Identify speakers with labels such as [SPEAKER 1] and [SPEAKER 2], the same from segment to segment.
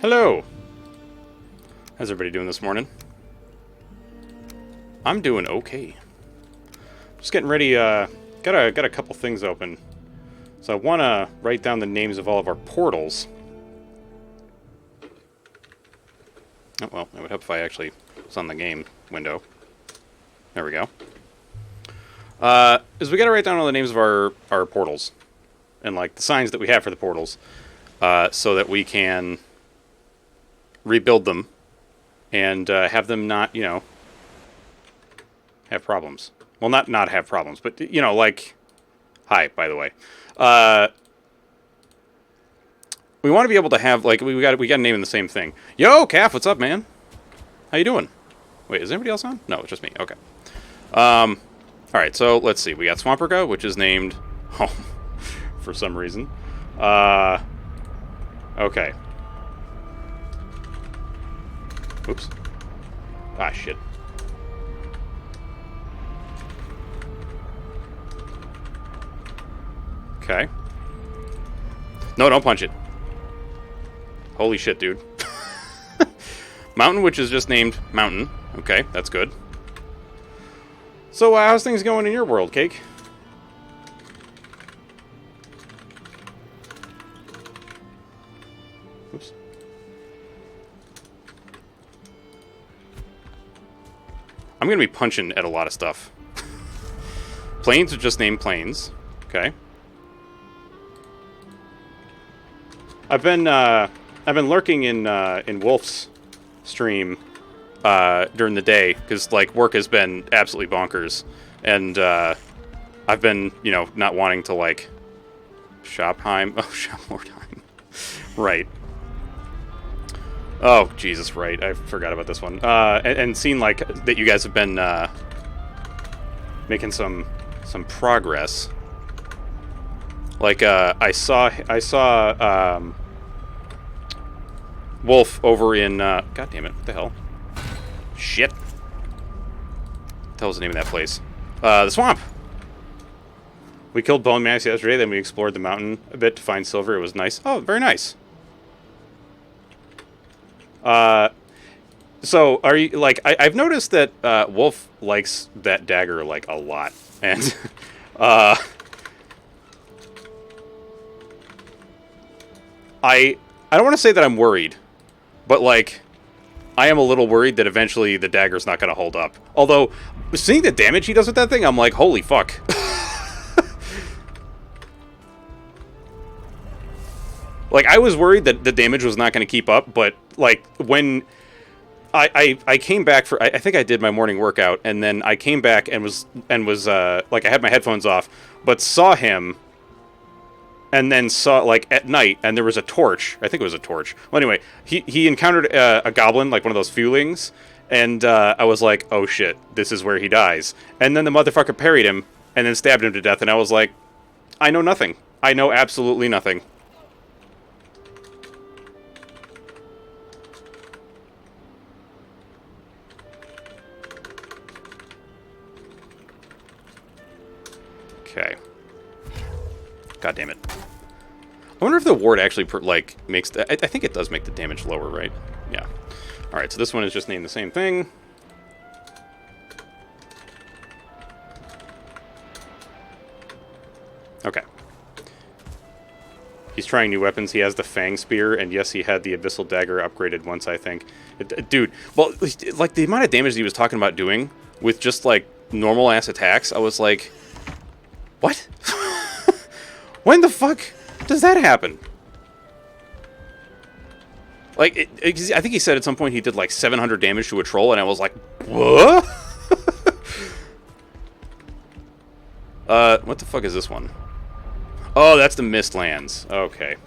[SPEAKER 1] Hello! How's everybody doing this morning? I'm doing okay. Just getting ready, got a couple things open. So I want to write down the names of all of our portals. Oh, well, it would help if I actually was on the game window. There we go. Is we got to write down all the names of our portals. And, like, the signs that we have for the portals. So that we can rebuild them. And have them not, you know, have problems. Well, not have problems, but, you know, like... Hi, by the way. We want to be able to have, like, we got to name in the same thing. Yo, Calf, what's up, man? How you doing? Wait, is anybody else on? No, it's just me. Okay. Alright, so let's see. We got Swamperga, which is named Home for some reason. Okay. Oops. Ah, shit. Okay. No, don't punch it. Holy shit, dude. Mountain, which is just named Mountain. Okay, that's good. So, how's things going in your world, Cake? Oops. I'm gonna be punching at a lot of stuff. Plains are just named Plains. Okay. I've been lurking in Wolf's stream during the day because, like, work has been absolutely bonkers, and I've been, you know, not wanting to, like, Chill-Heim. Oh, Chill-Heim. Right. Oh, Jesus, right. I forgot about this one. And seen, like, that you guys have been making some progress. Like, I saw Wolf over in, God damn it, what the hell? Shit. What the hell's the name of that place? The swamp! We killed Bone Mass yesterday, then we explored the mountain a bit to find silver. It was nice. Oh, very nice. So, are you, like, I've noticed that, Wolf likes that dagger, like, a lot. And, I don't want to say that I'm worried, but, like, I am a little worried that eventually the dagger's not going to hold up. Although, seeing the damage he does with that thing, I'm like, holy fuck. Like, I was worried that the damage was not going to keep up, but, like, when I came back for, I think I did my morning workout, and then I came back and was like, I had my headphones off, but saw him, and then saw, like, at night, and there was a torch. I think it was a torch. Well, anyway, he encountered a goblin, like one of those fewlings, and I was like, oh shit, this is where he dies. And then the motherfucker parried him, and then stabbed him to death, and I was like, I know nothing. I know absolutely nothing. Okay. God damn it. I wonder if the ward actually, like, makes... I think it does make the damage lower, right? Yeah. Alright, so this one is just named the same thing. Okay. He's trying new weapons. He has the Fang Spear, and yes, he had the Abyssal Dagger upgraded once, I think. Dude, well, like, the amount of damage that he was talking about doing with just, like, normal-ass attacks, I was like... What? When the fuck does that happen? Like, I think he said at some point he did like 700 damage to a troll, and I was like, what? What the fuck is this one? Oh, that's the Mistlands. Okay.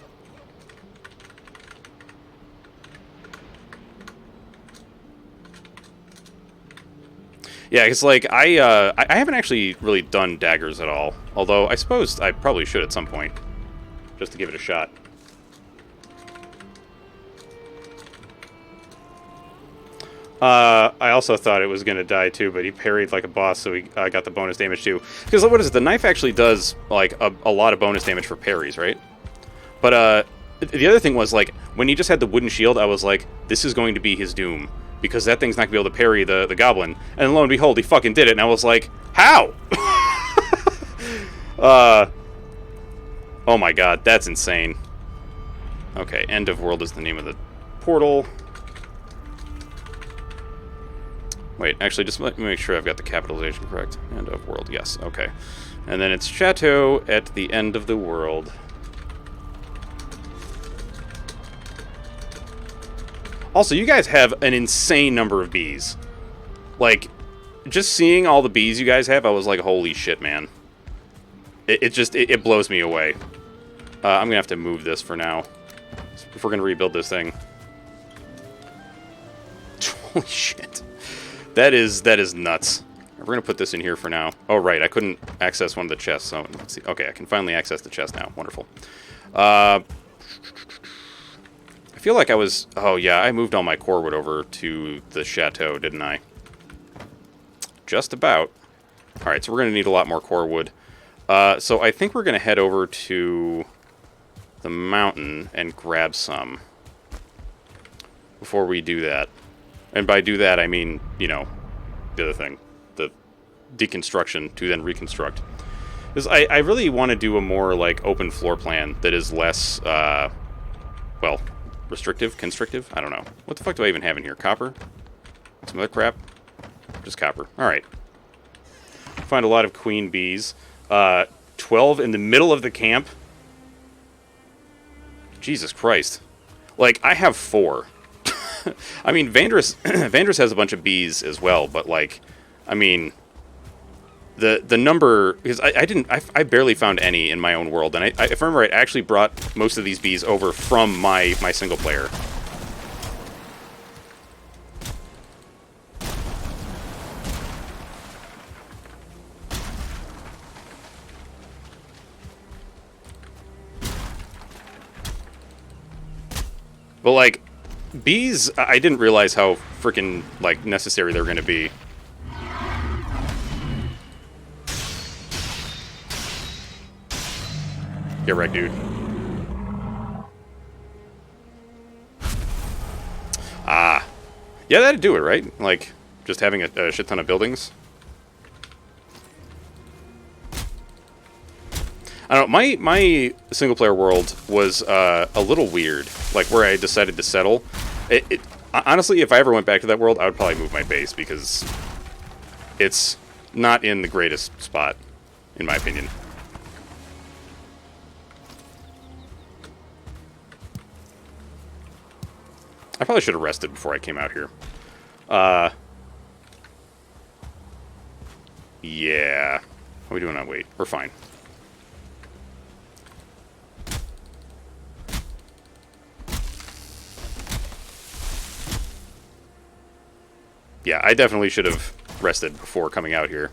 [SPEAKER 1] Yeah, it's like, I haven't actually really done daggers at all. Although, I suppose I probably should at some point. Just to give it a shot. I also thought it was going to die too, but he parried like a boss, so he got the bonus damage too. Because what is it? The knife actually does like a lot of bonus damage for parries, right? But the other thing was, like, when he just had the wooden shield, I was like, this is going to be his doom. Because that thing's not going to be able to parry the goblin. And lo and behold, he fucking did it. And I was like, how? Oh my god, that's insane. Okay, End of World is the name of the portal. Wait, actually, just let me make sure I've got the capitalization correct. End of World, yes, okay. And then it's Chateau at the End of the World. Also, you guys have an insane number of bees. Like, just seeing all the bees you guys have, I was like, holy shit, man. It blows me away. I'm gonna have to move this for now. If we're gonna rebuild this thing. Holy shit. That is nuts. We're gonna put this in here for now. Oh, right, I couldn't access one of the chests, so let's see. Okay, I can finally access the chest now. Wonderful. I feel like I was... Oh, yeah, I moved all my core wood over to the chateau, didn't I? Just about. Alright, so we're going to need a lot more core wood. So I think we're going to head over to the mountain and grab some before we do that. And by do that, I mean, you know, the other thing. The deconstruction to then reconstruct. Because I really want to do a more, like, open floor plan that is less, well... restrictive? Constrictive? I don't know. What the fuck do I even have in here? Copper? Some other crap? Just copper. Alright. Find a lot of queen bees. 12 in the middle of the camp? Jesus Christ. Like, I have 4. I mean, Vandris has a bunch of bees as well, but, like, I mean... The number... Because I barely found any in my own world, and if I remember right, I actually brought most of these bees over from my single player. But, like, bees, I didn't realize how freaking, like, necessary they're going to be. Get wrecked, dude. Ah. Yeah, that'd do it, right? Like, just having a shit ton of buildings. I don't know, my single-player world was a little weird. Like, where I decided to settle. Honestly, if I ever went back to that world, I would probably move my base, because it's not in the greatest spot, in my opinion. I probably should have rested before I came out here. Yeah. How are we doing on weight? We're fine. Yeah, I definitely should have rested before coming out here.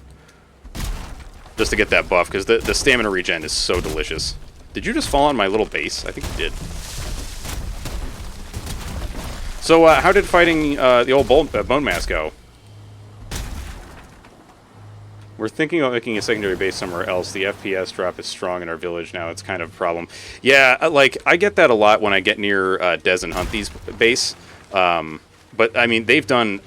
[SPEAKER 1] Just to get that buff, because the stamina regen is so delicious. Did you just fall on my little base? I think you did. So, how did fighting the old bone mass go? We're thinking about making a secondary base somewhere else. The FPS drop is strong in our village now. It's kind of a problem. Yeah, like, I get that a lot when I get near Des and Hunthy's base. But, I mean, they've done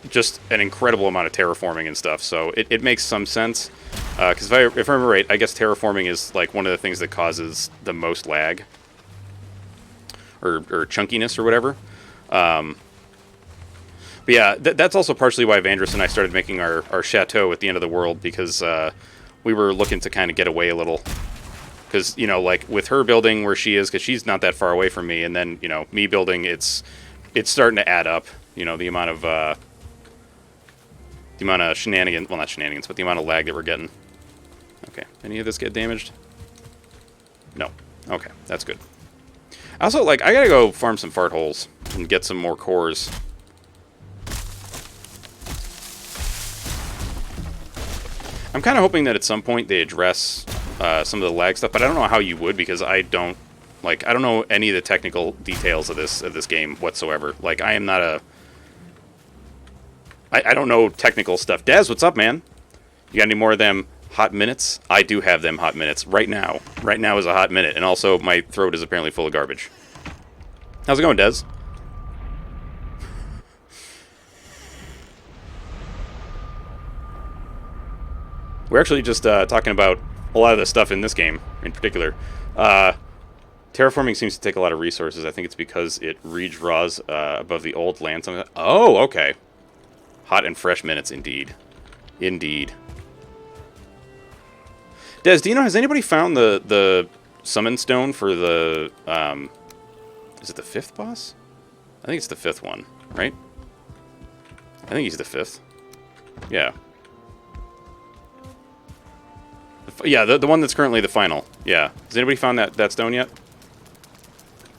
[SPEAKER 1] just an incredible amount of terraforming and stuff, so it makes some sense. Because if I remember right, I guess terraforming is, like, one of the things that causes the most lag. Or chunkiness or whatever. But yeah, that's also partially why Vandris and I started making our chateau at the end of the world, because we were looking to kind of get away a little. Because, you know, like, with her building where she is, because she's not that far away from me, and then, you know, me building, it's starting to add up, you know, the amount of shenanigans, well, not shenanigans, but the amount of lag that we're getting. Okay, any of this get damaged? No. Okay, that's good. Also, like, I gotta go farm some fart holes and get some more cores. I'm kind of hoping that at some point they address some of the lag stuff, but I don't know how you would, because I don't know any of the technical details of this game whatsoever. Like, I am not a... I don't know technical stuff. Daz, what's up, man? You got any more of them hot minutes? I do have them hot minutes right now. Right now is a hot minute, and also my throat is apparently full of garbage. How's it going, Des? We're actually just talking about a lot of the stuff in this game, in particular. Terraforming seems to take a lot of resources. I think it's because it redraws above the old land. Oh, okay. Hot and fresh minutes, indeed. Indeed. Des, do you know, has anybody found the summon stone for the... is it the 5th boss? I think it's the 5th one, right? I think he's the 5th. Yeah. Yeah, the one that's currently the final. Yeah. Has anybody found that stone yet?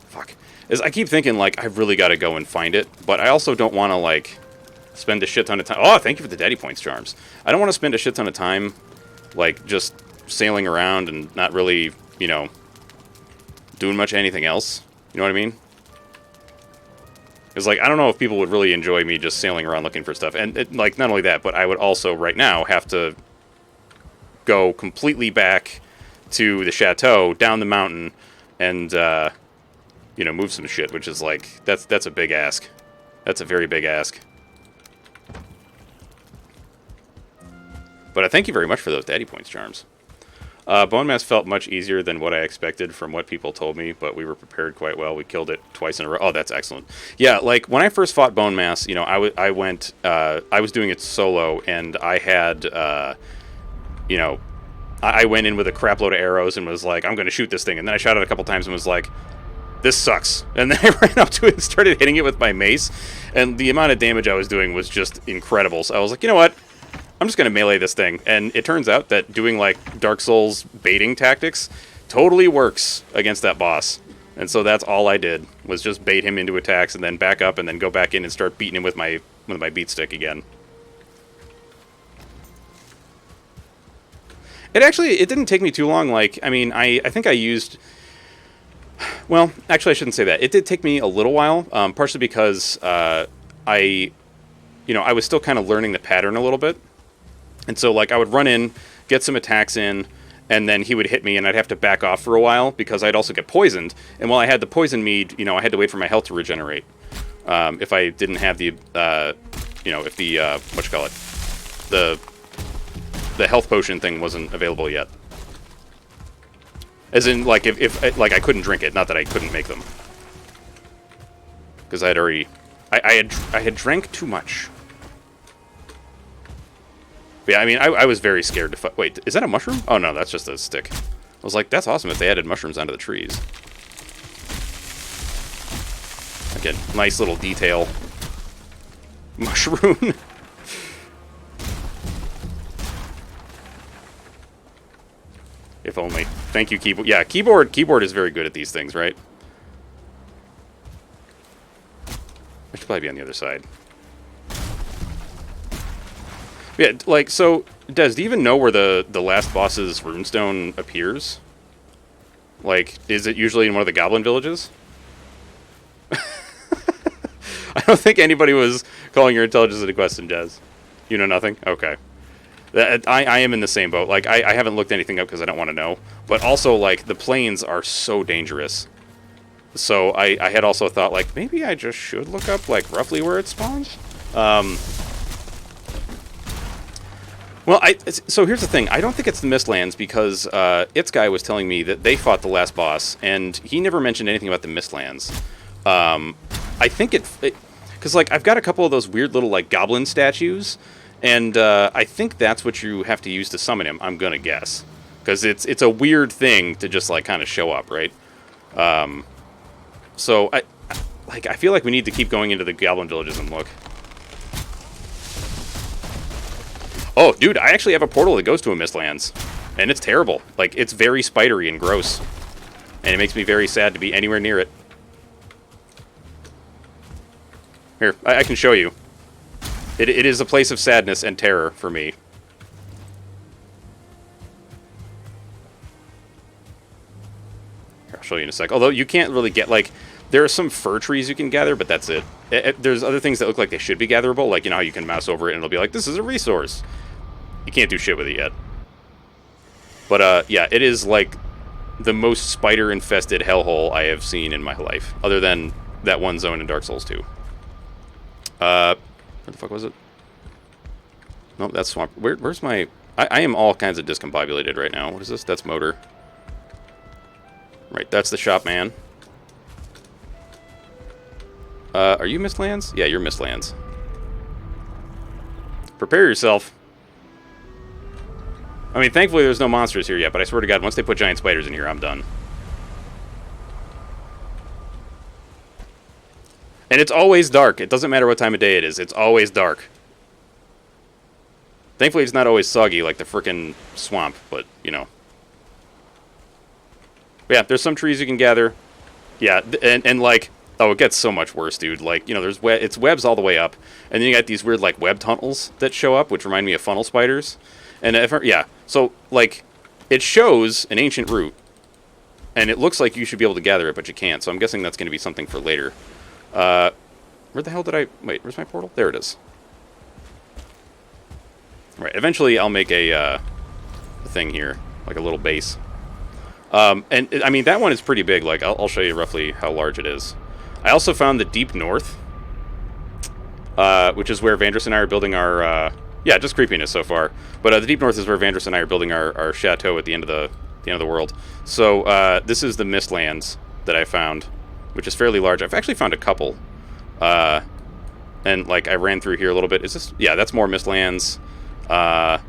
[SPEAKER 1] Fuck. I keep thinking, like, I've really got to go and find it, but I also don't want to, like, spend a shit ton of time. Oh, thank you for the daddy points charms. I don't want to spend a shit ton of time, like, just sailing around and not really, you know, doing much anything else. You know what I mean? Because, like, I don't know if people would really enjoy me just sailing around looking for stuff. And, like, not only that, but I would also, right now, have to go completely back to the chateau, down the mountain, and, you know, move some shit, which is, like, that's a big ask. That's a very big ask. But I thank you very much for those daddy points charms. Bone Mass felt much easier than what I expected from what people told me, but we were prepared quite well. We killed it twice in a row. Oh, that's excellent. Yeah, like, when I first fought Bone Mass, you know, I was doing it solo, and I had, you know, I went in with a crap load of arrows and was like, I'm going to shoot this thing. And then I shot it a couple times and was like, this sucks. And then I ran up to it and started hitting it with my mace. And the amount of damage I was doing was just incredible. So I was like, you know what? I'm just going to melee this thing. And it turns out that doing, like, Dark Souls baiting tactics totally works against that boss. And so that's all I did, was just bait him into attacks and then back up and then go back in and start beating him with my beat stick again. It didn't take me too long. Like, I mean, I think I used... Well, actually, I shouldn't say that. It did take me a little while, partially because I was still kind of learning the pattern a little bit. And so, like, I would run in, get some attacks in, and then he would hit me, and I'd have to back off for a while, because I'd also get poisoned. And while I had the poison mead, you know, I had to wait for my health to regenerate. If I didn't have the, if the health potion thing wasn't available yet. As in, like, if like, I couldn't drink it, not that I couldn't make them. Because I had already... I had drank too much. But yeah, I mean, I was very scared to fight. Wait, is that a mushroom? Oh, no, that's just a stick. I was like, that's awesome if they added mushrooms onto the trees. Again, nice little detail. Mushroom. If only. Thank you, keyboard. Yeah, keyboard is very good at these things, right? I should probably be on the other side. Yeah, like, so, Des, do you even know where the last boss's runestone appears? Like, is it usually in one of the goblin villages? I don't think anybody was calling your intelligence into question, Des. You know nothing? Okay. I am in the same boat. Like, I haven't looked anything up because I don't want to know. But also, like, the plains are so dangerous. So I had also thought, like, maybe I just should look up, like, roughly where it spawns. Well, so here's the thing. I don't think it's the Mistlands because its guy was telling me that they fought the last boss, and he never mentioned anything about the Mistlands. I think because, like, I've got a couple of those weird little, like, goblin statues. And I think that's what you have to use to summon him, I'm going to guess. Because it's a weird thing to just, like, kind of show up, right? So, I feel like we need to keep going into the goblin villages and look. Oh, dude, I actually have a portal that goes to a Mistlands. And it's terrible. Like, it's very spidery and gross. And it makes me very sad to be anywhere near it. Here, I can show you. It is a place of sadness and terror for me. Here, I'll show you in a sec. Although you can't really get, like, there are some fir trees you can gather, but that's it. There's other things that look like they should be gatherable, like, you know how you can mouse over it and it'll be like, this is a resource. You can't do shit with it yet. But, yeah, it is, like, the most spider-infested hellhole I have seen in my life. Other than that one zone in Dark Souls 2. Where the fuck was it? Nope, that's swamp. Where's my... I am all kinds of discombobulated right now. What is this? That's motor. Right, that's the shop man. Are you Mistlands? Yeah, you're Mistlands. Prepare yourself. I mean, thankfully there's no monsters here yet, but I swear to God, once they put giant spiders in here, I'm done. And it's always dark. It doesn't matter what time of day it is. It's always dark. Thankfully, it's not always soggy like the frickin' swamp, but, you know. But yeah, there's some trees you can gather. Yeah, and like... Oh, it gets so much worse, dude. Like, you know, it's webs all the way up. And then you got these weird, like, web tunnels that show up, which remind me of funnel spiders. And, yeah, so, like, it shows an ancient root. And it looks like you should be able to gather it, but you can't. So I'm guessing that's going to be something for later. Where the hell did I... Wait, where's my portal? There it is. Right, eventually I'll make a thing here. Like a little base. And, I mean, that one is pretty big. Like, I'll show you roughly how large it is. I also found the Deep North, which is where Vandris and I are building our, yeah, just creepiness so far. But the Deep North is where Vandris and I are building our chateau at the end of the world. So this is the Mistlands that I found, which is fairly large. I've actually found a couple, and like I ran through here a little bit. Is this? Yeah, that's more Mistlands, and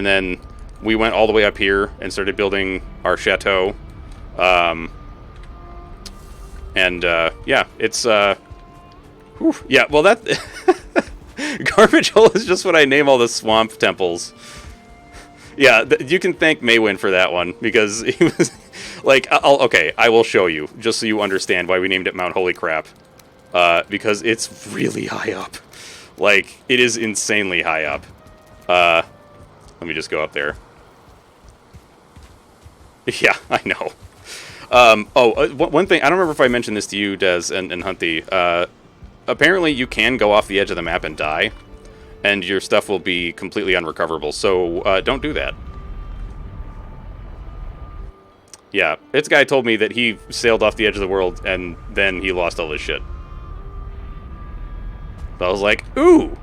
[SPEAKER 1] then we went all the way up here and started building our chateau. And, yeah, it's, whew, yeah, well, that, Garbage Hole is just what I name all the swamp temples. Yeah, you can thank Maywin for that one, because he was, like, okay, I will show you, just so you understand why we named it Mount Holy Crap. Because it's really high up. Like, it is insanely high up. Let me just go up there. Yeah, I know. One thing, I don't remember if I mentioned this to you, Des and Hunty. Apparently you can go off the edge of the map and die, and your stuff will be completely unrecoverable, so don't do that. Yeah, this guy told me that he sailed off the edge of the world, and then he lost all his shit. So I was like, ooh!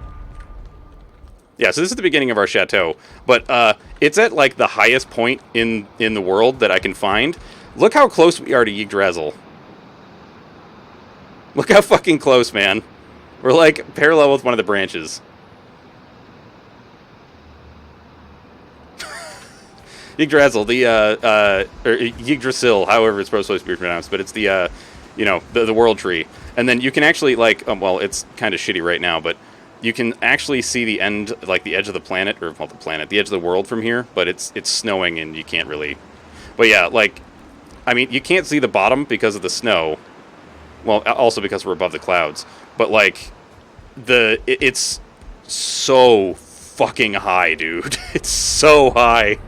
[SPEAKER 1] Yeah, so this is the beginning of our chateau, but it's at, like, the highest point in the world that I can find. Look how close we are to Yggdrasil. Look how fucking close, man. We're, like, parallel with one of the branches. Yggdrasil, or Yggdrasil, however it's supposed to be pronounced, but it's the, you know, the world tree. And then you can actually, like, well, it's kind of shitty right now, but you can actually see the end, like, the edge of the planet, or, well, the edge of the world from here, but it's snowing and you can't really... But yeah, like... I mean, you can't see the bottom because of the snow. Well, also because we're above the clouds. But, like, it's so fucking high, dude. It's so high.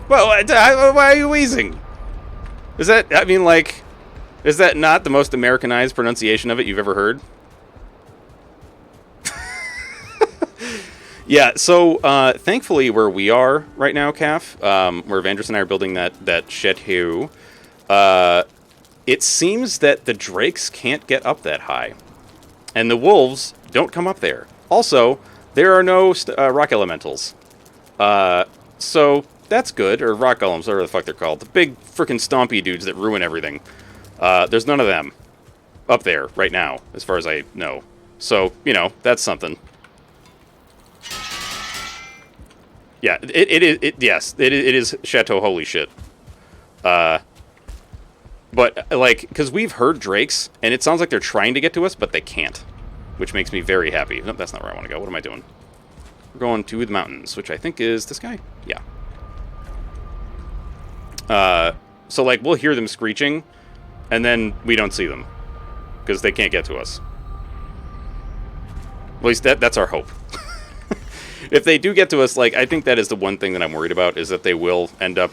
[SPEAKER 1] Well, why are you wheezing? Is that, I mean, like, is that not the most Americanized pronunciation of it you've ever heard? Yeah, so thankfully where we are right now, Calf, where Vandris and I are building that chateau, it seems that the drakes can't get up that high. And the wolves don't come up there. Also, there are no rock elementals. So that's good, or rock golems, whatever the fuck they're called. The big frickin' stompy dudes that ruin everything. There's none of them up there right now, as far as I know. So, you know, that's something. Yeah, yes, it is Chateau Holy Shit. But, like, because we've heard drakes, and it sounds like they're trying to get to us, but they can't. Which makes me very happy. No, that's not where I want to go. What am I doing? We're going to the mountains, which I think is this guy? Yeah. So, like, we'll hear them screeching, and then we don't see them. Because they can't get to us. At least that's our hope. If they do get to us, like, I think that is the one thing that I'm worried about, is that they will end up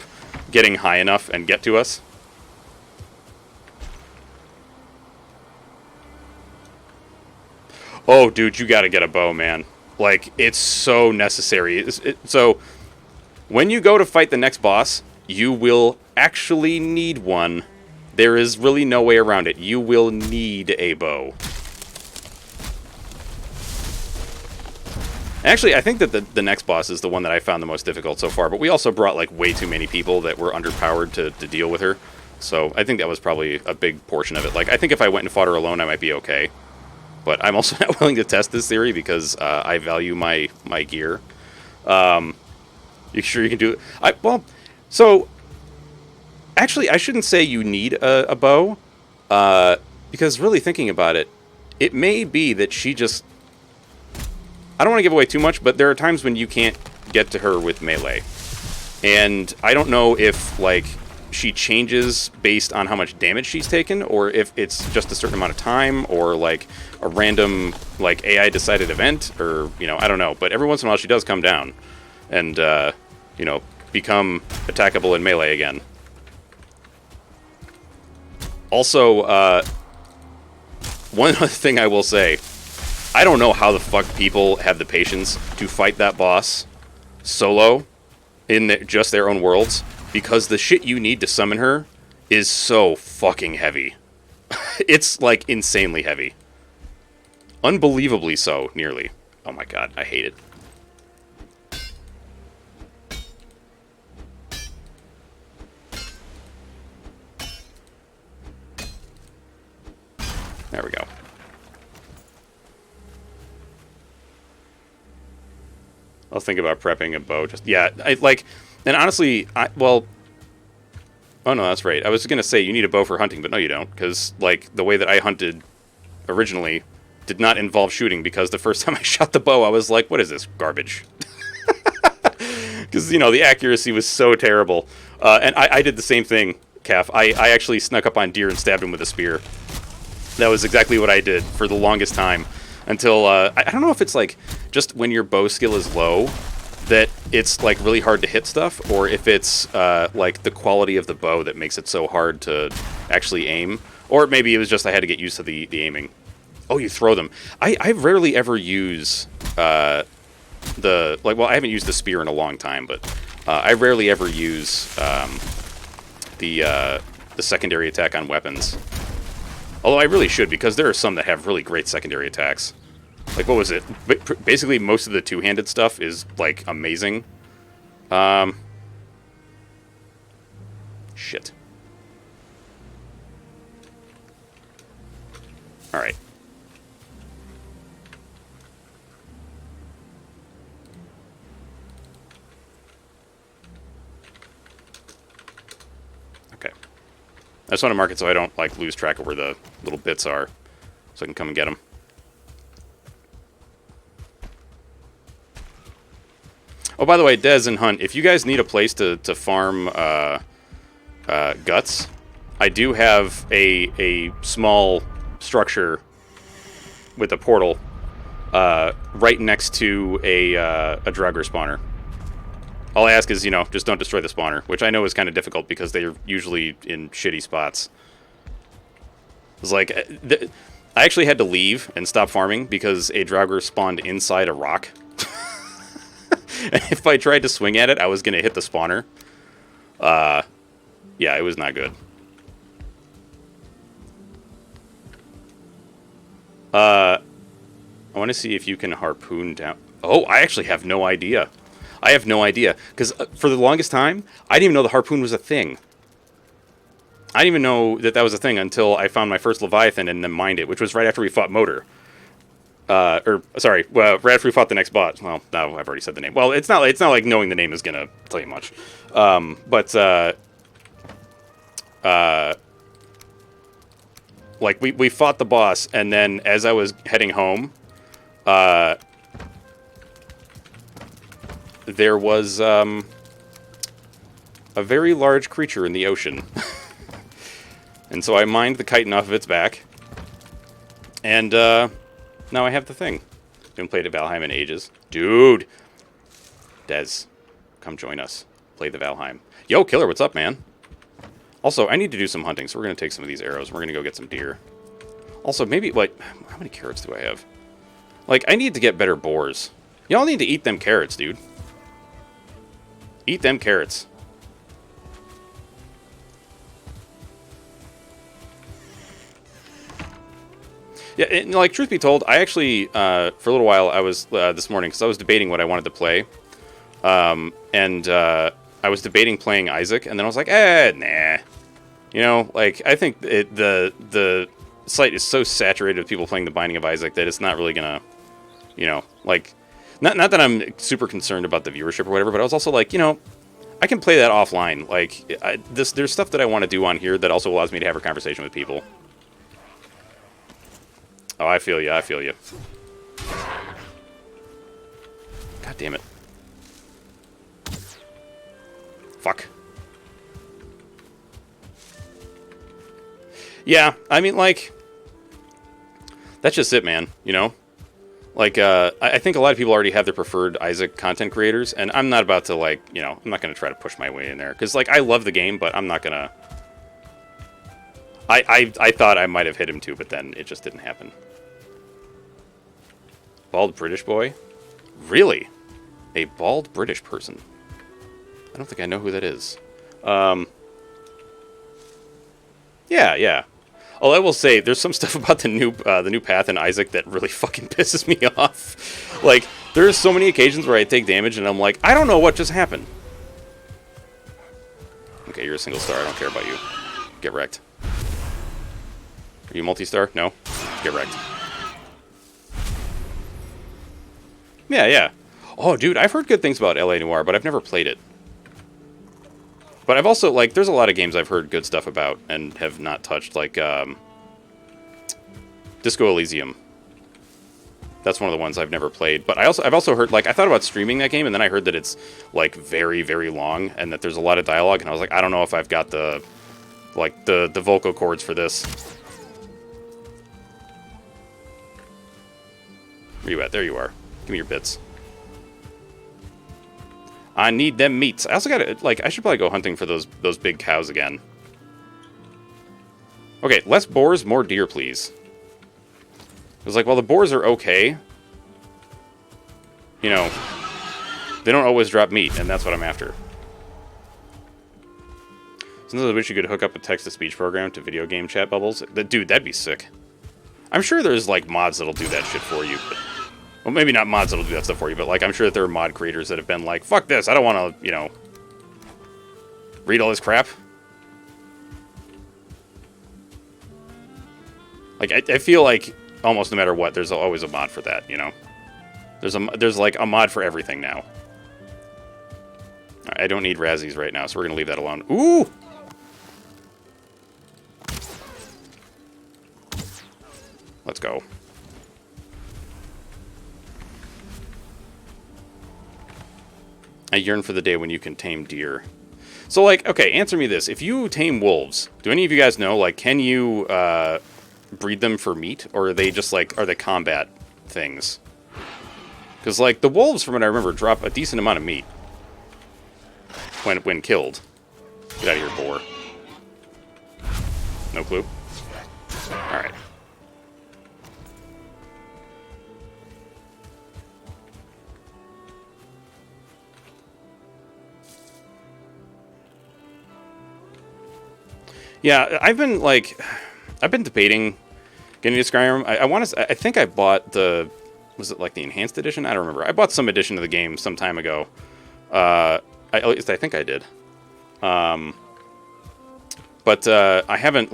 [SPEAKER 1] getting high enough and get to us. Oh, dude, you gotta get a bow, man. Like, it's so necessary. So, When you go to fight the next boss, you will actually need one. There is really no way around it. You will need a bow. Actually, I think that the next boss is the one that I found the most difficult so far, but we also brought, like, way too many people that were underpowered to deal with her. So I think that was probably a big portion of it. Like, I think if I went and fought her alone, I might be okay. But I'm also not willing to test this theory because I value my gear. You sure you can do it? Well, so actually, I shouldn't say you need a bow, because really thinking about it, it may be that she just... I don't want to give away too much, but there are times when you can't get to her with melee. And I don't know if, like, she changes based on how much damage she's taken, or if it's just a certain amount of time, or, like, a random, like, AI-decided event, or, you know, I don't know. But every once in a while she does come down and, you know, become attackable in melee again. Also, one other thing I will say... I don't know how the fuck people have the patience to fight that boss solo in just their own worlds, because the shit you need to summon her is so fucking heavy. It's, like, insanely heavy. Unbelievably so, nearly. Oh my god, I hate it. There we go. I'll think about prepping a bow. Just yeah, and honestly, well, oh no, that's right. I was gonna say you need a bow for hunting, but no, you don't, because like the way that I hunted originally did not involve shooting. Because the first time I shot the bow, I was like, "What is this garbage?" Because you know the accuracy was so terrible, and I did the same thing, Calf. I actually snuck up on deer and stabbed him with a spear. That was exactly what I did for the longest time. Until, I don't know if it's, like, just when your bow skill is low, that it's, like, really hard to hit stuff, or if it's, like, the quality of the bow that makes it so hard to actually aim. Or maybe it was just I had to get used to the aiming. Oh, you throw them. I rarely ever use, well, I haven't used the spear in a long time, but I rarely ever use, the secondary attack on weapons. Although I really should, because there are some that have really great secondary attacks. Like, what was it? Basically, most of the two-handed stuff is, like, amazing. Shit. Alright. Okay. I just want to mark it so I don't, like, lose track of where the little bits are, so I can come and get them. Oh, by the way, Dez and Hunt, if you guys need a place to farm guts, I do have a small structure with a portal right next to a Draugr spawner. All I ask is, you know, just don't destroy the spawner, which I know is kind of difficult because they're usually in shitty spots. It's like, I actually had to leave and stop farming because a Draugr spawned inside a rock. And if I tried to swing at it, I was going to hit the spawner. Yeah, it was not good. I want to see if you can harpoon down... Oh, I actually have no idea. I have no idea. Because for the longest time, I didn't even know the harpoon was a thing. I didn't even know that was a thing until I found my first Leviathan and then mined it, which was right after we fought Motor. Right after we fought the next boss. Well, no, I've already said the name. Well, it's not like knowing the name is gonna tell you much. Like we fought the boss, and then as I was heading home, there was a very large creature in the ocean, and so I mined the chitin off of its back, and now I have the thing. Haven't played at Valheim in ages. Dude! Dez, come join us. Play the Valheim. Yo, Killer, what's up, man? Also, I need to do some hunting, so we're going to take some of these arrows. We're going to go get some deer. Also, maybe, like, how many carrots do I have? Like, I need to get better boars. Y'all need to eat them carrots, dude. Eat them carrots. Yeah, and, like, truth be told, I actually, for a little while, I was, this morning, because I was debating what I wanted to play. I was debating playing Isaac, and then I was like, nah. You know, like, I think the site is so saturated with people playing The Binding of Isaac that it's not really gonna, you know, like, not that I'm super concerned about the viewership or whatever, but I was also like, you know, I can play that offline. Like, there's stuff that I want to do on here that also allows me to have a conversation with people. Oh, I feel you, I feel you. God damn it. Fuck. Yeah, I mean, like, that's just it, man, you know? Like, I think a lot of people already have their preferred Isaac content creators, and I'm not about to, like, you know, I'm not going to try to push my way in there. Because, like, I love the game, but I'm not going to... I thought I might have hit him too, but then it just didn't happen. Bald British boy? Really? A bald British person? I don't think I know who that is. Yeah. Oh, I will say, there's some stuff about the new path in Isaac that really fucking pisses me off. Like, there's so many occasions where I take damage and I'm like, I don't know what just happened. Okay, you're a single star. I don't care about you. Get wrecked. Are you multi-star? No? Get wrecked. Yeah. Oh, dude, I've heard good things about LA Noire, but I've never played it. But I've also, like, there's a lot of games I've heard good stuff about and have not touched, like, Disco Elysium. That's one of the ones I've never played. But I've also heard, like, I thought about streaming that game, and then I heard that it's, like, very, very long, and that there's a lot of dialogue, and I was like, I don't know if I've got the vocal cords for this. Where you at? There you are. Give me your bits. I need them meats. I also gotta, like, I should probably go hunting for those big cows again. Okay, less boars, more deer, please. It was like, well, the boars are okay. You know, they don't always drop meat, and that's what I'm after. Sometimes I wish you could hook up a text-to-speech program to video game chat bubbles. Dude, that'd be sick. I'm sure there's, like, mods that'll do that shit for you, but... Well, maybe not mods that'll do that stuff for you, but, like, I'm sure that there are mod creators that have been like, fuck this, I don't want to, you know, read all this crap. Like, I feel like almost no matter what, there's always a mod for that, you know? There's like, a mod for everything now. I don't need Razzies right now, so we're going to leave that alone. Ooh! Let's go. I yearn for the day when you can tame deer. So, like, okay, answer me this. If you tame wolves, do any of you guys know, like, can you breed them for meat? Or are they just, like, are they combat things? Because, like, the wolves, from what I remember, drop a decent amount of meat when killed. Get out of here, boar. No clue? Alright. Yeah, I've been debating getting to Skyrim. I think I bought was it like the enhanced edition? I don't remember. I bought some edition of the game some time ago. At least I think I did. But I haven't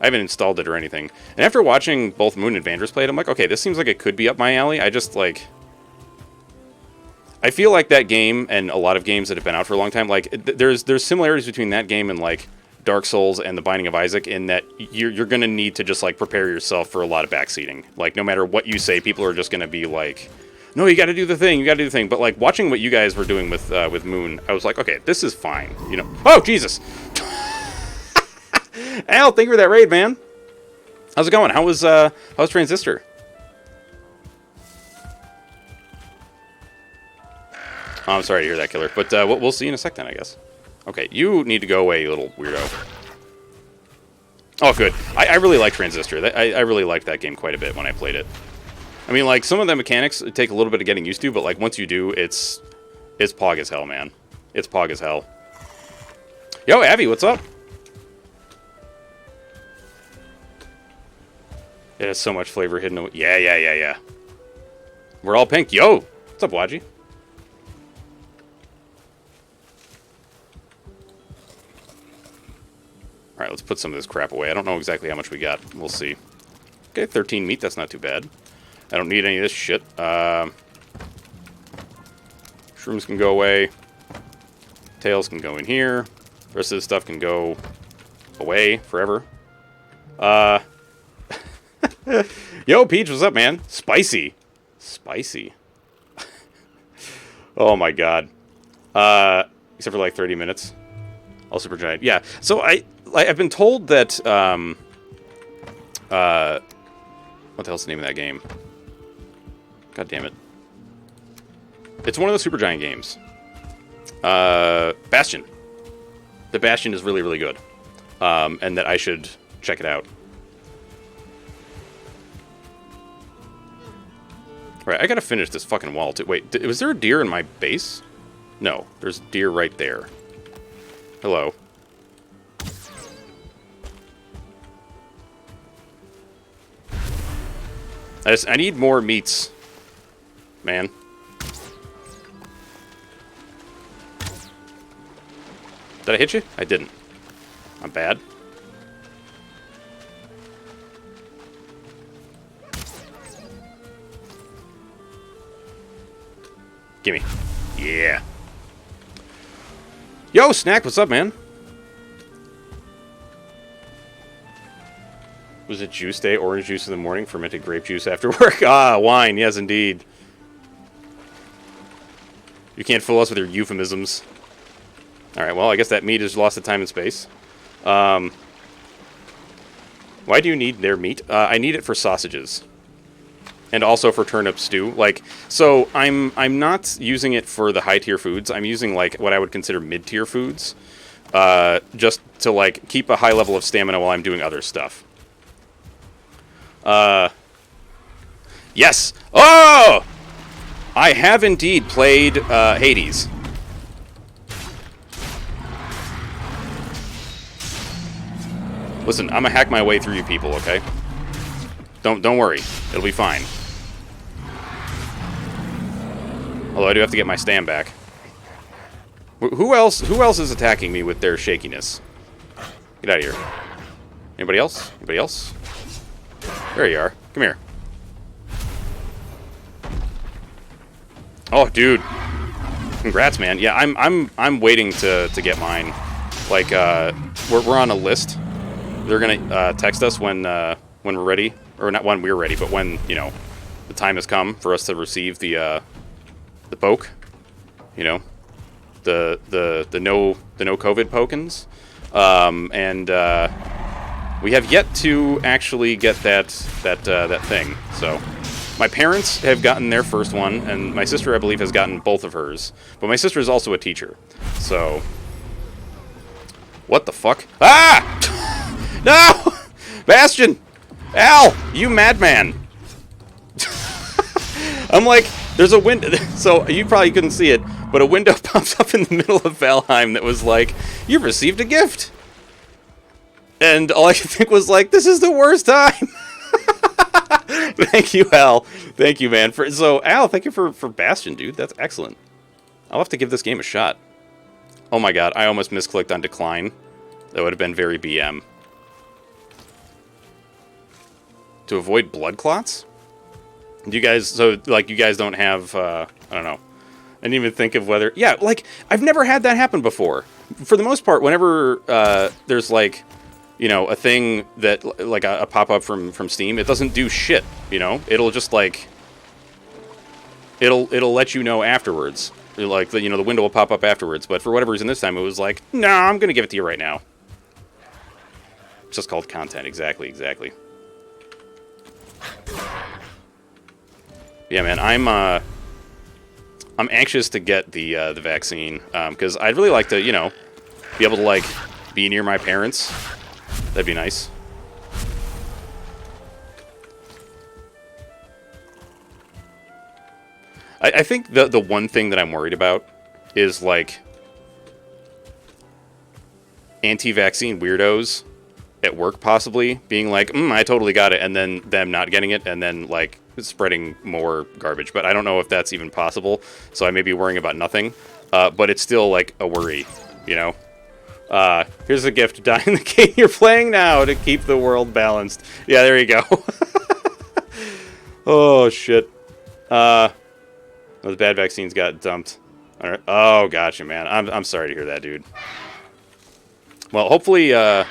[SPEAKER 1] installed it or anything. And after watching both Moon and Vanders play it, I'm like, okay, this seems like it could be up my alley. I feel like that game and a lot of games that have been out for a long time, like there's similarities between that game and like Dark Souls and The Binding of Isaac in that you're going to need to just, like, prepare yourself for a lot of backseating. Like, no matter what you say, people are just going to be like, no, you got to do the thing, But, like, watching what you guys were doing with Moon, I was like, okay, this is fine, you know. Oh, Jesus! Al, thank you for that raid, man. How's it going? How's Transistor? Oh, I'm sorry to hear that, Killer. But we'll see in a sec then, I guess. Okay, you need to go away, you little weirdo. Oh, good. I really like Transistor. I really liked that game quite a bit when I played it. I mean, like, some of the mechanics take a little bit of getting used to, but, like, once you do, it's pog as hell, man. It's pog as hell. Yo, Abby, what's up? It has so much flavor hidden away. Yeah. We're all pink. Yo! What's up, Waji? Alright, let's put some of this crap away. I don't know exactly how much we got. We'll see. Okay, 13 meat. That's not too bad. I don't need any of this shit. Shrooms can go away. Tails can go in here. The rest of this stuff can go away forever. Yo, Peach, what's up, man? Spicy. Spicy. Oh, my God. Except for, like, 30 minutes. All super giant. Yeah, so I've been told that, what the hell's the name of that game? God damn it. It's one of the super giant games. Bastion. The Bastion is really, really good. And that I should check it out. Right, I gotta finish this fucking wall, too. Wait, was there a deer in my base? No, there's a deer right there. Hello. I need more meats, man. Did I hit you? I didn't. I'm bad. Gimme. Yeah. Yo, Snack, what's up, man? Was it juice day? Orange juice in the morning, fermented grape juice after work. Ah, wine. Yes, indeed. You can't fool us with your euphemisms. Alright, well, I guess that meat is lost to time and space. Why do you need their meat? I need it for sausages. And also for turnip stew. Like, so I'm not using it for the high-tier foods. I'm using, like, what I would consider mid-tier foods. Just to, like, keep a high level of stamina while I'm doing other stuff. Yes! Oh! I have indeed played, Hades. Listen, I'm gonna hack my way through you people, okay? Don't worry. It'll be fine. Although I do have to get my stand back. Who else is attacking me with their shakiness? Get out of here. Anybody else? Anybody else? There you are. Come here. Oh, dude. Congrats, man. Yeah, I'm waiting to get mine. Like, we're on a list. They're gonna text us when we're ready, or not when we're ready, but when, you know, the time has come for us to receive the poke. You know, the no COVID pokins. And we have yet to actually get that thing. So my parents have gotten their first one, and my sister, I believe, has gotten both of hers. But my sister is also a teacher, so what the fuck? Ah! No! Bastion! Al! You madman! I'm like, there's a window. So you probably couldn't see it, but a window pops up in the middle of Valheim that was like, "You've received a gift." And all I could think was like, this is the worst time. Thank you, Al. Thank you, man. So, Al, thank you for Bastion, dude. That's excellent. I'll have to give this game a shot. Oh my god, I almost misclicked on decline. That would have been very BM. To avoid blood clots? Do you guys, so, like, you guys don't have, I don't know. I didn't even think of whether, yeah, like, I've never had that happen before. For the most part, whenever there's, like, you know, a thing that, like, a pop-up from Steam, it doesn't do shit, you know? It'll just, like, it'll let you know afterwards. Like, you know, the window will pop up afterwards. But for whatever reason this time, it was like, no, I'm going to give it to you right now. It's just called content. Exactly. Yeah, man, I'm anxious to get the vaccine, because I'd really like to, you know, be able to, like, be near my parents. That'd be nice. I think the one thing that I'm worried about is, like, anti-vaccine weirdos at work possibly being like, I totally got it, and then them not getting it, and then like spreading more garbage. But I don't know if that's even possible, so I may be worrying about nothing. But it's still like a worry, you know? Here's a gift. Die in the game you're playing now to keep the world balanced. Yeah, there you go. Oh, shit. Those bad vaccines got dumped. All right. Oh, gotcha, man. I'm sorry to hear that, dude. Well, hopefully, you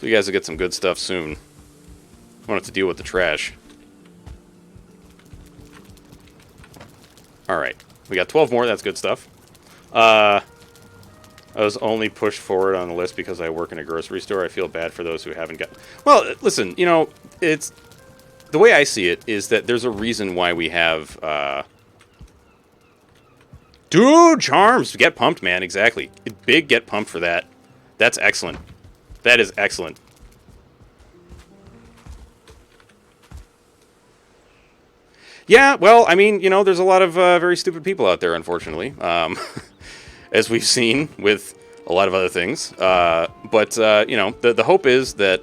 [SPEAKER 1] guys will get some good stuff soon. I won't have to deal with the trash. All right. We got 12 more. That's good stuff. I was only pushed forward on the list because I work in a grocery store. I feel bad for those who haven't got... Well, listen, you know, it's... The way I see it is that there's a reason why we have... Dude, charms! Get pumped, man. Exactly. Big get pumped for that. That's excellent. That is excellent. Yeah, well, I mean, you know, there's a lot of very stupid people out there, unfortunately. As we've seen with a lot of other things. But you know, the hope is that,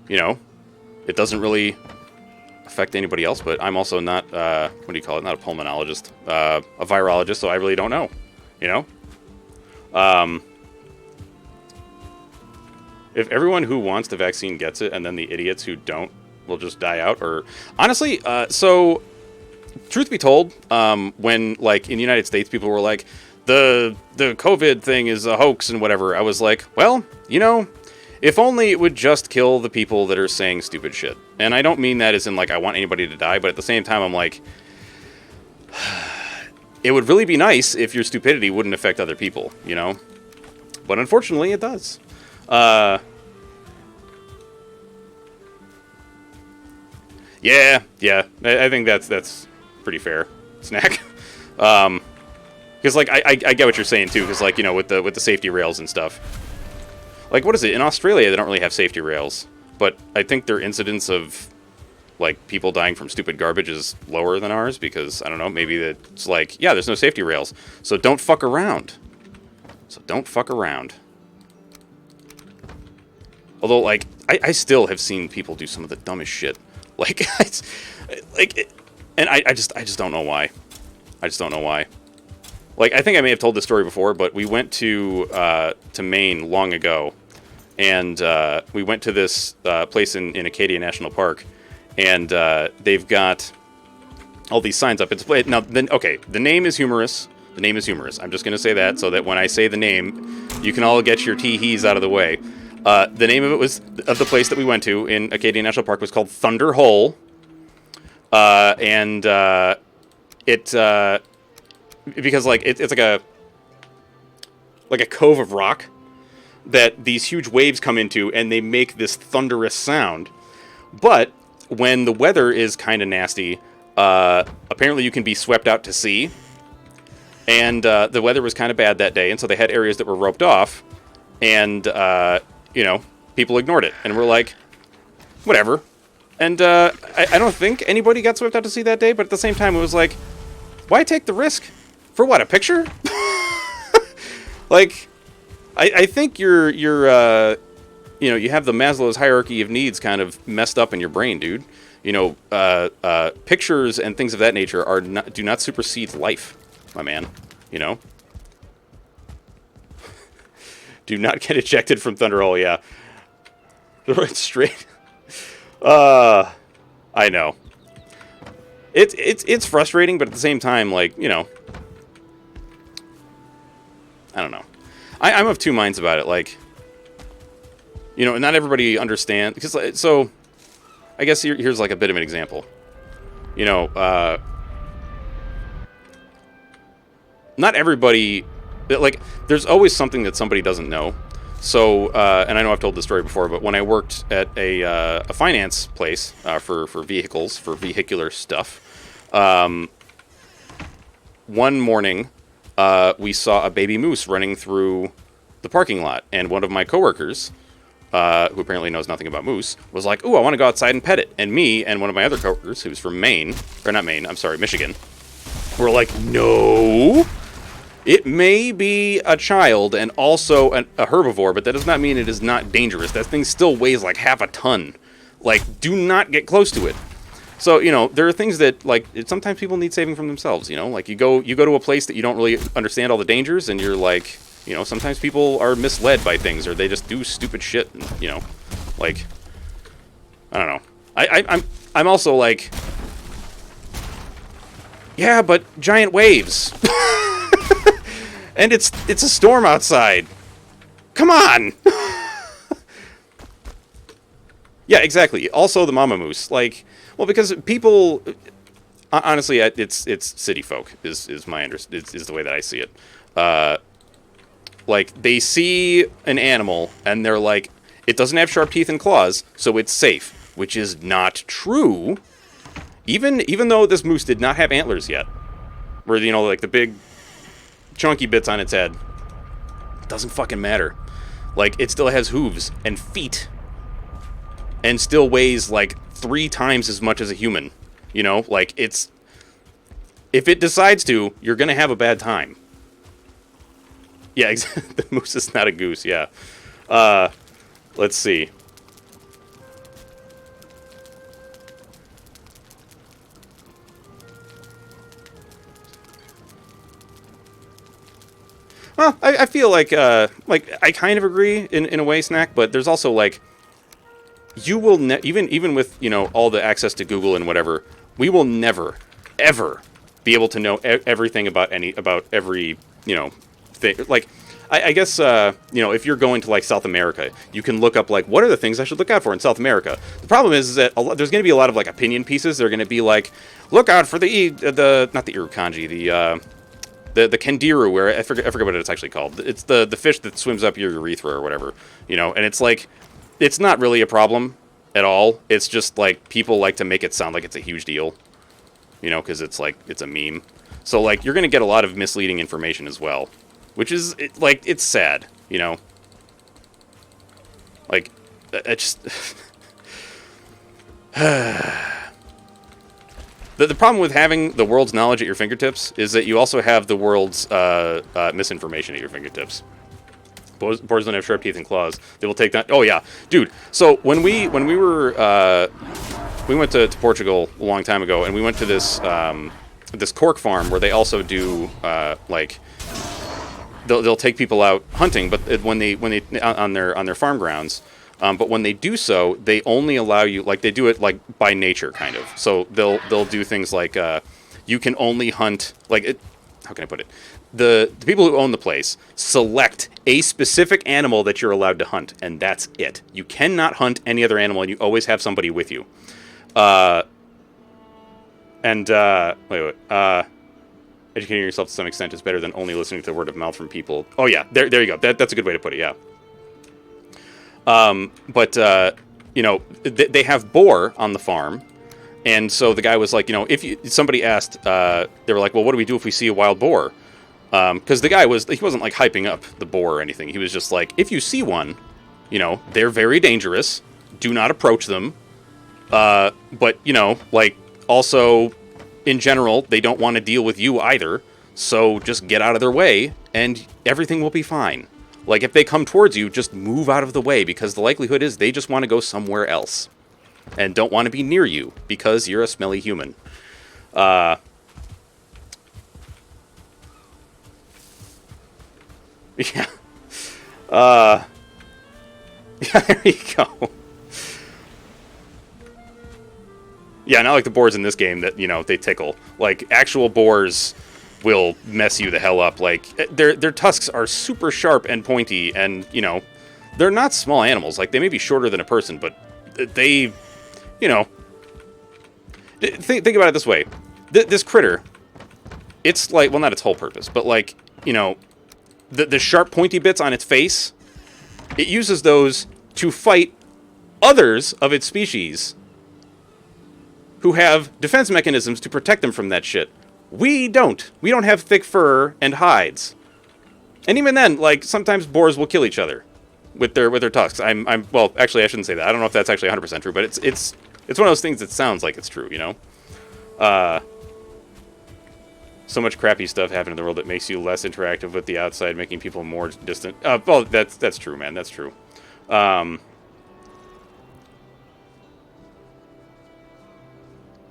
[SPEAKER 1] you know, it doesn't really affect anybody else. But I'm also not, what do you call it? Not a pulmonologist, a virologist, so I really don't know, you know? If everyone who wants the vaccine gets it and then the idiots who don't will just die out, or... Honestly, so... Truth be told, when, like, in the United States, people were like, the COVID thing is a hoax and whatever, I was like, well, you know, if only it would just kill the people that are saying stupid shit. And I don't mean that as in, like, I want anybody to die, but at the same time, I'm like, it would really be nice if your stupidity wouldn't affect other people, you know? But unfortunately, it does. Yeah, I think that's pretty fair, Snack. Because like I get what you're saying too. Because like, you know, with the safety rails and stuff. Like, what is it in Australia? They don't really have safety rails, but I think their incidence of like people dying from stupid garbage is lower than ours. Because I don't know, maybe it's like, yeah, there's no safety rails, so don't fuck around. Although, like, I still have seen people do some of the dumbest shit. Like, and I just don't know why. I just don't know why. Like, I think I may have told this story before, but we went to Maine long ago, and we went to this place in Acadia National Park, and they've got all these signs up. Now, then, okay, the name is humorous. The name is humorous. I'm just going to say that so that when I say the name, you can all get your tee-hees out of the way. The name of the place that we went to in Acadia National Park was called Thunder Hole. And because like it's like a cove of rock that these huge waves come into, and they make this thunderous sound. But when the weather is kind of nasty, apparently you can be swept out to sea. And the weather was kind of bad that day, and so they had areas that were roped off, and you know, people ignored it, and we're like, whatever. And I don't think anybody got swept out to sea that day, but at the same time, it was like, why take the risk? For what, a picture? Like, I think you're you know, you have the Maslow's hierarchy of needs kind of messed up in your brain, dude. You know, pictures and things of that nature do not supersede life, my man. You know? Do not get ejected from Thunder Hole, yeah. Right straight. I know. It's frustrating, but at the same time, like, you know, I don't know. I'm of two minds about it. Like, you know, not everybody understands. Because, so, I guess here's like a bit of an example. You know, not everybody, like, there's always something that somebody doesn't know. So, and I know I've told this story before, but when I worked at a finance place for vehicles, for vehicular stuff, one morning we saw a baby moose running through the parking lot, and one of my coworkers, who apparently knows nothing about moose, was like, "Ooh, I want to go outside and pet it." And me and one of my other coworkers, who's from Maine, or not Maine, I'm sorry, Michigan, were like, "No." It may be a child and also a herbivore, but that does not mean it is not dangerous. That thing still weighs like half a ton. Like, do not get close to it. So, you know, there are things that, like, sometimes people need saving from themselves, you know? Like, you go to a place that you don't really understand all the dangers, and you're like, you know, sometimes people are misled by things, or they just do stupid shit, and, you know, like, I don't know. I'm also like, yeah, but giant waves. And it's a storm outside. Come on! Yeah, exactly. Also, the mama moose. Like, well, because people, honestly, it's city folk is the way that I see it. Like, they see an animal and they're like, it doesn't have sharp teeth and claws, so it's safe, which is not true. Even though this moose did not have antlers yet, where, you know, like the big chunky bits on its head, it doesn't fucking matter. Like, it still has hooves and feet, and still weighs like 3 times as much as a human. You know, like, it's, if it decides to, you're gonna have a bad time. Yeah, the moose is not a goose. Yeah. Let's see. Well, I feel like I kind of agree in a way, Snack, but there's also, like, you will even with, you know, all the access to Google and whatever, we will never ever be able to know everything about every, you know, thing. Like, I guess you know, if you're going to, like, South America, you can look up, like, what are the things I should look out for in South America. The problem is that there's going to be a lot of, like, opinion pieces. They're going to be like, look out for the not the irukandji, the kendiru, where I forget what it's actually called. It's the fish that swims up your urethra or whatever, you know. And it's like, it's not really a problem at all. It's just like people like to make it sound like it's a huge deal, you know, because it's like, it's a meme. So, like, you're gonna get a lot of misleading information as well, which is like, it's sad, you know. Like, it just The problem with having the world's knowledge at your fingertips is that you also have the world's misinformation at your fingertips. Boars don't have sharp teeth and claws. They will take that. Oh yeah, dude. So when we were we went to Portugal a long time ago, and we went to this this cork farm where they also do like, they'll take people out hunting, but when they on their farm grounds. But when they do so, they only allow you, like, they do it, like, by nature, kind of. So they'll do things like, you can only hunt, like, how can I put it? The people who own the place select a specific animal that you're allowed to hunt, and that's it. You cannot hunt any other animal, and you always have somebody with you. Educating yourself to some extent is better than only listening to the word of mouth from people. Oh yeah, there you go. That's a good way to put it. Yeah. But you know, they have boar on the farm, and so the guy was like, you know, somebody asked, they were like, well, what do we do if we see a wild boar? Because the guy he wasn't like hyping up the boar or anything. He was just like, if you see one, you know, they're very dangerous. Do not approach them. But you know, like, also, in general, they don't want to deal with you either. So just get out of their way, and everything will be fine. Like, if they come towards you, just move out of the way, because the likelihood is they just want to go somewhere else and don't want to be near you because you're a smelly human. Yeah, yeah, there you go. Yeah, not like the boars in this game that, you know, they tickle. Like, actual boars will mess you the hell up. Like, their tusks are super sharp and pointy, and, you know, they're not small animals. Like, they may be shorter than a person, but they, you know, think about it this way. This critter, it's like, well, not its whole purpose, but, like, you know, the sharp pointy bits on its face, it uses those to fight others of its species who have defense mechanisms to protect them from that shit. We don't. We don't have thick fur and hides. And even then, like, sometimes boars will kill each other with their tusks. Well, actually, I shouldn't say that. I don't know if that's actually 100% true, but it's one of those things that sounds like it's true, you know? So much crappy stuff happened in the world that makes you less interactive with the outside, making people more distant. Well, that's true, man. That's true.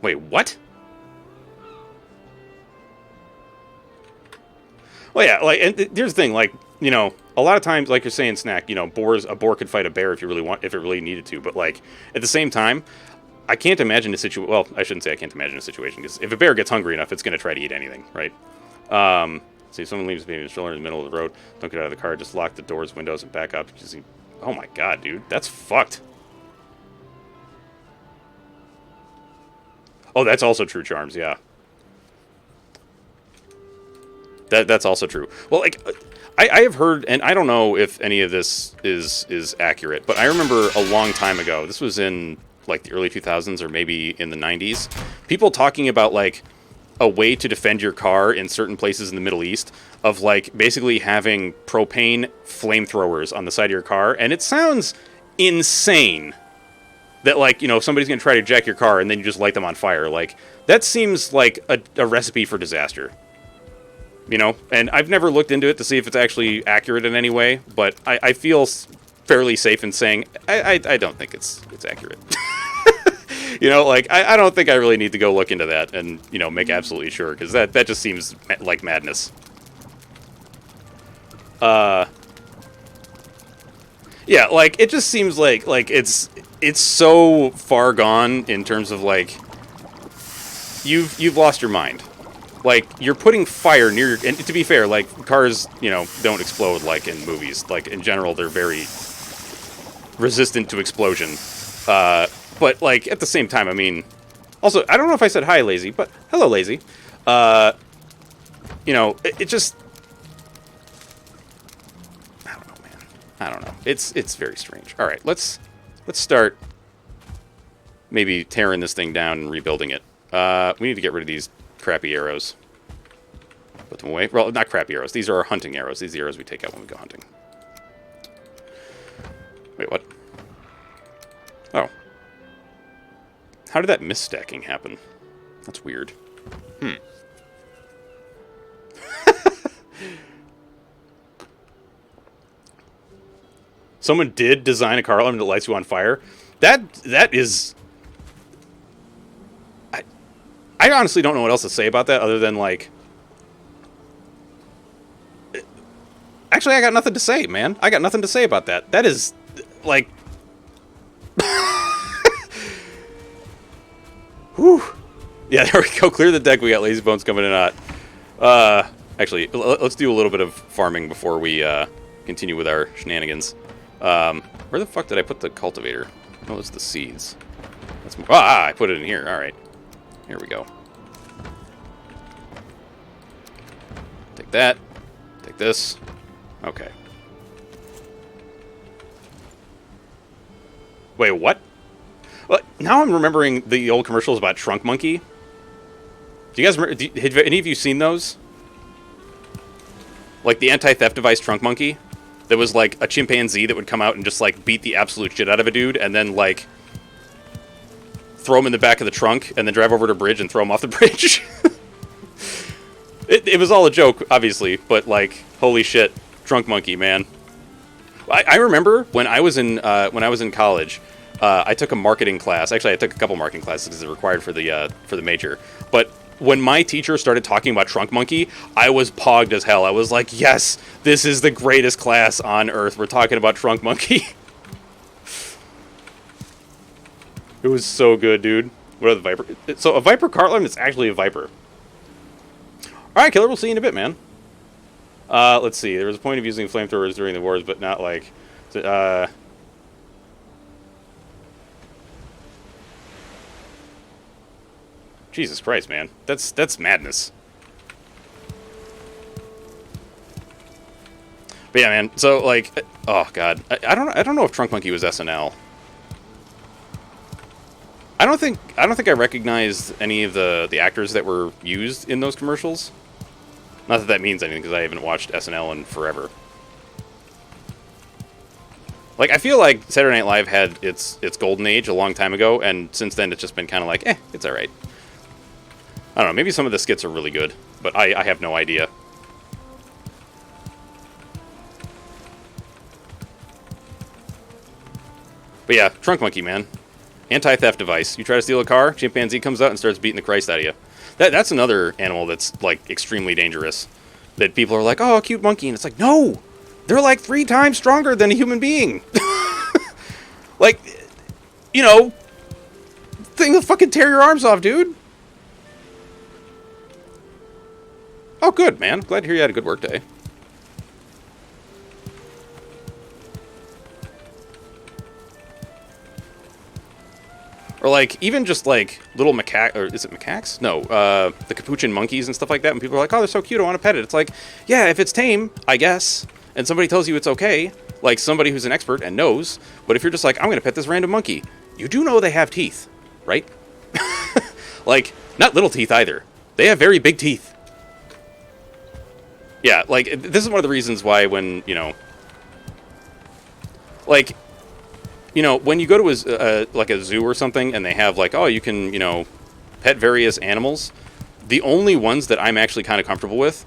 [SPEAKER 1] Wait, what? Well, yeah, like, and here's the thing, like, you know, a lot of times, like you're saying, Snack, you know, a boar could fight a bear if it really needed to, but, like, at the same time, I can't imagine a situation, well, I shouldn't say I can't imagine a situation, because if a bear gets hungry enough, it's going to try to eat anything, right? See, if someone leaves a baby stroller in the middle of the road, don't get out of the car, just lock the doors, windows, and back up. Oh my god, dude, that's fucked. Oh, that's also true, Charms, yeah. That's also true. Well, like, I have heard, and I don't know if any of this is accurate, but I remember a long time ago, this was in, like, the early 2000s or maybe in the 90s, people talking about, like, a way to defend your car in certain places in the Middle East of, like, basically having propane flamethrowers on the side of your car, and it sounds insane that, like, you know, if somebody's going to try to jack your car and then you just light them on fire. Like, that seems like a recipe for disaster. You know? And I've never looked into it to see if it's actually accurate in any way, but I feel fairly safe in saying I don't think it's accurate. You know, like, I don't think I really need to go look into that and, you know, make absolutely sure, because that just seems like madness. Yeah, like, it just seems like it's so far gone in terms of, like, you've lost your mind. Like, you're putting fire near your... And to be fair, like, cars, you know, don't explode like in movies. Like, in general, they're very resistant to explosion. But, like, at the same time, I mean... Also, I don't know if I said hi, Lazy, but hello, Lazy. You know, it just... I don't know, man. I don't know. It's very strange. All right, let's start maybe tearing this thing down and rebuilding it. We need to get rid of these crappy arrows. Put them away. Well, not crappy arrows. These are our hunting arrows. These are the arrows we take out when we go hunting. Wait, what? Oh. How did that misstacking happen? That's weird. Someone did design a car element that lights you on fire. That is... I honestly don't know what else to say about that other than, like... Actually, I got nothing to say, man. I got nothing to say about that. That is, like... Whew. Yeah, there we go. Clear the deck. We got Lazy Bones coming in hot. Actually, let's do a little bit of farming before we continue with our shenanigans. Where the fuck did I put the cultivator? Oh, it's the seeds. That's I put it in here. All right. Here we go. Take that. Take this. Okay. Wait, what? Well, now I'm remembering the old commercials about Trunk Monkey. Do you guys remember? Have any of you seen those? Like the anti-theft device Trunk Monkey? That was like a chimpanzee that would come out and just like beat the absolute shit out of a dude and then like throw him in the back of the trunk and then drive over to a bridge and throw him off the bridge. It was all a joke, obviously, but like, holy shit, Trunk Monkey, man. I remember when I was in college, I took a marketing class. Actually, I took a couple marketing classes because they're required for the major. But when my teacher started talking about Trunk Monkey, I was pogged as hell. I was like, yes, this is the greatest class on earth. We're talking about Trunk Monkey. It was so good, dude. What are the Viper? So a Viper Cartland is actually a Viper. All right, Killer, we'll see you in a bit, man. Let's see. There was a point of using flamethrowers during the wars, but not like... Jesus Christ, man. That's madness. But yeah, man. So, like... Oh, God. I don't know if Trunk Monkey was SNL. I don't think I recognized any of the actors that were used in those commercials. Not that that means anything, because I haven't watched SNL in forever. Like, I feel like Saturday Night Live had its golden age a long time ago, and since then it's just been kind of like, it's alright. I don't know, maybe some of the skits are really good. but I have no idea. But yeah, trunk monkey, man. Anti-theft device. You try to steal a car, chimpanzee comes out and starts beating the Christ out of you. That's another animal that's, like, extremely dangerous. That people are like, oh, a cute monkey. And it's like, no! They're like 3 times stronger than a human being. Like, you know, thing will fucking tear your arms off, dude. Oh, good, man. Glad to hear you had a good work day. Or, like, even just, like, little macaque... Or is it macaques? No, the capuchin monkeys and stuff like that. And people are like, oh, they're so cute, I want to pet it. It's like, yeah, if it's tame, I guess, and somebody tells you it's okay, like somebody who's an expert and knows, but if you're just like, I'm going to pet this random monkey, you do know they have teeth, right? Like, not little teeth either. They have very big teeth. Yeah, like, this is one of the reasons why when, you know... Like... You know, when you go to like a zoo or something, and they have like, oh, you can, you know, pet various animals, the only ones that I'm actually kind of comfortable with,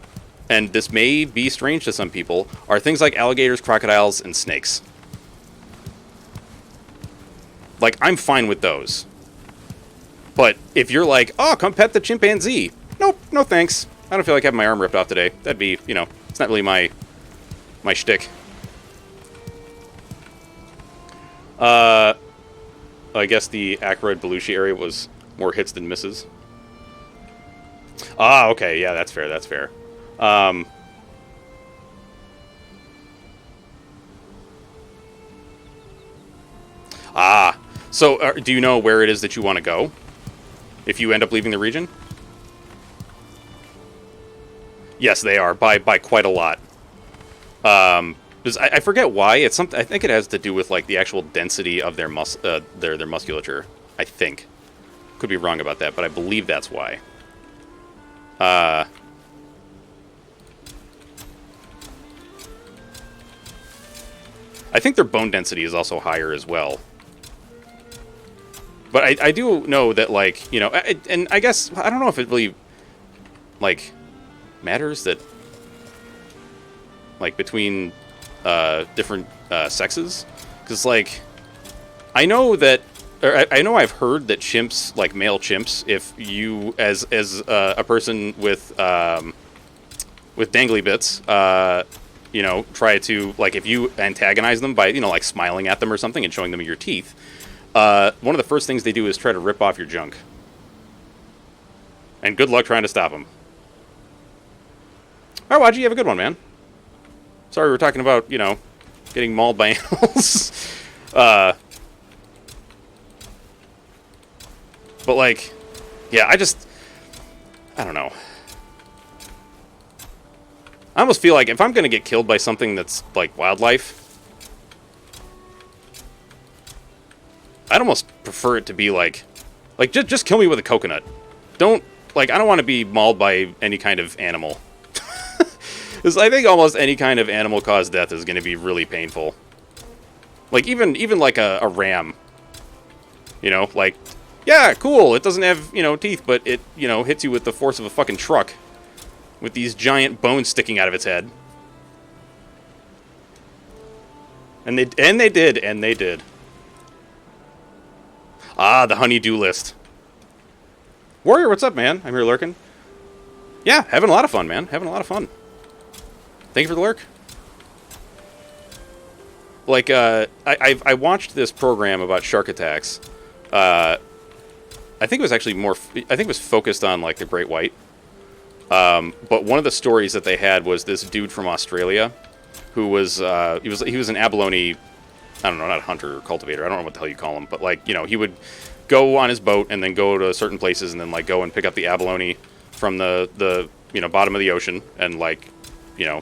[SPEAKER 1] and this may be strange to some people, are things like alligators, crocodiles, and snakes. Like, I'm fine with those. But if you're like, oh, come pet the chimpanzee. Nope, no thanks. I don't feel like having my arm ripped off today. That'd be, you know, it's not really my shtick. I guess the Ackroyd Belushi area was more hits than misses. Ah, okay, yeah, that's fair, that's fair. So do you know where it is that you want to go? If you end up leaving the region? Yes, they are, by quite a lot. Because I forget why. It's something. I think it has to do with like the actual density of their their musculature. I think. Could be wrong about that, but I believe that's why. I think their bone density is also higher as well. But I do know that, like, you know, and I guess I don't know if it really like matters that like between different sexes, because like I know that, or I know I've heard that chimps, like male chimps, if you as a person with dangly bits, you know, try to, like, if you antagonize them by, you know, like smiling at them or something and showing them your teeth, one of the first things they do is try to rip off your junk. And good luck trying to stop them. All right, Waji, you have a good one, man. Sorry, we were talking about, you know, getting mauled by animals. But, like, yeah, I don't know. I almost feel like if I'm going to get killed by something that's, like, wildlife, I'd almost prefer it to be, like just kill me with a coconut. Don't, like, I don't want to be mauled by any kind of animal. Because I think almost any kind of animal-caused death is going to be really painful. Like, even like a ram. You know, like, yeah, cool, it doesn't have, you know, teeth, but it, you know, hits you with the force of a fucking truck. With these giant bones sticking out of its head. And they did. Ah, the honey-do list. Warrior, what's up, man? I'm here lurking. Yeah, having a lot of fun, man. Having a lot of fun. Thank you for the lurk. Like, I watched this program about shark attacks. I think it was actually I think it was focused on, like, the great white. But one of the stories that they had was this dude from Australia who was, he was an abalone, I don't know, not a hunter or cultivator, I don't know what the hell you call him, but, like, you know, he would go on his boat and then go to certain places and then, like, go and pick up the abalone from the you know, bottom of the ocean and, like, you know,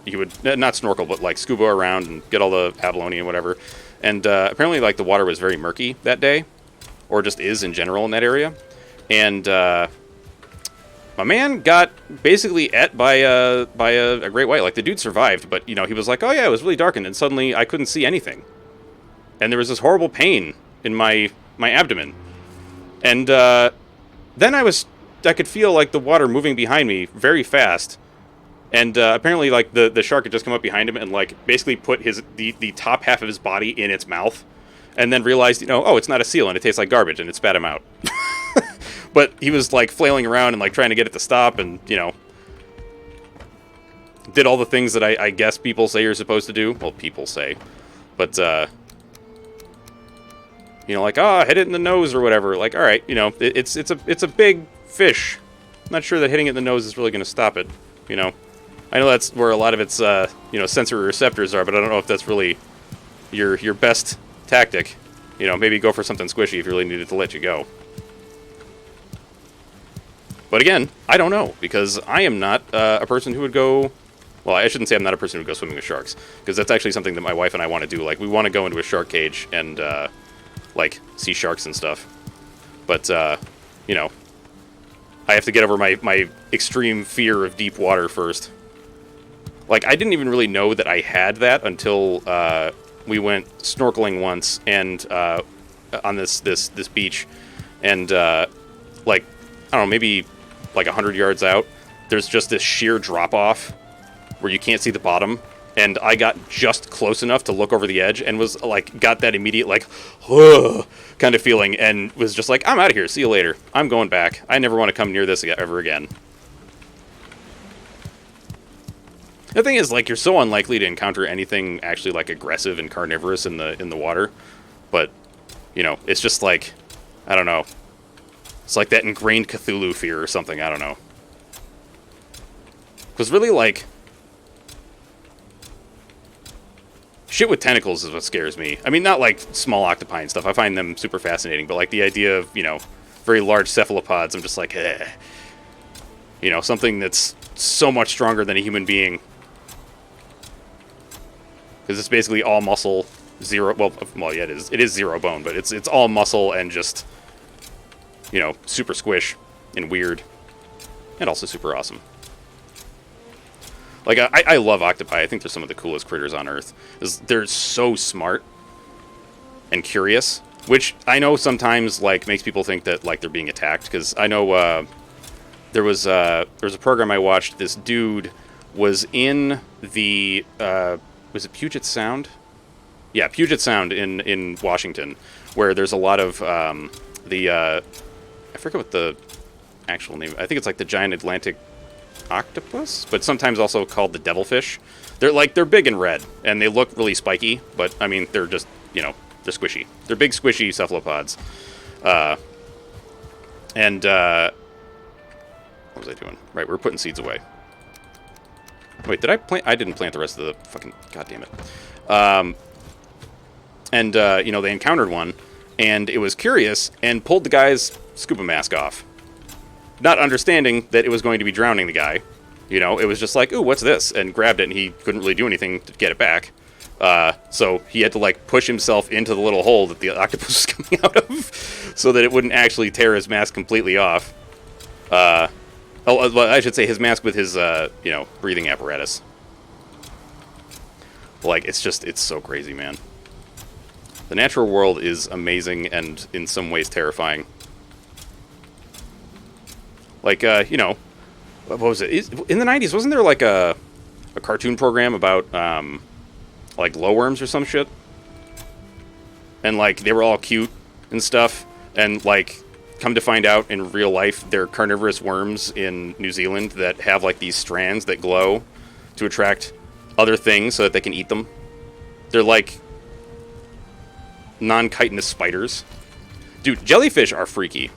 [SPEAKER 1] he would not snorkel, but, like, scuba around and get all the abalone and whatever. And apparently, like, the water was very murky that day, or just is in general in that area. And my man got basically ate by a great white. Like, the dude survived, but, you know, he was like, oh yeah, it was really dark, and then suddenly I couldn't see anything. And there was this horrible pain in my abdomen. And then I was could feel like the water moving behind me very fast. And apparently, like the shark had just come up behind him and like basically put the top half of his body in its mouth, and then realized, oh, it's not a seal and it tastes like garbage, and it spat him out. But he was like flailing around and like trying to get it to stop, and did all the things that I guess people say you're supposed to do. Well, people say, but like, hit it in the nose or whatever. Like, all right, it's a big fish. I'm not sure that hitting it in the nose is really going to stop it. I know that's where a lot of its sensory receptors are, but I don't know if that's really your best tactic. Maybe go for something squishy if you really needed to let you go. But again, I don't know, because I am not a person who would go... Well, I shouldn't say I'm not a person who would go swimming with sharks, because that's actually something that my wife and I want to do. Like, we want to go into a shark cage and, see sharks and stuff. But, I have to get over my extreme fear of deep water first. Like, I didn't even really know that I had that until we went snorkeling once and on this beach, and I don't know, maybe like 100 yards out, there's just this sheer drop off where you can't see the bottom, and I got just close enough to look over the edge and was like, got that immediate like kind of feeling, and was just like, I'm out of here, see you later, I'm going back, I never want to come near this ever again. The thing is, like, you're so unlikely to encounter anything actually like aggressive and carnivorous in the water, but it's just like, I don't know, it's like that ingrained Cthulhu fear or something, I don't know. Because really, like, shit with tentacles is what scares me. I mean, not like small octopi and stuff, I find them super fascinating, but like the idea of, very large cephalopods, I'm just like, eh. Something that's so much stronger than a human being. Because it's basically all muscle, zero... Well, yeah, it is zero bone, but it's all muscle and just, super squish and weird. And also super awesome. Like, I love octopi. I think they're some of the coolest critters on Earth. They're so smart and curious, which I know sometimes, like, makes people think that, like, they're being attacked. Because I know there was a program I watched. This dude was in the... was it Puget Sound? Yeah, Puget Sound in Washington, where there's a lot of I forget what the actual name. I think it's like the giant Atlantic octopus, but sometimes also called the devilfish. They're big and red, and they look really spiky, but I mean they're just they're squishy. They're big squishy cephalopods. And what was I doing? Right, we're putting seeds away. Wait, did I plant? I didn't plant the rest of the fucking... God damn it. They encountered one, and it was curious, and pulled the guy's scuba mask off. Not understanding that it was going to be drowning the guy. It was just like, ooh, what's this? And grabbed it, and he couldn't really do anything to get it back. So he had to, like, push himself into the little hole that the octopus was coming out of, so that it wouldn't actually tear his mask completely off. I should say his mask with his, breathing apparatus. Like, it's so crazy, man. The natural world is amazing and in some ways terrifying. Like, what was it? In the 90s, wasn't there, like, a cartoon program about, like, glowworms or some shit? And, like, they were all cute and stuff, and, like... Come to find out, in real life, they're carnivorous worms in New Zealand that have, like, these strands that glow to attract other things so that they can eat them. They're, like, non-chitinous spiders. Dude, jellyfish are freaky.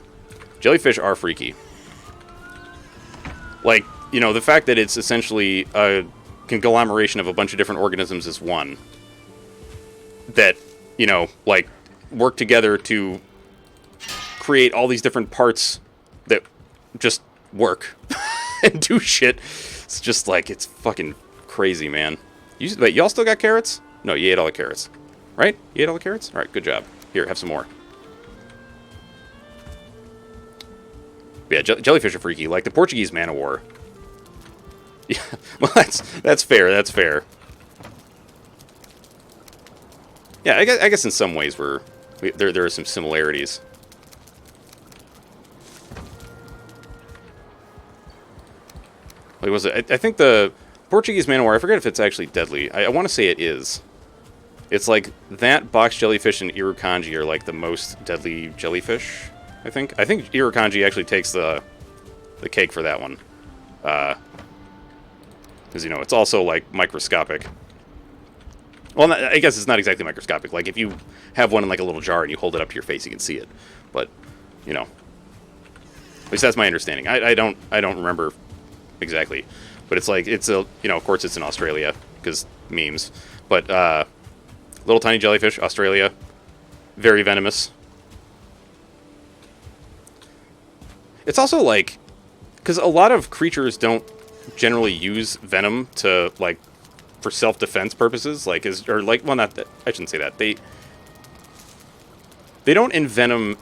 [SPEAKER 1] Jellyfish are freaky. Like, the fact that it's essentially a conglomeration of a bunch of different organisms is one. That, like, work together to... create all these different parts that just work and do shit. It's just like, it's fucking crazy, man. Wait, y'all still got carrots? No, you ate all the carrots. Right? You ate all the carrots? Alright, good job. Here, have some more. Yeah, jellyfish are freaky. Like the Portuguese man of war. Yeah, well, that's fair, that's fair. Yeah, I guess in some ways there are some similarities. What was it? I think the Portuguese man-o-war, I forget if it's actually deadly. I want to say it is. It's like that box jellyfish and irukandji are like the most deadly jellyfish, I think. I think irukandji actually takes the cake for that one. Because, you know, it's also, like, microscopic. Well, I guess it's not exactly microscopic. Like, if you have one in, like, a little jar and you hold it up to your face, you can see it. But, you know. At least that's my understanding. I don't remember exactly. But it's like, it's a, you know, of course it's in Australia, because memes. But, little tiny jellyfish, Australia. Very venomous. It's also, like, because a lot of creatures don't generally use venom to, like, for self-defense purposes, like, or, like, well, not that, I shouldn't say that. They don't envenom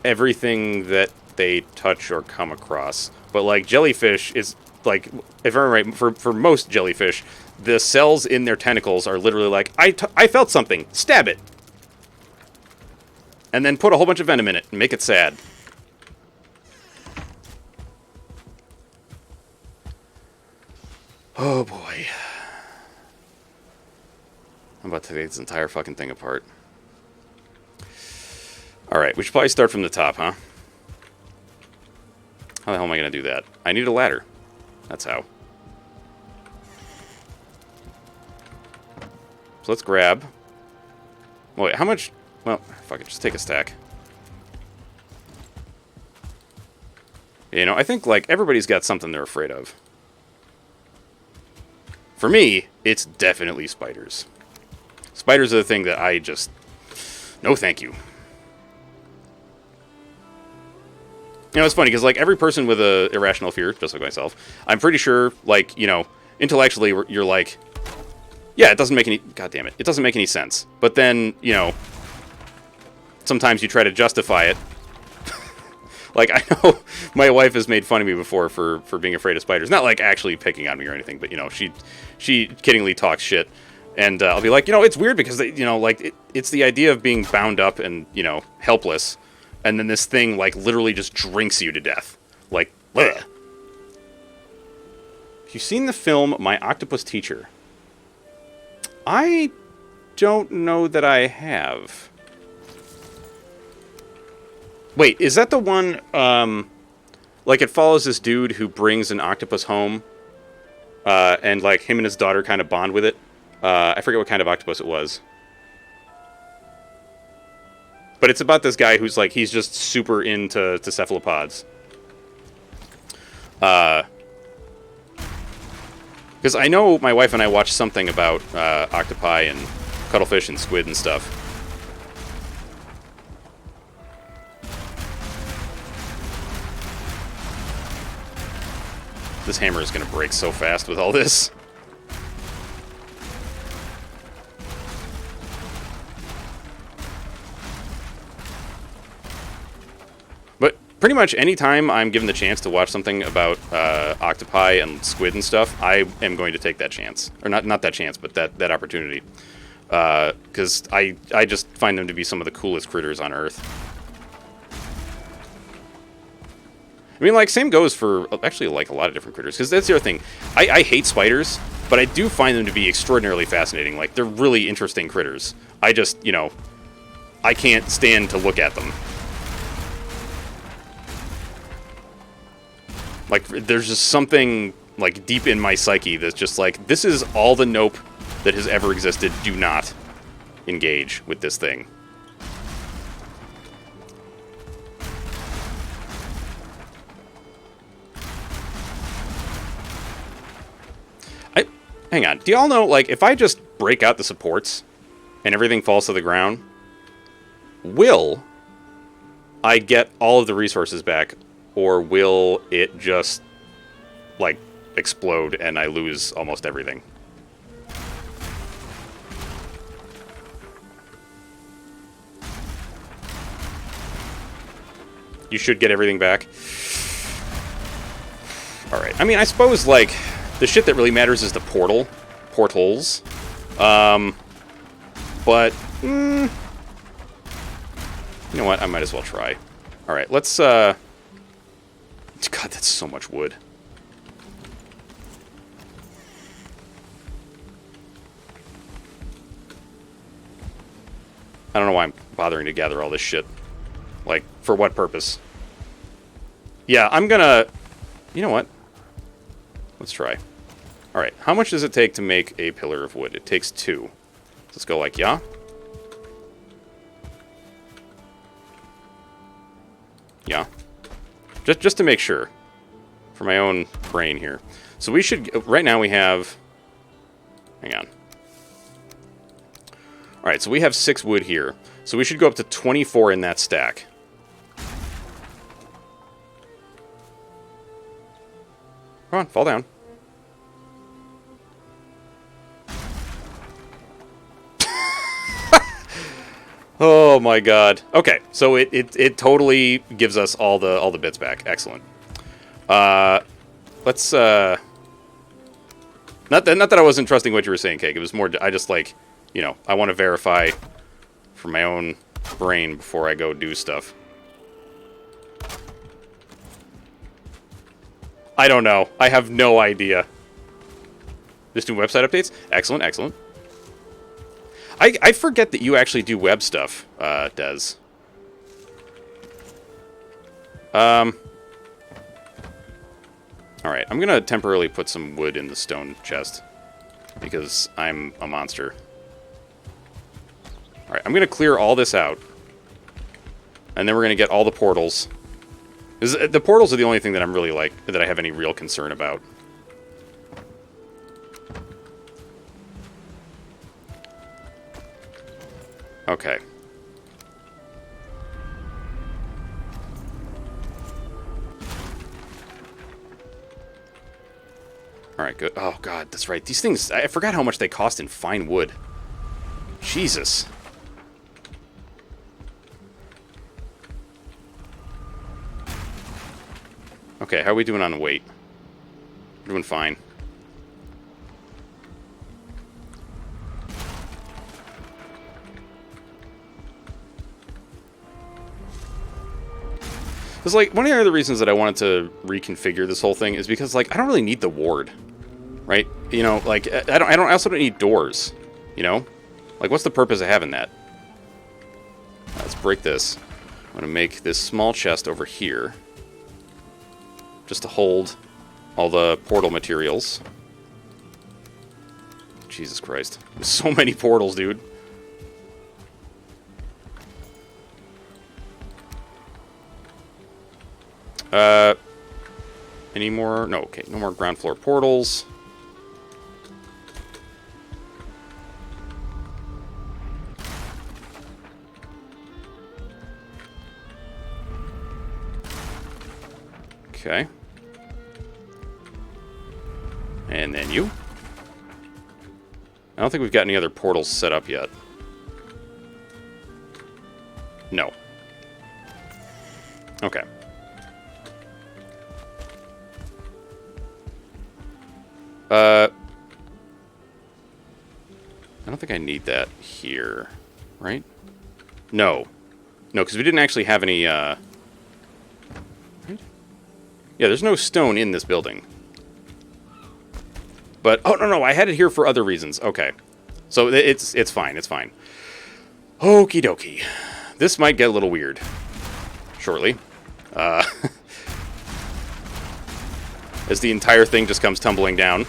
[SPEAKER 1] everything that they touch or come across. But, like, jellyfish is, like, if I'm right, for most jellyfish, the cells in their tentacles are literally like, I felt something, stab it! And then put a whole bunch of venom in it and make it sad. Oh boy. I'm about to take this entire fucking thing apart. Alright, we should probably start from the top, huh? How the hell am I going to do that? I need a ladder. That's how. So let's grab... Wait, how much... Well, fuck it, just take a stack. You know, I think, like, everybody's got something they're afraid of. For me, it's definitely spiders. Spiders are the thing that I just... No thank you. You know, it's funny, because, like, every person with a irrational fear, just like myself, I'm pretty sure, like, you know, intellectually, you're like, yeah, it doesn't make any... God damn it. It doesn't make any sense. But then, you know, sometimes you try to justify it. Like, I know my wife has made fun of me before for being afraid of spiders. Not, like, actually picking on me or anything, but, you know, she kiddingly talks shit. And I'll be like, you know, it's weird because, they, you know, like, it's the idea of being bound up and, you know, helpless. And then this thing, like, literally just drinks you to death. Like, bleh. If you've seen the film My Octopus Teacher, I don't know that I have. Wait, is that the one, like, it follows this dude who brings an octopus home, and, like, him and his daughter kind of bond with it? I forget what kind of octopus it was. But it's about this guy who's, like, he's just super into cephalopods. Because I know my wife and I watched something about octopi and cuttlefish and squid and stuff. This hammer is going to break so fast with all this. But pretty much any time I'm given the chance to watch something about octopi and squid and stuff, I am going to take that chance. Or not that chance, but that opportunity. Because I just find them to be some of the coolest critters on Earth. I mean, like, same goes for, actually, like, a lot of different critters. Because that's the other thing. I hate spiders, but I do find them to be extraordinarily fascinating. Like, they're really interesting critters. I just, you know, I can't stand to look at them. Like, there's just something, like, deep in my psyche that's just like, this is all the nope that has ever existed. Do not engage with this thing. Hang on. Do y'all know, like, if I just break out the supports and everything falls to the ground, will I get all of the resources back, or will it just, like, explode and I lose almost everything? You should get everything back. Alright. I mean, I suppose, like, the shit that really matters is the portals. But, you know what? I might as well try. Alright, let's, God, that's so much wood. I don't know why I'm bothering to gather all this shit. Like, for what purpose? Yeah, I'm gonna... You know what? Let's try. Alright, how much does it take to make a pillar of wood? It takes 2. Let's go like, yeah. Yeah. Just to make sure. For my own brain here. So we should... Right now we have... Hang on. Alright, so we have 6 wood here. So we should go up to 24 in that stack. Come on, fall down. Oh my god. Okay, so it totally gives us all the bits back. Excellent. Let's not that I wasn't trusting what you were saying, Cake. It was more I just like, you know, I want to verify for my own brain before I go do stuff. I don't know. I have no idea. Just doing website updates? Excellent, excellent. I forget that you actually do web stuff, Des. Alright, I'm gonna temporarily put some wood in the stone chest. Because I'm a monster. Alright, I'm gonna clear all this out. And then we're gonna get all the portals. The portals are the only thing that I'm really like, that I have any real concern about. Okay. Alright, good. Oh, God, that's right. These things, I forgot how much they cost in fine wood. Jesus. Okay, how are we doing on weight? We're doing fine. Because, like, one of the other reasons that I wanted to reconfigure this whole thing is because, like, I don't really need the ward, right? You know, like, I also don't need doors, you know? Like, what's the purpose of having that? Let's break this. I'm going to make this small chest over here. Just to hold all the portal materials. Jesus Christ. There's so many portals, dude. Any more? No, okay. No more ground floor portals. Okay. And then you. I don't think we've got any other portals set up yet. No. Okay. I don't think I need that here, right? No. No, because we didn't actually have any, right? Yeah, there's no stone in this building. But, oh, no, I had it here for other reasons. Okay. So it's fine, it's fine. Okie dokie. This might get a little weird shortly. As the entire thing just comes tumbling down.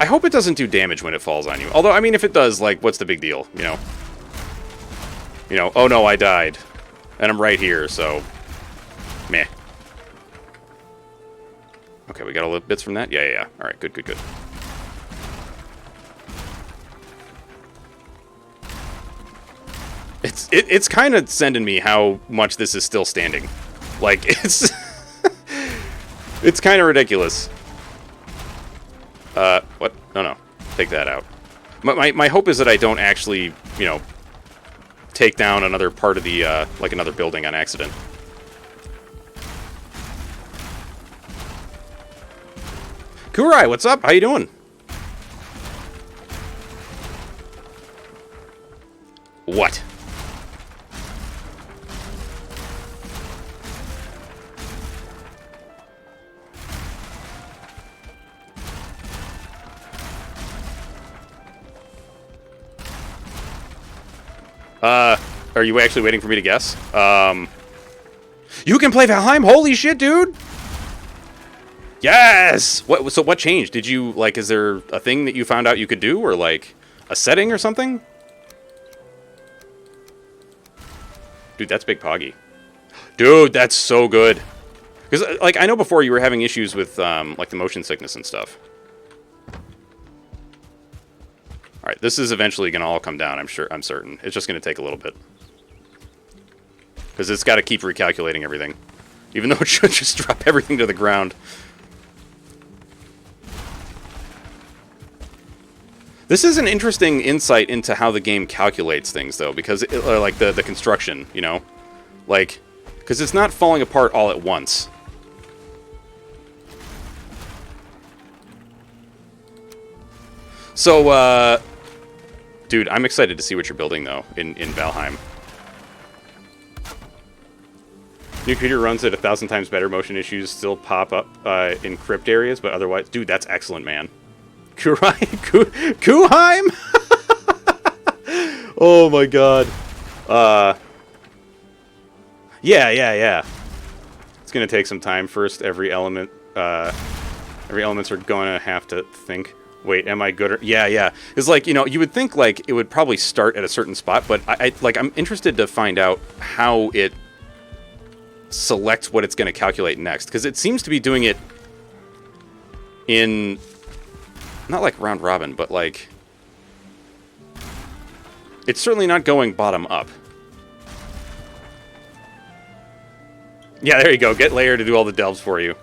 [SPEAKER 1] I hope it doesn't do damage when it falls on you. Although, I mean, if it does, like, what's the big deal, you know? You know, oh no, I died. And I'm right here, so... Meh. Okay, we got all the bits from that? Yeah. Alright, good. It's kind of sending me how much this is still standing. Like, it's... it's kind of ridiculous. What? No. Take that out. My hope is that I don't actually, you know, take down another part of the, like another building on accident. Kurai, what's up? How you doing? What? Are you actually waiting for me to guess? You can play Valheim? Holy shit, dude! Yes! So what changed? Did you, like, is there a thing that you found out you could do? Or, like, a setting or something? Dude, that's Big Poggy. Dude, that's so good. Because, like, I know before you were having issues with, like, the motion sickness and stuff. Alright, this is eventually going to all come down, I'm certain. It's just going to take a little bit. Because it's got to keep recalculating everything. Even though it should just drop everything to the ground. This is an interesting insight into how the game calculates things, though, because, like, the construction, you know? Like, because it's not falling apart all at once. So, dude, I'm excited to see what you're building, though, in Valheim. New computer runs at 1,000 times better. Motion issues still pop up in crypt areas, but otherwise... Dude, that's excellent, man. Chill-Heim? Oh my god. Yeah. It's gonna take some time. First, every elements are gonna have to think. Wait, am I good? Yeah. It's like, you know, you would think like it would probably start at a certain spot, but I'm interested to find out how it selects what it's gonna calculate next, because it seems to be doing it in. Not like round robin, but like... It's certainly not going bottom up. Yeah, there you go. Get Layer to do all the delves for you.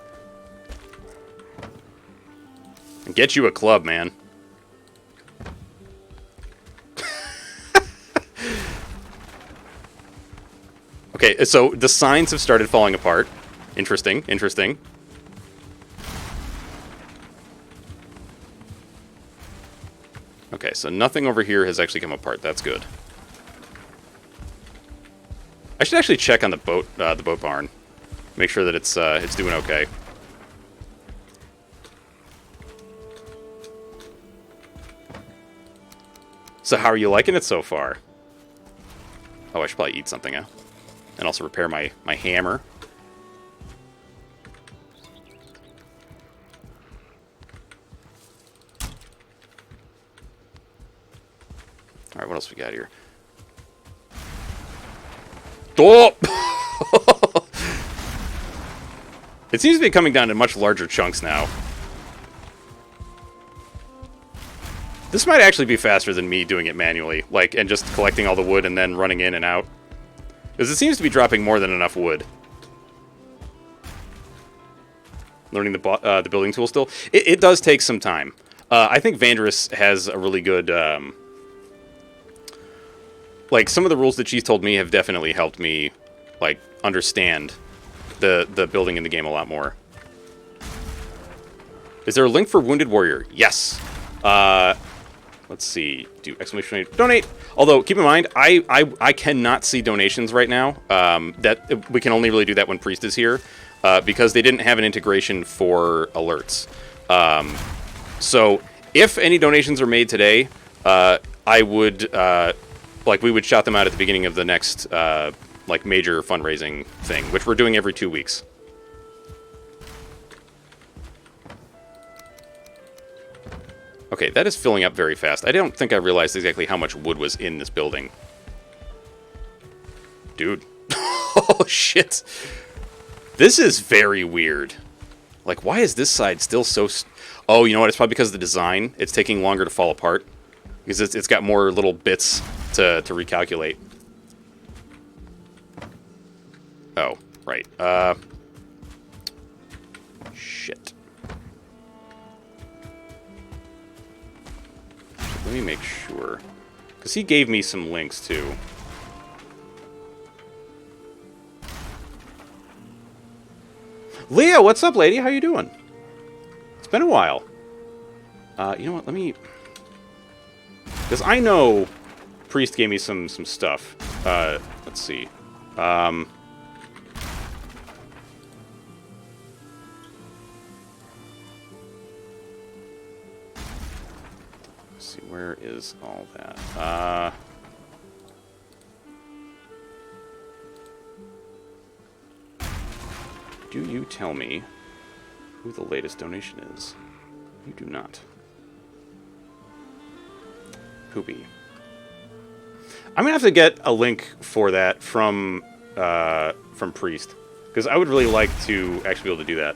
[SPEAKER 1] And get you a club, man. Okay, so the signs have started falling apart. Interesting. Okay, so nothing over here has actually come apart. That's good. I should actually check on the boat barn, make sure that it's doing okay. So how are you liking it so far? Oh, I should probably eat something, huh? And also repair my hammer. Alright, what else we got here? Oh! It seems to be coming down to much larger chunks now. This might actually be faster than me doing it manually, like, and just collecting all the wood and then running in and out. Because it seems to be dropping more than enough wood. Learning the building tool still. It does take some time. I think Vandrus has a really good... like, some of the rules that she's told me have definitely helped me, like, understand the building in the game a lot more. Is there a link for Wounded Warrior? Yes. Let's see. Do exclamation donate. Although, keep in mind, I cannot see donations right now. That we can only really do that when Priest is here, because they didn't have an integration for alerts. So, if any donations are made today, I would... like, we would shout them out at the beginning of the next, like, major fundraising thing, which we're doing every 2 weeks. Okay, that is filling up very fast. I don't think I realized exactly how much wood was in this building. Dude. Oh, shit. This is very weird. Like, why is this side still so... Oh, you know what? It's probably because of the design. It's taking longer to fall apart. Because it's got more little bits to recalculate. Oh, right. Shit. Let me make sure. Because he gave me some links, too. Leah, what's up, lady? How you doing? It's been a while. You know what? Let me... Because I know Priest gave me some stuff. Let's see. Let's see, where is all that? Do you tell me who the latest donation is? You do not. Poopy. I'm gonna have to get a link for that from Priest, because I would really like to actually be able to do that.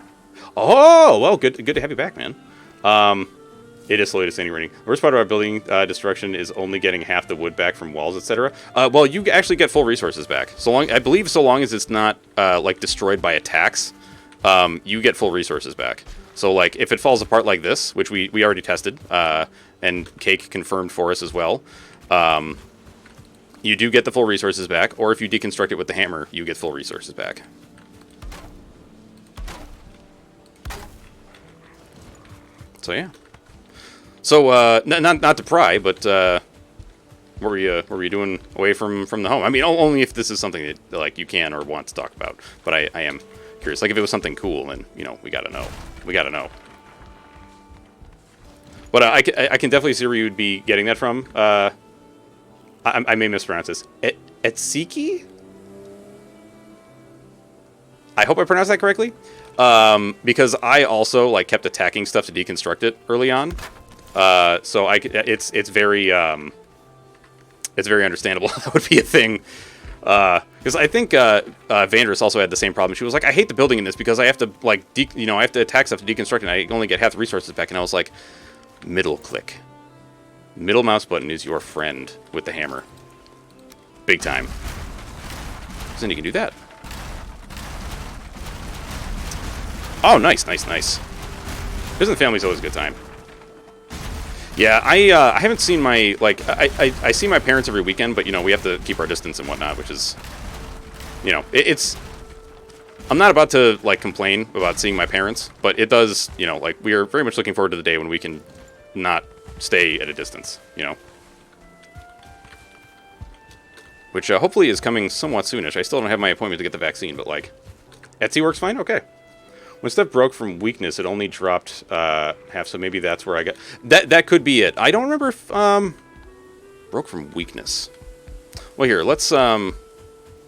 [SPEAKER 1] Oh, well, good to have you back, man. It is slowly disintegrating. The worst part about building destruction is only getting half the wood back from walls, etc. Well, you actually get full resources back. I believe so long as it's not like destroyed by attacks, you get full resources back. So like if it falls apart like this, which we already tested, and Cake confirmed for us as well, you do get the full resources back. Or if you deconstruct it with the hammer, you get full resources back. So yeah. So not to pry, but what were you doing away from the home? I mean, only if this is something that like you can or want to talk about. But I am curious. Like if it was something cool, then we gotta know. We gotta know. But I can definitely see where you'd be getting that from. I may mispronounce this. Etsiki? I hope I pronounced that correctly. Because I also like kept attacking stuff to deconstruct it early on. So it's very understandable. That would be a thing. Because I think Vandris also had the same problem. She was like, I hate the building in this because I have to like I have to attack stuff to deconstruct it, and I only get half the resources back. And I was like, middle click. Middle mouse button is your friend with the hammer. Big time. So then you can do that. Oh, nice. Visiting the family's always a good time. Yeah, I haven't seen my, like, I see my parents every weekend, but, we have to keep our distance and whatnot, which is, it's... I'm not about to, like, complain about seeing my parents, but it does, like, we are very much looking forward to the day when we can not stay at a distance, Which, hopefully is coming somewhat soonish. I still don't have my appointment to get the vaccine, but, like, Etsy works fine? Okay. When stuff broke from weakness, it only dropped half, so maybe that's where I got... That could be it. I don't remember if... broke from weakness. Well, here, let's do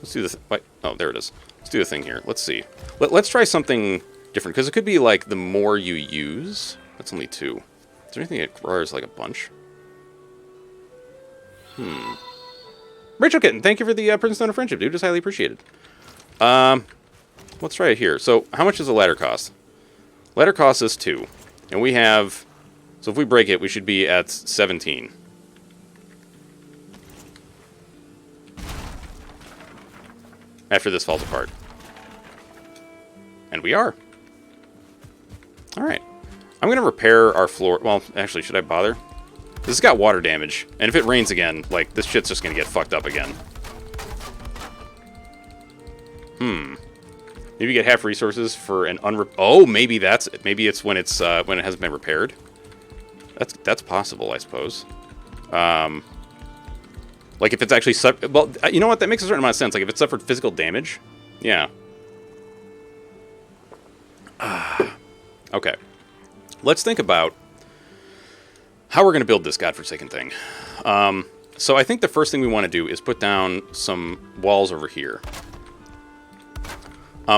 [SPEAKER 1] the... Wait, oh, there it is. Let's do the thing here. Let's see. Let's try something different, because it could be, like, the more you use... That's only 2. Is there anything that requires, like, a bunch? Rachel Kitten, thank you for the Prison Stone of Friendship, dude. Just highly appreciated. Let's try it here. So, how much does a ladder cost? Ladder costs us 2. And we have... So, if we break it, we should be at 17. After this falls apart. And we are. Alright. I'm going to repair our floor... Well, actually, should I bother? This has got water damage. And if it rains again, like, this shit's just going to get fucked up again. Maybe get half resources for an Oh, maybe that's it. Maybe it's when it's when it hasn't been repaired. That's possible, I suppose. Like if it's actually well, you know what? That makes a certain amount of sense. Like if it suffered physical damage, yeah. Okay. Let's think about how we're going to build this godforsaken thing. So I think the first thing we want to do is put down some walls over here.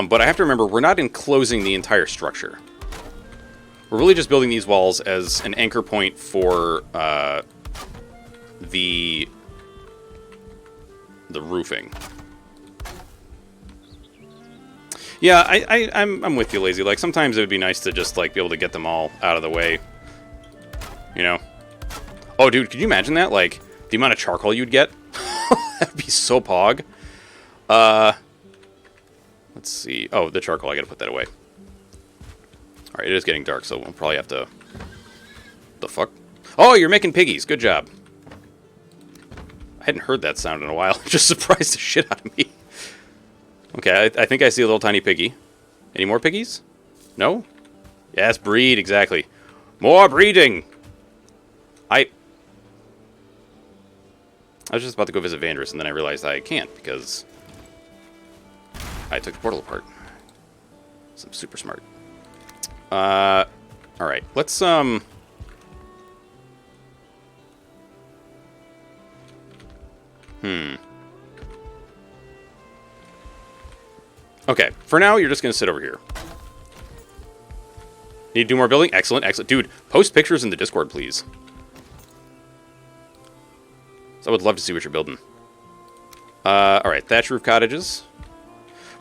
[SPEAKER 1] But I have to remember, we're not enclosing the entire structure. We're really just building these walls as an anchor point for the roofing. Yeah, I'm with you, Lazy. Like, sometimes it would be nice to just, like, be able to get them all out of the way. Oh, dude, could you imagine that? Like, the amount of charcoal you'd get? That'd be so pog. Let's see. Oh, the charcoal, I gotta put that away. Alright, it is getting dark, so we'll probably have to... The fuck? Oh, you're making piggies. Good job. I hadn't heard that sound in a while. It just surprised the shit out of me. Okay, I think I see a little tiny piggy. Any more piggies? No? Yes, breed, exactly. More breeding! I was just about to go visit Vandris, and then I realized I can't, because... I took the portal apart. So I'm super smart. Alright, let's, Okay, for now, you're just going to sit over here. Need to do more building? Excellent, excellent. Dude, post pictures in the Discord, please. So I would love to see what you're building. Alright, thatch roof cottages.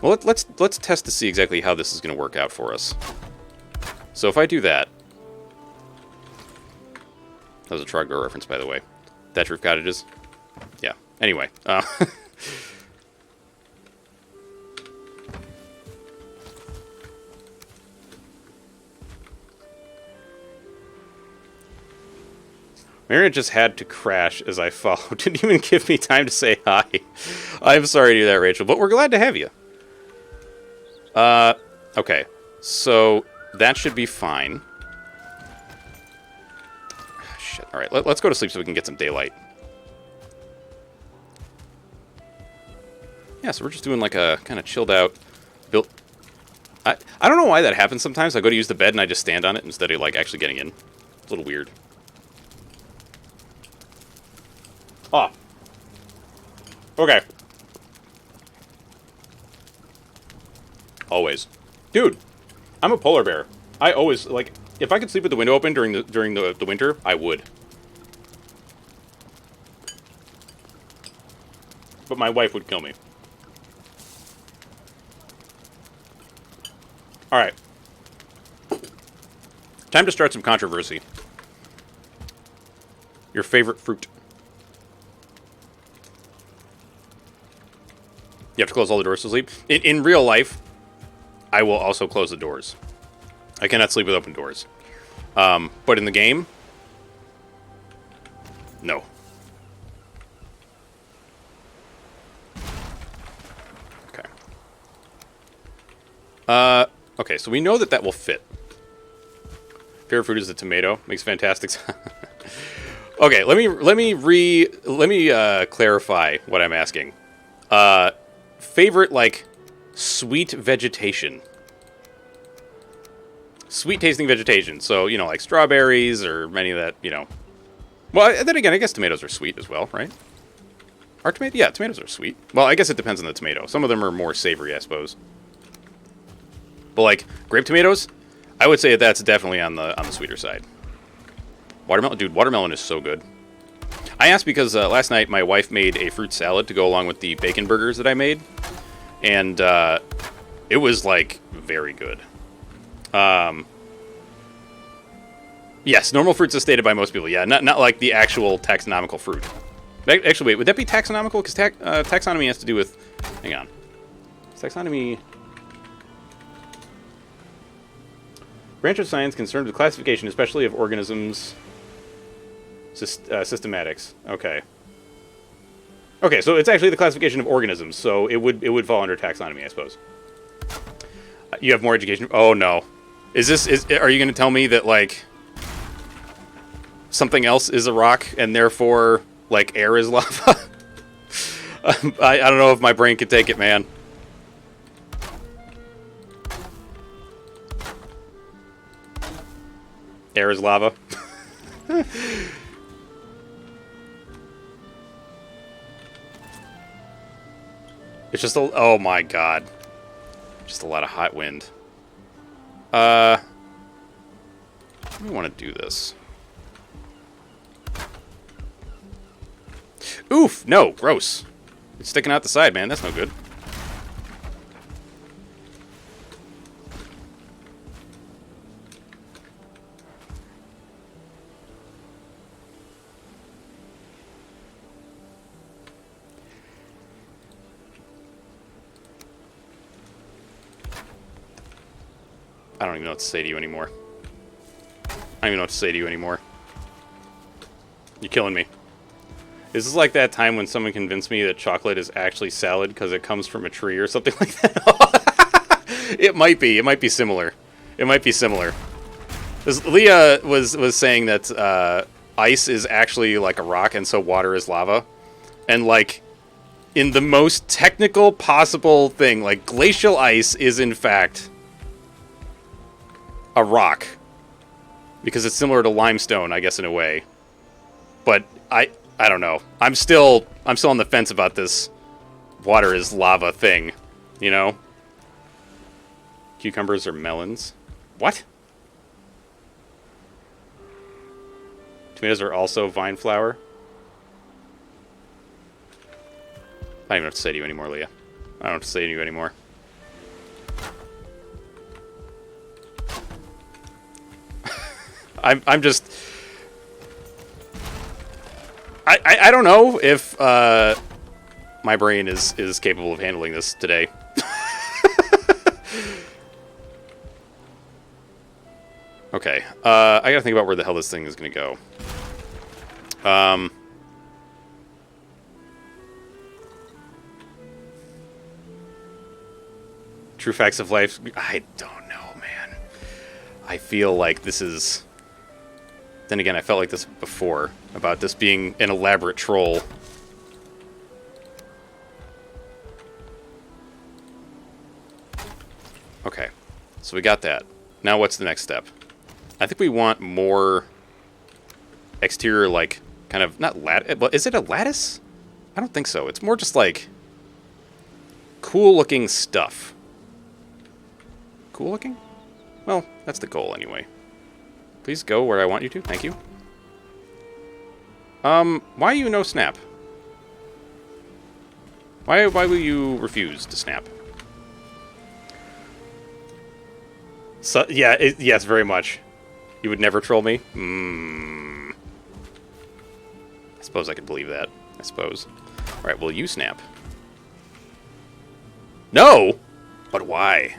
[SPEAKER 1] Well, let's test to see exactly how this is going to work out for us. So if I do that... That was a Trogdor reference, by the way. Thatch roof cottages. Yeah, anyway. Marina just had to crash as I followed. Didn't even give me time to say hi. I'm sorry to do that, Rachel, but we're glad to have you. Okay. So, that should be fine. Shit. Alright, let's go to sleep so we can get some daylight. Yeah, so we're just doing like a kind of chilled out build. I don't know why that happens sometimes. I go to use the bed and I just stand on it instead of like actually getting in. It's a little weird. Oh. Okay. Always. Dude, I'm a polar bear. I always, like, if I could sleep with the window open during the winter, I would. But my wife would kill me. Alright. Time to start some controversy. Your favorite fruit. You have to close all the doors to sleep. In real life, I will also close the doors. I cannot sleep with open doors. But in the game, no. Okay. Okay, so we know that will fit. Favorite fruit is the tomato. Makes fantastic sense. Okay, let me clarify what I'm asking. Favorite, like, sweet vegetation. Sweet-tasting vegetation. So, you know, like strawberries or many of that, you know. Well, then again, I guess tomatoes are sweet as well, right? Are tomatoes? Yeah, tomatoes are sweet. Well, I guess it depends on the tomato. Some of them are more savory, I suppose. But, like, grape tomatoes, I would say that's definitely on the sweeter side. Watermelon? Dude, watermelon is so good. I asked because last night my wife made a fruit salad to go along with the bacon burgers that I made. And it was, like, very good. Yes, normal fruits as stated by most people. Yeah, not like the actual taxonomical fruit. Actually, wait, would that be taxonomical? Because taxonomy has to do with... Hang on. Taxonomy... Branch of science concerned with classification, especially of organisms... systematics. Okay. Okay, so it's actually the classification of organisms, so it would fall under taxonomy, I suppose. You have more education. Oh no, are you going to tell me that like something else is a rock and therefore like air is lava? I don't know if my brain could take it, man. Air is lava. It's just a... Oh my god. Just a lot of hot wind. I want to do this. Oof! No! Gross. It's sticking out the side, man. That's no good. I don't even know what to say to you anymore. I don't even know what to say to you anymore. You're killing me. Is this like that time when someone convinced me that chocolate is actually salad because it comes from a tree or something like that? It might be. It might be similar. It might be similar. Leah was saying that ice is actually like a rock and so water is lava. And like, in the most technical possible thing, like glacial ice is in fact... a rock, because it's similar to limestone, I guess, in a way. But I don't know. I'm still on the fence about this water is lava thing, you know? Cucumbers are melons. What? Tomatoes are also vine flower. I don't even have to say to you anymore, Leah. I don't have to say to you anymore. I'm just... I don't know if my brain is capable of handling this today. Okay, I gotta think about where the hell this thing is gonna go. True facts of life. I don't know, man. I feel like this is... Then again, I felt like this before, about this being an elaborate troll. Okay, so we got that. Now what's the next step? I think we want more exterior, like, kind of, not lattice, but is it a lattice? I don't think so. It's more just like cool looking stuff. Cool looking? Well, that's the goal anyway. Please go where I want you to. Thank you. Why you no snap? Why will you refuse to snap? So, yeah, yes, very much. You would never troll me? I suppose I could believe that. I suppose. Alright, well, you snap. No! But why?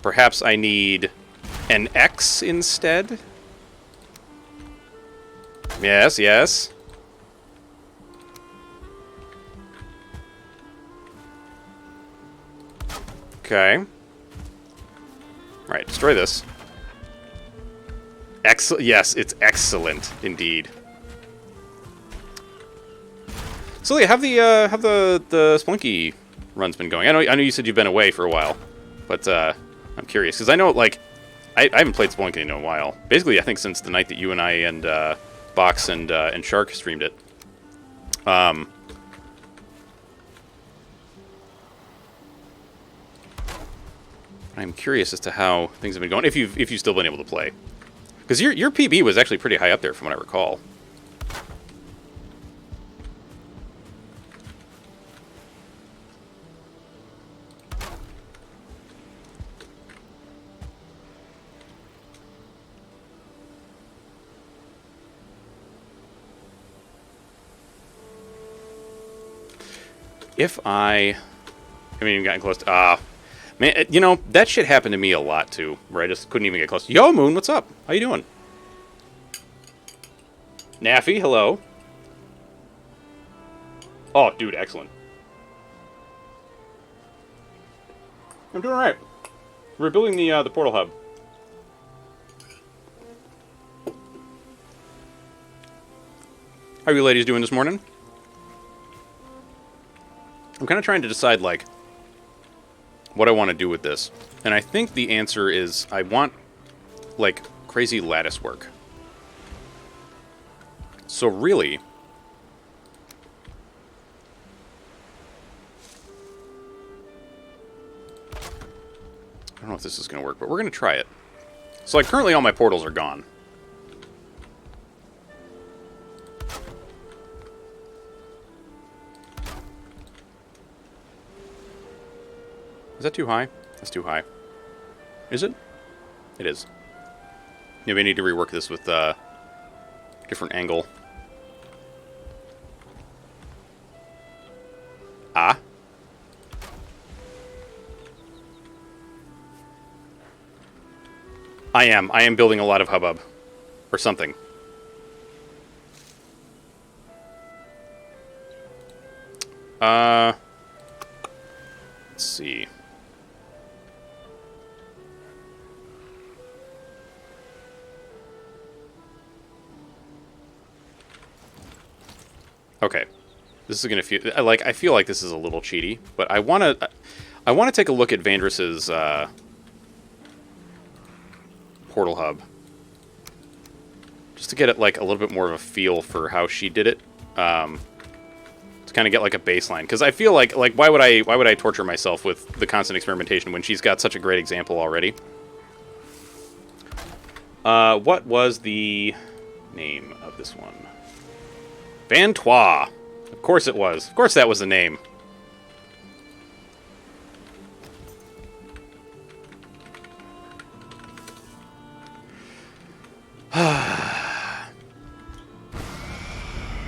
[SPEAKER 1] Perhaps I need an X instead? Yes, yes. Okay. Right, destroy this. Yes, it's excellent indeed. So yeah, have the Splunky run's been going? I know you said you've been away for a while, but I'm curious because I know like I haven't played Splunky in a while. Basically, I think since the night that you and I and Box and Shark streamed it. I'm curious as to how things have been going. If you've still been able to play, because your PB was actually pretty high up there from what I recall. If I haven't even gotten close to... man, you know, that shit happened to me a lot, too, where I just couldn't even get close. Yo, Moon, what's up? How you doing? Naffy, hello. Oh, dude, excellent. I'm doing alright. We're building the portal hub. How are you ladies doing this morning? I'm kind of trying to decide, like, what I want to do with this. And I think the answer is I want, like, crazy lattice work. So really... I don't know if this is going to work, but we're going to try it. So, like, currently all my portals are gone. Is that too high? That's too high. Is it? It is. Maybe I need to rework this with a different angle. Ah. I am building a lot of hubbub. Or something. Let's see. Okay, this is gonna feel like I feel like this is a little cheaty, but I wanna take a look at Vandris's portal hub, just to get it like a little bit more of a feel for how she did it, to to kind of get like a baseline. Because I feel like why would I torture myself with the constant experimentation when she's got such a great example already? What was the name of this one? Vantois. Of course it was. Of course that was the name.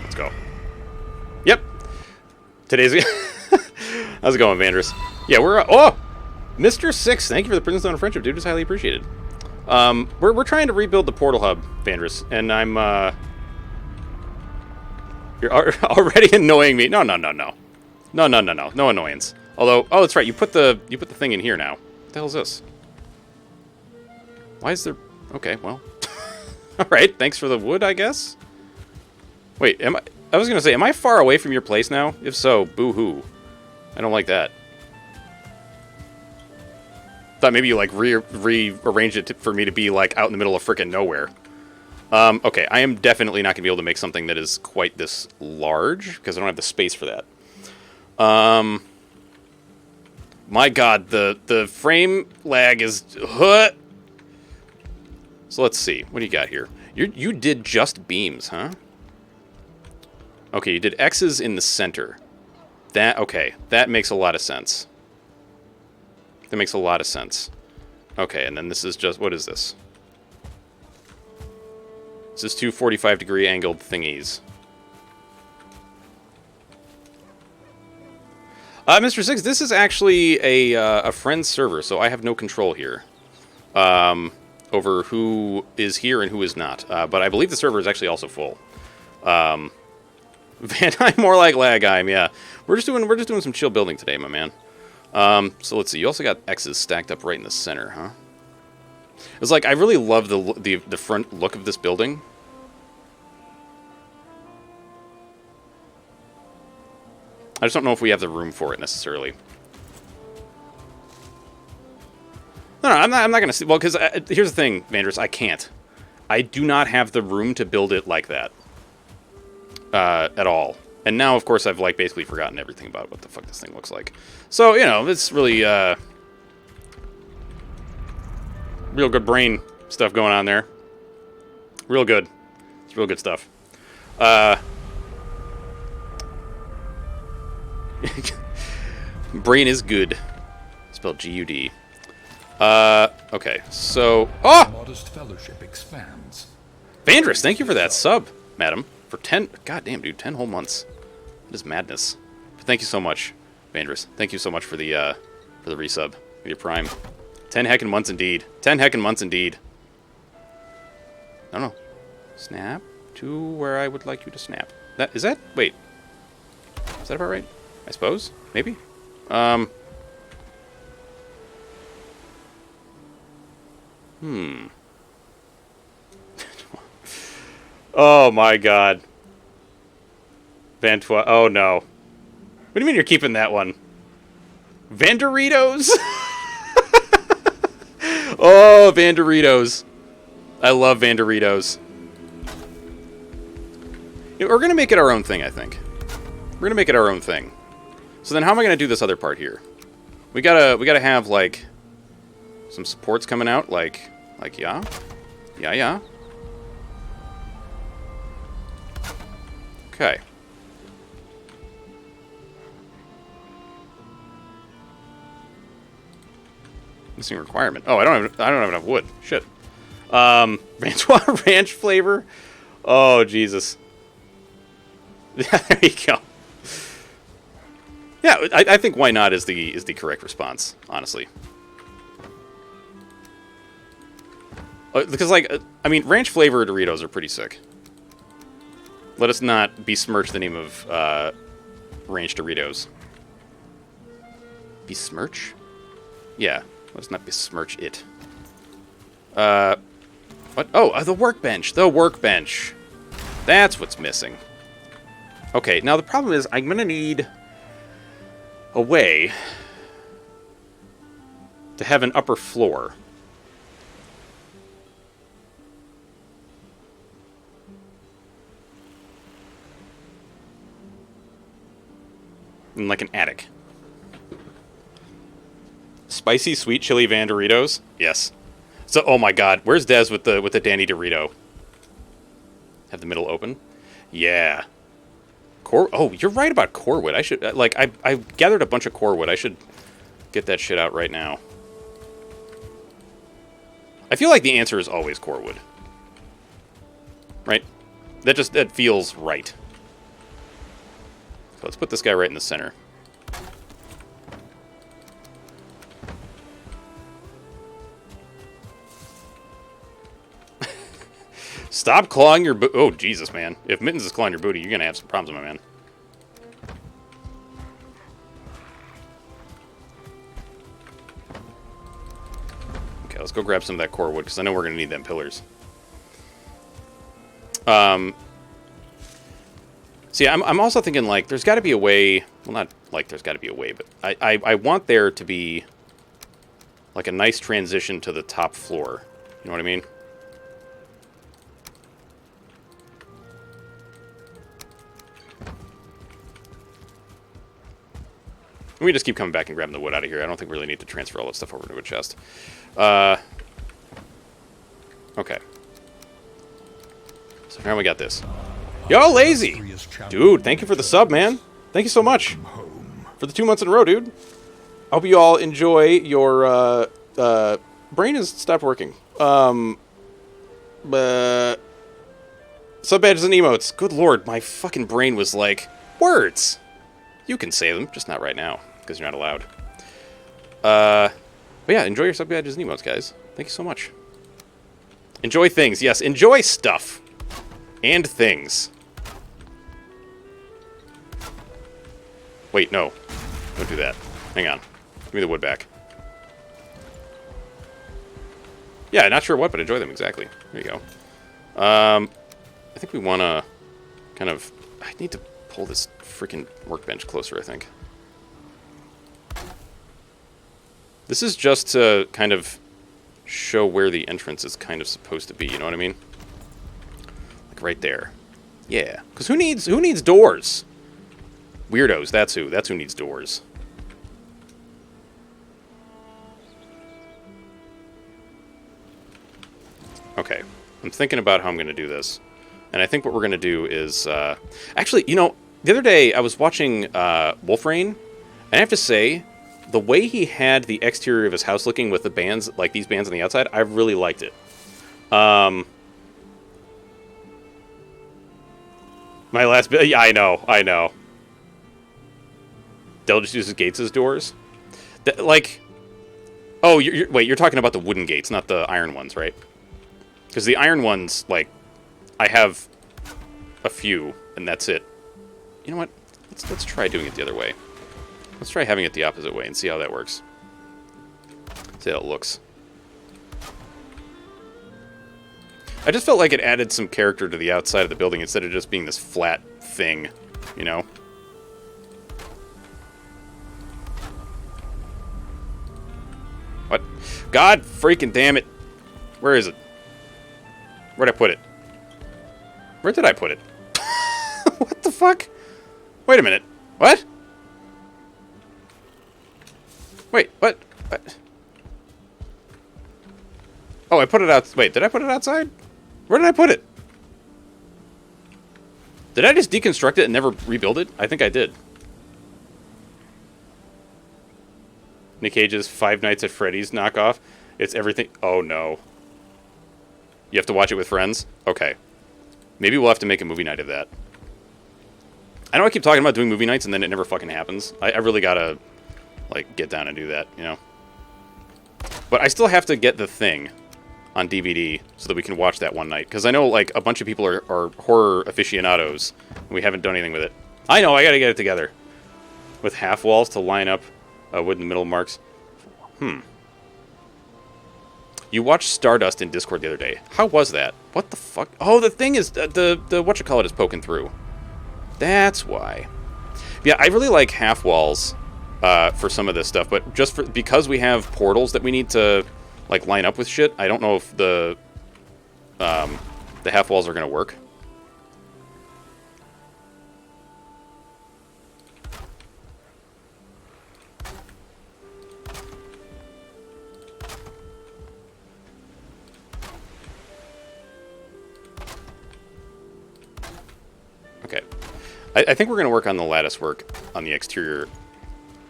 [SPEAKER 1] Let's go. Yep. Today's... How's it going, Vandrus? Yeah, we're... Oh! Mr. Six, thank you for the Prison Stone of Friendship, dude. It's highly appreciated. We're trying to rebuild the portal hub, Vandrus, and I'm, You're already annoying me. No. No annoyance. Although... Oh, that's right. You put the thing in here now. What the hell is this? Why is there... Okay, well... Alright, thanks for the wood, I guess? Wait, I was gonna say, am I far away from your place now? If so, boo-hoo. I don't like that. Thought maybe you, like, rearranged it for me to be, like, out in the middle of frickin' nowhere. Okay, I am definitely not gonna be able to make something that is quite this large, because I don't have the space for that. My god, the frame lag is... So let's see. What do you got here? You did just beams, huh? Okay, you did X's in the center. Okay, that makes a lot of sense. That makes a lot of sense. Okay, and then this is just... What is this? This is two 45-degree angled thingies. Mr. Six, this is actually a friend's server, so I have no control here. Over who is here and who is not. But I believe the server is actually also full. Valheim more like Lagheim, yeah. We're just doing some chill building today, my man. So let's see. You also got X's stacked up right in the center, huh? It's like I really love the front look of this building. I just don't know if we have the room for it necessarily. No, I'm not going to see... Well, because here's the thing, Vandrus. I can't. I do not have the room to build it like that. At all. And now, of course, I've, like, basically forgotten everything about what the fuck this thing looks like. So, you know, it's really, real good brain stuff going on there. Real good. It's real good stuff. Brain is good. Spelled G-U-D. Okay, so... Oh!
[SPEAKER 2] Modest fellowship expands.
[SPEAKER 1] Vandrus, thank you for that sub, madam. For 10... God damn, dude, 10 whole months. That is madness. But thank you so much, Vandrus. Thank you so much for the resub. For your prime. 10 heckin' months indeed. 10 heckin' months indeed. I don't know. Snap to where I would like you to snap. Is that... Wait. Is that about right? I suppose? Maybe? Oh my god. Vantois. Oh no. What do you mean you're keeping that one? Vanderitos? Oh, Vanderitos. I love Vanderitos. You know, we're gonna make it our own thing, I think. We're gonna make it our own thing. So then how am I gonna do this other part here? We gotta have like some supports coming out, like yeah. Yeah. Okay. Missing requirement. Oh, I don't have enough wood. Shit. Vantois ranch flavor. Oh, Jesus. There you go. Yeah, I think why not is the correct response, honestly. Because, like, I mean, ranch flavor Doritos are pretty sick. Let us not besmirch the name of ranch Doritos. Besmirch? Yeah, let us not besmirch it. What? Oh, the workbench. The workbench. That's what's missing. Okay, now the problem is I'm going to need a way to have an upper floor. In like an attic. Spicy sweet chili Van Doritos? Yes. So, oh my god, where's Dez with the Danny Dorito? Have the middle open? Yeah. Oh, you're right about core wood. I should, like, I gathered a bunch of core wood. I should get that shit out right now. I feel like the answer is always core wood. Right? That feels right. So let's put this guy right in the center. Stop clawing your booty. Oh, Jesus, man. If Mittens is clawing your booty, you're going to have some problems, my man. Okay, let's go grab some of that core wood, because I know we're going to need them pillars. See, I'm also thinking, like, there's got to be a way... Well, not like there's got to be a way, but I want there to be, like, a nice transition to the top floor. You know what I mean? We just keep coming back and grabbing the wood out of here. I don't think we really need to transfer all that stuff over to a chest. Okay. So now we got this. Yo, Lazy! Dude, thank you for the sub, man. Thank you so much. For the 2 months in a row, dude. I hope you all enjoy your, brain has stopped working. Sub badges and emotes. Good lord, my fucking brain was like, words! You can say them, just not right now, because you're not allowed. But yeah, enjoy your sub badges and emotes, guys. Thank you so much. Enjoy things. Yes, enjoy stuff. And things. Wait, no. Don't do that. Hang on. Give me the wood back. Yeah, not sure what, but enjoy them, exactly. There you go. I think we want to kind of... I need to pull this freaking workbench closer, I think. This is just to kind of show where the entrance is kind of supposed to be, you know what I mean? Like right there. Yeah, because who needs doors? Weirdos, that's who needs doors. Okay, I'm thinking about how I'm going to do this. And I think what we're going to do is... actually, you know, the other day I was watching Wolf Rain, and I have to say, the way he had the exterior of his house looking with the bands, like these bands on the outside, I really liked it. My last bit... Yeah, I know. Dell just uses gates as doors? Like... Oh, wait, you're talking about the wooden gates, not the iron ones, right? Because the iron ones, like... I have a few, and that's it. You know what? Let's try doing it the other way. Let's try having it the opposite way and see how that works. See how it looks. I just felt like it added some character to the outside of the building instead of just being this flat thing, you know? What? God freaking damn it. Where is it? Where'd I put it? Where did I put it? What the fuck? Wait a minute. What? Wait, what? Oh, I put it out... Wait, did I put it outside? Where did I put it? Did I just deconstruct it and never rebuild it? I think I did. Nick Cage's Five Nights at Freddy's knockoff. It's everything... Oh, no. You have to watch it with friends? Okay. Maybe we'll have to make a movie night of that. I know I keep talking about doing movie nights and then it never fucking happens. I really gotta, like, get down and do that, you know? But I still have to get The Thing on DVD so that we can watch that one night. Because I know, like, a bunch of people are horror aficionados and we haven't done anything with it. I know, I gotta get it together. With half walls to line up wood in the middle marks. You watched Stardust in Discord the other day. How was that? What the fuck? Oh, the thing is, the whatchamacallit is poking through. That's why. Yeah, I really like half walls for some of this stuff, but just because we have portals that we need to, like, line up with shit, I don't know if the half walls are going to work. I think we're going to work on the lattice work on the exterior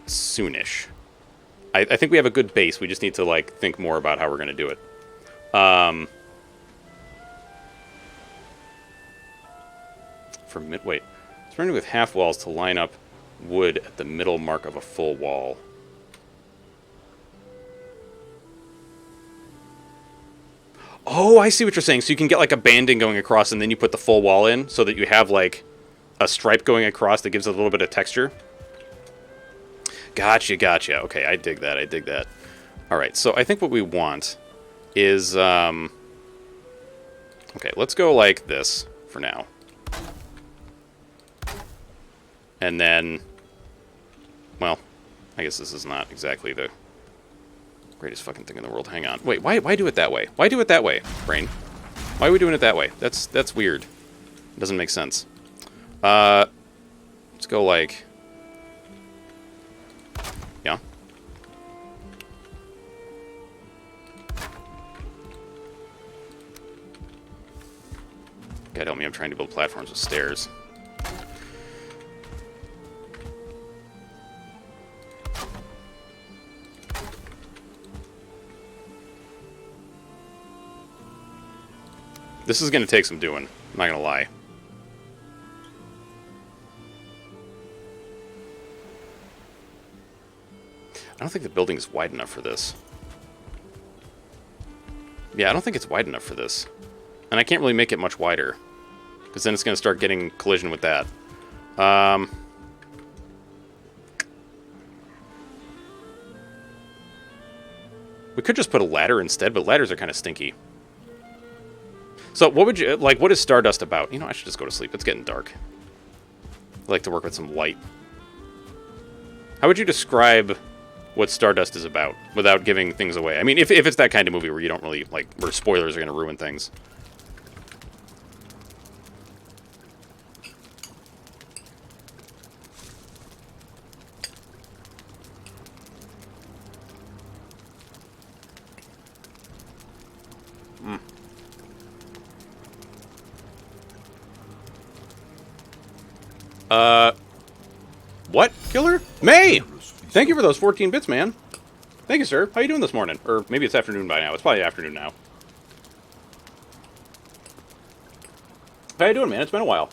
[SPEAKER 1] soonish. I think we have a good base. We just need to, like, think more about how we're going to do it. Wait. Starting with half walls to line up wood at the middle mark of a full wall. Oh, I see what you're saying. So you can get, like, a banding going across, and then you put the full wall in, so that you have, like, a stripe going across that gives it a little bit of texture. Gotcha, gotcha. Okay, I dig that, I dig that. Alright, so I think what we want is, okay, let's go like this for now. And then, well, I guess this is not exactly the greatest fucking thing in the world. Hang on. Wait, why do it that way? Why do it that way, brain? Why are we doing it that way? That's weird. It doesn't make sense. Let's go like... Yeah. God help me, I'm trying to build platforms with stairs. This is going to take some doing. I'm not going to lie. I don't think the building is wide enough for this. Yeah, I don't think it's wide enough for this. And I can't really make it much wider, because then it's going to start getting collision with that. We could just put a ladder instead, but ladders are kind of stinky. So what would you, like, what is Stardust about? You know, I should just go to sleep. It's getting dark. I like to work with some light. How would you describe what Stardust is about without giving things away? I mean, if it's that kind of movie where you don't really, like, where spoilers are going to ruin things. What? Killer? May! Thank you for those 14 bits, man. Thank you, sir. How you doing this morning? Or maybe it's afternoon by now. It's probably afternoon now. How you doing, man? It's been a while.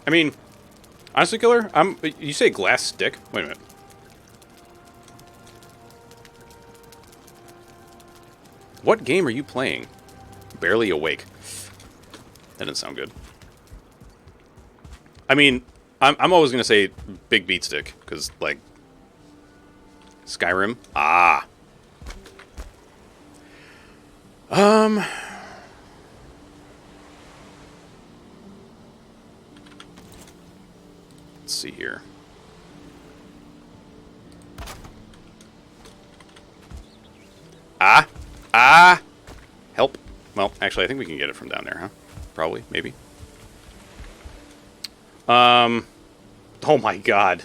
[SPEAKER 1] I mean, honestly, Killer, you say glass stick? Wait a minute. What game are you playing? Barely awake. That doesn't sound good. I mean, I'm always gonna say big beat stick because, like, Skyrim. Ah. Let's see here. Ah! Help. Well, actually, I think we can get it from down there, huh? Probably, maybe. Oh my god.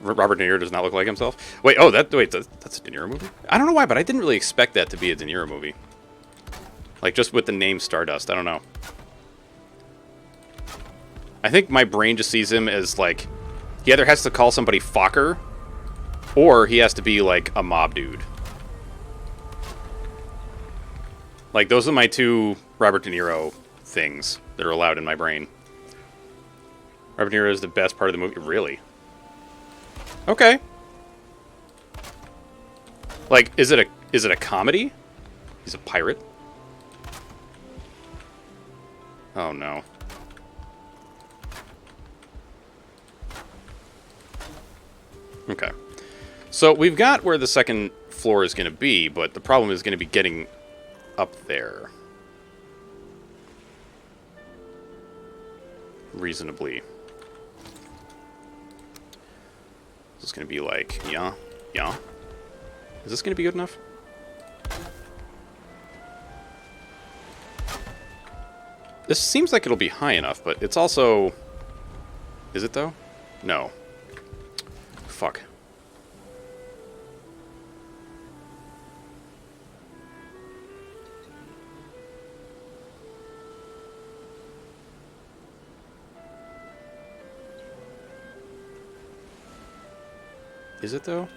[SPEAKER 1] Robert De Niro does not look like himself? Wait, that's a De Niro movie? I don't know why, but I didn't really expect that to be a De Niro movie. Like, just with the name Stardust, I don't know. I think my brain just sees him as, like, he either has to call somebody Fokker, or he has to be, like, a mob dude. Like, those are my two Robert De Niro things that are allowed in my brain. Robert De Niro is the best part of the movie. Really? Okay. Like, is it a comedy? He's a pirate? Oh, no. Okay. So we've got where the second floor is going to be, but the problem is going to be getting up there. Reasonably. Is this going to be like, yeah? Is this going to be good enough? This seems like it'll be high enough, but it's also... Is it, though? No. Fuck. Is it, though?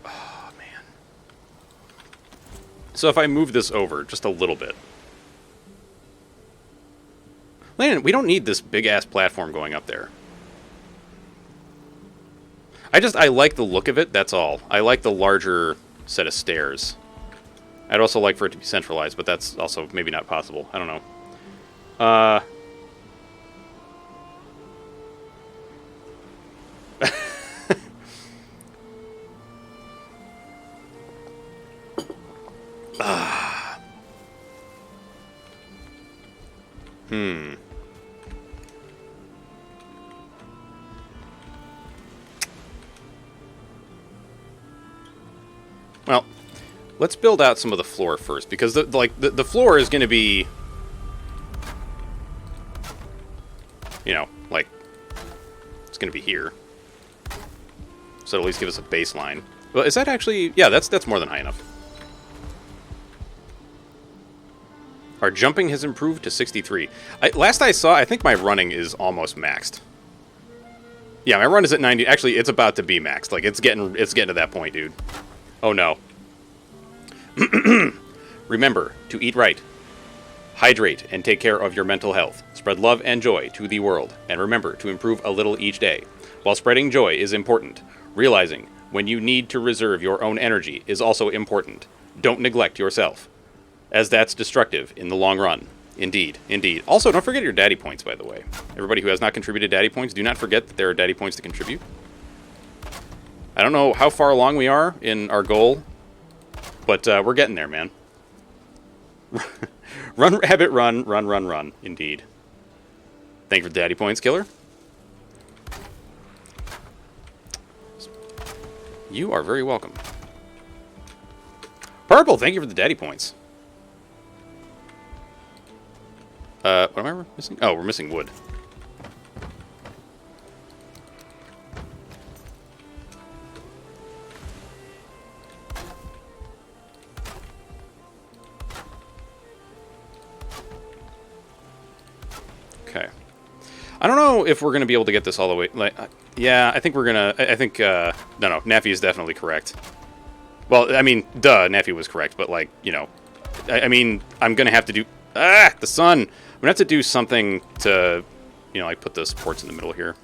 [SPEAKER 1] Oh, man. So if I move this over just a little bit. Landon, we don't need this big-ass platform going up there. I like the look of it, that's all. I like the larger set of stairs. I'd also like for it to be centralized, but that's also maybe not possible. I don't know. Well, let's build out some of the floor first, because the floor is going to be, you know, like, it's going to be here. So at least give us a baseline. Well, is that actually... Yeah, that's more than high enough. Our jumping has improved to 63. Last I saw, I think my running is almost maxed. Yeah, my run is at 90. Actually, it's about to be maxed. Like, it's getting to that point, dude. Oh, no. Remember to eat right, hydrate, and take care of your mental health. Spread love and joy to the world, and remember to improve a little each day. While spreading joy is important, realizing when you need to reserve your own energy is also important. Don't neglect yourself, as that's destructive in the long run. Indeed, indeed. Also, don't forget your daddy points, by the way. Everybody who has not contributed daddy points, do not forget that there are daddy points to contribute. I don't know how far along we are in our goal, but we're getting there, man. Run, rabbit, run, run, run, run. Indeed. Thank you for the daddy points, killer. You are very welcome. Purple, thank you for the daddy points. What am I missing? Oh, we're missing wood. Okay. I don't know if we're going to be able to get this all the way... Like, yeah, I think we're going to... I think... no, Naffy is definitely correct. Well, I mean, duh, Naffy was correct, but, like, you know... I mean, I'm going to have to do... Ah, the sun! I'm going to have to do something to, you know, like, put the supports in the middle here.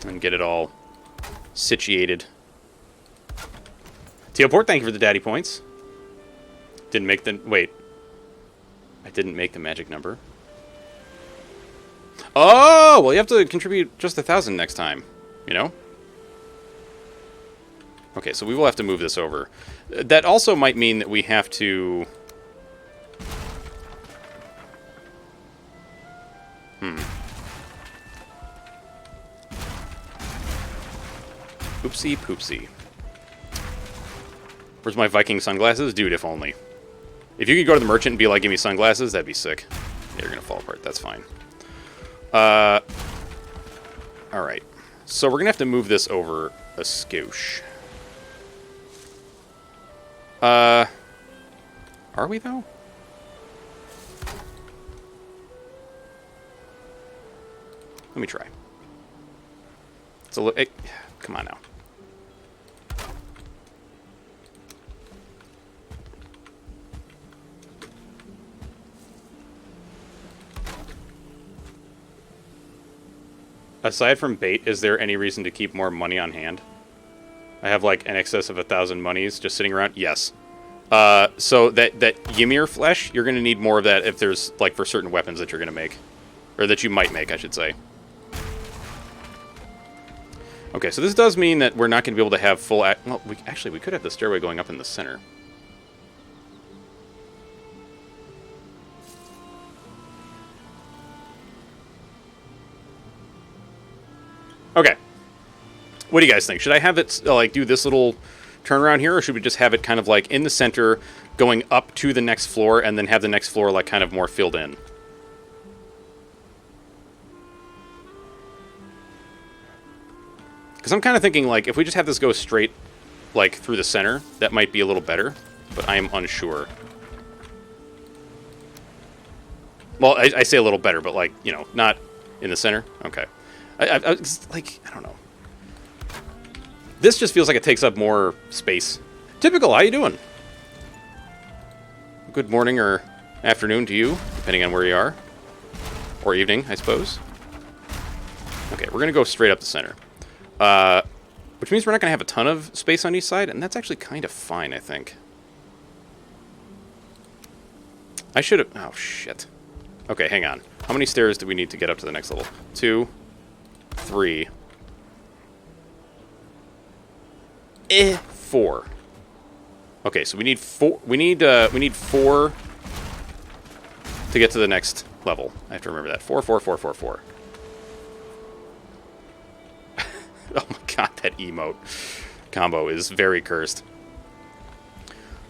[SPEAKER 1] And get it all situated. Teoport, thank you for the daddy points. Didn't make the... Wait. I didn't make the magic number. Oh, well, you have to contribute just 1,000 next time, you know? Okay, so we will have to move this over. That also might mean that we have to... Oopsie poopsie. Where's my Viking sunglasses? Dude, if only. If you could go to the merchant and be like, give me sunglasses, that'd be sick. Yeah, you're gonna fall apart. That's fine. Alright. So we're gonna have to move this over a skosh. Are we, though? Let me try. It's a little... Come on now. Aside from bait, is there any reason to keep more money on hand? I have, like, in excess of 1,000 monies just sitting around. Yes. So that Ymir flesh, you're going to need more of that if there's, like, for certain weapons that you're going to make. Or that you might make, I should say. Okay, so this does mean that we're not going to be able to have full... Well, we could have the stairway going up in the center. Okay. What do you guys think? Should I have it, like, do this little turnaround here, or should we just have it kind of, like, in the center, going up to the next floor, and then have the next floor, like, kind of more filled in? Because I'm kind of thinking, like, if we just have this go straight, like, through the center, that might be a little better, but I am unsure. Well, I say a little better, but like, you know, not in the center. Okay. It's like, I don't know. This just feels like it takes up more space. Typical, how you doing? Good morning or afternoon to you, depending on where you are. Or evening, I suppose. Okay, we're going to go straight up the center. Which means we're not going to have a ton of space on each side, and that's actually kind of fine, I think. I should have... Oh, shit. Okay, hang on. How many stairs do we need to get up to the next level? 2, 3... 4. Okay, so we need 4. We need 4 to get to the next level. I have to remember that. 4, 4, 4, 4, 4. Oh my god, that emote combo is very cursed.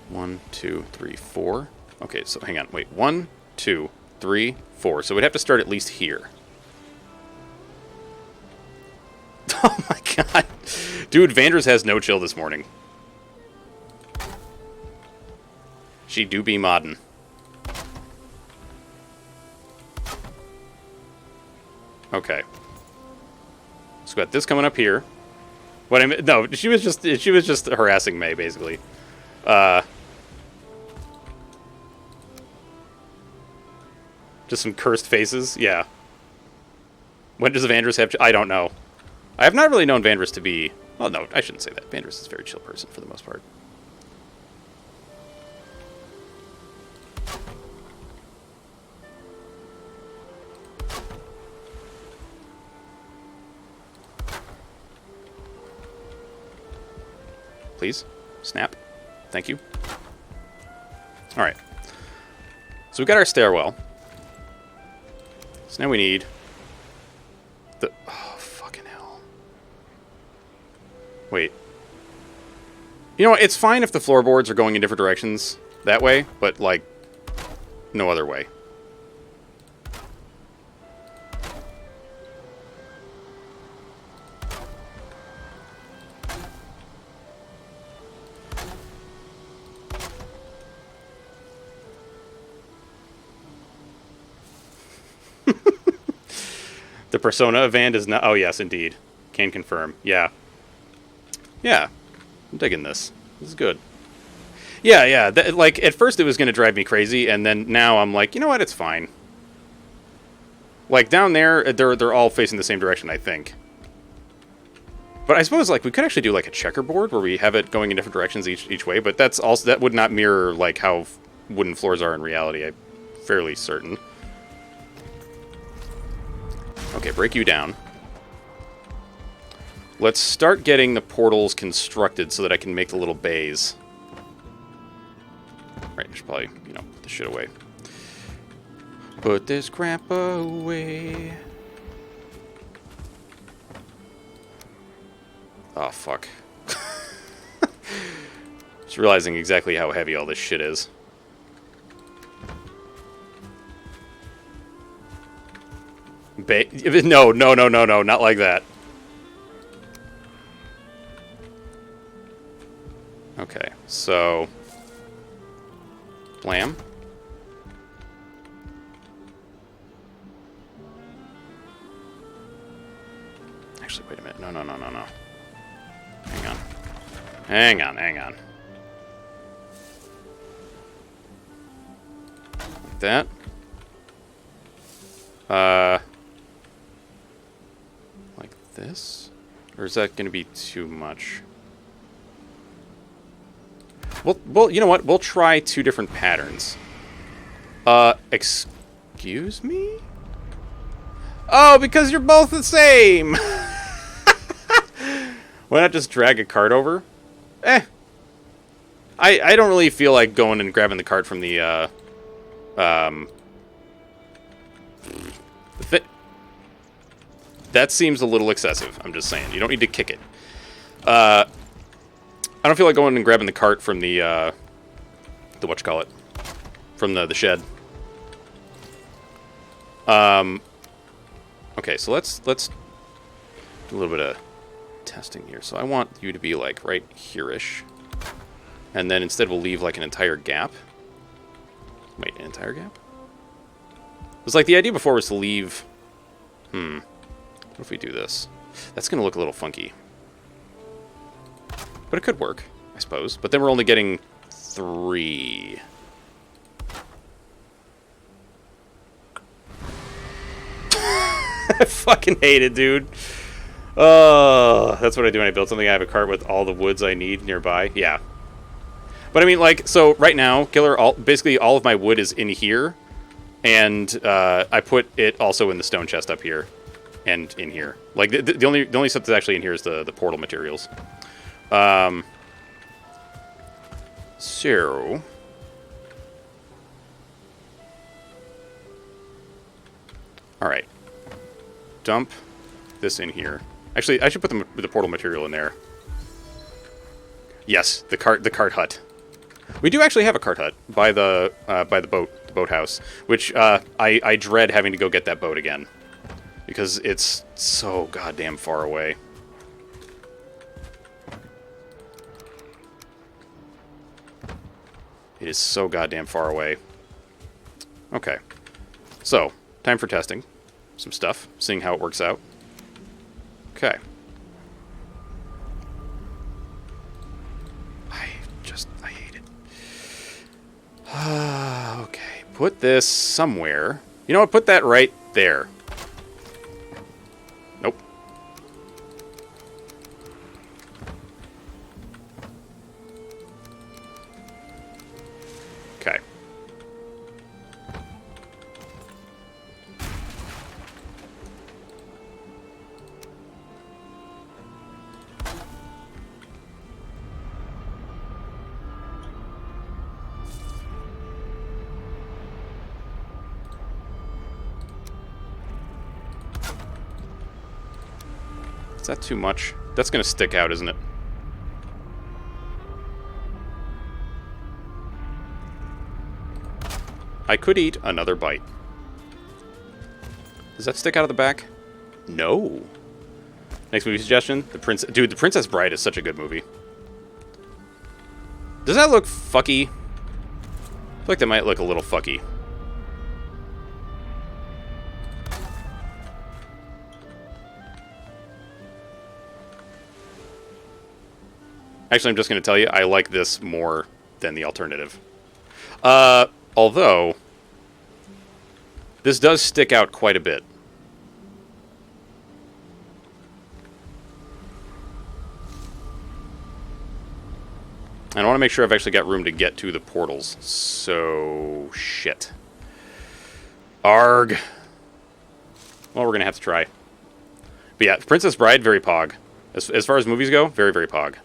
[SPEAKER 1] 1, 2, 3, 4. Okay, so hang on. Wait. 1, 2, 3, 4. So we'd have to start at least here. Oh my god. Dude, Vanders has no chill this morning. She do be moddin'. Okay. So we got this coming up here. What I mean, no, she was just harassing May, basically. Just some cursed faces, yeah. When does Vanders have... I don't know. I have not really known Vanders to be... Well, no, I shouldn't say that. Vanders is a very chill person for the most part. Please. Snap. Thank you. Alright. So we got our stairwell. So now we need... the... Oh, fucking hell. Wait. You know what? It's fine if the floorboards are going in different directions that way, but, like, no other way. The persona of Vand is not... Oh, yes, indeed. Can confirm. Yeah. Yeah. I'm digging this. This is good. Yeah, yeah. Like, at first it was going to drive me crazy, and then now I'm like, you know what? It's fine. Like, down there, they're all facing the same direction, I think. But I suppose, like, we could actually do, like, a checkerboard where we have it going in different directions each way, but that's also... That would not mirror, like, how wooden floors are in reality, I'm fairly certain. Okay, break you down. Let's start getting the portals constructed so that I can make the little bays. Right, I should probably, you know, put this shit away. Put this crap away. Oh, fuck. Just realizing exactly how heavy all this shit is. No, not like that. Okay, so... Blam. Actually, wait a minute. No. Hang on. Like that. Like this? Or is that going to be too much? Well, you know what? We'll try 2 different patterns. Excuse me? Oh, because you're both the same! Why not just drag a cart over? I don't really feel like going and grabbing the cart from the, that seems a little excessive, I'm just saying. You don't need to kick it. I don't feel like going and grabbing the cart from the whatchamacallit, from the shed. Okay, so let's do a little bit of testing here. So I want you to be like right here-ish. And then instead we'll leave like an entire gap. Wait, an entire gap? was like the idea before was to leave. What if we do this? That's gonna look a little funky, but it could work, I suppose. But then we're only getting 3. I fucking hate it, dude. Oh, that's what I do when I build something. I have a cart with all the woods I need nearby. Yeah. But I mean, like, so right now, Killer, basically all of my wood is in here. And I put it also in the stone chest up here. And in here. Like, the only stuff that's actually in here is the portal materials. So... Alright. Dump this in here. Actually, I should put the portal material in there. Yes, the cart hut. We do actually have a cart hut by the boathouse, which I dread having to go get that boat again because it's so goddamn far away. It is so goddamn far away. Okay, so time for testing some stuff, seeing how it works out. Okay. I hate it. Okay, put this somewhere. You know what? Put that right there. Nope. Okay. Is that too much? That's going to stick out, isn't it? I could eat another bite. Does that stick out of the back? No. Next movie suggestion? Dude, The Princess Bride is such a good movie. Does that look fucky? I feel like that might look a little fucky. Actually, I'm just going to tell you, I like this more than the alternative. Although, this does stick out quite a bit. And I want to make sure I've actually got room to get to the portals. So, shit. Arg. Well, we're going to have to try. But yeah, Princess Bride, very pog. As far as movies go, very, very pog.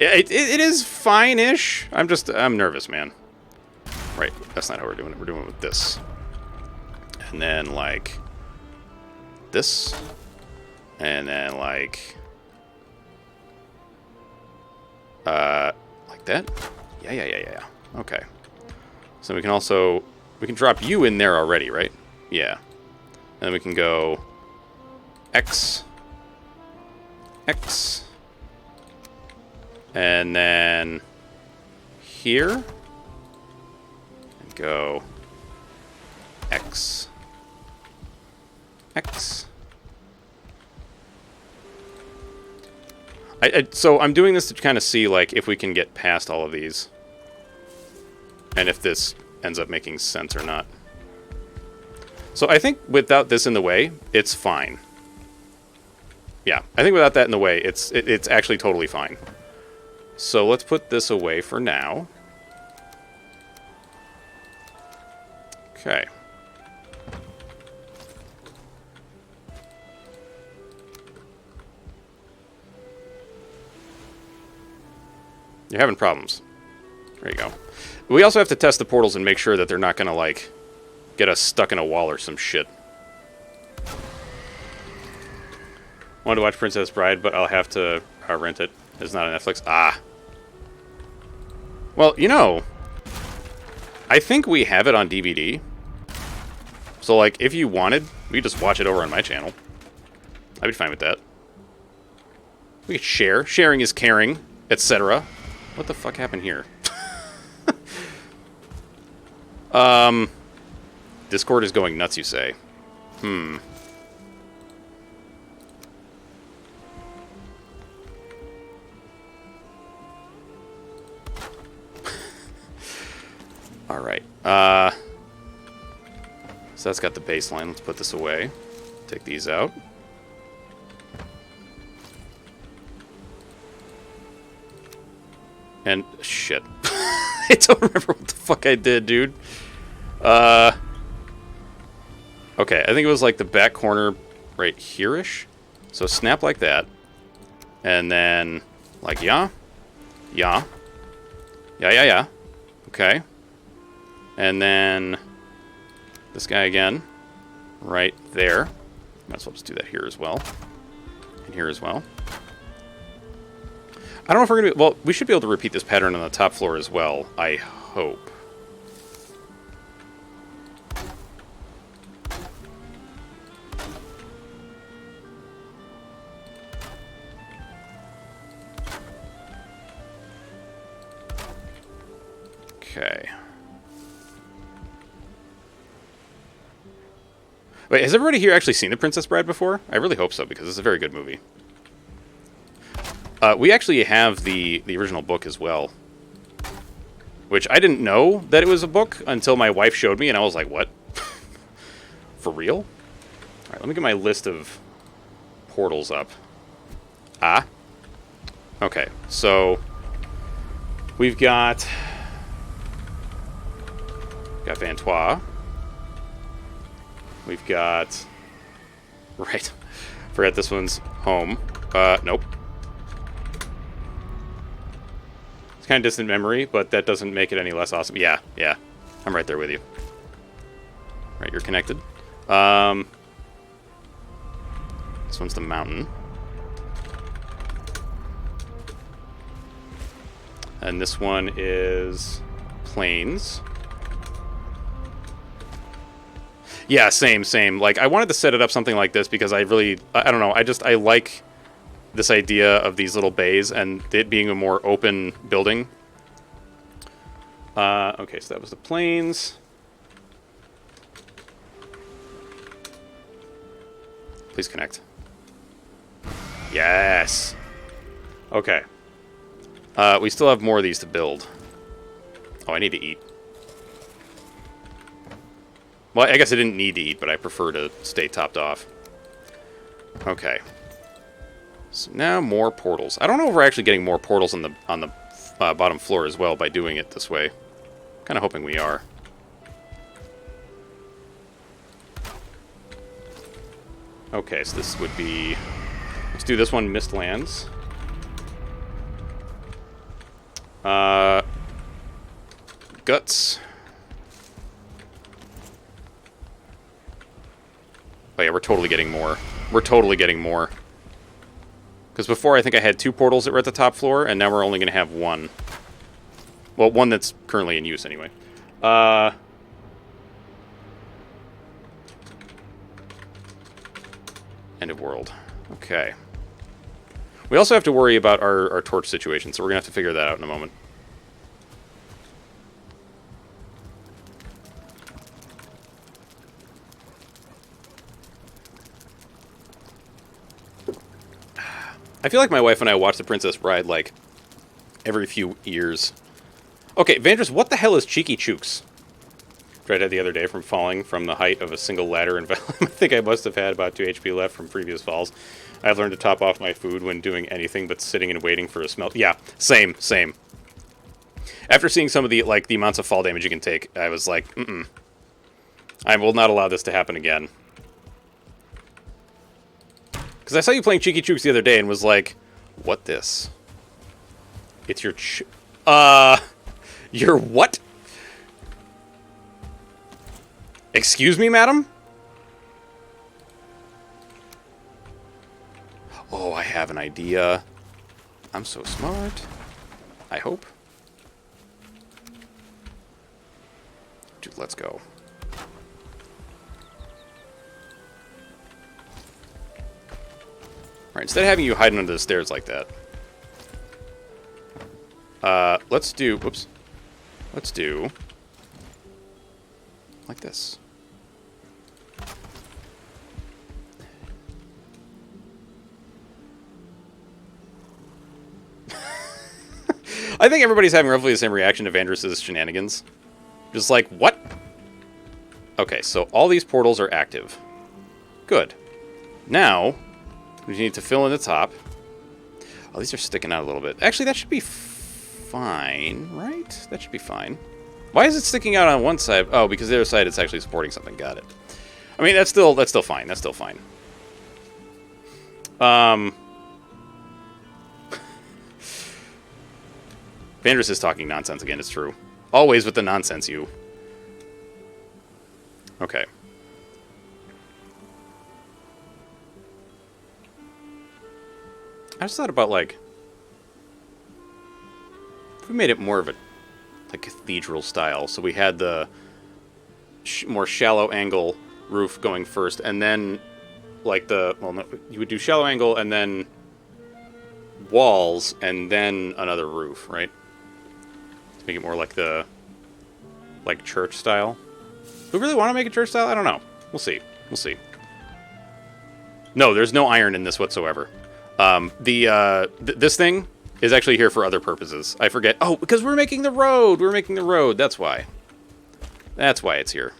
[SPEAKER 1] It is fine-ish. I'm nervous, man. Right, that's not how we're doing it. We're doing it with this. And then, like, this. And then, like that? Yeah. Okay. So we can drop you in there already, right? Yeah. And then we can go X. X. And then here, and go X, X. So I'm doing this to kind of see, like, if we can get past all of these, and if this ends up making sense or not. So I think without this in the way, it's fine. Yeah, I think without that in the way, it's actually totally fine. So let's put this away for now. Okay. You're having problems. There you go. We also have to test the portals and make sure that they're not going to, like, get us stuck in a wall or some shit. Wanted to watch Princess Bride, but I'll have to rent it. It's not on Netflix. Ah. Well, you know, I think we have it on DVD. So, like, if you wanted, we could just watch it over on my channel. I'd be fine with that. We could share. Sharing is caring, etc. What the fuck happened here? Discord is going nuts, you say? Alright. So that's got the baseline. Let's put this away. Take these out. And shit. I don't remember what the fuck I did, dude. Okay, I think it was like the back corner right here-ish. So snap like that. And then, like, yeah. Yeah. Yeah. Okay. And then this guy again. Right there. Might as well just do that here as well. And here as well. I don't know if we're going to be... Well, we should be able to repeat this pattern on the top floor as well. I hope. Okay. Wait, has everybody here actually seen The Princess Bride before? I really hope so, because it's a very good movie. We actually have the original book as well. Which I didn't know that it was a book until my wife showed me, and I was like, what? For real? Alright, let me get my list of portals up. Ah. Okay, so we've got Vantois. We've got... Right. Forget this one's home. Nope. It's kind of distant memory, but that doesn't make it any less awesome. Yeah. I'm right there with you. Right, you're connected. This one's the mountain. And this one is plains. Yeah, same. Like, I wanted to set it up something like this because I don't know, I like this idea of these little bays and it being a more open building. Okay, so that was the plains. Please connect. Yes! Okay. We still have more of these to build. Oh, I need to eat. Well, I guess I didn't need to eat, but I prefer to stay topped off. Okay. So now more portals. I don't know if we're actually getting more portals on the bottom floor as well by doing it this way. Kind of hoping we are. Okay, so this would be... Let's do this one, Mistlands. Guts. Oh yeah, we're totally getting more. We're totally getting more. Because before I think I had 2 portals that were at the top floor, and now we're only going to have 1. Well, 1 that's currently in use anyway. End of world. Okay. We also have to worry about our torch situation, so we're going to have to figure that out in a moment. I feel like my wife and I watch The Princess Bride, like, every few years. Okay, Vandris, what the hell is Cheeky Chooks? Tried that the other day from falling from the height of a single ladder in Valheim. I think I must have had about 2 HP left from previous falls. I've learned to top off my food when doing anything but sitting and waiting for a smelt. Yeah, same. After seeing some of the, like, the amounts of fall damage you can take, I was like, I will not allow this to happen again. Because I saw you playing Cheeky Chooks the other day and was like, what this? It's your your what? Excuse me, madam? Oh, I have an idea. I'm so smart. I hope. Dude, let's go. Alright, instead of having you hiding under the stairs like that. Let's do... Whoops. Let's do... like this. I think everybody's having roughly the same reaction to Vandross's shenanigans. Just like, what? Okay, so all these portals are active. Good. Now, we need to fill in the top. Oh, these are sticking out a little bit. Actually, that should be fine, right? That should be fine. Why is it sticking out on one side? Oh, because the other side it's actually supporting something. Got it. I mean, that's still fine. That's still fine. Vandross is talking nonsense again, it's true. Always with the nonsense, you. Okay. I just thought about, like... if we made it more of a cathedral style, so we had the more shallow angle roof going first, and then, like, the... well, no, you would do shallow angle, and then walls, and then another roof, right? Make it more like the church style. Do we really want to make it church style? I don't know. We'll see. We'll see. No, there's no iron in this whatsoever. This thing is actually here for other purposes. I forget. Oh, because we're making the road. We're making the road. That's why. That's why it's here.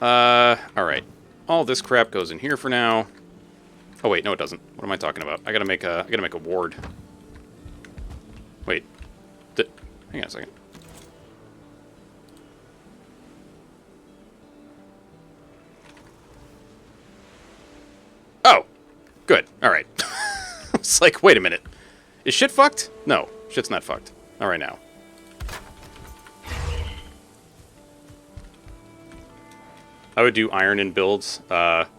[SPEAKER 1] All right. All this crap goes in here for now. Oh wait, no, it doesn't. What am I talking about? I gotta make a ward. Wait. Hang on a second. Oh! Good. Alright. It's like, wait a minute. Is shit fucked? No. Shit's not fucked. Alright now. I would do iron in builds, but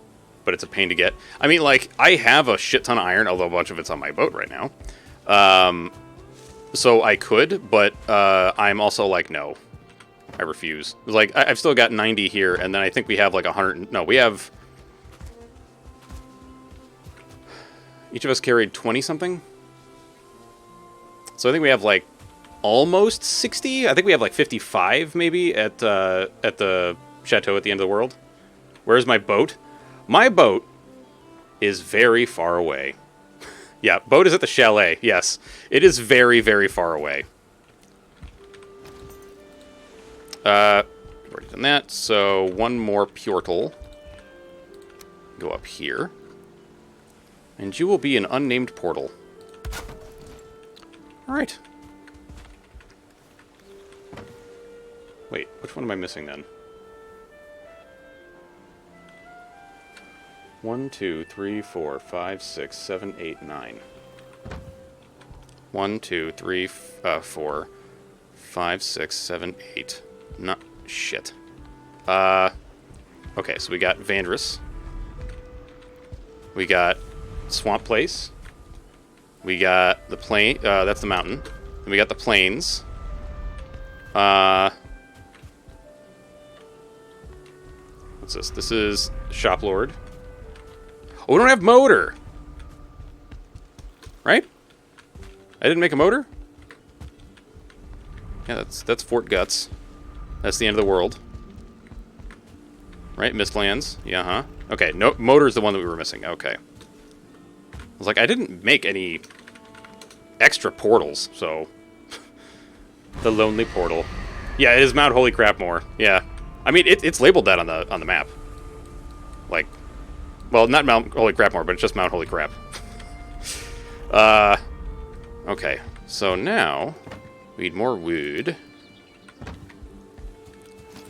[SPEAKER 1] it's a pain to get. I mean, like, I have a shit ton of iron, although a bunch of it's on my boat right now. So I could, but I'm also like, no. I refuse. Like, I've still got 90 here, and then I think we have like 100... no, we have... each of us carried 20-something? So I think we have like almost 60? I think we have like 55, maybe, at the chateau at the end of the world. Where's my boat? My boat is very far away. Yeah, boat is at the chalet, yes. It is very, very far away. We've already done that, so one more portal. Go up here. And you will be an unnamed portal. Alright. Wait, which one am I missing then? 1, 2, 3, 4, 5, 6, 7, 8, 9. 1, 2, 3, 4, 5, 6, 7, 8. Not shit. Okay, so we got Vandross. We got Swamp Place. We got the plain. That's the mountain. And we got the plains. What's this? This is Shop Lord. Oh, we don't have motor. Right? I didn't make a motor? Yeah, that's Fort Guts. That's the end of the world. Right? Mistlands. Yeah, huh? Okay, no, motor's the one that we were missing. Okay. I was like, I didn't make any extra portals, so... The Lonely Portal. Yeah, it is Mount Holy Crapmore. Yeah. I mean, it's labeled that on the map. Like... well, not Mount Holy Crapmore, but it's just Mount Holy Crap. Okay. So now, we need more wood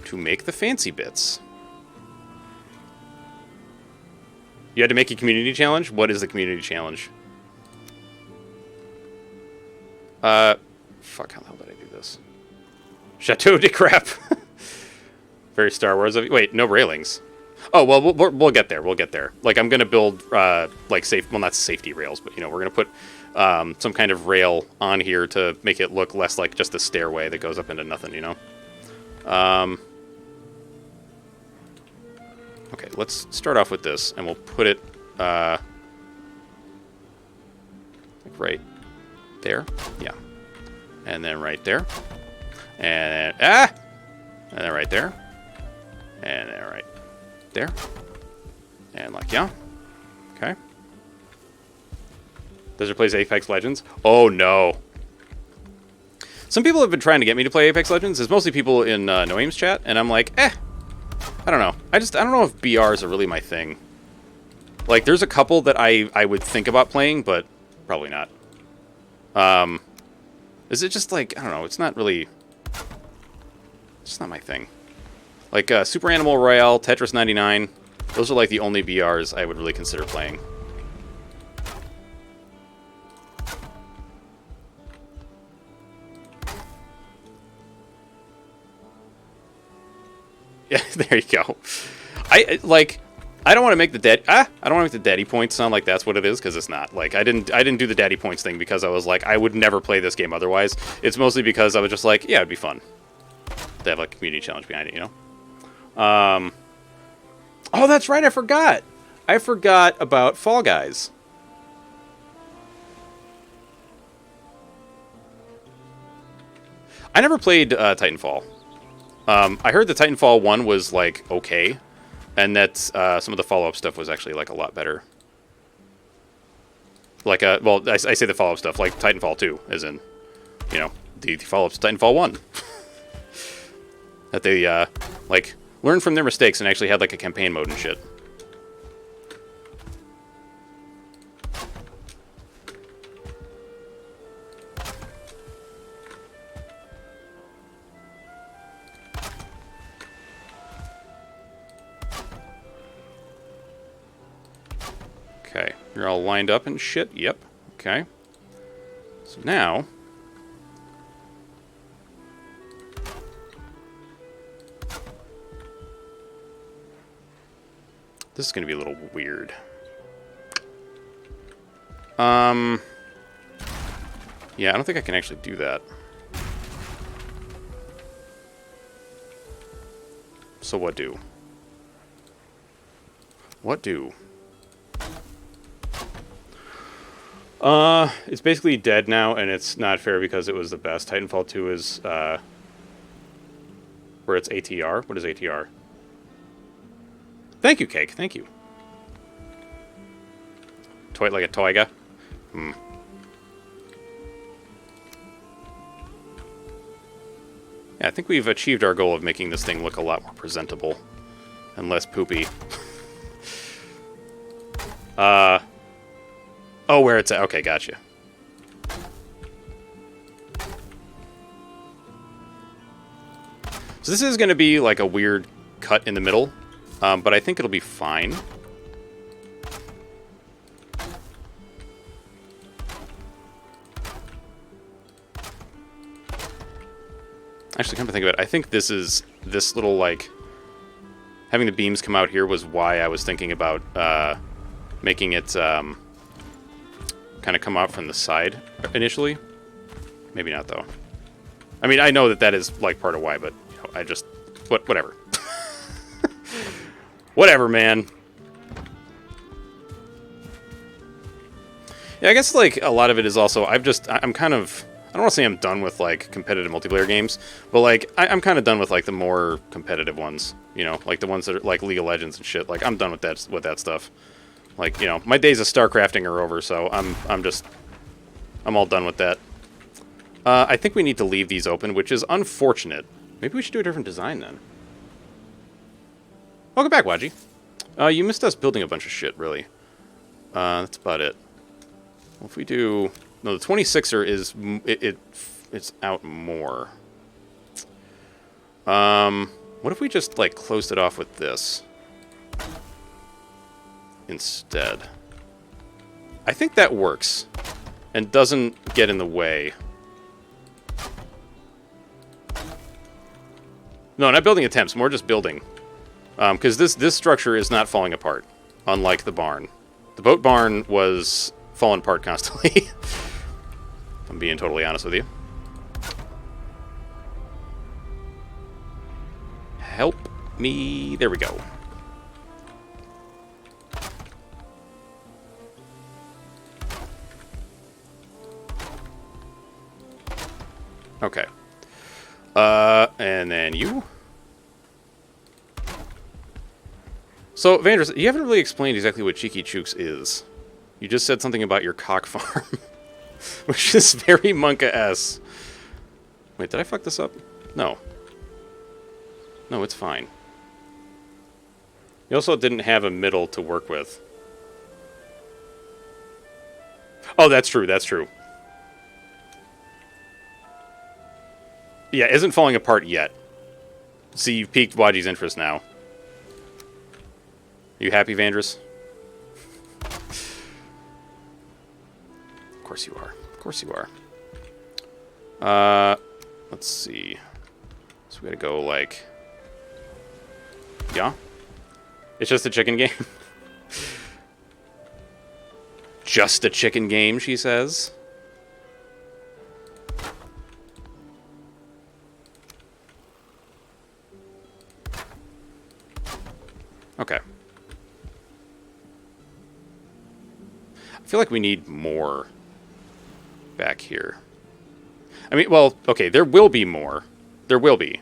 [SPEAKER 1] to make the fancy bits. You had to make a community challenge? What is the community challenge? Fuck, how the hell did I do this? Chateau de Crap. Very Star Wars of... wait, no railings. Oh, well, we'll get there. We'll get there. Like, I'm going to build, like, safe... well, not safety rails, but, you know, we're going to put some kind of rail on here to make it look less like just a stairway that goes up into nothing, you know? Okay, let's start off with this, and we'll put it, like right there. Yeah. And then right there. And and then right there. And then right there. And like, yeah. Okay. Desert plays Apex Legends. Oh no. Some people have been trying to get me to play Apex Legends. It's mostly people in Noem's chat, and I'm like, I don't know. I don't know if BRs are really my thing. Like, there's a couple that I would think about playing, but probably not. Is it just like, I don't know, it's not really... It's not my thing. Like, Super Animal Royale, Tetris 99, those are like the only BRs I would really consider playing. Yeah, there you go. I don't want to make the I don't want to make the daddy points sound like that's what it is, because it's not. Like, I didn't do the daddy points thing because I was like, I would never play this game otherwise. It's mostly because I was just like, yeah, it'd be fun to have like a community challenge behind it, you know. Oh, that's right, I forgot. I forgot about Fall Guys. I never played Titanfall. I heard the Titanfall 1 was, like, okay, and that some of the follow-up stuff was actually, like, a lot better. Like, well, I say the follow-up stuff, like Titanfall 2, as in, you know, the follow-ups to Titanfall 1. That they, like, learned from their mistakes and actually had, like, a campaign mode and shit. Okay, you're all lined up and shit. Yep. Okay. So now... This is going to be a little weird. Yeah, I don't think I can actually do that. So what do? What do? It's basically dead now, and it's not fair because it was the best. Titanfall 2 is, where it's ATR. What is ATR? Thank you, Cake. Thank you. Toy like a toiga. Hmm. Yeah, I think we've achieved our goal of making this thing look a lot more presentable and less poopy. Oh, where it's at. Okay, gotcha. So this is going to be like a weird cut in the middle, but I think it'll be fine. Actually, come to think of it, I think this little, like, having the beams come out here was why I was thinking about making it kind of come out from the side initially. Maybe not, though. I mean, I know that is, like, part of why, but, you know, I just... Whatever. Whatever, man. Yeah, I guess, like, a lot of it is also... I'm kind of... I don't want to say I'm done with, like, competitive multiplayer games, but, like, I'm kind of done with, like, the more competitive ones. You know, like, the ones that are, like, League of Legends and shit. Like, I'm done with that stuff. Like, you know, my days of StarCrafting are over, so I'm all done with that. I think we need to leave these open, which is unfortunate. Maybe we should do a different design, then. Welcome back, Waji. You missed us building a bunch of shit, really. That's about it. Well, if we do... No, the 26er is... It's out more. What if we just, like, closed it off with this? Instead. I think that works. And doesn't get in the way. No, not building attempts, more just building. Because this structure is not falling apart, unlike the barn. The boat barn was falling apart constantly. If I'm being totally honest with you. Help me. There we go. Okay. And then you. So, Vandris, you haven't really explained exactly what Cheeky Chooks is. You just said something about your cock farm, which is very Monka-esque. Wait, did I fuck this up? No. No, it's fine. You also didn't have a middle to work with. Oh, that's true, that's true. Yeah, isn't falling apart yet. See, you've piqued Waji's interest now. Are you happy, Vandris? Of course you are. Of course you are. Let's see. So we gotta go, like... Yeah? It's just a chicken game? Just a chicken game, she says. Okay. I feel like we need more back here. I mean, well, okay, there will be more. There will be.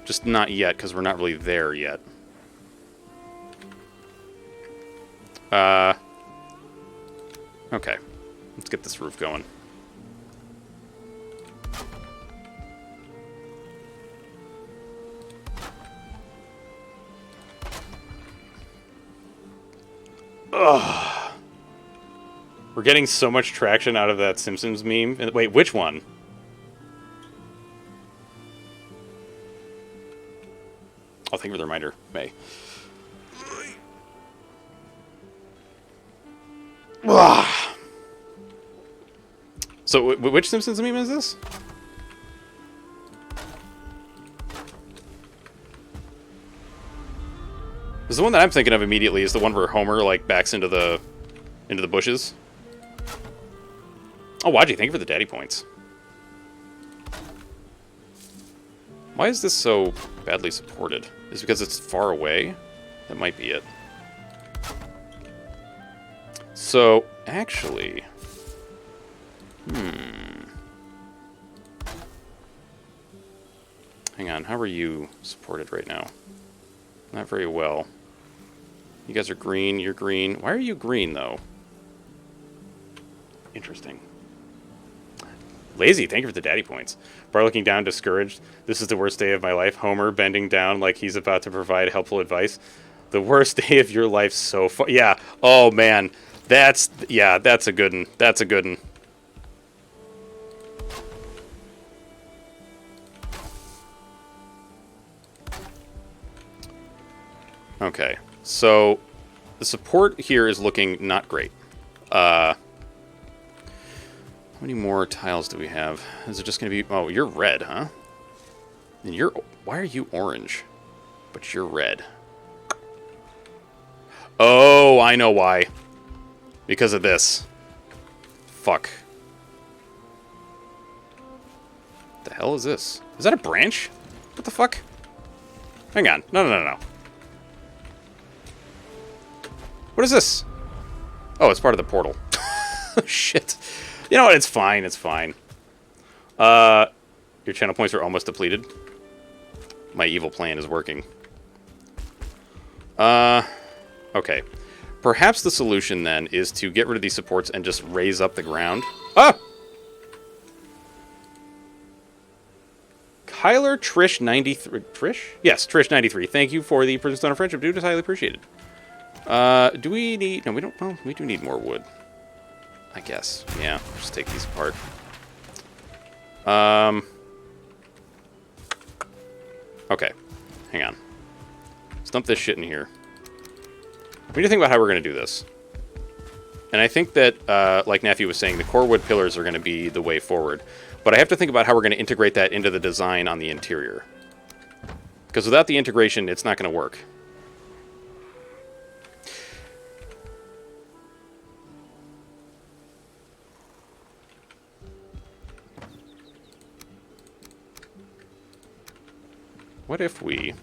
[SPEAKER 1] Just not yet, because we're not really there yet. Okay. Let's get this roof going. Ugh. We're getting so much traction out of that Simpsons meme. Wait, which one? I'll think of the reminder. May. Ugh. So, which Simpsons meme is this? Because the one that I'm thinking of immediately is the one where Homer, like, backs into the bushes. Oh, Waji, thank you for the daddy points. Why is this so badly supported? Is it because it's far away? That might be it. So, actually... Hang on, how are you supported right now? Not very well. You guys are green, you're green. Why are you green, though? Interesting. Lazy, thank you for the daddy points. Bar looking down, discouraged. This is the worst day of my life. Homer bending down like he's about to provide helpful advice. The worst day of your life so far. Yeah, oh man. That's a good one. That's a good one. Okay, so the support here is looking not great. How many more tiles do we have? Is it just going to be... Oh, you're red, huh? And you're... Why are you orange? But you're red. Oh, I know why. Because of this. Fuck. What the hell is this? Is that a branch? What the fuck? Hang on. No. What is this? Oh, it's part of the portal. Shit. You know what? It's fine. It's fine. Your channel points are almost depleted. My evil plan is working. Okay. Perhaps the solution, then, is to get rid of these supports and just raise up the ground. Ah! Kyler Trish 93. Trish? Yes, Trish 93. Thank you for the Prison Stone of Friendship, dude. It's highly appreciated. Do we need... No, we don't... Well, we do need more wood. I guess. Yeah, just take these apart. Okay. Hang on. Dump this shit in here. We need to think about how we're going to do this. And I think that, like Nephew was saying, the core wood pillars are going to be the way forward. But I have to think about how we're going to integrate that into the design on the interior. Because without the integration, it's not going to work. What if we...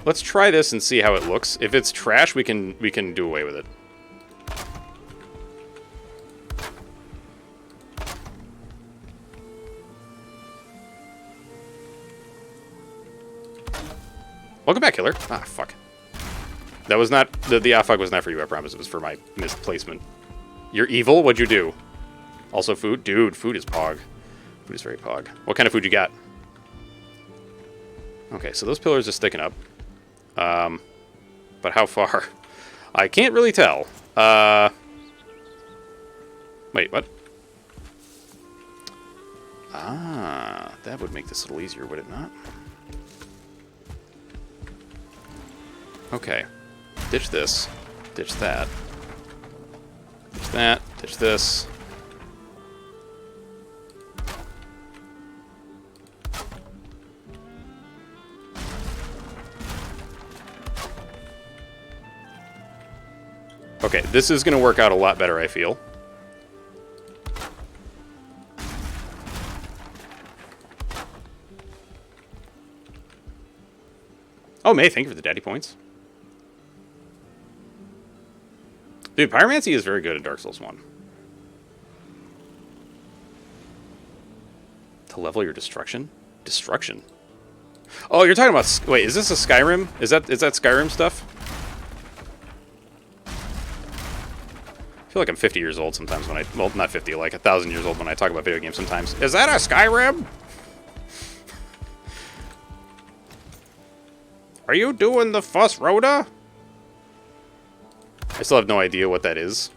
[SPEAKER 1] Let's try this and see how it looks. If it's trash, we can do away with it. Welcome back, killer. Ah, fuck. That was not... The ah, fuck was not for you, I promise. It was for my misplacement. You're evil? What'd you do? Also food? Dude, food is pog. Food is very pog. What kind of food you got? Okay, so those pillars are sticking up. But how far? I can't really tell. Wait, what? Ah, that would make this a little easier, would it not? Okay. Ditch this. Ditch that. Ditch that. Ditch this. Okay, this is going to work out a lot better, I feel. Oh, May, thank you for the daddy points. Dude, Pyromancy is very good in Dark Souls 1. To level your destruction? Destruction? Oh, you're talking about... Wait, is this a Skyrim? Is that Skyrim stuff? I feel like I'm 50 years old sometimes when I... Well, not 50, like 1,000 years old when I talk about video games sometimes. Is that a Skyrim? Are you doing the Fuss Rhoda? I still have no idea what that is.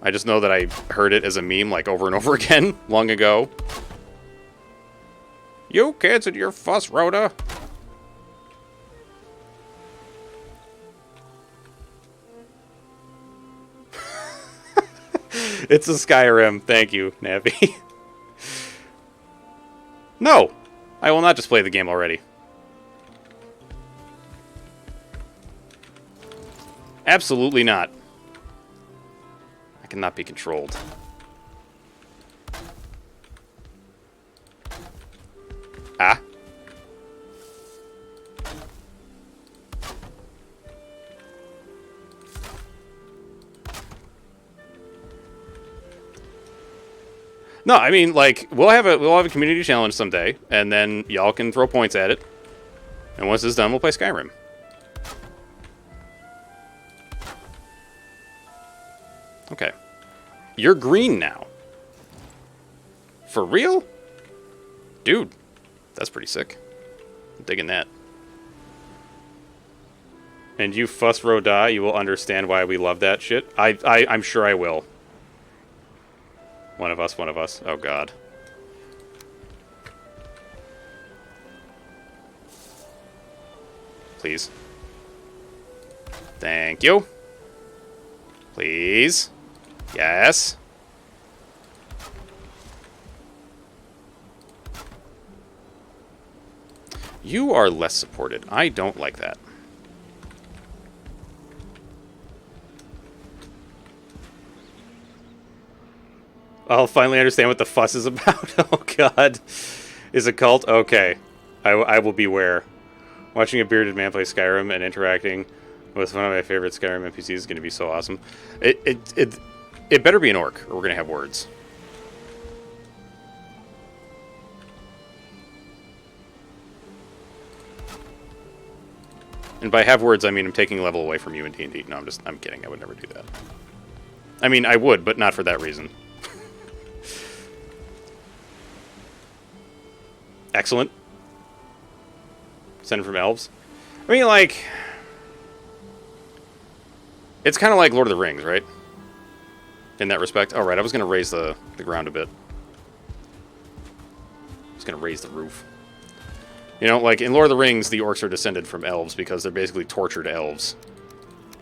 [SPEAKER 1] I just know that I heard it as a meme like over and over again long ago. You kids and your Fuss Rhoda. It's a Skyrim. Thank you, Navi. No! I will not just play the game already. Absolutely not. I cannot be controlled. Ah. No, I mean, like, we'll have a community challenge someday, and then y'all can throw points at it. And once it's done, we'll play Skyrim. Okay. You're green now. For real? Dude, that's pretty sick. I'm digging that. And you Fuss Rhoda, you will understand why we love that shit. I'm sure I will. One of us, one of us. Oh, God. Please. Thank you. Please. Yes. You are less supported. I don't like that. I'll finally understand what the fuss is about. Oh, God. Is a cult? Okay. I will beware. Watching a bearded man play Skyrim and interacting with one of my favorite Skyrim NPCs is going to be so awesome. It better be an orc, or we're going to have words. And by have words, I mean I'm taking a level away from you in D&D. No, I'm kidding. I would never do that. I mean, I would, but not for that reason. Excellent. Sent from elves. I mean, like... It's kind of like Lord of the Rings, right? In that respect. Alright, I was going to raise the ground a bit. I was going to raise the roof. You know, like, in Lord of the Rings, the orcs are descended from elves because they're basically tortured elves.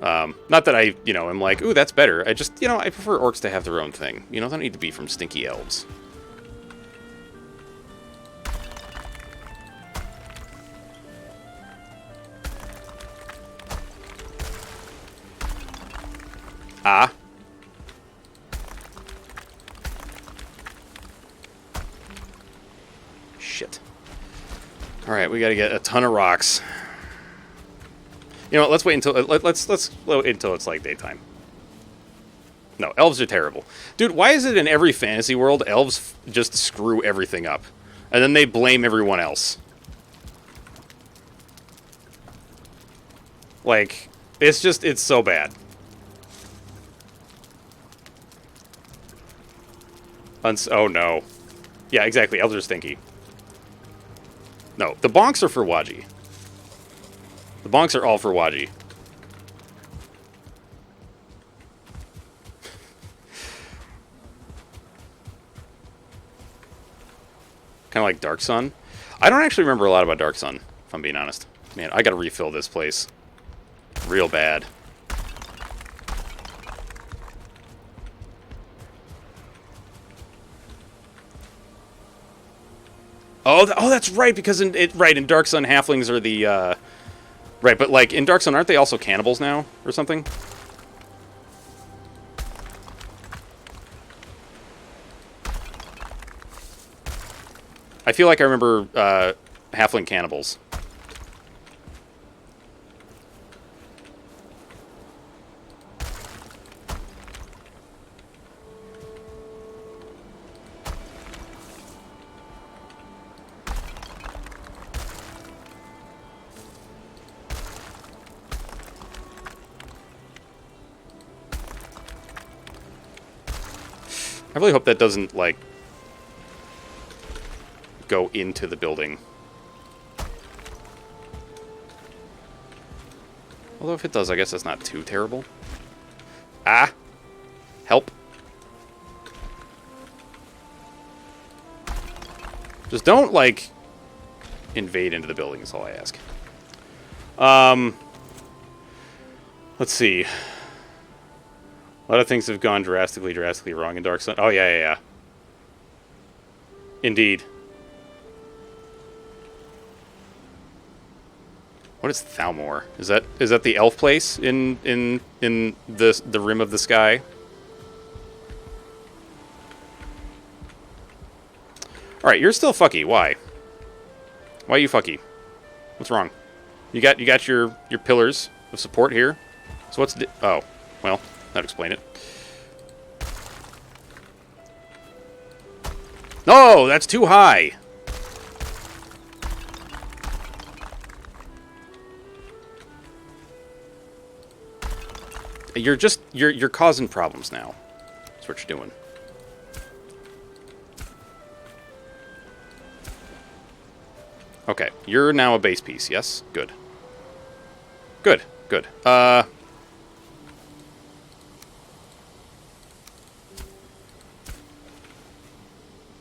[SPEAKER 1] Not that I, you know, am like, ooh, that's better. I just, you know, I prefer orcs to have their own thing. You know, they don't need to be from stinky elves. Ah. Shit. Alright, we gotta get a ton of rocks. You know what, let's wait until let's wait until it's like daytime. No, elves are terrible. Dude, why is it in every fantasy world elves just screw everything up? And then they blame everyone else. Like, it's so bad. Oh no. Yeah, exactly, elves are stinky. No, the bonks are for Waji. The bonks are all for Waji. Kind of like Dark Sun. I don't actually remember a lot about Dark Sun, if I'm being honest. Man, I gotta refill this place. Real bad. Oh, that's right, because in Dark Sun, halflings are the, right, but, like, in Dark Sun, aren't they also cannibals now, or something? I feel like I remember, halfling cannibals. I really hope that doesn't, like, go into the building. Although if it does, I guess that's not too terrible. Ah! Help. Just don't, like, invade into the building is all I ask. Let's see. A lot of things have gone drastically wrong in Dark Sun. Oh, yeah. Indeed. What is Thalmor? Is that the elf place in the rim of the sky? All right, you're still fucky. Why? Why are you fucky? What's wrong? You got your pillars of support here. So what's oh, well, that'd explain it. No, that's too high. You're causing problems now. That's what you're doing. Okay, you're now a base piece, yes? Good. Good.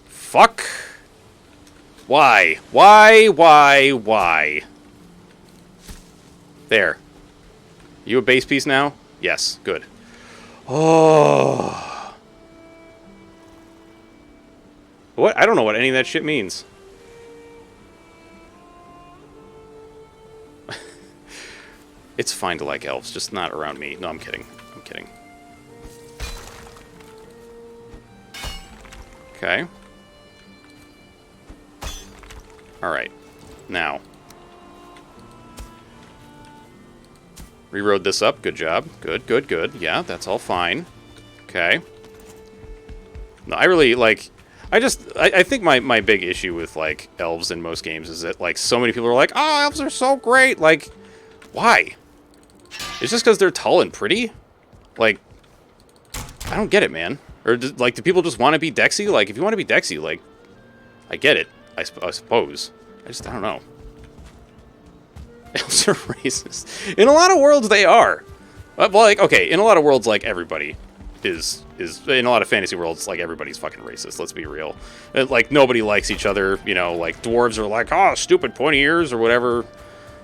[SPEAKER 1] Fuck. Why? There. You a base piece now? Yes, good. Oh. What? I don't know what any of that shit means. It's fine to like elves, just not around me. No, I'm kidding. Okay. Alright. Now. Reroad this up. Good job. Good. Yeah, that's all fine. Okay. No, I really, like... I think my big issue with, like, elves in most games is that, like, so many people are like, oh, elves are so great! Like, why? It's just because they're tall and pretty? Like, I don't get it, man. Or, do people just want to be Dexy? Like, if you want to be Dexy, like, I get it, I suppose. I don't know. Elves are racist. In a lot of worlds, they are. Well, like, okay, in a lot of worlds, like, everybody is... In a lot of fantasy worlds, like, everybody's fucking racist, let's be real. Like, nobody likes each other, you know, like, dwarves are like, oh, stupid pointy ears, or whatever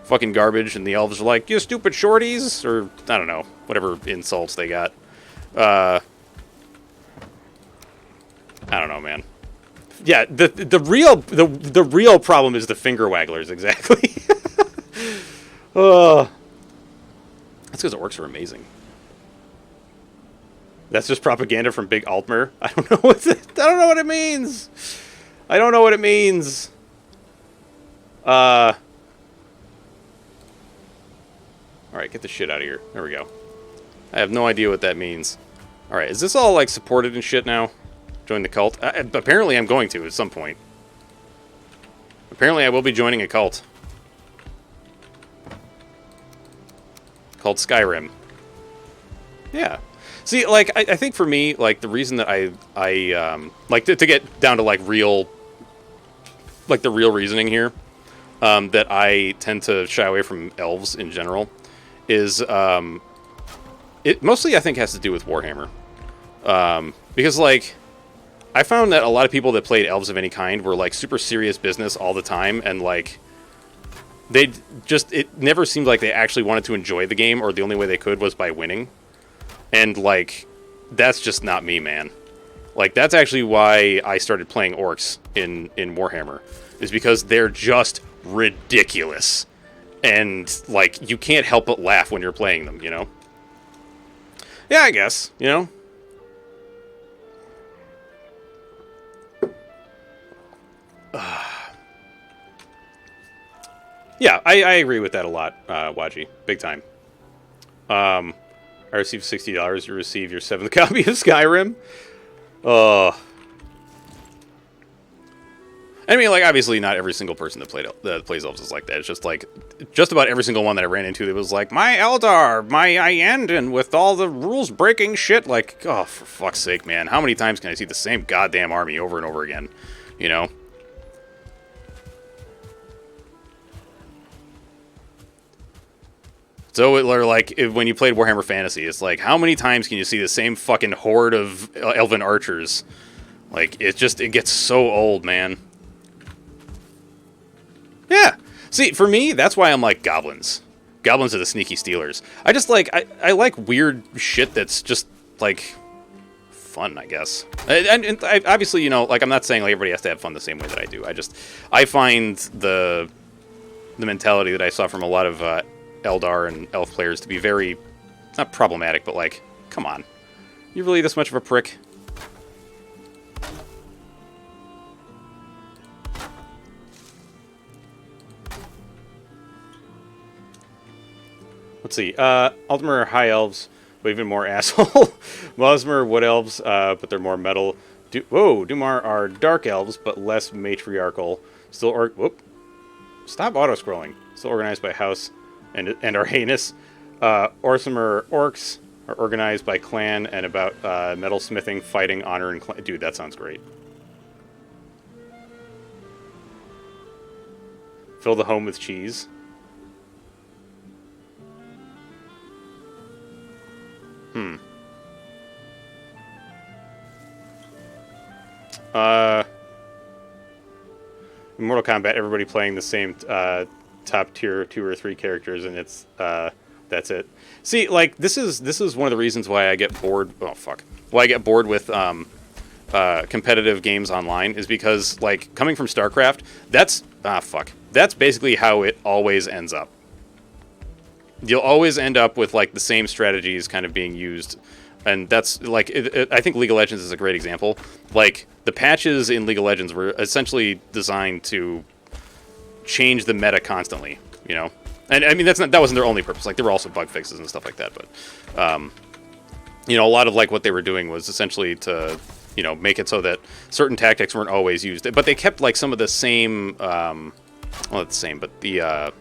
[SPEAKER 1] fucking garbage, and the elves are like, you stupid shorties, or, I don't know, whatever insults they got. I don't know, man. Yeah, the real problem is the finger wagglers, exactly. That's because orcs are amazing. That's just propaganda from Big Altmer. I don't know what it means. I don't know what it means. All Alright, get the shit out of here. There we go. I have no idea what that means. Alright, is this all, like, supported and shit now? Join the cult? Apparently I'm going to at some point. Apparently I will be joining a cult. Called Skyrim. Yeah. See, like, I think for me, like, the reason that I like, to get down to, like, real... Like, the real reasoning here, that I tend to shy away from elves in general, is, it mostly, I think, has to do with Warhammer. Because, like, I found that a lot of people that played elves of any kind were, like, super serious business all the time, and, like, they just, it never seemed like they actually wanted to enjoy the game, or the only way they could was by winning. And, like, that's just not me, man. Like, that's actually why I started playing orcs in Warhammer, is because they're just ridiculous. And, like, you can't help but laugh when you're playing them, you know? Yeah, I guess, you know? Yeah, I agree with that a lot, Waji. Big time. I received $60. You receive your 7th copy of Skyrim. I mean, like, obviously not every single person that plays elves is like that. It's just, like, just about every single one that I ran into that was like, my Eldar, my Iandin, with all the rules-breaking shit. Like, oh, for fuck's sake, man. How many times can I see the same goddamn army over and over again? You know? So, like, when you played Warhammer Fantasy, it's like, how many times can you see the same fucking horde of elven archers? Like, it gets so old, man. Yeah. See, for me, that's why I'm like goblins. Goblins are the sneaky stealers. I just like, I like weird shit that's just, like, fun, I guess. And I, obviously, you know, like, I'm not saying like everybody has to have fun the same way that I do. I find the mentality that I saw from a lot of Eldar and Elf players to be very, not problematic, but like, come on. You really this much of a prick? Let's see. Ultimate are high elves, but even more asshole. Mosmer wood elves, but they're more metal. Dumar are dark elves, but less matriarchal. Still whoop. Stop auto-scrolling. Still organized by house and are heinous. Orsimer orcs are organized by clan and about metalsmithing, fighting, honor, and clan. Dude, that sounds great. Fill the home with cheese. In Mortal Kombat, everybody playing the same top tier 2 or 3 characters, and it's that's it. See, like, this is one of the reasons why I get bored. Oh fuck, why I get bored with competitive games online is because, like, coming from StarCraft, that's basically how it always ends up. You'll always end up with, like, the same strategies kind of being used. And that's, like, I think League of Legends is a great example. Like, the patches in League of Legends were essentially designed to change the meta constantly, you know? And, I mean, that wasn't their only purpose. Like, there were also bug fixes and stuff like that. But, you know, a lot of, like, what they were doing was essentially to, you know, make it so that certain tactics weren't always used. But they kept, like, some of the same, well, not the same, but the,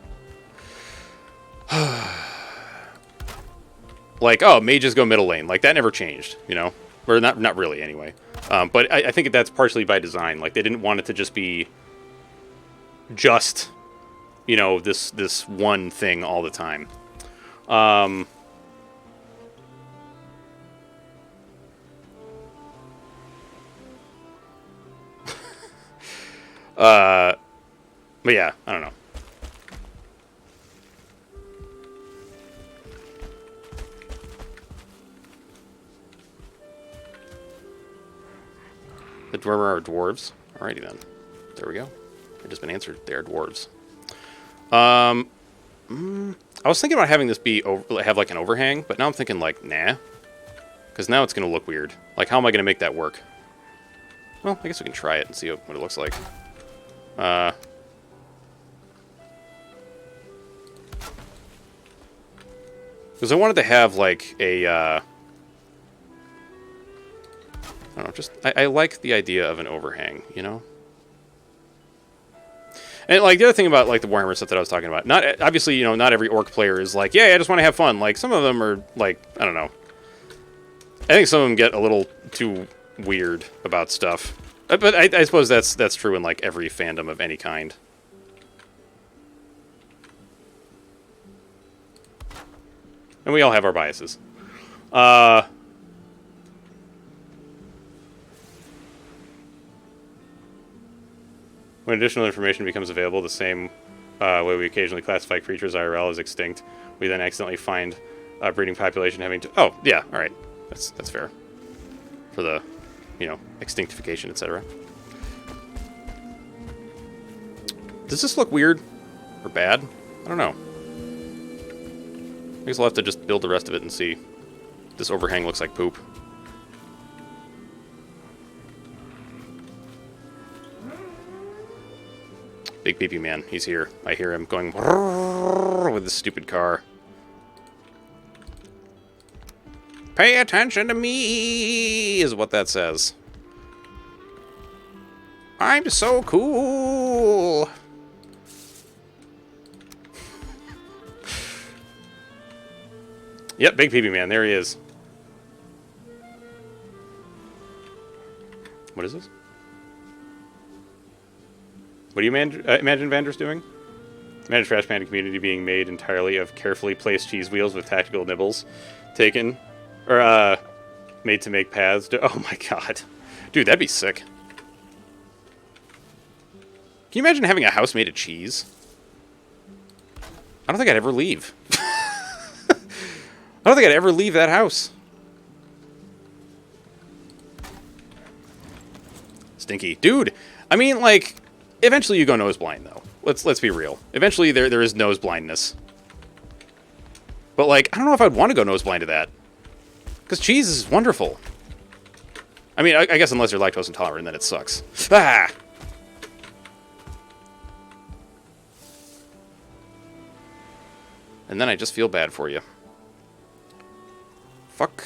[SPEAKER 1] like, oh, mages go middle lane. Like, that never changed, you know? Or not really, anyway. But I think that's partially by design. Like, they didn't want it to just be just, you know, this one thing all the time. But yeah, I don't know. The Dwemer are dwarves. Alrighty then. There we go. It just been answered. They are dwarves. I was thinking about having this have like an overhang, but now I'm thinking like, nah. Because now it's going to look weird. Like, how am I going to make that work? Well, I guess we can try it and see what it looks like. Because I wanted to have, like, a, I don't know, just, I like the idea of an overhang, you know? And, like, the other thing about, like, the Warhammer stuff that I was talking about, not, obviously, you know, not every orc player is like, yeah, I just want to have fun. Like, some of them are, like, I don't know. I think some of them get a little too weird about stuff. But I suppose that's true in, like, every fandom of any kind. And we all have our biases. When additional information becomes available, the same way we occasionally classify creatures IRL as extinct, we then accidentally find a breeding population having to... Oh, yeah, all right. That's fair. For the, you know, extinctification, etc. Does this look weird? Or bad? I don't know. I guess I'll have to just build the rest of it and see. This overhang looks like poop. Big Pee-Pee Man, he's here. I hear him going with this stupid car. Pay attention to me, is what that says. I'm so cool. Yep, Big Pee-Pee Man, there he is. What is this? What do you imagine Vander's doing? Imagine Trash Panda community being made entirely of carefully placed cheese wheels with tactical nibbles taken, or made to make paths to... Oh my god. Dude, that'd be sick. Can you imagine having a house made of cheese? I don't think I'd ever leave. I don't think I'd ever leave that house. Stinky. Dude, I mean, like... Eventually you go nose blind, though. Let's be real. Eventually there is nose blindness. But, like, I don't know if I'd want to go nose blind to that. Because cheese is wonderful. I mean, I guess unless you're lactose intolerant, then it sucks. Ah! And then I just feel bad for you. Fuck.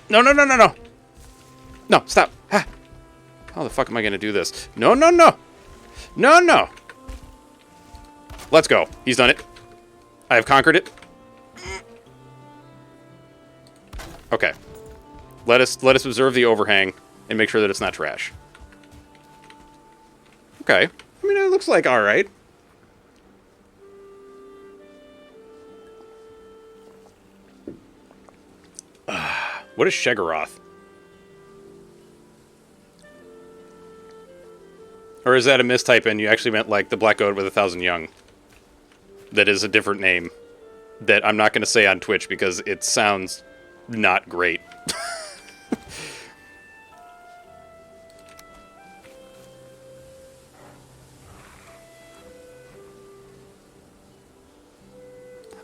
[SPEAKER 1] No, no, no, no, no. No, stop. Ah. How the fuck am I going to do this? No, no, no. No, no. Let's go. He's done it. I have conquered it. Okay. Let us observe the overhang and make sure that it's not trash. Okay. I mean, it looks like all right. What is Shegaroth? Or is that a mistype and you actually meant like the Black Goat with 1,000 young? That is a different name that I'm not going to say on Twitch because it sounds not great.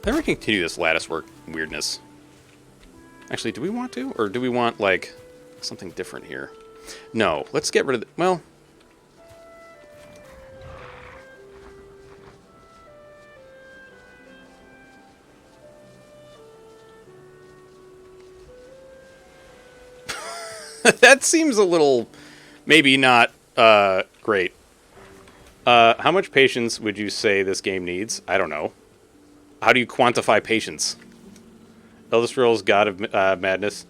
[SPEAKER 1] Then we continue this lattice work weirdness. Actually, do we want to? Or do we want, like, something different here? No, let's get rid of the... Well... That seems a little... Maybe not, great. How much patience would you say this game needs? I don't know. How do you quantify patience? Elder Scrolls God of Madness.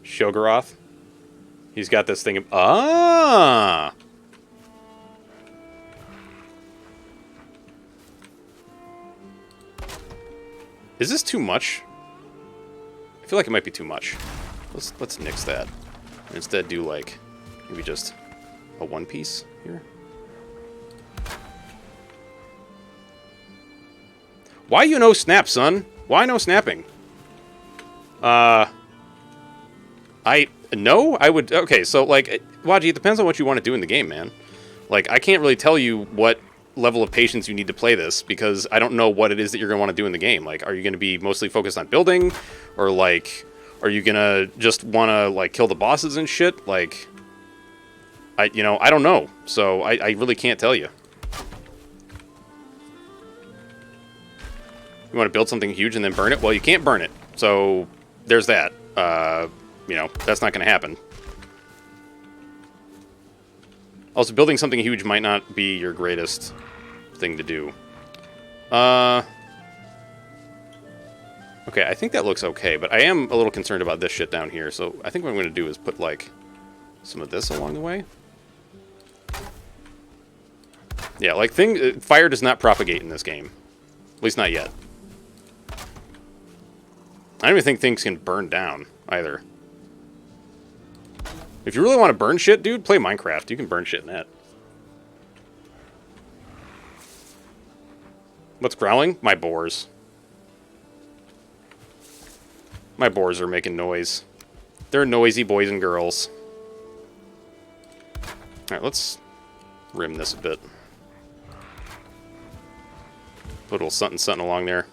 [SPEAKER 1] Shogaroth. He's got this thing of... Ah! Is this too much? I feel like it might be too much. Let's nix that. And instead do, like, maybe just a one piece here. Why you no snap, son? Why no snapping? No, I would... Okay, so, like, Waji, it depends on what you want to do in the game, man. Like, I can't really tell you what level of patience you need to play this, because I don't know what it is that you're going to want to do in the game. Like, are you going to be mostly focused on building? Or, like, Are you gonna just want to, like, kill the bosses and shit? Like, I don't know. So I really can't tell you. You want to build something huge and then burn it? Well, you can't burn it. So there's that. That's not going to happen. Also, building something huge might not be your greatest thing to do. Okay, I think that looks okay, but I am a little concerned about this shit down here, so I think what I'm going to do is put, like, some of this along the way. Yeah, like, fire does not propagate in this game. At least not yet. I don't even think things can burn down, either. If you really want to burn shit, dude, play Minecraft. You can burn shit in that. What's growling? My boars. My boars are making noise. They're noisy boys and girls. Alright, let's rim this a bit. Put a little something along there.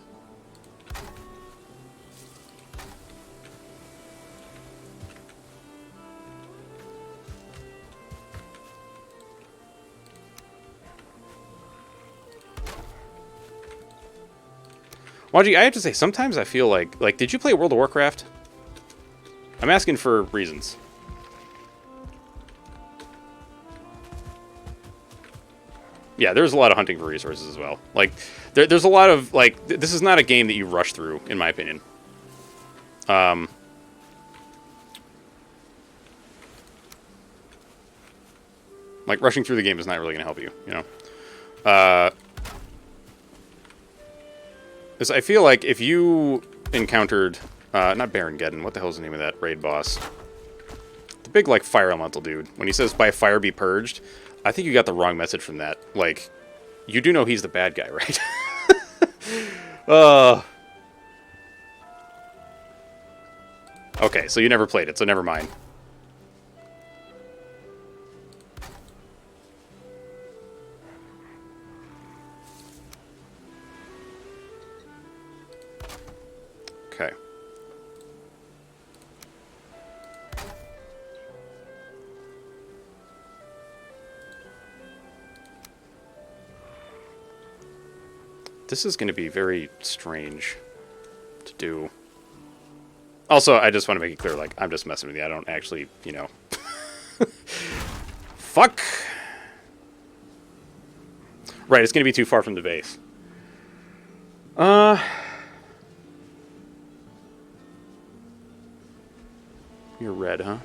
[SPEAKER 1] Waji, I have to say, sometimes I feel like, did you play World of Warcraft? I'm asking for reasons. Yeah, there's a lot of hunting for resources as well. Like, there's a lot of, like, this is not a game that you rush through, in my opinion. Like, rushing through the game is not really going to help you, you know? Because I feel like if you encountered, not Baron Geddon, what the hell's the name of that raid boss? The big, like, fire elemental dude. When he says, by fire be purged, I think you got the wrong message from that. Like, you do know he's the bad guy, right? Okay, so you never played it, so never mind. Okay. This is going to be very strange to do. Also, I just want to make it clear, like, I'm just messing with you. I don't actually, you know... Fuck! Right, it's going to be too far from the base. You're red, huh?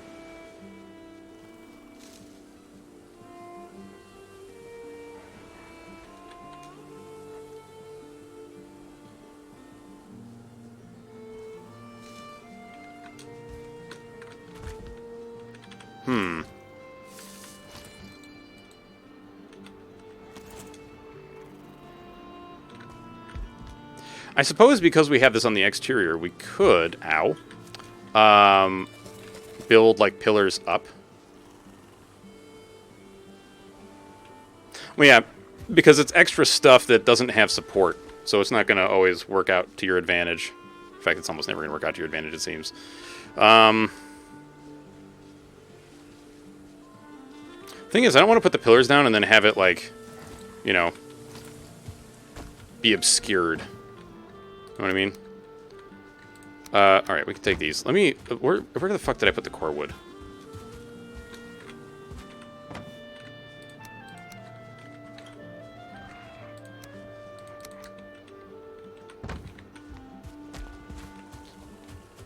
[SPEAKER 1] I suppose because we have this on the exterior, we could, build, like, pillars up. Well, yeah, because it's extra stuff that doesn't have support, so it's not going to always work out to your advantage. In fact, it's almost never going to work out to your advantage, it seems. Thing is, I don't want to put the pillars down and then have it, like, you know, be obscured. You know what I mean? Alright, we can take these. Let me... Where the fuck did I put the core wood?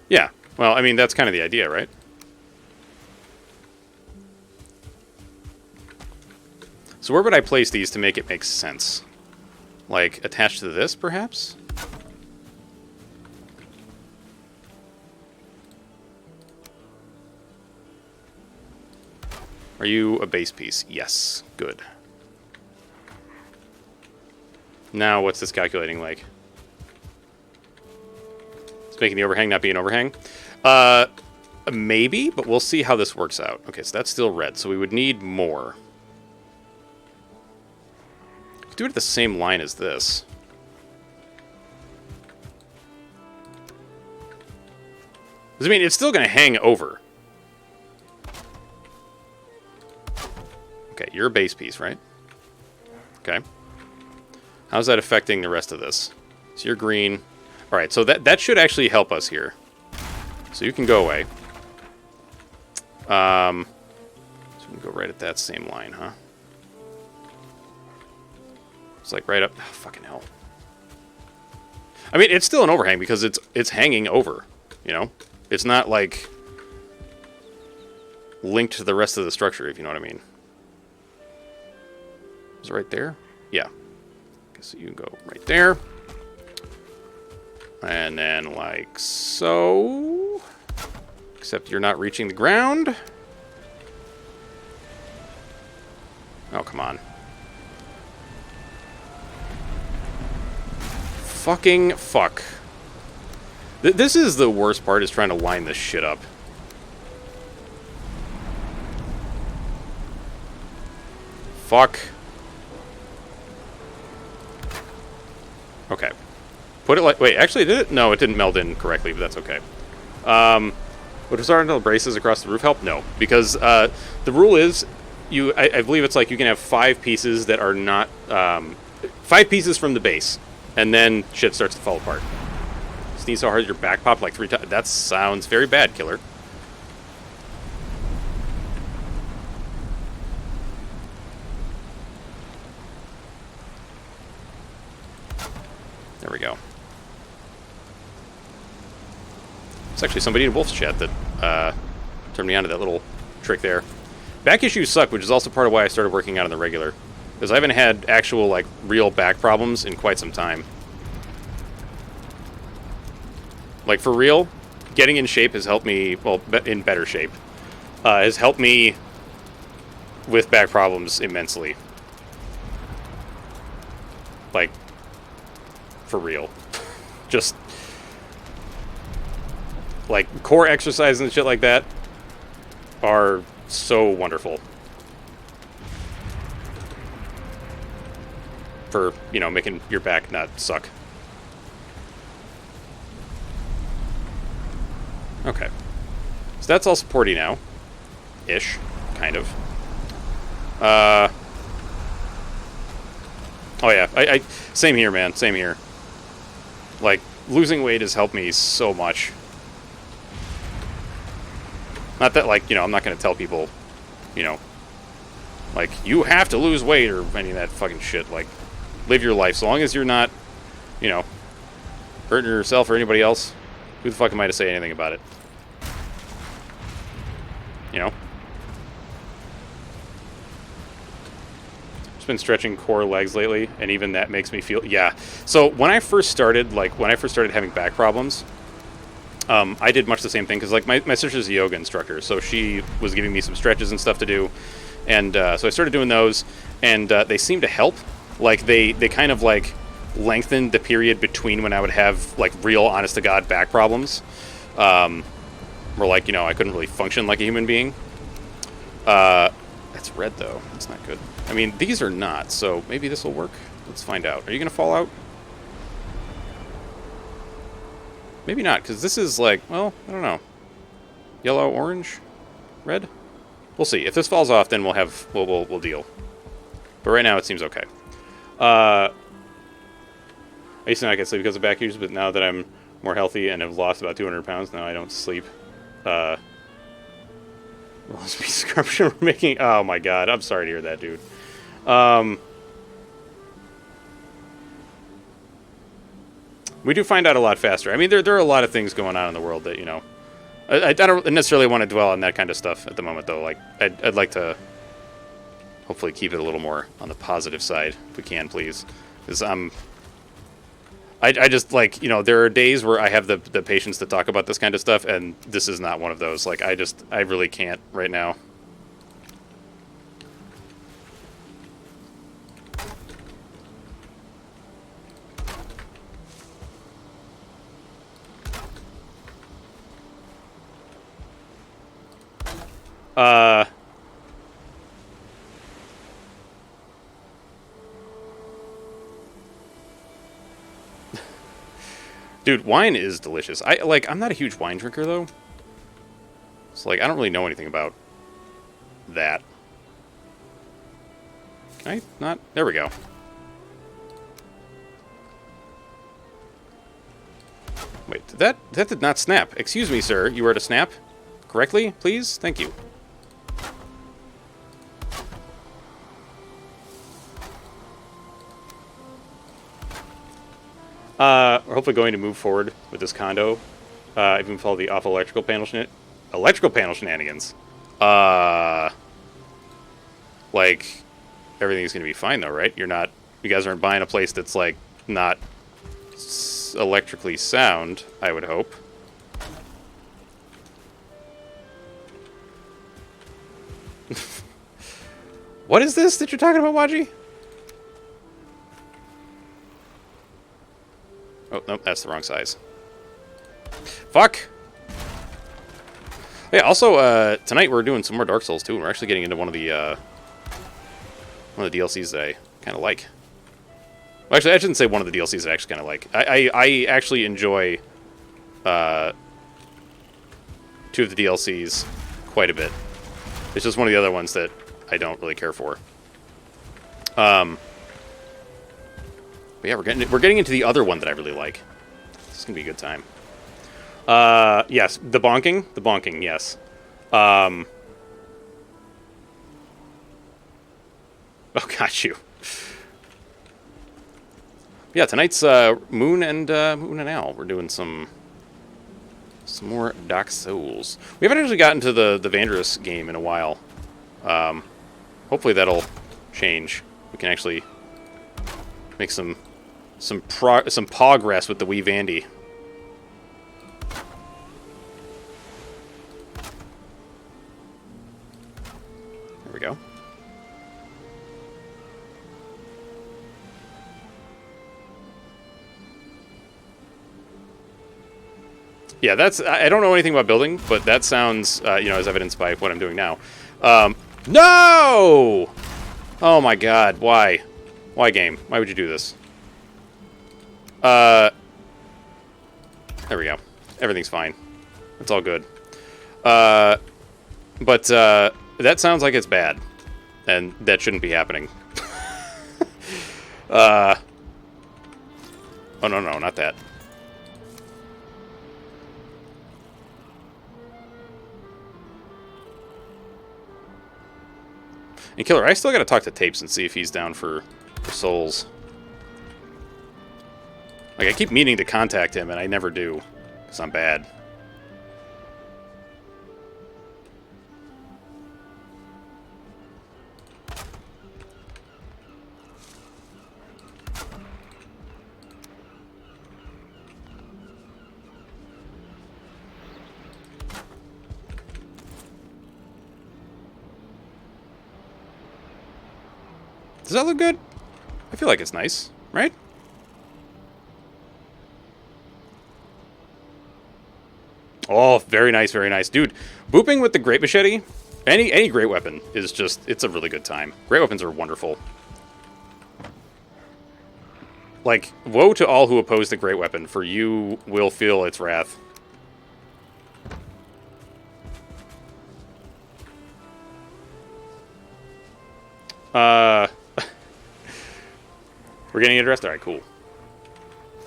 [SPEAKER 1] Yeah. Well, I mean, that's kind of the idea, right? So where would I place these to make it make sense? Like, attached to this, perhaps? Are you a base piece? Yes. Good. Now, what's this calculating like? It's making the overhang not be an overhang? Maybe, but we'll see how this works out. Okay, so that's still red, so we would need more. Do it at the same line as this. I mean, it's still going to hang over. Okay, you're a base piece, right? Okay. How's that affecting the rest of this? So you're green. All right, so that should actually help us here. So you can go away. So we can go right at that same line, huh? It's like right up. Oh, fucking hell. I mean, it's still an overhang because it's hanging over. You know, it's not like linked to the rest of the structure, if you know what I mean. Is it right there? Yeah. Okay, so you can go right there. And then like so. Except you're not reaching the ground. Oh, come on. Fucking fuck. This is the worst part, is trying to line this shit up. Fuck. Okay. Put it like... Wait, actually, did it? No, it didn't meld in correctly, but that's okay. Would horizontal braces across the roof help? No. Because the rule is, I believe it's like you can have 5 pieces that are not... 5 pieces from the base. And then shit starts to fall apart. Sneeze so hard your back popped like 3 times. That sounds very bad, killer. There we go. It's actually somebody in Wolf's chat that turned me on to that little trick there. Back issues suck, which is also part of why I started working out on the regular. Because I haven't had actual, like, real back problems in quite some time. Like, for real, getting in shape has helped me, well, in better shape, has helped me with back problems immensely. Like, for real. Just, like, core exercises and shit like that are so wonderful. For, you know, making your back not suck. Okay. So that's all supporty now. Ish. Kind of. Oh yeah. I same here, man. Same here. Like, losing weight has helped me so much. Not that, like, you know, I'm not going to tell people, you know, like, you have to lose weight or any of that fucking shit. Like, live your life. So long as you're not, you know, hurting yourself or anybody else, who the fuck am I to say anything about it? You know? Just been stretching core legs lately, and even that makes me feel... Yeah. So when I first started, like, having back problems, I did much the same thing, because, like, my sister's a yoga instructor, so she was giving me some stretches and stuff to do, and so I started doing those, and they seemed to help. Like, they kind of, like, lengthened the period between when I would have, like, real, honest-to-God back problems. Where, like, you know, I couldn't really function like a human being. That's red, though. That's not good. I mean, these are not, so maybe this will work. Let's find out. Are you going to fall out? Maybe not, because this is, like, well, I don't know. Yellow, orange, red? We'll see. If this falls off, then we'll deal. But right now, it seems okay. I used to not get sleep because of back issues, but now that I'm more healthy and have lost about 200 pounds, now I don't sleep. Well, this piece of garbage we're making... Oh my god, I'm sorry to hear that, dude. We do find out a lot faster. I mean, there are a lot of things going on in the world that, you know... I don't necessarily want to dwell on that kind of stuff at the moment, though. Like, I'd like to hopefully keep it a little more on the positive side, if we can, please. Because I just, like, you know, there are days where I have the patience to talk about this kind of stuff, and this is not one of those. Like, I really can't right now. Dude, wine is delicious. I'm not a huge wine drinker, though. So, like, I don't really know anything about that. Can I not? There we go. Wait, that did not snap. Excuse me, sir. You were to snap correctly, please? Thank you. We're hopefully going to move forward with this condo. Even follow the awful electrical panel shenanigans. Like, everything's gonna be fine though, right? You guys aren't buying a place that's like not electrically sound, I would hope. What is this that you're talking about, Waji? Oh, nope, that's the wrong size. Fuck! Yeah, also, tonight we're doing some more Dark Souls, too, and we're actually getting into one of the DLCs that I kind of like. Well, actually, I shouldn't say one of the DLCs that I actually kind of like. I actually enjoy, 2 of the DLCs quite a bit. It's just one of the other ones that I don't really care for. But yeah, we're getting into the other one that I really like. This is gonna be a good time. Yes, the bonking, yes. Oh, got you. Yeah, tonight's Moon and Owl. We're doing some more Dark Souls. We haven't actually gotten to the Vandrous game in a while. Hopefully that'll change. We can actually make some progress with the wee Vandy. There we go. Yeah, I don't know anything about building, but that sounds, as evidenced by what I'm doing now. No! Oh my god, why? Why, game? Why would you do this? There we go. Everything's fine. It's all good. But that sounds like it's bad. And that shouldn't be happening. Oh, no, not that. And Killer, I still gotta talk to Tapes and see if he's down for souls. Like, I keep meaning to contact him, and I never do. Because I'm bad. Does that look good? I feel like it's nice, right? Oh, very nice, very nice. Dude, booping with the Great Machete, any great weapon is just, it's a really good time. Great weapons are wonderful. Like, woe to all who oppose the Great Weapon, for you will feel its wrath. We're getting addressed? Alright, cool.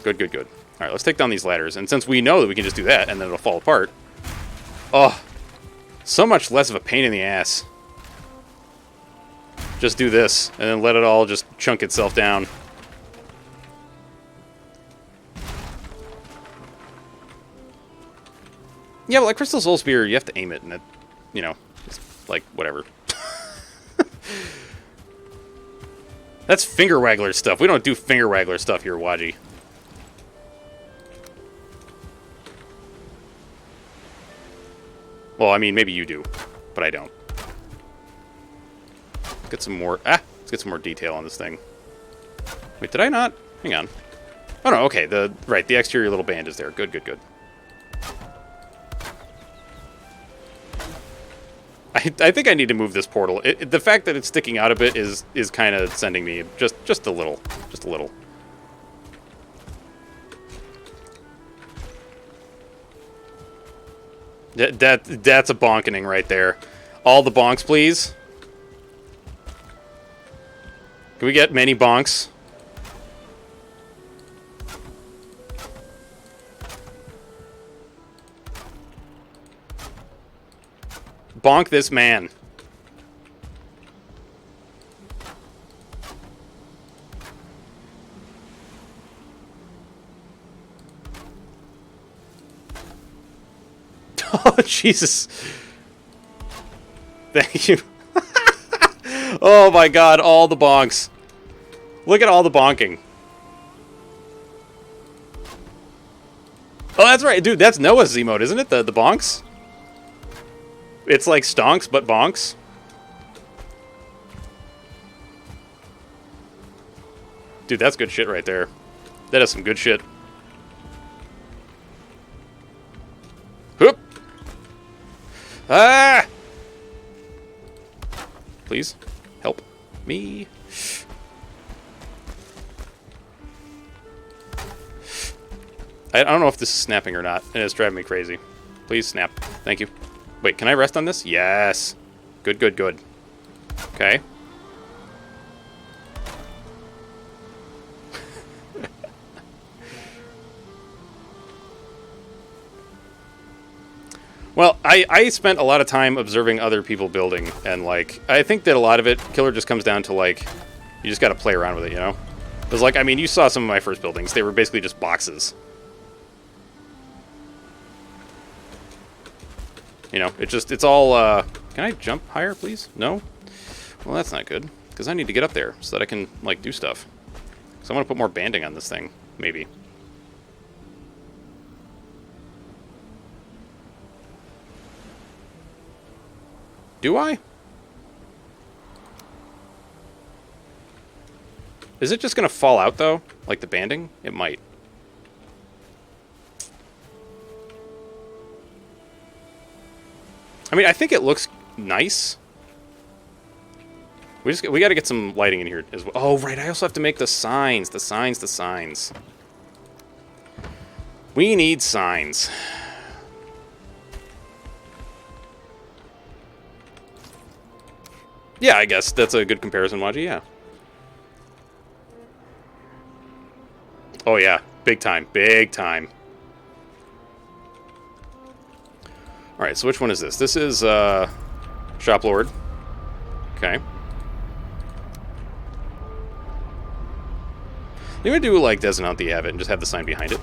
[SPEAKER 1] Good. Alright, let's take down these ladders. And since we know that we can just do that, and then it'll fall apart. Oh, so much less of a pain in the ass. Just do this, and then let it all just chunk itself down. Yeah, but like Crystal Soul Spear, you have to aim it, and it, it's like, whatever. That's finger waggler stuff. We don't do finger waggler stuff here, Waji. Well, I mean, maybe you do, but I don't. Let's get some more... let's get some more detail on this thing. Wait, did I not? Hang on. Oh, no, okay. The exterior little band is there. Good. I think I need to move this portal. The fact that it's sticking out a bit is kind of sending me just a little. Just a little. That's a bonkening right there. All the bonks, please. Can we get many bonks? Bonk this man. Oh, Jesus. Thank you. Oh, my God. All the bonks. Look at all the bonking. Oh, that's right. Dude, that's Noah's emote, isn't it? The bonks? It's like stonks, but bonks. Dude, that's good shit right there. That is some good shit. Whoop! Ah! Please, help me. I don't know if this is snapping or not, and it's driving me crazy. Please snap. Thank you. Wait, can I rest on this? Yes. Good, good, good. Okay. Well, I spent a lot of time observing other people building, and, like, I think that a lot of it, Killer, just comes down to, like, you just gotta play around with it, you know? Because, like, I mean, you saw some of my first buildings. They were basically just boxes. You know, it's all, can I jump higher, please? No? Well, that's not good, because I need to get up there so that I can, like, do stuff. So I want to put more banding on this thing, maybe. Do I? Is it just going to fall out, though? Like the banding? It might. I mean, I think it looks nice. We got to get some lighting in here as well. Oh, right. I also have to make the signs. The signs. We need signs. Yeah, I guess that's a good comparison, Waji, yeah. Oh, yeah. Big time. Big time. Alright, so which one is this? This is, Shop Lord. Okay. You would do, like, Desmond out the Abbot and just have the sign behind it.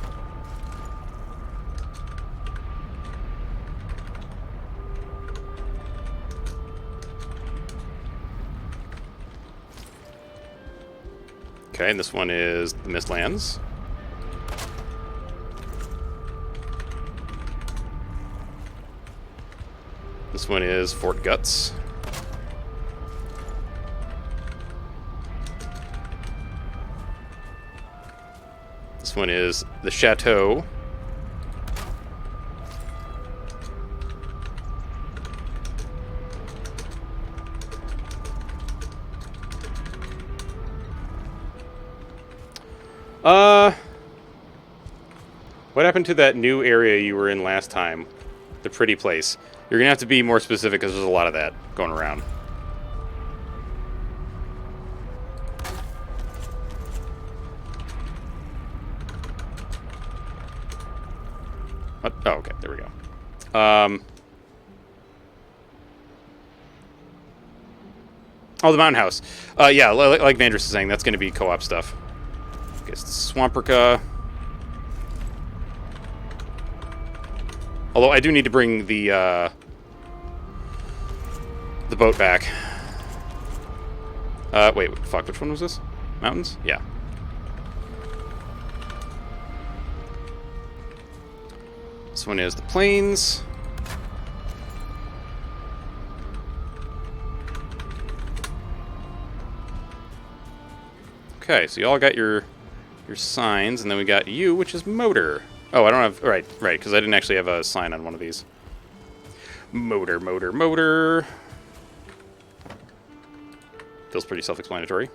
[SPEAKER 1] Okay, and this one is the Mistlands. This one is Fort Guts. This one is the Chateau. What happened to that new area you were in last time? The pretty place. You're gonna have to be more specific because there's a lot of that going around. What? Oh, okay, there we go. Oh, the Mountain House. Yeah, like Vandris is saying, that's going to be co-op stuff. Okay, Swamperka. Although I do need to bring the boat back. Wait, fuck, which one was this? Mountains? Yeah. This one is the plains. Okay, so you all got your signs, and then we got you, which is motor. Oh, I don't have... Right, because I didn't actually have a sign on one of these. Motor. Feels pretty self-explanatory.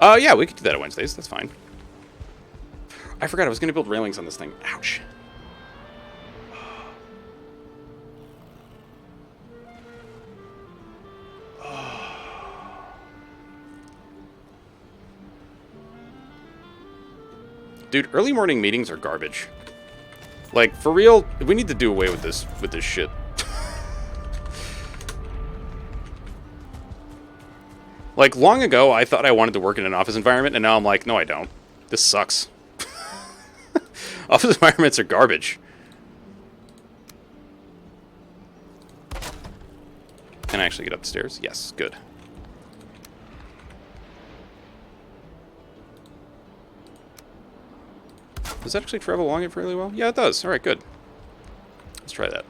[SPEAKER 1] Yeah, we could do that on Wednesdays. That's fine. I forgot I was going to build railings on this thing. Ouch. Dude, early morning meetings are garbage. Like, for real, we need to do away with this shit. Like, long ago, I thought I wanted to work in an office environment, and now I'm like, no, I don't. This sucks. Office environments are garbage. Can I actually get up the stairs? Yes, good. Does that actually travel along it fairly well? Yeah, it does. Alright, good. Let's try that.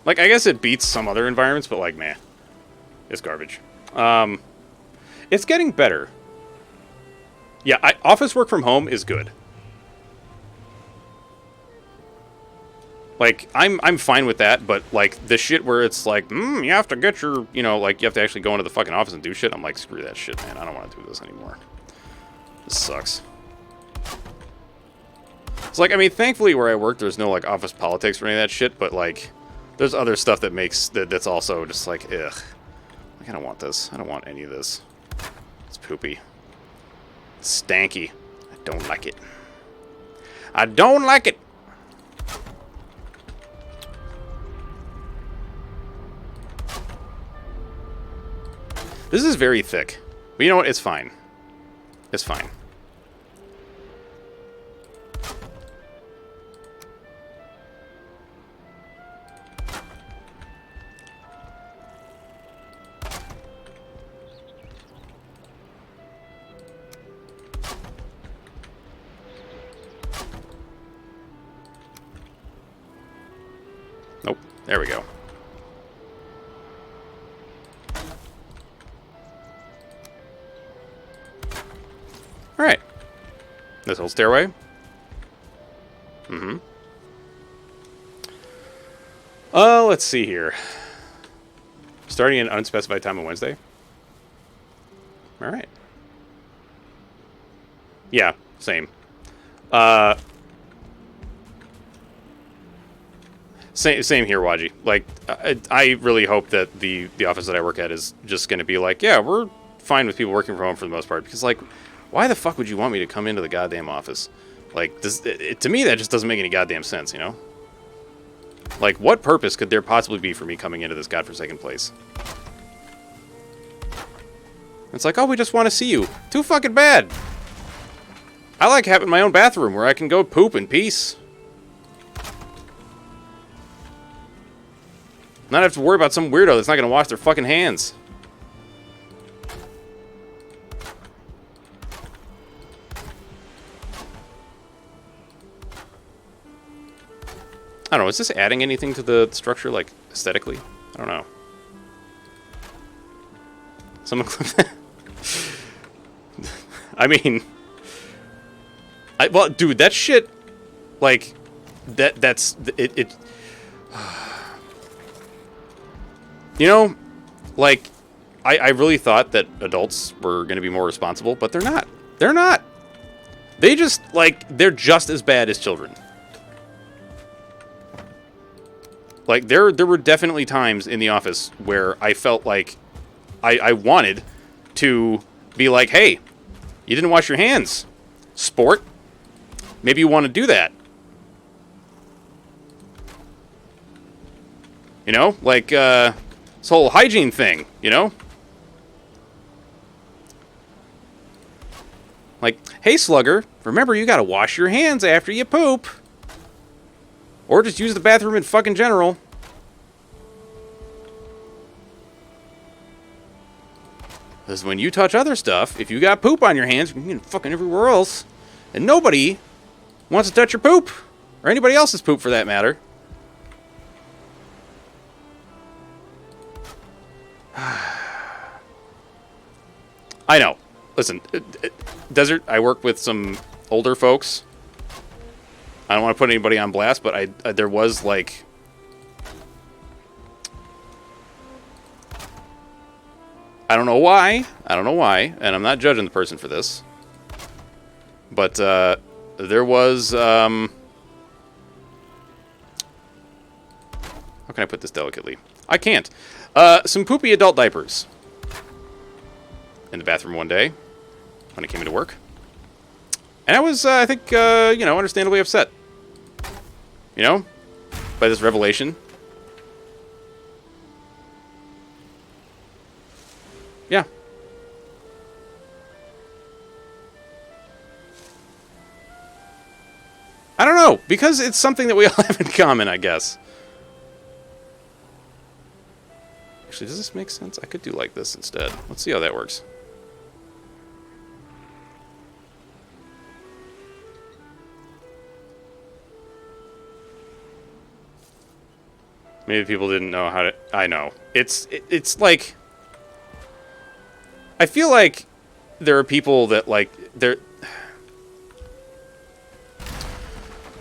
[SPEAKER 1] Like, I guess it beats some other environments, but, like, meh. It's garbage. It's getting better. Yeah, office work from home is good. Like, I'm fine with that, but, like, the shit where it's like, you have to get your, you know, like, you have to actually go into the fucking office and do shit, I'm like, screw that shit, man. I don't want to do this anymore. This sucks. It's like, I mean, thankfully where I work, there's no, like, office politics or any of that shit, but, like, there's other stuff that makes, that's also just like, ugh. Like, I don't want this. I don't want any of this. It's poopy. It's stanky. I don't like it. I don't like it! This is very thick. But you know what? It's fine. It's fine. Nope. There we go. Alright. This whole stairway. Mm-hmm. Let's see here. Starting at an unspecified time on Wednesday. Alright. Yeah, same. Same here, Waji. Like, I really hope that the office that I work at is just going to be like, yeah, we're fine with people working from home for the most part. Because, like, why the fuck would you want me to come into the goddamn office? Like, to me, that just doesn't make any goddamn sense, you know? Like, what purpose could there possibly be for me coming into this godforsaken place? It's like, oh, we just want to see you. Too fucking bad. I like having my own bathroom where I can go poop in peace. Not have to worry about some weirdo that's not going to wash their fucking hands. I don't know, is this adding anything to the structure, like, aesthetically? I don't know. Someone clip that? I mean... well, dude, that shit... Like, that's... It you know, like, I really thought that adults were going to be more responsible, but they're not. They're not. They just, like, they're just as bad as children. Like, there were definitely times in the office where I felt like I wanted to be like, hey, you didn't wash your hands, sport. Maybe you want to do that. You know, like, this whole hygiene thing, you know? Like, hey, slugger, remember you gotta wash your hands after you poop. Or just use the bathroom in fucking general. Because when you touch other stuff, if you got poop on your hands, you can fucking everywhere else. And nobody wants to touch your poop. Or anybody else's poop, for that matter. I know. Listen, Desert, I work with some older folks. I don't want to put anybody on blast, but there was, like... I don't know why. I don't know why, and I'm not judging the person for this. But, there was, how can I put this delicately? I can't. Some poopy adult diapers. In the bathroom one day, when I came into work. And I was, I think, you know, understandably upset. You know? By this revelation. Yeah. I don't know, because it's something that we all have in common, I guess. Actually, does this make sense? I could do like this instead. Let's see how that works. Maybe people didn't know how to... I know. It's like... I feel like there are people that, like, they're...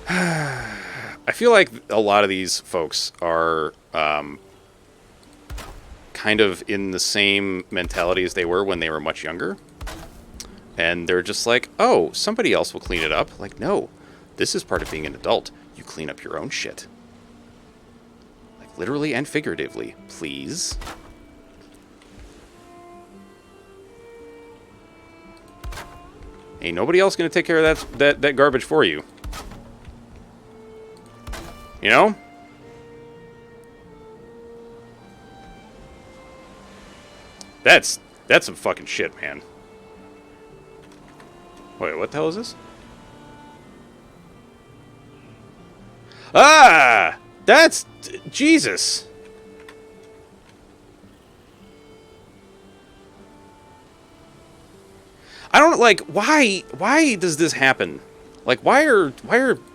[SPEAKER 1] I feel like a lot of these folks are kind of in the same mentality as they were when they were much younger. And they're just like, oh, somebody else will clean it up. Like, no, this is part of being an adult. You clean up your own shit. Like, literally and figuratively, please. Ain't nobody else gonna take care of that garbage for you. You know? That's some fucking shit, man. Wait, what the hell is this? Ah! That's... Jesus! I don't, like, why does this happen? Like, why are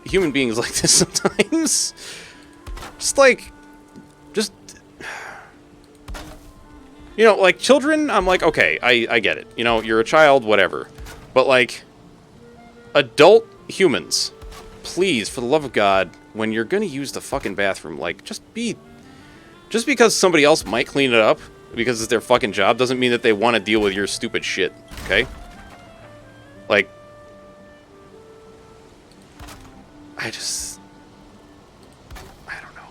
[SPEAKER 1] human beings like this sometimes? Just, you know, like, children, I'm like, okay, I get it. You know, you're a child, whatever. But, like, adult humans, please, for the love of God, when you're gonna use the fucking bathroom, like, just because somebody else might clean it up, because it's their fucking job, doesn't mean that they want to deal with your stupid shit, okay? Like, I don't know.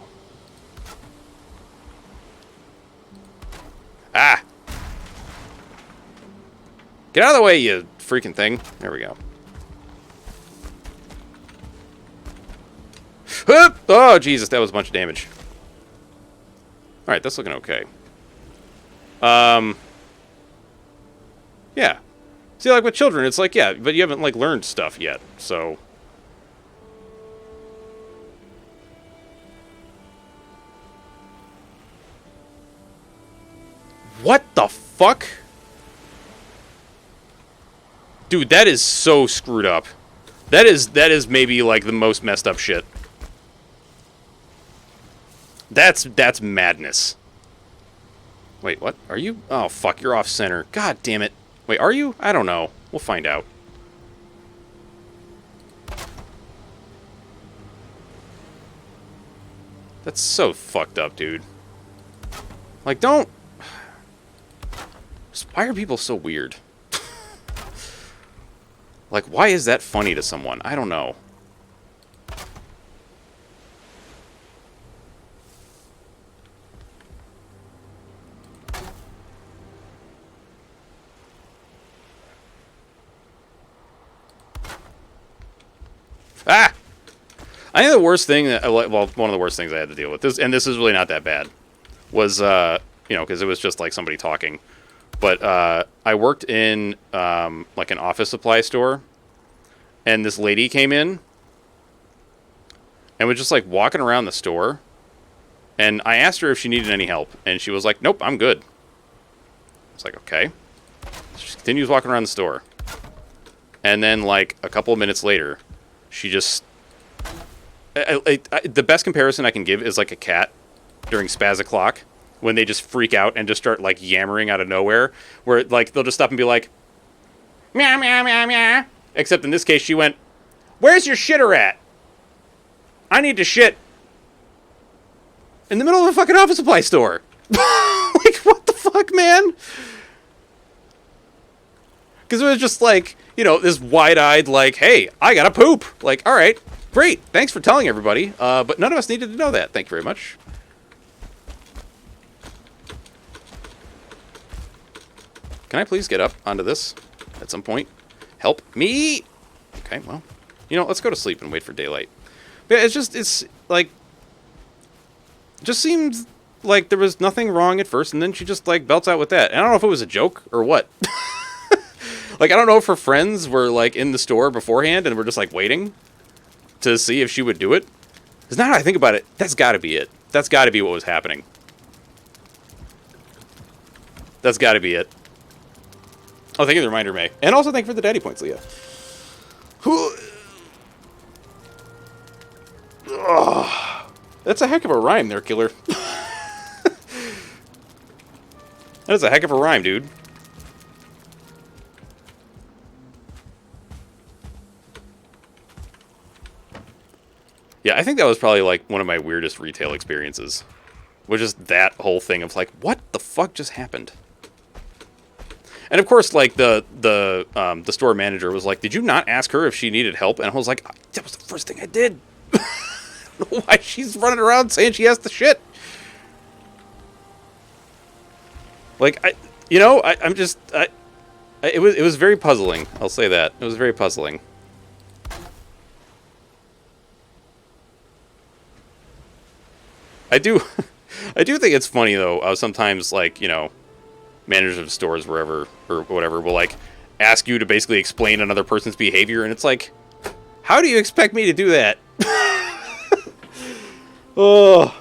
[SPEAKER 1] Ah! Get out of the way, you freaking thing. There we go. Oh, Jesus, that was a bunch of damage. Alright, that's looking okay. Yeah. See, like, with children, it's like, yeah, but you haven't, like, learned stuff yet, so... What the fuck? Dude, that is so screwed up. That is maybe, like, the most messed up shit. That's madness. Wait, what? Are you? Oh, fuck, you're off center. God damn it. Wait, are you? I don't know. We'll find out. That's so fucked up, dude. Like, don't... Why are people so weird? Like, why is that funny to someone? I don't know. Ah! I think the worst thing that, well, one of the worst things I had to deal with, and this is really not that bad, was, you know, because it was just like somebody talking. But I worked in, like, an office supply store, and this lady came in and was just, like, walking around the store, and I asked her if she needed any help, and she was like, nope, I'm good. I was like, okay. So she continues walking around the store. And then, like, a couple of minutes later, she just... the best comparison I can give is, like, a cat during spaz o'clock, when they just freak out and just start, like, yammering out of nowhere, where, like, they'll just stop and be like, meow, meow, meow, meow. Except in this case, she went, where's your shitter at? I need to shit in the middle of a fucking office supply store. Like, what the fuck, man? Because it was just like, you know, this wide-eyed, like, hey, I gotta poop. Like, all right, great. Thanks for telling everybody. But none of us needed to know that. Thank you very much. Can I please get up onto this at some point? Help me. Okay, well, you know, let's go to sleep and wait for daylight. But it's like, just seems like there was nothing wrong at first, and then she just, like, belts out with that. And I don't know if it was a joke or what. Like, I don't know if her friends were, like, in the store beforehand and were just, like, waiting to see if she would do it. Because now that I think about it, that's got to be it. That's got to be what was happening. That's got to be it. Oh, thank you for the reminder, May. And also thank you for the daddy points, Leah. Oh, that's a heck of a rhyme there, killer. That is a heck of a rhyme, dude. Yeah, I think that was probably, like, one of my weirdest retail experiences. Was just that whole thing of, like, what the fuck just happened? And, of course, like, the store manager was like, did you not ask her if she needed help? And I was like, that was the first thing I did. I don't know why she's running around saying she has the shit. Like, it was very puzzling. I'll say that. It was very puzzling. I do think it's funny, though, sometimes, like, you know, managers of stores wherever or whatever will, like, ask you to basically explain another person's behavior, and it's like, how do you expect me to do that? Oh.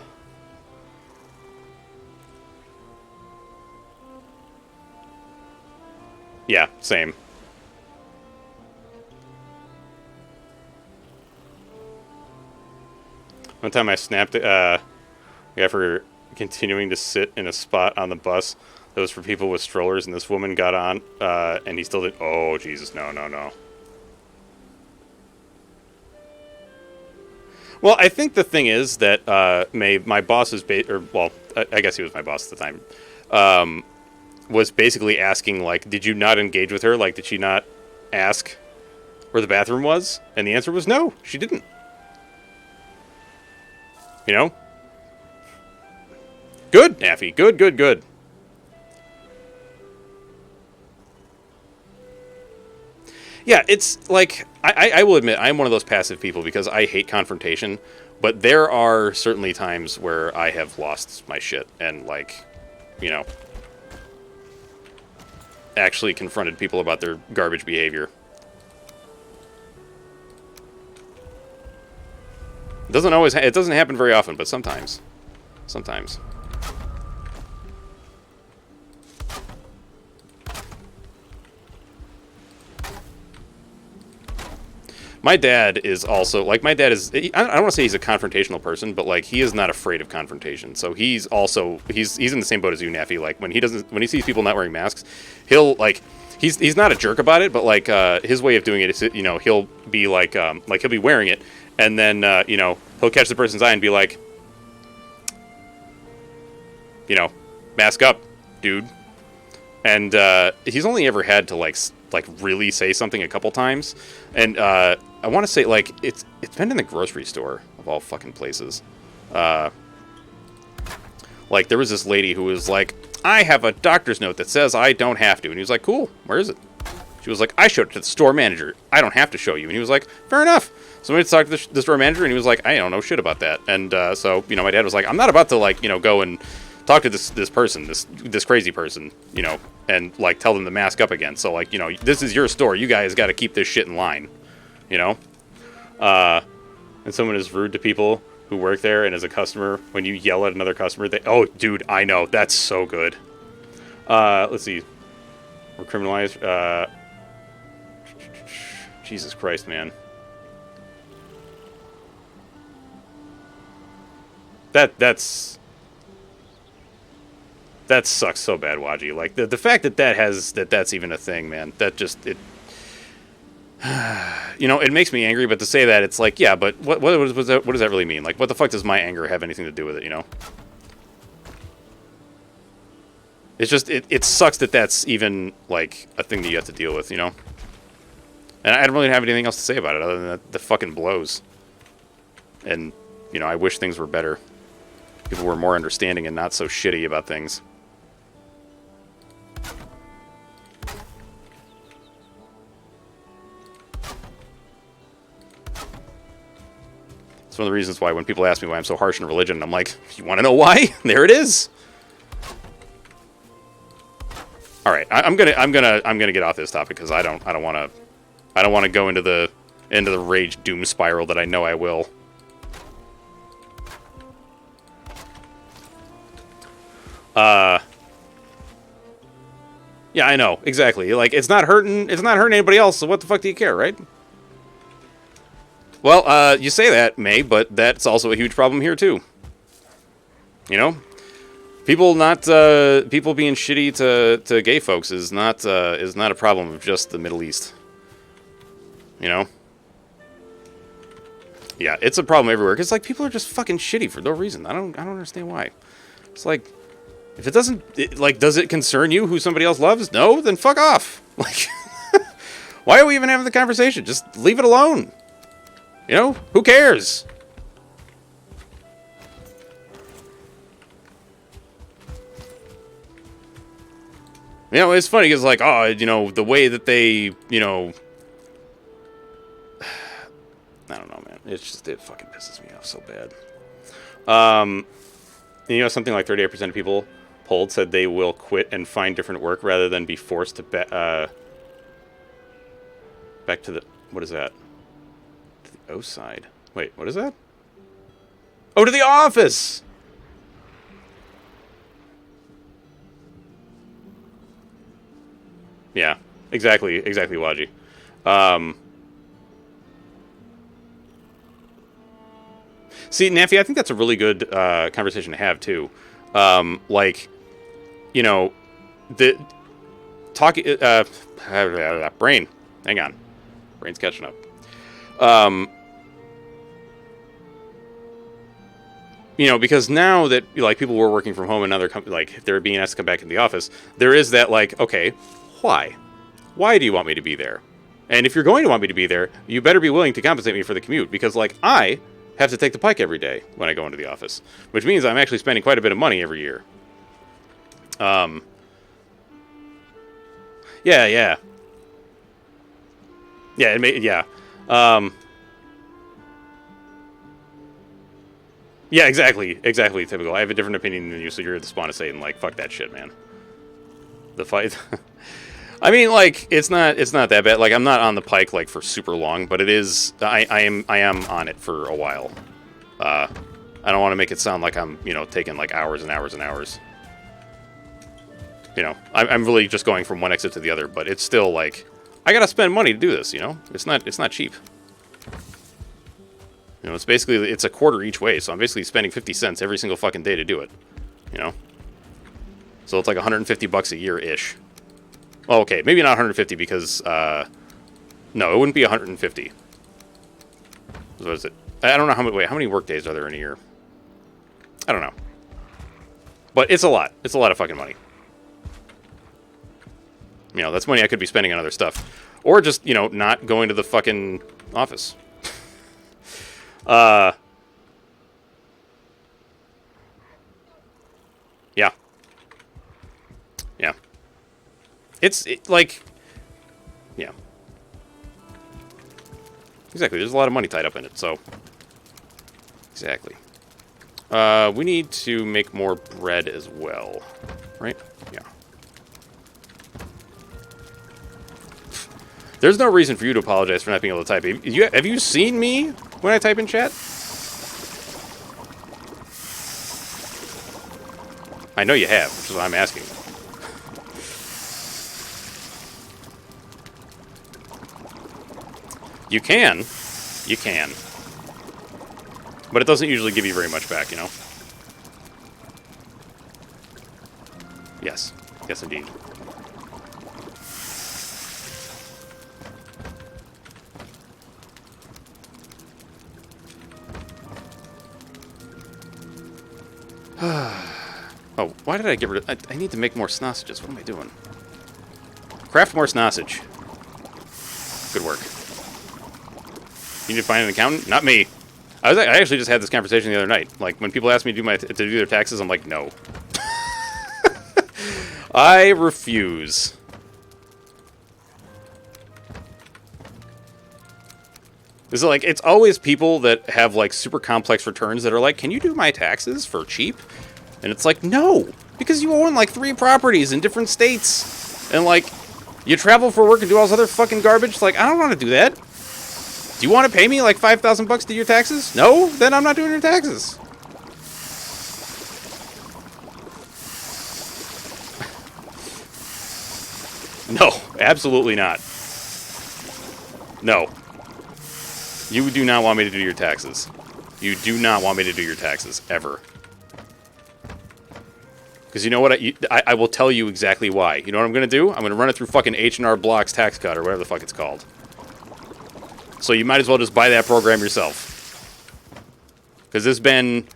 [SPEAKER 1] Yeah, same. One time I snapped after continuing to sit in a spot on the bus that was for people with strollers, and this woman got on, and he still did. Oh, Jesus, no, no, no. Well, I think the thing is that my boss is, I guess he was my boss at the time, was basically asking, like, did you not engage with her? Like, did she not ask where the bathroom was? And the answer was no, she didn't. You know? Good, Naffy. Good, good, good. Yeah, it's like, I will admit, I'm one of those passive people because I hate confrontation, but there are certainly times where I have lost my shit and, like, you know, actually confronted people about their garbage behavior. It doesn't happen very often, but sometimes. Sometimes. My dad is also, like, I don't want to say he's a confrontational person, but, like, he is not afraid of confrontation. So he's in the same boat as you, Naffy. Like, when he sees people not wearing masks, he'll, like, he's not a jerk about it, but, like, his way of doing it is, you know, he'll be like he'll be wearing it, and then, you know, he'll catch the person's eye and be like, you know, mask up, dude. And he's only ever had to, like really say something a couple times, and I want to say, like, it's been in the grocery store of all fucking places. Like, there was this lady who was like, I have a doctor's note that says I don't have to, and he was like, cool, where is it? She was like, I showed it to the store manager. I don't have to show you. And he was like, fair enough. So we went to talk to the store manager, and he was like, I don't know shit about that. And so, you know, my dad was like, I'm not about to, like, you know, go and talk to this person, this crazy person, you know, and, like, tell them to mask up again. So, like, you know, this is your store. You guys got to keep this shit in line, you know? And someone is rude to people who work there, and as a customer, when you yell at another customer, oh, dude, I know. That's so good. Let's see. We're criminalized. Jesus Christ, man. That sucks so bad, Waji. Like, the fact that's even a thing, man. That just, You know, it makes me angry, but to say that, it's like, yeah, but what does that really mean? Like, what the fuck does my anger have anything to do with it, you know? It's just, it sucks that that's even, like, a thing that you have to deal with, you know? And I don't really have anything else to say about it other than that the fucking blows. And, you know, I wish things were better. People were more understanding and not so shitty about things. It's one of the reasons why when people ask me why I'm so harsh in religion, I'm like, you want to know why? There it is. All right, I'm gonna get off this topic because I don't want to go into the rage doom spiral that I know I will. Yeah, I know exactly. Like, it's not hurting anybody else. So what the fuck do you care, right? Well, you say that, May, but that's also a huge problem here too. You know, people being shitty to gay folks is not a problem of just the Middle East. You know. Yeah, it's a problem everywhere. Cause like people are just fucking shitty for no reason. I don't understand why. It's like, if it doesn't, like, does it concern you who somebody else loves? No, then fuck off. Like, why are we even having the conversation? Just leave it alone. You know, who cares? You know, it's funny because, like, oh, you know, the way that they, you know, I don't know, man. It's just, it fucking pisses me off so bad. You know, something like 38% of people polled said they will quit and find different work rather than be forced to back to the, what is that? To the O side. Wait, what is that? Oh, to the office! Yeah, exactly, Waji. See, Naffy, I think that's a really good conversation to have, too. Like, you know, the talking brain. Hang on, brain's catching up. You know, because now that like people were working from home and other like they're being asked to come back in the office, there is that like, okay, why? Why do you want me to be there? And if you're going to want me to be there, you better be willing to compensate me for the commute because like I have to take the Pike every day when I go into the office, which means I'm actually spending quite a bit of money every year. Yeah. Yeah, exactly, typical. I have a different opinion than you, so you're the spawn of Satan. Like, fuck that shit, man. The fight. I mean, like, it's not that bad. Like, I'm not on the Pike like for super long, but it is. I am on it for a while. I don't want to make it sound like I'm, you know, taking like hours and hours and hours. You know, I'm really just going from one exit to the other, but it's still like I gotta spend money to do this. You know, it's not cheap. You know, it's a quarter each way, so I'm basically spending 50 cents every single fucking day to do it. You know, so it's like $150 a year ish. Well, okay, maybe not 150 because no, it wouldn't be 150. What is it? I don't know how many work days are there in a year? I don't know. But it's a lot. It's a lot of fucking money. You know, that's money I could be spending on other stuff. Or just, you know, not going to the fucking office. Yeah. Yeah. It's like, yeah. Exactly, there's a lot of money tied up in it, so. Exactly. We need to make more bread as well, right? Yeah. There's no reason for you to apologize for not being able to type. Have you seen me when I type in chat? I know you have, which is why I'm asking. You can. You can. But it doesn't usually give you very much back, you know? Yes. Yes, indeed. Oh, why did I get rid of... I need to make more sausages. What am I doing? Craft more sausage. Good work. You need to find an accountant? Not me. I actually just had this conversation the other night. Like, when people ask me to do their taxes, I'm like, no. I refuse. It's like, it's always people that have, like, super complex returns that are like, can you do my taxes for cheap? And it's like, no, because you own, like, 3 properties in different states. And, like, you travel for work and do all this other fucking garbage. Like, I don't want to do that. Do you want to pay me, like, $5,000 to do your taxes? No? Then I'm not doing your taxes. No, absolutely not. No. You do not want me to do your taxes. You do not want me to do your taxes, ever. Because you know what? I will tell you exactly why. You know what I'm going to do? I'm going to run it through fucking H&R Block's tax cut, or whatever the fuck it's called. So you might as well just buy that program yourself. Because it's been...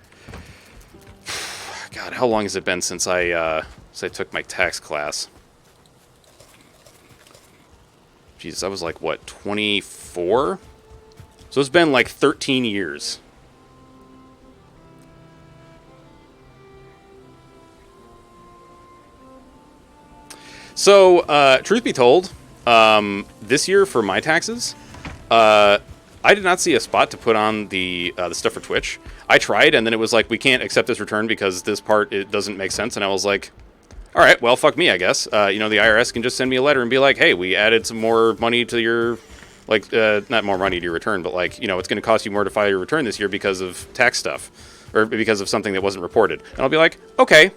[SPEAKER 1] God, how long has it been since I took my tax class? Jeez, I was like, what, 24? So it's been like 13 years. So, truth be told, this year for my taxes, I did not see a spot to put on the stuff for Twitch. I tried, and then it was like, we can't accept this return because this part, it doesn't make sense. And I was like, all right, well, fuck me, I guess. You know, the IRS can just send me a letter and be like, hey, we added some more money to your, like, not more money to your return, but like, you know, it's going to cost you more to file your return this year because of tax stuff, or because of something that wasn't reported. And I'll be like, okay,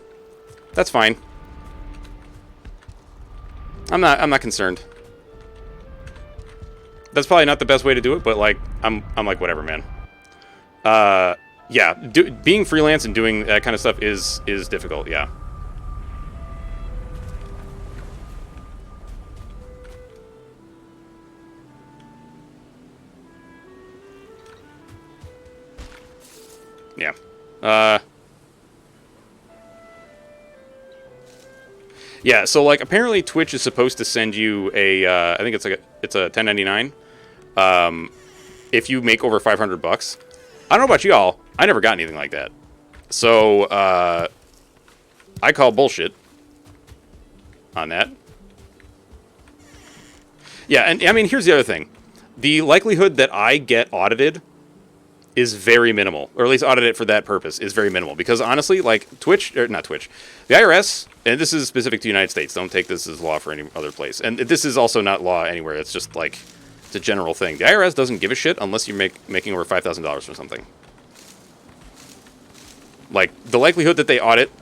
[SPEAKER 1] that's fine. I'm not concerned. That's probably not the best way to do it, but like, I'm like, whatever, man. Yeah, being freelance and doing that kind of stuff is difficult, yeah. Yeah. Yeah, so like apparently Twitch is supposed to send you a I think it's a 1099 if you make over $500. I don't know about y'all, I never got anything like that. So I call bullshit on that. Yeah, and I mean, here's the other thing. The likelihood that I get audited is very minimal, or at least audited for that purpose is very minimal. Because honestly, like Twitch, or not Twitch, the IRS, and this is specific to the United States, don't take this as law for any other place. And this is also not law anywhere, it's just like, it's a general thing. The IRS doesn't give a shit unless you're making over $5,000 for something. Like, the likelihood that they audit,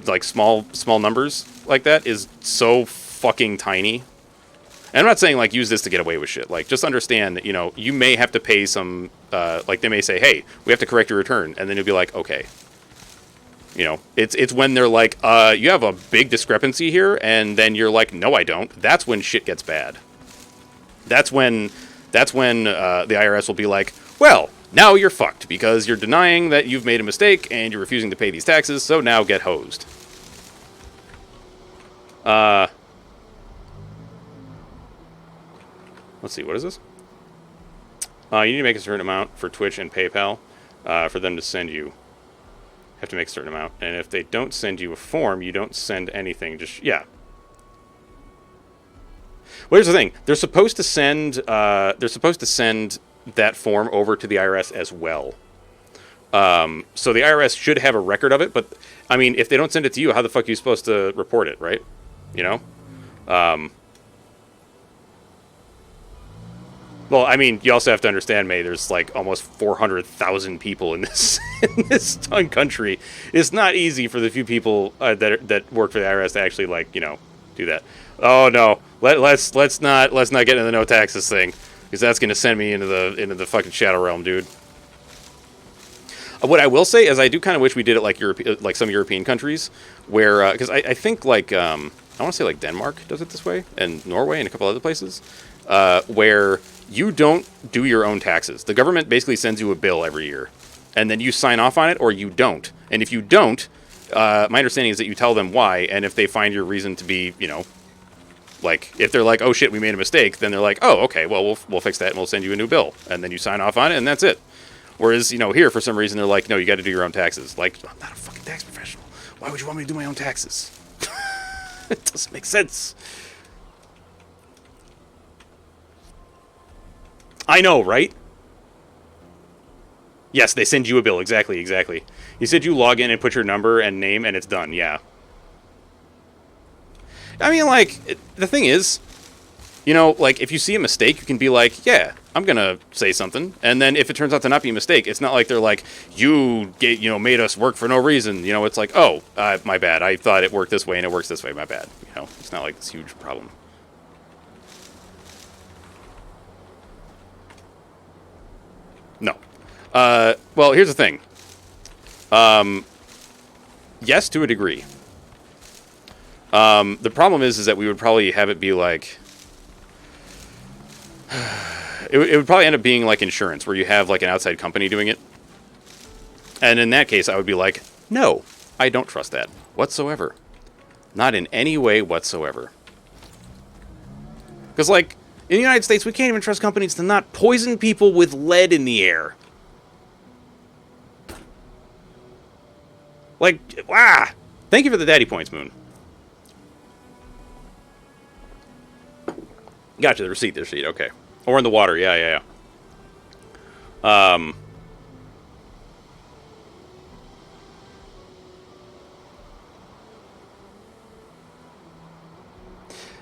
[SPEAKER 1] like, small numbers like that is so fucking tiny. And I'm not saying, like, use this to get away with shit. Like, just understand that, you know, you may have to pay some, like, they may say, hey, we have to correct your return. And then you'll be like, okay. You know, it's when they're like, you have a big discrepancy here. And then you're like, no, I don't. That's when shit gets bad. That's when the IRS will be like, well, now you're fucked because you're denying that you've made a mistake and you're refusing to pay these taxes. So now get hosed. Let's see, what is this? You need to make a certain amount for Twitch and PayPal for them to send you. Have to make a certain amount. And if they don't send you a form, you don't send anything. Just, yeah. Well, here's the thing. They're supposed to send that form over to the IRS as well. So the IRS should have a record of it. But, I mean, if they don't send it to you, how the fuck are you supposed to report it, right? You know? Well, I mean, you also have to understand, May, there's like almost 400,000 people in this ton country. It's not easy for the few people that work for the IRS to actually, like, you know, do that. Oh no, let's not get into the no taxes thing, because that's going to send me into the fucking shadow realm, dude. What I will say is I do kind of wish we did it like some European countries, where because I think like I want to say like Denmark does it this way, and Norway and a couple other places, where you don't do your own taxes. The government basically sends you a bill every year, and then you sign off on it or you don't. And if you don't, my understanding is that you tell them why, and if they find your reason to be, like, if they're like, oh shit, we made a mistake, then they're like, oh, okay, well, we'll fix that and we'll send you a new bill. And then you sign off on it and that's it. Whereas, here, for some reason, they're like, no, you got to do your own taxes. Like, I'm not a fucking tax professional. Why would you want me to do my own taxes? It doesn't make sense. I know, right? Yes, they send you a bill. Exactly. You said you log in and put your number and name and it's done. Yeah. I mean, like, the thing is, like, if you see a mistake, you can be like, yeah, I'm going to say something. And then if it turns out to not be a mistake, it's not like they're like, made us work for no reason. It's like, oh, my bad. I thought it worked this way and it works this way. My bad. It's not like this huge problem. No. Well, here's the thing. Yes, to a degree. The problem is that we would probably have it be like... it would probably end up being like insurance, where you have like an outside company doing it. And in that case, I would be like, no, I don't trust that whatsoever. Not in any way whatsoever. Because, like, in the United States, we can't even trust companies to not poison people with lead in the air. Like, thank you for the daddy points, Moon. Gotcha, the receipt, okay. Or in the water, yeah.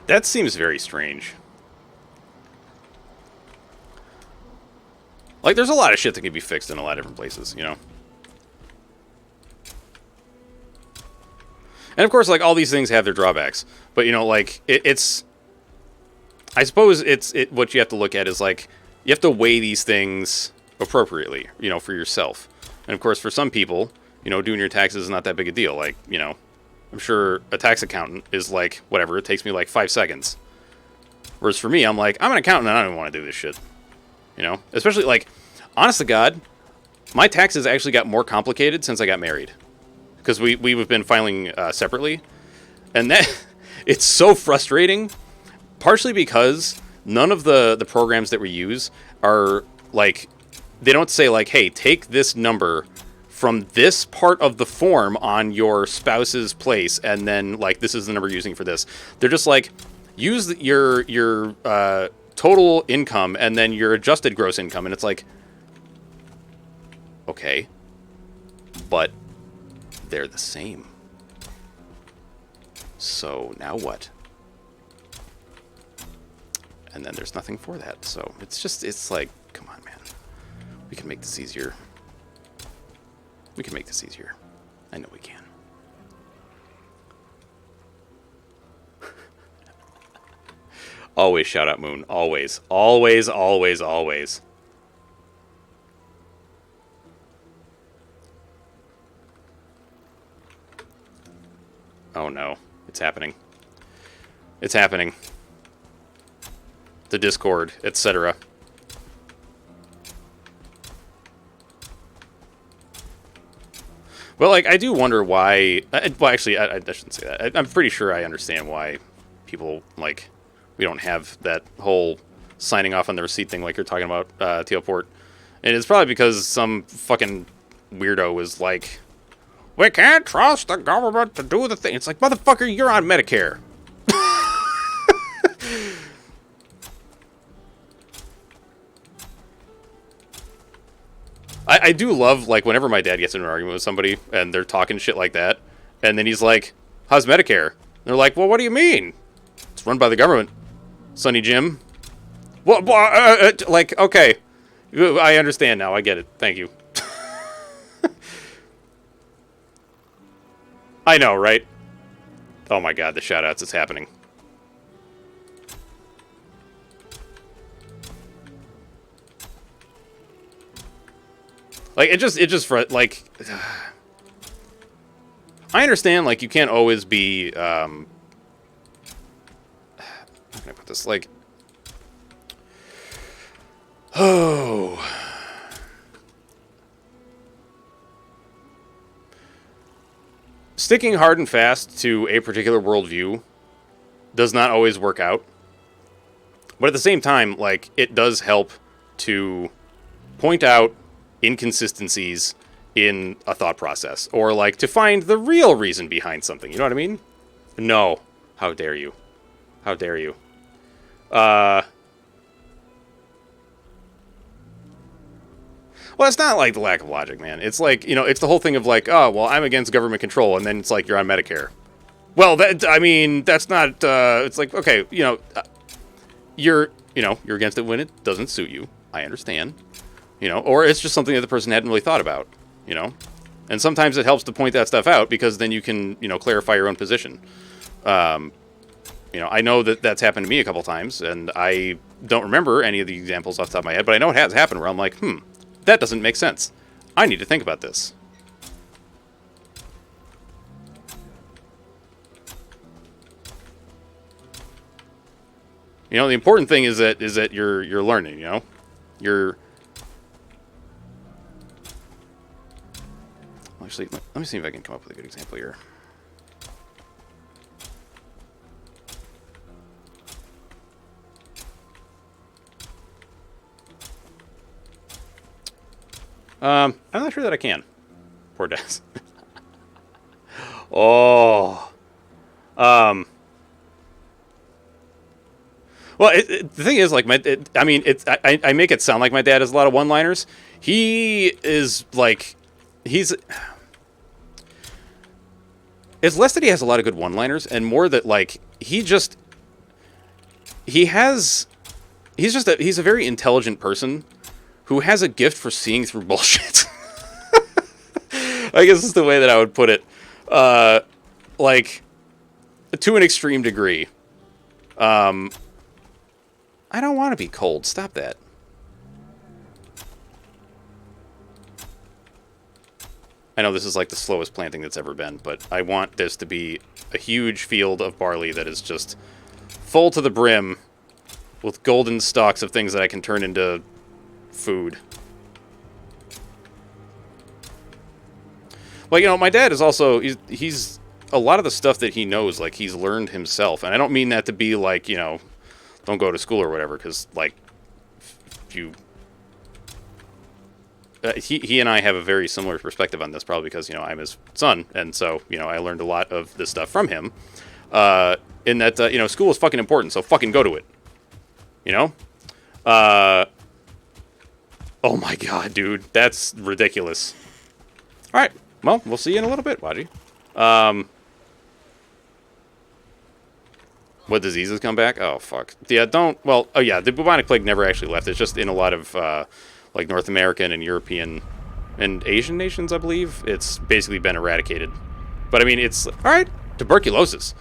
[SPEAKER 1] That seems very strange. Like, there's a lot of shit that can be fixed in a lot of different places, And of course, like, all these things have their drawbacks. But, like, it's... I suppose what you have to look at is, like, you have to weigh these things appropriately, for yourself. And, of course, for some people, doing your taxes is not that big a deal. Like, I'm sure a tax accountant is like, whatever, it takes me like 5 seconds. Whereas for me, I'm like, I'm an accountant and I don't even want to do this shit. Especially, like, honest to God, my taxes actually got more complicated since I got married. Because we've been filing separately. And that, it's so frustrating. Partially because none of the programs that we use are, like, they don't say, like, hey, take this number from this part of the form on your spouse's place, and then, like, this is the number you're using for this. They're just like, use your total income and then your adjusted gross income, and it's like, okay, but they're the same. So now what? And then there's nothing for that. So it's like, come on, man. We can make this easier. We can make this easier. I know we can. Always shout out Moon. Always. Always, always, always. Oh no. It's happening. It's happening. The Discord, etc. Well, like, I do wonder why... well, actually, I shouldn't say that. I'm pretty sure I understand why people, like... We don't have that whole signing off on the receipt thing like you're talking about, Tealport. And it's probably because some fucking weirdo was like, we can't trust the government to do the thing. It's like, motherfucker, you're on Medicare. I do love, like, whenever my dad gets in an argument with somebody and they're talking shit like that, and then he's like, how's Medicare? And they're like, well, what do you mean? It's run by the government, Sonny Jim. Well, like, okay. I understand now. I get it. Thank you. I know, right? Oh my god, the shoutouts is happening. Like, it just like, I understand, like, you can't always be, how can I put this, like, oh, sticking hard and fast to a particular worldview does not always work out. But at the same time, like, it does help to point out inconsistencies in a thought process, or like to find the real reason behind something. You know what I mean? No. How dare you? How dare you? Well, it's not like the lack of logic, man. It's like, you know, it's the whole thing of like, oh, well, I'm against government control, and then it's like you're on Medicare. Well, that, I mean, that's not, it's like, okay, you're against it when it doesn't suit you. I understand. Or it's just something that the person hadn't really thought about, And sometimes it helps to point that stuff out because then you can, clarify your own position. I know that that's happened to me a couple times, and I don't remember any of the examples off the top of my head, but I know it has happened where I'm like, that doesn't make sense. I need to think about this. The important thing is that you're learning, You're actually, let me see if I can come up with a good example here. I'm not sure that I can. Poor Des. Oh. Well, the thing is, like, I make it sound like my dad has a lot of one-liners. He is, like, it's less that he has a lot of good one-liners, and more that, like, he's a very intelligent person who has a gift for seeing through bullshit. I guess is the way that I would put it. Like, to an extreme degree. I don't want to be cold. Stop that. I know this is like the slowest planting that's ever been, but I want this to be a huge field of barley that is just full to the brim with golden stalks of things that I can turn into food. Well, my dad is also, he's a lot of the stuff that he knows, like, he's learned himself. And I don't mean that to be like, don't go to school or whatever, because, like, if you... he and I have a very similar perspective on this, probably because, I'm his son, and so, I learned a lot of this stuff from him, in that, school is fucking important, so fucking go to it, oh my god, dude, that's ridiculous. Alright, well, we'll see you in a little bit, Waji. What diseases come back? Oh, fuck. Yeah, the bubonic plague never actually left. It's just in a lot of, like, North American and European and Asian nations, I believe. It's basically been eradicated. But, I mean, it's... Alright, tuberculosis.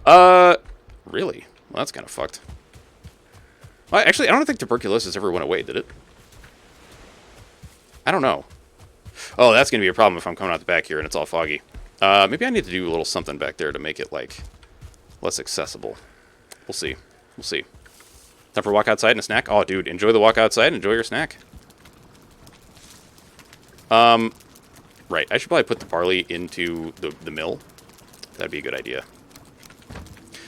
[SPEAKER 1] Really? Well, that's kind of fucked. Well, actually, I don't think tuberculosis ever went away, did it? I don't know. Oh, that's going to be a problem if I'm coming out the back here and it's all foggy. Maybe I need to do a little something back there to make it, like, less accessible. We'll see. We'll see. Time for a walk outside and a snack? Oh, dude, enjoy the walk outside and enjoy your snack. Right, I should probably put the barley into the mill. That'd be a good idea.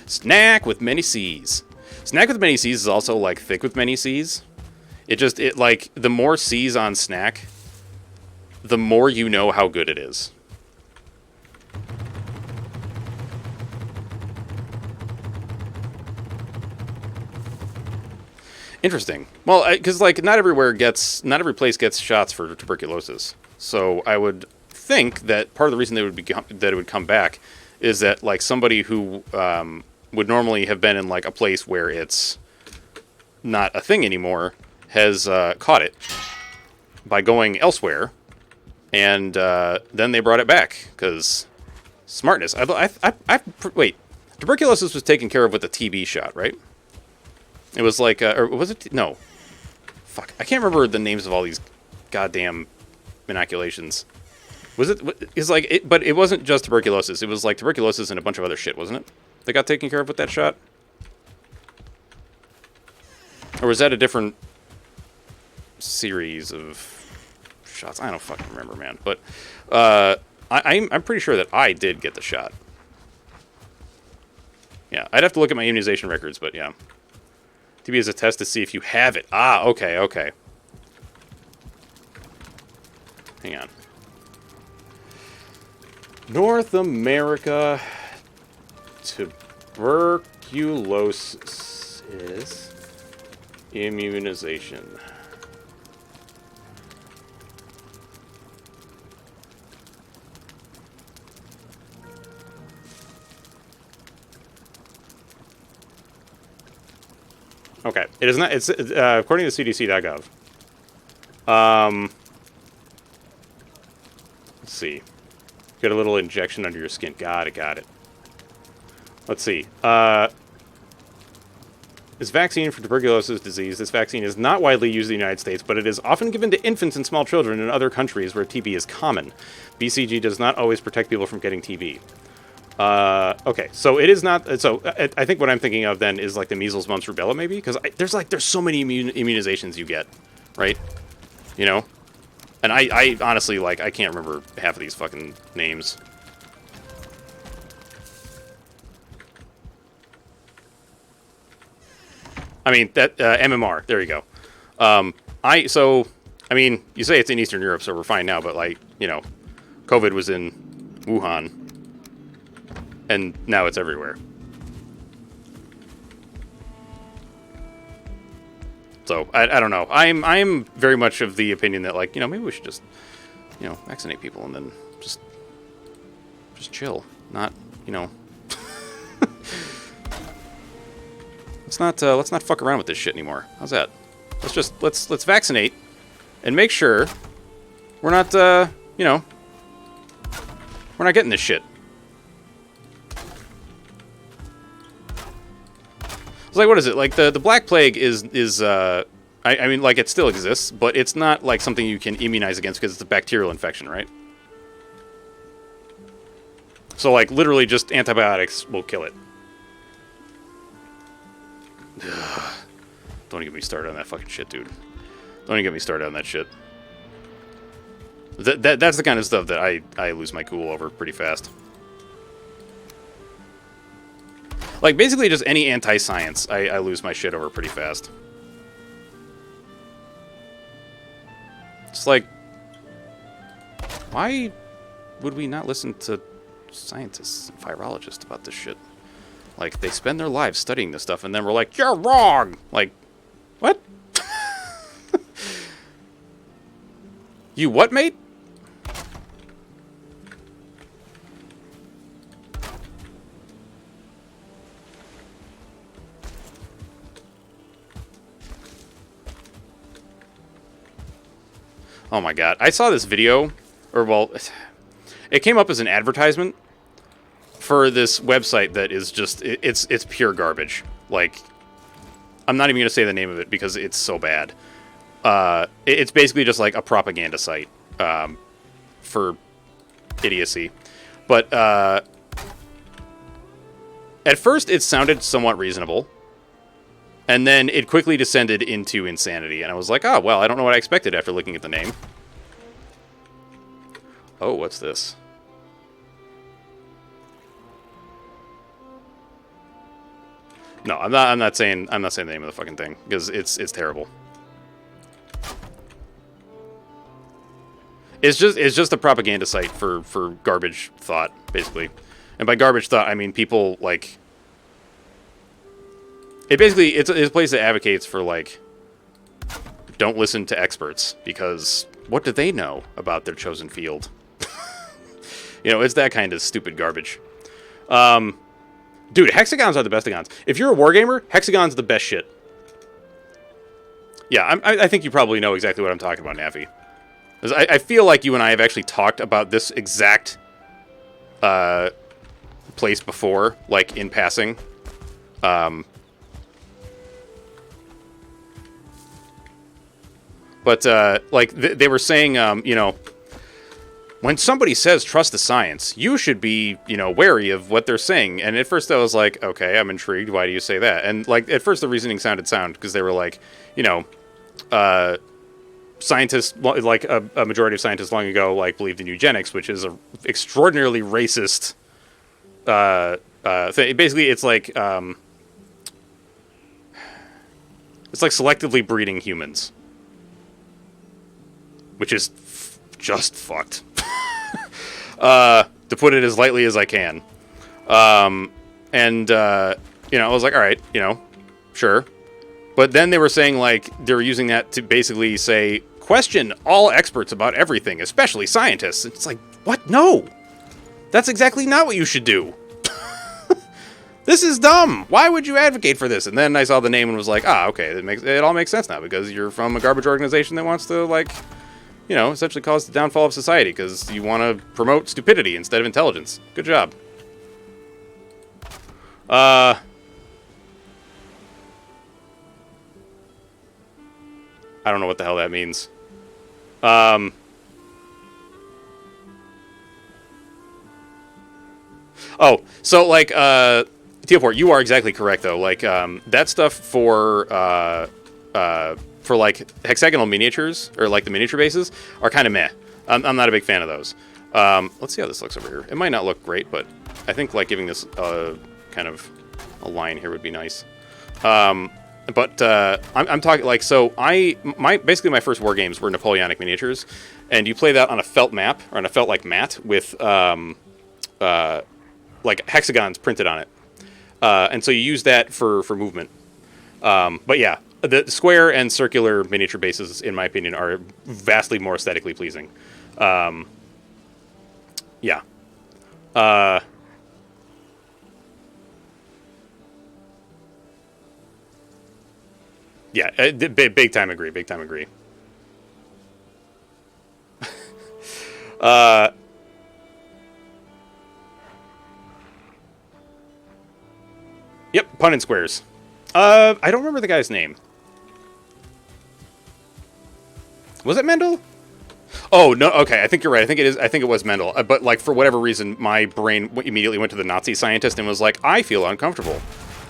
[SPEAKER 1] Snack with many C's. Snack with many C's is also, like, thick with many C's. Like, the more C's on snack, the more you know how good it is. Interesting. Well, because, like, not every place gets shots for tuberculosis. So I would think that part of the reason that it would come back is that, like, somebody who would normally have been in, like, a place where it's not a thing anymore has caught it by going elsewhere, and then they brought it back because smartness. Wait, tuberculosis was taken care of with a TB shot, right? It was like, or was it? No. Fuck. I can't remember the names of all these goddamn inoculations. Was it? It's like, but it wasn't just tuberculosis. It was like tuberculosis and a bunch of other shit, wasn't it? That got taken care of with that shot? Or was that a different series of shots? I don't fucking remember, man. But I'm pretty sure that I did get the shot. Yeah, I'd have to look at my immunization records, but yeah. TB is a test to see if you have it. Ah, okay, okay. Hang on. North America tuberculosis immunization. Okay, it is not. It's according to CDC.gov. Let's see. Get a little injection under your skin. Got it. Got it. Let's see. This vaccine for tuberculosis disease. This vaccine is not widely used in the United States, but it is often given to infants and small children in other countries where TB is common. BCG does not always protect people from getting TB. Okay, so it is not. So I think what I'm thinking of then is like the measles, mumps, rubella, maybe, because there's so many immunizations you get, right? You know, and I honestly I can't remember half of these fucking names. I mean that MMR. There you go. I mean, you say it's in Eastern Europe, so we're fine now. But COVID was in Wuhan. And now it's everywhere. So I don't know. I'm very much of the opinion that maybe we should just vaccinate people and then just chill. Not let's not fuck around with this shit anymore. How's that? Let's vaccinate and make sure we're not we're not getting this shit. It's like, what is it? Like, the Black Plague is I mean, it still exists, but it's not, something you can immunize against because it's a bacterial infection, right? So, literally just antibiotics will kill it. Don't even get me started on that fucking shit, dude. Don't even get me started on that shit. That's the kind of stuff that I lose my cool over pretty fast. Basically just any anti-science, I lose my shit over pretty fast. It's why would we not listen to scientists and virologists about this shit? They spend their lives studying this stuff, and then we're like, you're wrong! What? You what, mate? Oh my god. I saw this video, it came up as an advertisement for this website that is just, it's pure garbage. I'm not even going to say the name of it because it's so bad. It's basically just a propaganda site for idiocy. But at first it sounded somewhat reasonable. And then it quickly descended into insanity. And I was like, oh, well, I don't know what I expected after looking at the name. Oh, what's this? No, I'm not saying the name of the fucking thing because it's terrible. It's just a propaganda site for garbage thought, basically. And by garbage thought, I mean people it's a place that advocates for don't listen to experts because what do they know about their chosen field? It's that kind of stupid garbage. Dude, hexagons are the best hexagons. If you're a wargamer, hexagons are the best shit. Yeah, I think you probably know exactly what I'm talking about, Naffy. I feel like you and I have actually talked about this exact place before, in passing. But they were saying, when somebody says trust the science, you should be, wary of what they're saying. And at first I was like, okay, I'm intrigued. Why do you say that? And at first the reasoning sounded sound because they were scientists, like a majority of scientists long ago, like believed in eugenics, which is a extraordinarily racist thing. Basically, it's like selectively breeding humans, which is just fucked. To put it as lightly as I can. I was like, all right, sure. But then they were saying, like, they were using that to basically say, question all experts about everything, especially scientists. It's like, what? No! That's exactly not what you should do. This is dumb. Why would you advocate for this? And then I saw the name and was like, okay, it all makes sense now, because you're from a garbage organization that wants to, like, essentially cause the downfall of society, because you want to promote stupidity instead of intelligence. Good job. I don't know what the hell that means. Oh, so, like, Teoport, you are exactly correct, though. Like, that stuff for like, hexagonal miniatures, or, like, the miniature bases, are kind of meh. I'm not a big fan of those. Let's see how this looks over here. It might not look great, but I think, like, giving this kind of a line here would be nice. I'm talking, like, so basically my first war games were Napoleonic miniatures, and you play that on a felt map, or on a felt, like, mat, with, like, hexagons printed on it. And so you use that for movement. But yeah, the square and circular miniature bases, in my opinion, are vastly more aesthetically pleasing. Yeah. Yeah, big time agree. Big time agree. Yep, pun and squares. I don't remember the guy's name. Was it Mendel? Oh, no, okay, I think you're right. I think it was Mendel. But, like, for whatever reason, my brain immediately went to the Nazi scientist and was like, I feel uncomfortable.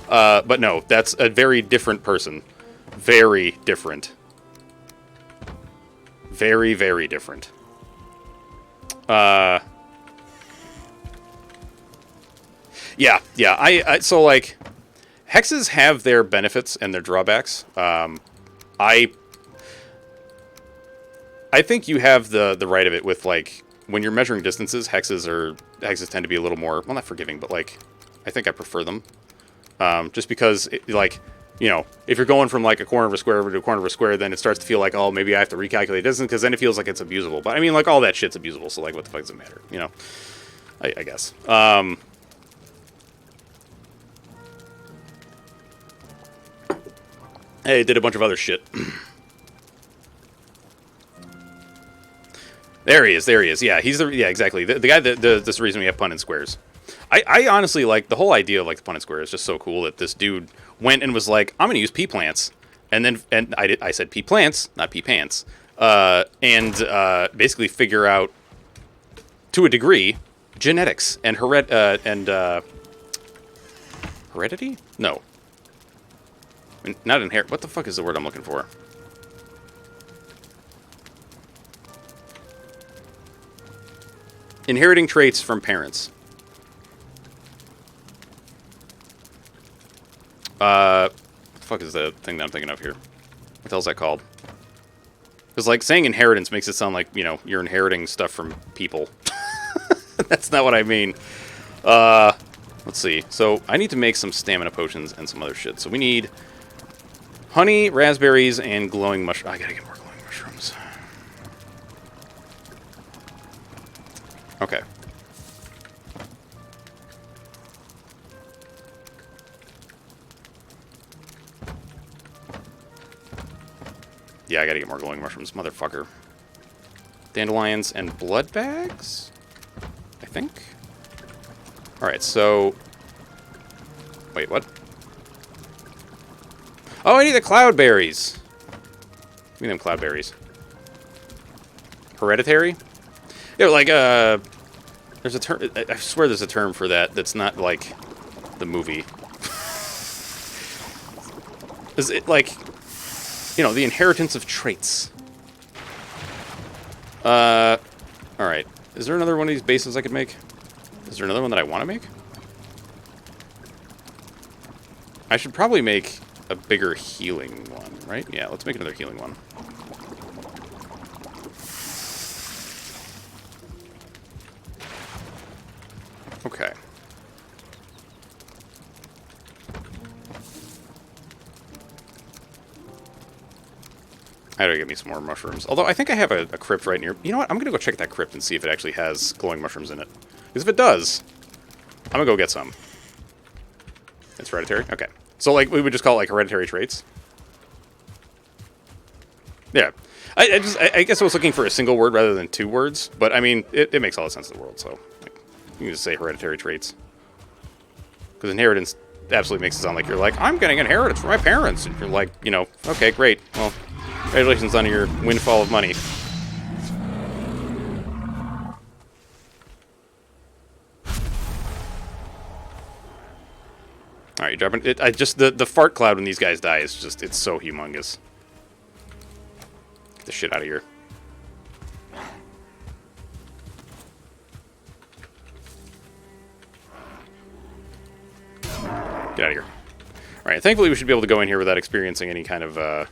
[SPEAKER 1] But no, that's a very different person. Very different. Very, very different. Yeah. So, like, hexes have their benefits and their drawbacks. I think you have the right of it with, like, when you're measuring distances, hexes tend to be a little more, well, not forgiving, but, like, I think I prefer them. Just because, like, if you're going from, like, a corner of a square over to a corner of a square, then it starts to feel like, oh, maybe I have to recalculate distance, because then it feels like it's abusable. But, I mean, like, all that shit's abusable, so, like, what the fuck does it matter? I guess. Hey, did a bunch of other shit. There he is. Yeah, exactly. The guy that's the reason we have pun and squares. I honestly, like, the whole idea of, like, the pun and square is just so cool that this dude went and was like, I'm going to use pea plants. And I said pea plants, not pea pants. Basically figure out, to a degree, genetics and heredity? No. Not inherit. What the fuck is the word I'm looking for? Inheriting traits from parents. What the fuck is the thing that I'm thinking of here? What the hell's that called? Because, like, saying inheritance makes it sound like, you're inheriting stuff from people. That's not what I mean. Let's see. So, I need to make some stamina potions and some other shit. So, we need honey, raspberries, and glowing mushrooms. I gotta get more glowing mushrooms. Okay. Yeah, I gotta get more glowing mushrooms, motherfucker. Dandelions and blood bags? I think? Alright, so... Wait, what? Oh, I need the cloudberries! Give me them cloudberries. Hereditary? Yeah, like, there's a term... I swear there's a term for that that's not, like, the movie. Is it, like... the inheritance of traits. Alright. Is there another one of these bases I could make? Is there another one that I want to make? I should probably make a bigger healing one, right? Yeah, let's make another healing one. Okay. I gotta get me some more mushrooms. Although I think I have a crypt right near... You know what? I'm gonna go check that crypt and see if it actually has glowing mushrooms in it. Because if it does, I'm gonna go get some. It's hereditary? Okay. So, like, we would just call it, like, hereditary traits? Yeah. I guess I was looking for a single word rather than two words. But, I mean, it makes all the sense in the world, so... Like, you can just say hereditary traits. Because inheritance absolutely makes it sound like you're like, I'm getting inheritance from my parents. And you're like, you know, okay, great. Well, congratulations on your windfall of money. Alright, you're dropping it. The fart cloud when these guys die is just, it's so humongous. Get the shit out of here. Get out of here. Alright, thankfully we should be able to go in here without experiencing any kind of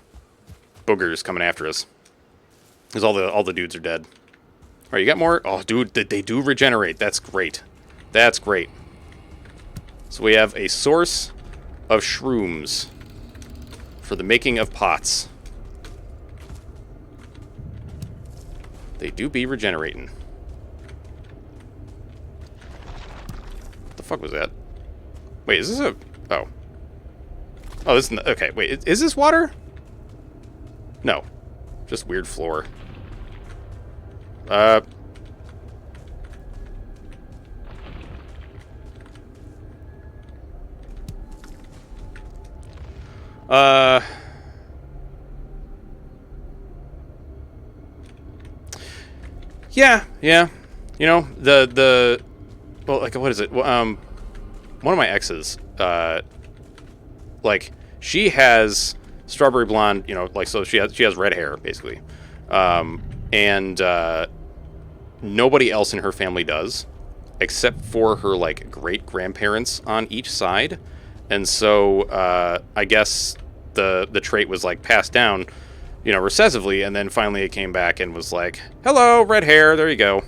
[SPEAKER 1] boogers coming after us. Because all the dudes are dead. Alright, you got more? Oh, dude, they do regenerate. That's great. That's great. So we have a source of shrooms for the making of pots. They do be regenerating. What the fuck was that? Wait, is this a... Oh. Oh, this is... Okay, wait, is this water? No. Just weird floor. Yeah. You know, well, like, what is it? Well, one of my exes, like, she has strawberry blonde, you know, like, so she has red hair, basically. And nobody else in her family does, except for her, like, great-grandparents on each side. And so, I guess the trait was, like, passed down, you know, recessively, and then finally it came back and was like, hello, red hair, there you go.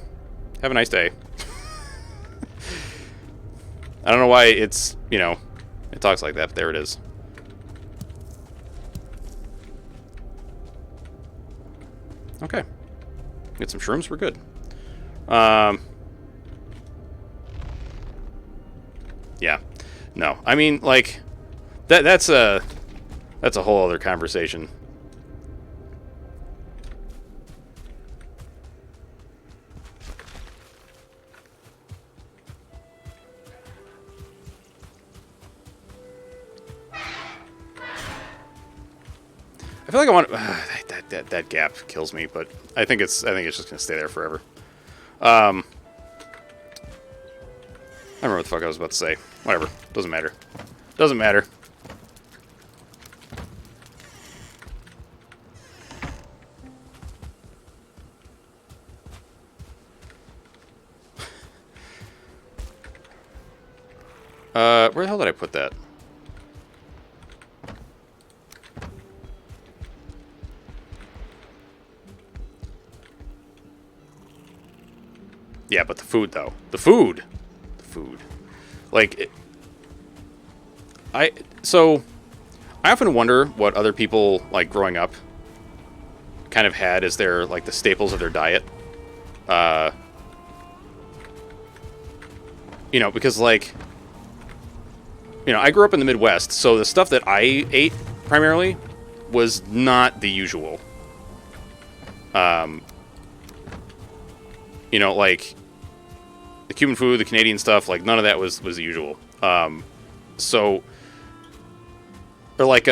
[SPEAKER 1] Have a nice day. I don't know why it's, you know, it talks like that, but there it is. Okay. Get some shrooms, we're good. Yeah. No. I mean, like, that's a whole other conversation. I feel like I want that gap kills me, but I think it's just gonna stay there forever. I don't remember what the fuck I was about to say. Whatever, doesn't matter. Doesn't matter. Where the hell did I put that? Yeah, but the food, though. The food! The food. Like, I often wonder what other people, like, growing up kind of had as their, like, the staples of their diet. You know, because, like, you know, I grew up in the Midwest, so the stuff that I ate, primarily, was not the usual. You know, like, the Cuban food, the Canadian stuff, like, none of that was the usual. So, or like,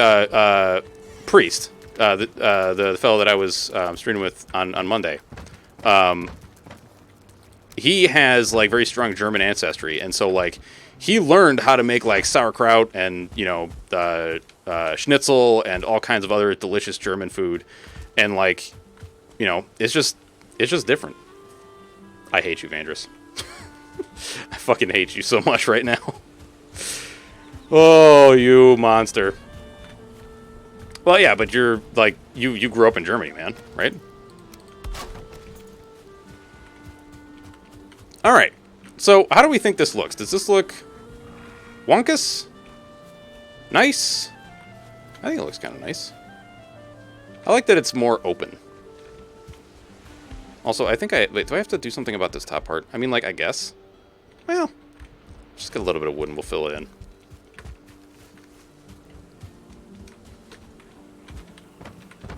[SPEAKER 1] Priest, the fellow that I was streaming with on Monday, he has, like, very strong German ancestry, and so, like, he learned how to make, like, sauerkraut and, you know, schnitzel and all kinds of other delicious German food, and, like, you know, it's just, It's just different. I hate you, Vandris. I fucking hate you so much right now. Oh, you monster. Well, yeah, but you're, like, you grew up in Germany, man, right? Alright. So, how do we think this looks? Does this look wonkus? Nice? I think it looks kind of nice. I like that it's more open. Also, I think wait, do I have to do something about this top part? I mean, like, I guess. Well, just get a little bit of wood and we'll fill it in.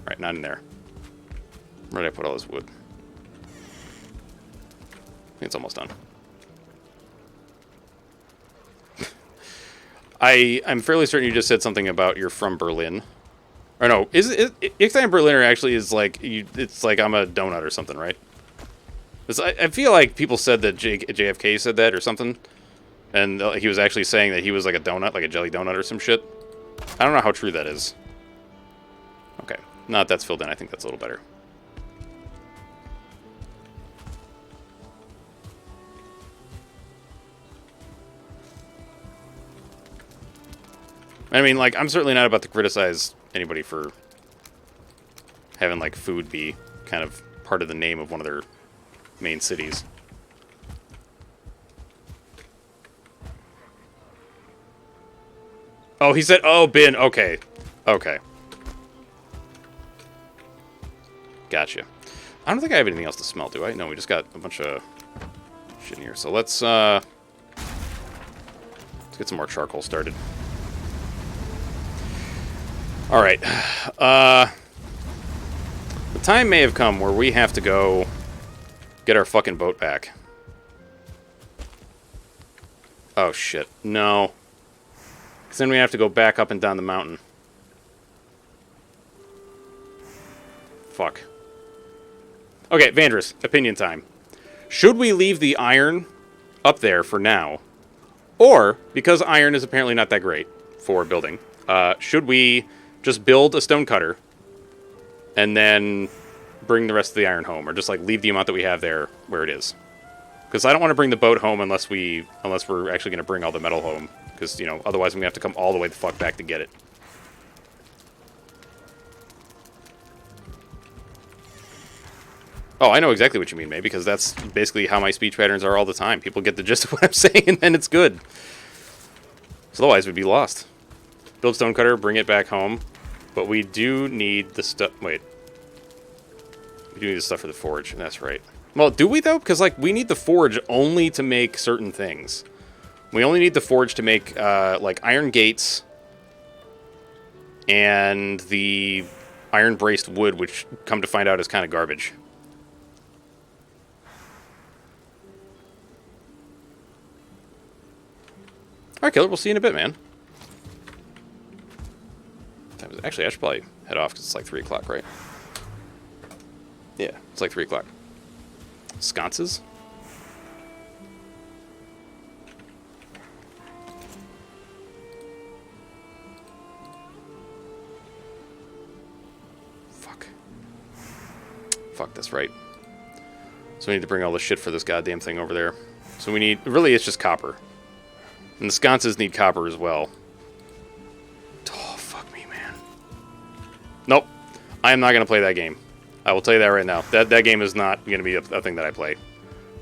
[SPEAKER 1] Alright, not in there. Where did I put all this wood? I think it's almost done. I'm fairly certain you just said something about you're from Berlin. Or no, Ich am Berliner actually is like, it's like I'm a donut or something, right? I feel like people said that JFK said that or something. And he was actually saying that he was like a donut, like a jelly donut or some shit. I don't know how true that is. Okay, now that that's filled in, I think that's a little better. I mean, like, I'm certainly not about to criticize anybody for having, like, food be kind of part of the name of one of their main cities. Oh, he said, oh, bin, okay. Okay. Gotcha. I don't think I have anything else to smell, do I? No, we just got a bunch of shit in here. So let's get some more charcoal started. Alright. The time may have come where we have to go get our fucking boat back. Oh, shit. No. Because then we have to go back up and down the mountain. Fuck. Okay, Vandris, opinion time. Should we leave the iron up there for now? Or, because iron is apparently not that great for building, should we just build a stone cutter and then bring the rest of the iron home? Or just, like, leave the amount that we have there where it is? Because I don't want to bring the boat home unless we're actually going to bring all the metal home. Because, you know, otherwise I'm going to have to come all the way the fuck back to get it. Oh, I know exactly what you mean, May, because that's basically how my speech patterns are all the time. People get the gist of what I'm saying, and then it's good. So otherwise, we'd be lost. Build stone cutter, bring it back home. But we do need the stuff... Wait. We do need the stuff for the forge, that's right. Well, do we, though? Because, like, we need the forge only to make certain things. We only need the forge to make, like, iron gates and the iron-braced wood, which, come to find out, is kind of garbage. Alright, Killer, we'll see you in a bit, man. Actually, I should probably head off because it's like 3 o'clock, right? Yeah, it's like 3 o'clock. Sconces? Fuck. Fuck, that's right. So we need to bring all the shit for this goddamn thing over there. So we need... Really, it's just copper. And the sconces need copper as well. Oh, fuck me, man. Nope. I am not going to play that game. I will tell you that right now. That game is not going to be a thing that I play.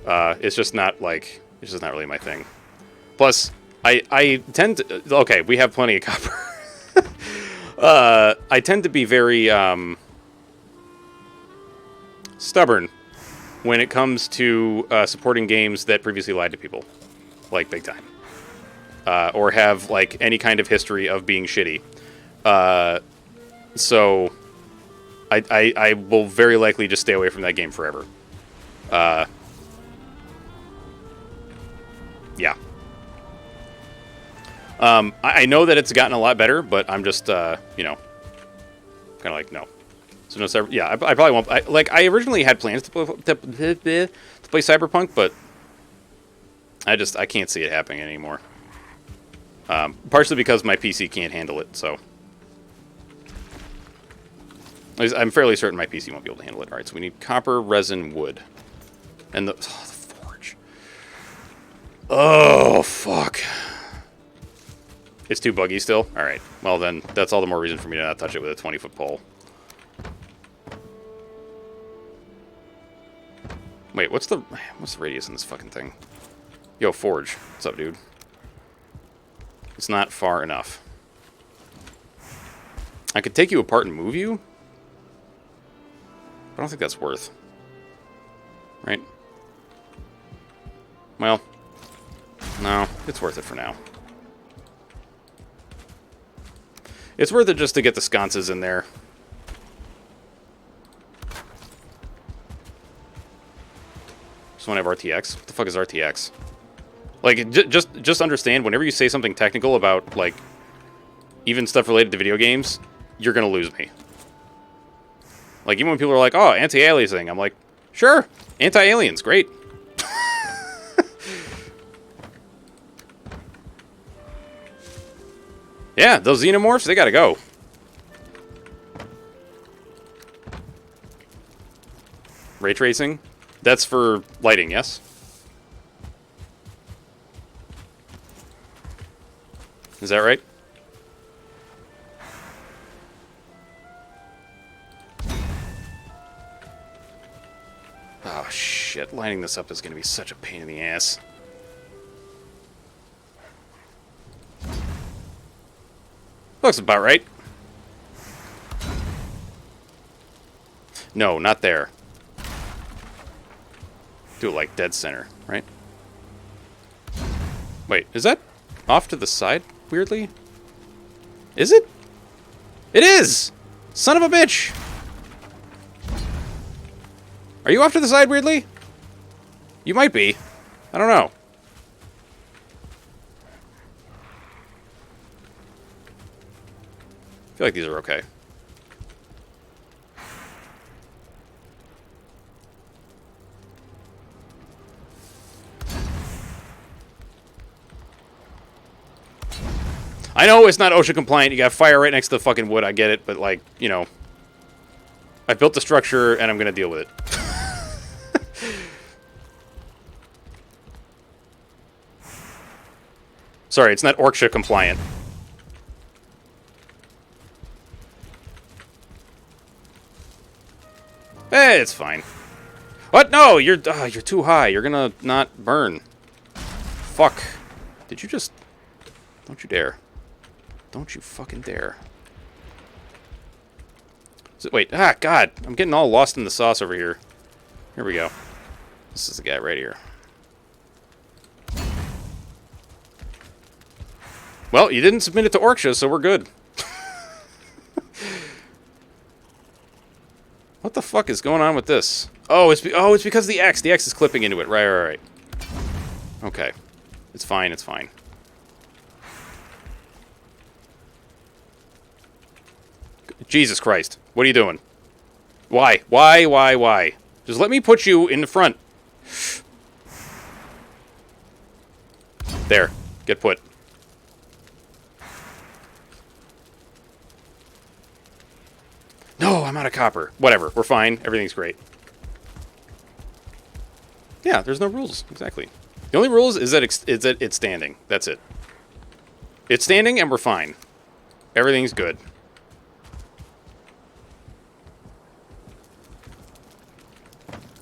[SPEAKER 1] It's just not, like... It's just not really my thing. Plus, I tend to... Okay, we have plenty of copper. I tend to be very, stubborn when it comes to supporting games that previously lied to people. Like, big time. Or have, like, any kind of history of being shitty. So, I will very likely just stay away from that game forever. Yeah. I know that it's gotten a lot better, but I'm just, you know, kind of like, no. So, no, yeah, I probably won't. I originally had plans to play Cyberpunk, but I can't see it happening anymore. Partially because my PC can't handle it, so. I'm fairly certain my PC won't be able to handle it. All right, so we need copper, resin, wood. And the forge. Oh, fuck. It's too buggy still? All right. Well, then that's all the more reason for me to not touch it with a 20-foot pole. Wait, what's the radius in this fucking thing? Yo, forge. What's up, dude? It's not far enough. I could take you apart and move you? I don't think that's worth. Right? Well, no, it's worth it for now. It's worth it just to get the sconces in there. Just want to have RTX. What the fuck is RTX? Like, just understand, whenever you say something technical about, like, even stuff related to video games, you're gonna lose me. Like, even when people are like, oh, anti-aliasing, I'm like, sure, anti-aliens, great. Yeah, those xenomorphs, they gotta go. Ray tracing? That's for lighting, yes? Is that right? Oh, shit. Lining this up is going to be such a pain in the ass. Looks about right. No, not there. Do it like dead center, right? Wait, is that off to the side, weirdly? Is it? It is! Son of a bitch! Are you off to the side, weirdly? You might be. I don't know. I feel like these are okay. I know it's not OSHA compliant. You got fire right next to the fucking wood. I get it, but, like, you know, I built the structure and I'm gonna deal with it. Sorry, it's not ORCSHA compliant. Hey, it's fine. What? No, you're too high. You're gonna not burn. Fuck. Did you just... Don't you dare. Don't you fucking dare. Wait, God. I'm getting all lost in the sauce over here. Here we go. This is the guy right here. Well, you didn't submit it to ORCSHA, so we're good. What the fuck is going on with this? Oh, it's because of the X. The X is clipping into it. Right. Okay. It's fine, it's fine. Jesus Christ. What are you doing? Why? Why? Just let me put you in the front. There. Get put. No, I'm out of copper. Whatever. We're fine. Everything's great. Yeah, there's no rules. Exactly. The only rules is that it's standing. That's it. It's standing and we're fine. Everything's good.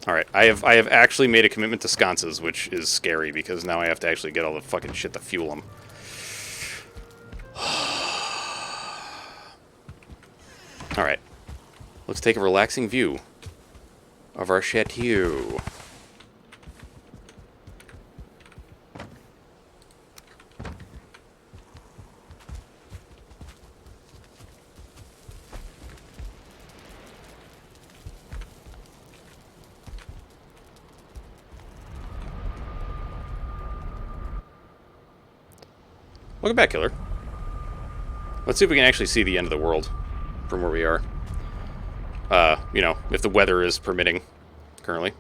[SPEAKER 1] Alright, I have actually made a commitment to sconces, which is scary because now I have to actually get all the fucking shit to fuel them. Alright. Let's take a relaxing view of our chateau. Welcome back, Killer. Let's see if we can actually see the end of the world from where we are. You know, if the weather is permitting currently.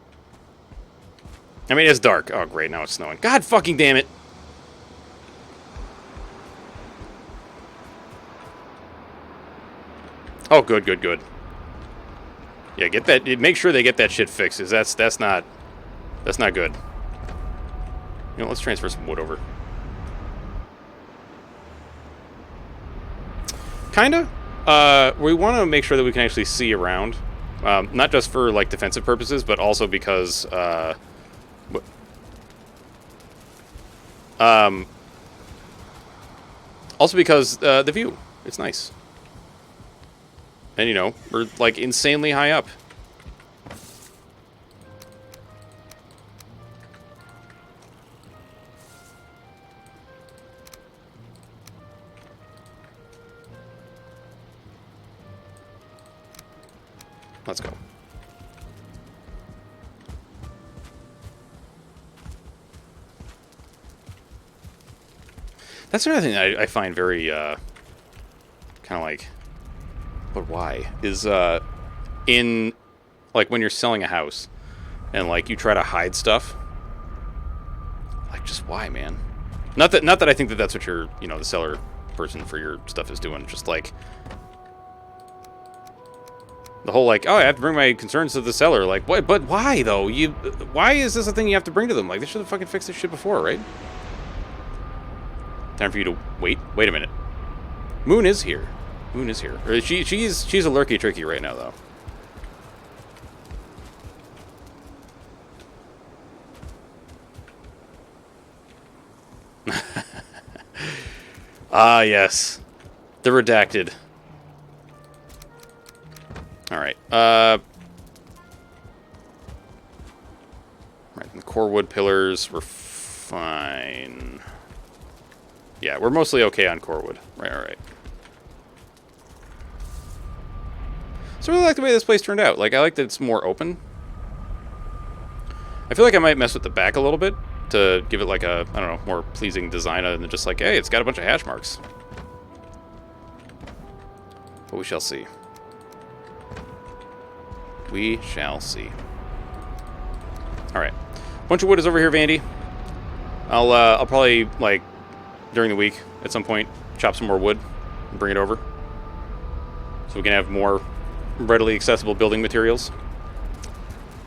[SPEAKER 1] I mean, it's dark. Oh, great, now it's snowing. God fucking damn it! Oh, good. Yeah, get that. Make sure they get that shit fixed. 'Cause that's not good. You know, let's transfer some wood over. Kinda. We want to make sure that we can actually see around, not just for like defensive purposes, but also because, the view. It's nice. And you know, we're like insanely high up. Let's go. That's another thing that I find very, kind of like, but why? Is, in, like, when you're selling a house, and, like, you try to hide stuff, like, just why, man? Not that I think that that's what your, you know, the seller person for your stuff is doing, just, like, the whole, like, oh, I have to bring my concerns to the seller. Like, what? But why, though? Why is this a thing you have to bring to them? Like, they should have fucking fixed this shit before, right? Time for you to wait. Wait a minute. Moon is here. Moon is here. Or she's a lurky tricky right now, though. Ah, yes. The redacted. Alright, right, the core wood pillars, we're fine. Yeah, we're mostly okay on core wood. Right, alright. So I really like the way this place turned out. Like, I like that it's more open. I feel like I might mess with the back a little bit to give it like a, I don't know, more pleasing design other than just like, hey, it's got a bunch of hash marks. But we shall see. We shall see. Alright. Bunch of wood is over here, Vandy. I'll probably, like, during the week, at some point, chop some more wood and bring it over. So we can have more readily accessible building materials.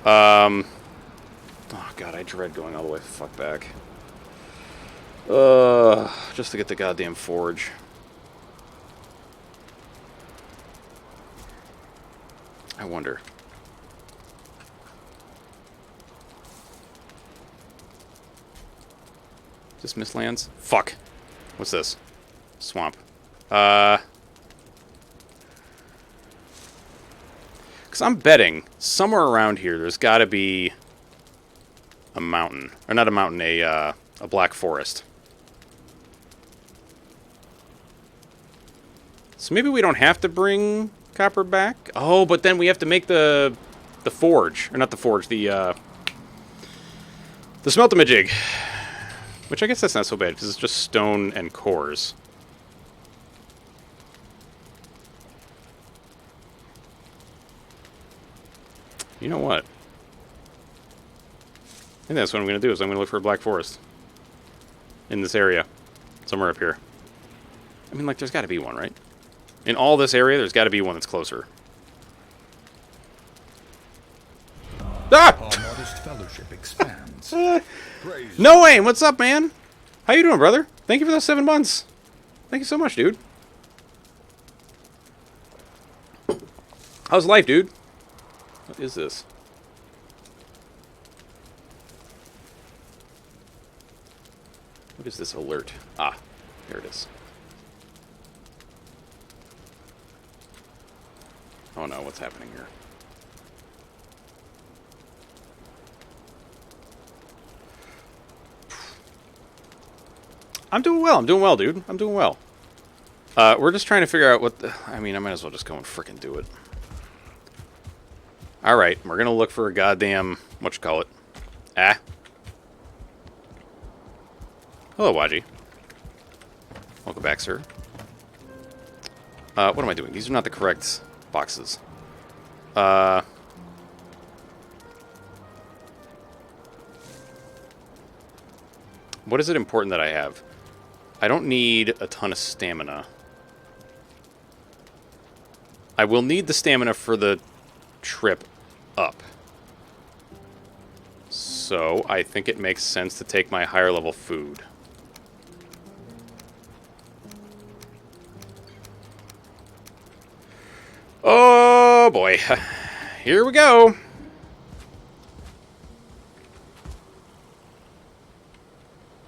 [SPEAKER 1] Oh, God, I dread going all the way the fuck back. Just to get the goddamn forge. I wonder. Is this Mistlands? Fuck. What's this? Swamp. Because I'm betting somewhere around here there's got to be a mountain. Or not a mountain, a black forest. So maybe we don't have to bring copper back? Oh, but then we have to make the forge. Or not the forge, the smelt-a-majig. Which I guess that's not so bad, because it's just stone and cores. You know what? I think that's what I'm going to do, is I'm going to look for a black forest. In this area. Somewhere up here. I mean, like, there's got to be one, right? In all this area, there's got to be one that's closer. Ah!
[SPEAKER 2] Our modest fellowship expands.
[SPEAKER 1] No way! What's up, man? How you doing, brother? Thank you for those 7 months. Thank you so much, dude. How's life, dude? What is this? What is this alert? Ah, here it is. Oh no, what's happening here? I'm doing well, dude. I'm doing well. We're just trying to figure out what the... I mean, I might as well just go and frickin' do it. Alright, we're gonna look for a goddamn... whatchamacallit? Ah. Hello, Waji. Welcome back, sir. What am I doing? These are not the correct boxes. What is it important that I have? I don't need a ton of stamina. I will need the stamina for the trip up. So I think it makes sense to take my higher level food. Oh boy. Here we go.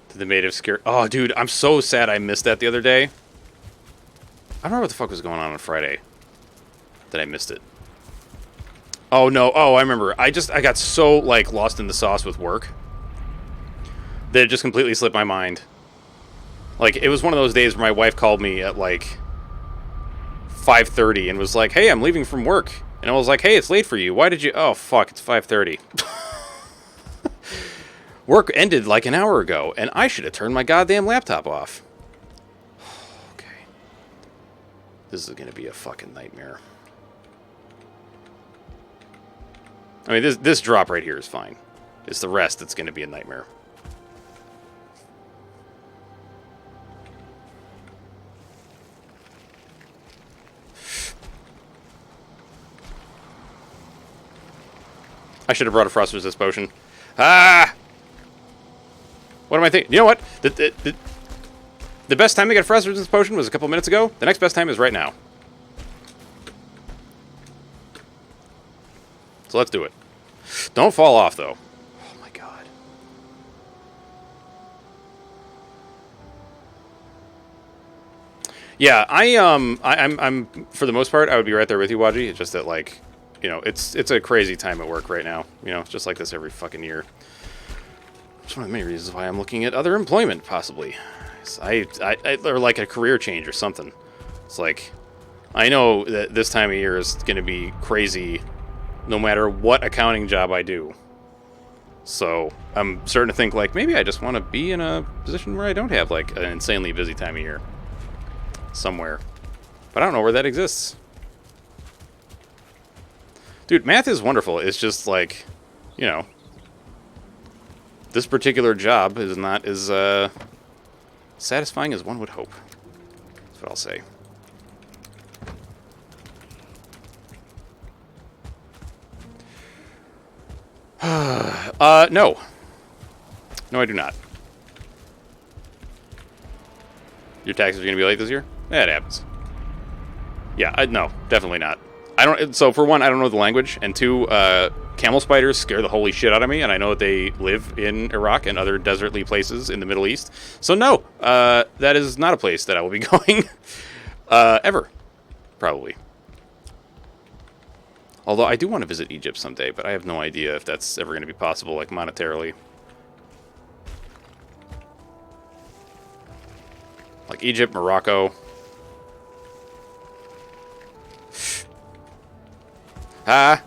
[SPEAKER 1] Did the native scare... Oh, dude, I'm so sad I missed that the other day. I don't know what the fuck was going on Friday. That I missed it. Oh, no. Oh, I remember. I got so, like, lost in the sauce with work that it just completely slipped my mind. Like, it was one of those days where my wife called me at, like, 5:30 and was like, hey, I'm leaving from work. And I was like, hey, it's late for you. Why did you... Oh, fuck, it's 5:30. Work ended like an hour ago, and I should have turned my goddamn laptop off. Okay. This is going to be a fucking nightmare. I mean, this drop right here is fine. It's the rest that's going to be a nightmare. I should have brought a frost resist potion. Ah! What am I thinking? You know what? The best time to get a frost resist potion was a couple minutes ago. The next best time is right now. So let's do it. Don't fall off, though. Oh my god. Yeah, I'm for the most part, I would be right there with you, Waji. It's just that, like, you know, it's a crazy time at work right now. You know, it's just like this every fucking year. It's one of the many reasons why I'm looking at other employment, possibly. Or like a career change or something. It's like, I know that this time of year is going to be crazy no matter what accounting job I do. So I'm starting to think, like, maybe I just want to be in a position where I don't have, like, an insanely busy time of year. Somewhere. But I don't know where that exists. Dude, math is wonderful. It's just, like, you know, this particular job is not as satisfying as one would hope. That's what I'll say. No. No, I do not. Your taxes are going to be late this year? That happens. Yeah, no, definitely not. I don't. So for one, I don't know the language, and two, camel spiders scare the holy shit out of me, and I know that they live in Iraq and other desertly places in the Middle East. So no, that is not a place that I will be going ever, probably. Although I do want to visit Egypt someday, but I have no idea if that's ever going to be possible, like, monetarily. Like Egypt, Morocco. Ah!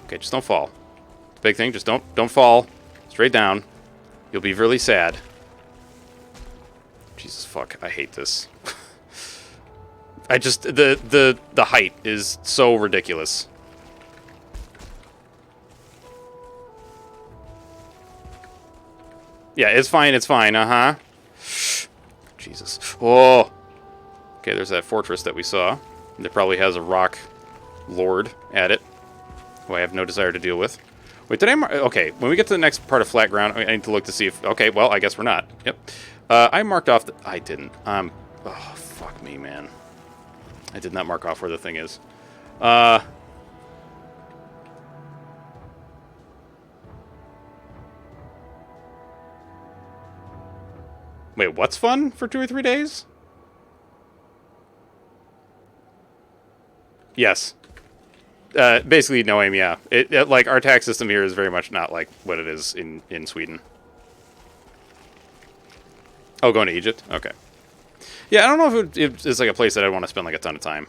[SPEAKER 1] Okay, just don't fall. Big thing, just don't fall. Straight down. You'll be really sad. Jesus fuck, I hate this. I just the height is so ridiculous. Yeah, it's fine, uh-huh. Jesus. Oh. Okay, there's that fortress that we saw. It probably has a rock lord at it, who I have no desire to deal with. Wait, did I okay, when we get to the next part of flat ground, I need to look to see if... Okay, well, I guess we're not. Yep. I marked off the... I didn't. Oh, fuck me, man. I did not mark off where the thing is. Wait, what's fun for 2 or 3 days? Yes. Basically, no aim, yeah. Like, our tax system here is very much not like what it is in Sweden. Oh, going to Egypt? Okay. Yeah, I don't know if it's like a place that I'd want to spend like a ton of time.